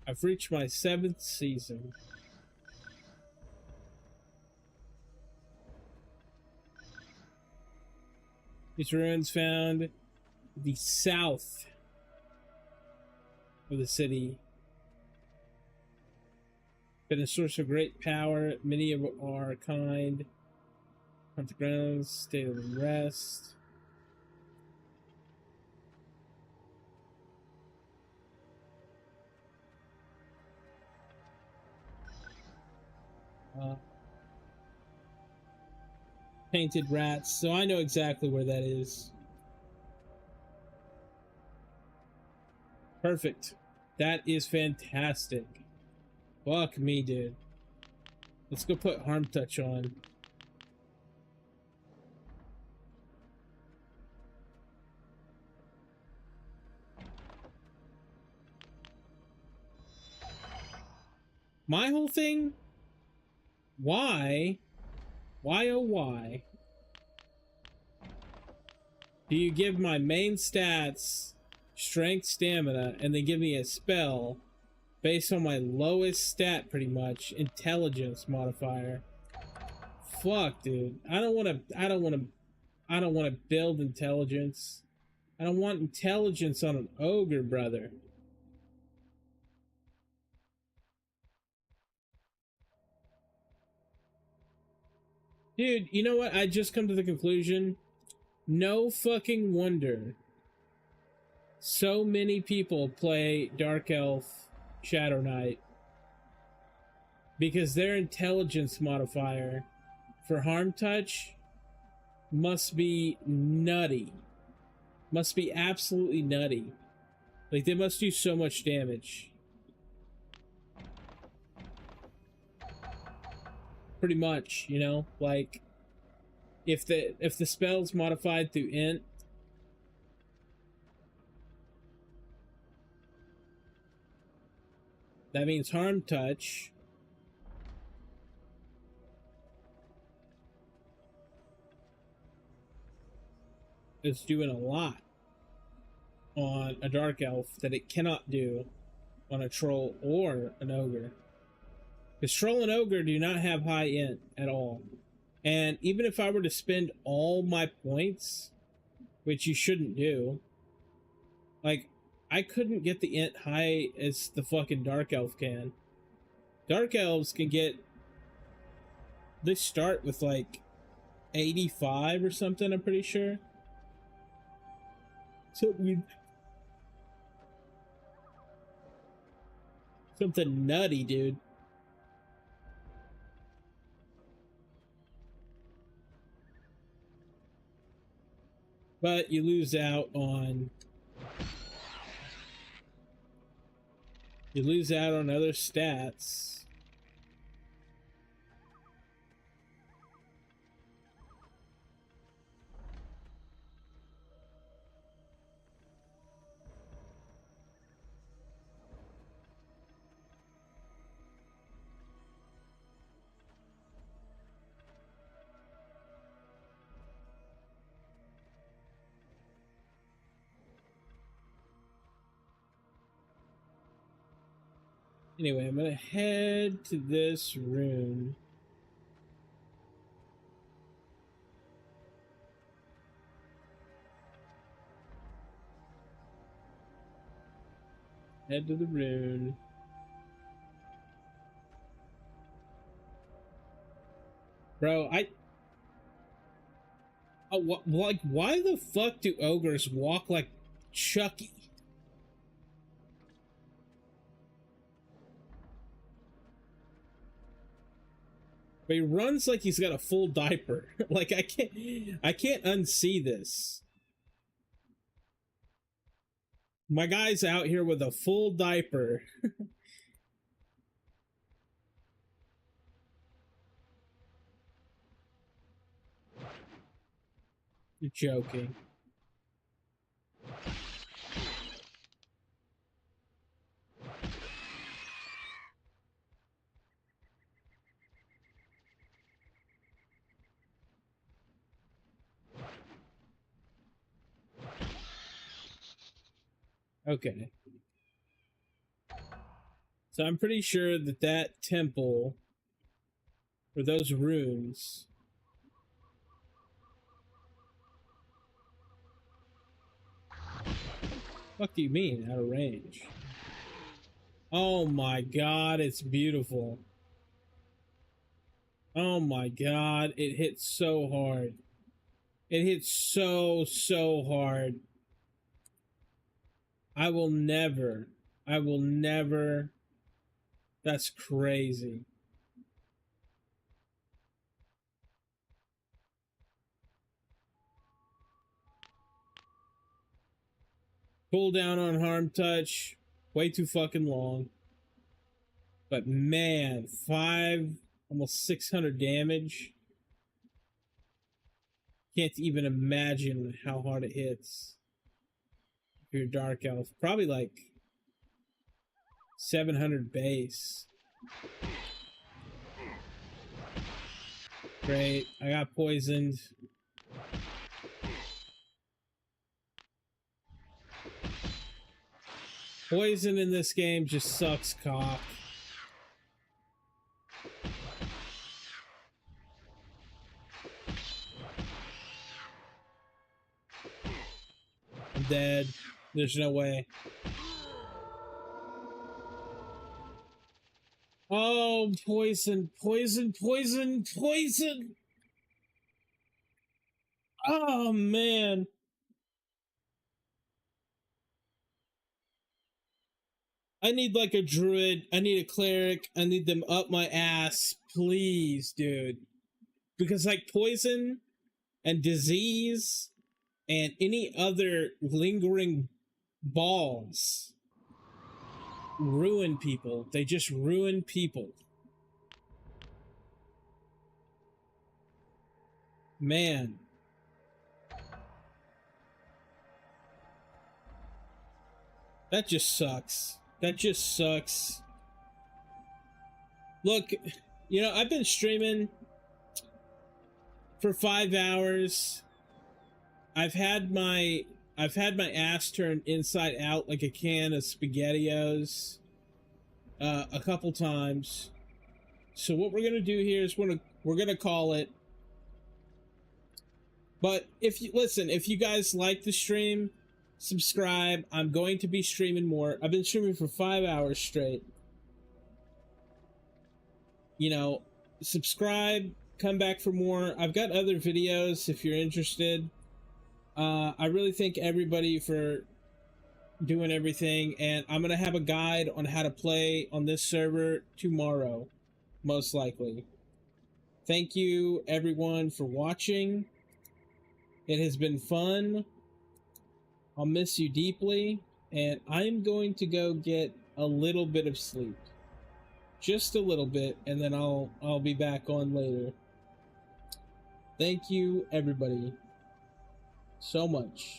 I've reached my 7th season. These ruins found the south of the city. Been a source of great power. Many of our kind. Hunt the grounds, state of rest. Painted rats, so I know exactly where that is. Perfect. That is fantastic. Fuck me, dude. Let's go put harm touch on. My whole thing? Why? Why oh why? Do you give my main stats strength, stamina, and then give me a spell based on my lowest stat, pretty much, intelligence modifier? Fuck, dude. I don't want to build intelligence. I don't want intelligence on an ogre, brother. Dude, you know what? I just come to the conclusion. No fucking wonder so many people play Dark Elf Shadow Knight, because their intelligence modifier for harm touch must be nutty. Must be absolutely nutty. Like, they must do so much damage. Pretty much, you know? Like, if the spell's modified through int, that means harm touch is doing a lot on a dark elf that it cannot do on a troll or an ogre. Because troll and ogre do not have high int at all. And even if I were to spend all my points, which you shouldn't do, like, I couldn't get the int high as the fucking dark elf can. Dark elves can get, they start with like 85 or something, I'm pretty sure. Something nutty, dude. But you lose out on other stats. Anyway, I'm gonna head to this room. Head to the rune. Bro, like, why the fuck do ogres walk like Chucky? But he runs like he's got a full diaper. Like, I can't unsee this. My guy's out here with a full diaper. You're joking. Okay. So I'm pretty sure that that temple, or those runes, what do you mean, out of range? Oh my god, it's beautiful. Oh my god, it hits so hard. It hits so hard. I will never. That's crazy. Cooldown on harm touch, way too fucking long. But man, almost 600 damage. Can't even imagine how hard it hits. If you're Dark Elf, probably like 700 base. Great, I got poisoned. Poison in this game just sucks cock. I'm dead. There's no way. Oh, poison, poison, poison, poison! Oh, man. I need like a druid. I need a cleric. I need them up my ass. Please, dude. Because like poison and disease and any other lingering balls ruin people. They just ruin people. Man. That just sucks. That just sucks. Look, you know, I've been streaming for 5 hours. I've had my ass turned inside out like a can of SpaghettiOs a couple times. So what we're gonna do here is we're gonna call it. But if you guys like the stream, subscribe. I'm going to be streaming more. I've been streaming for 5 hours straight. You know, subscribe, come back for more. I've got other videos if you're interested. I really thank everybody for doing everything, and I'm gonna have a guide on how to play on this server tomorrow, most likely. Thank you everyone for watching. It has been fun. I'll miss you deeply, and I'm going to go get a little bit of sleep. Just a little bit, and then I'll be back on later. Thank you everybody so much.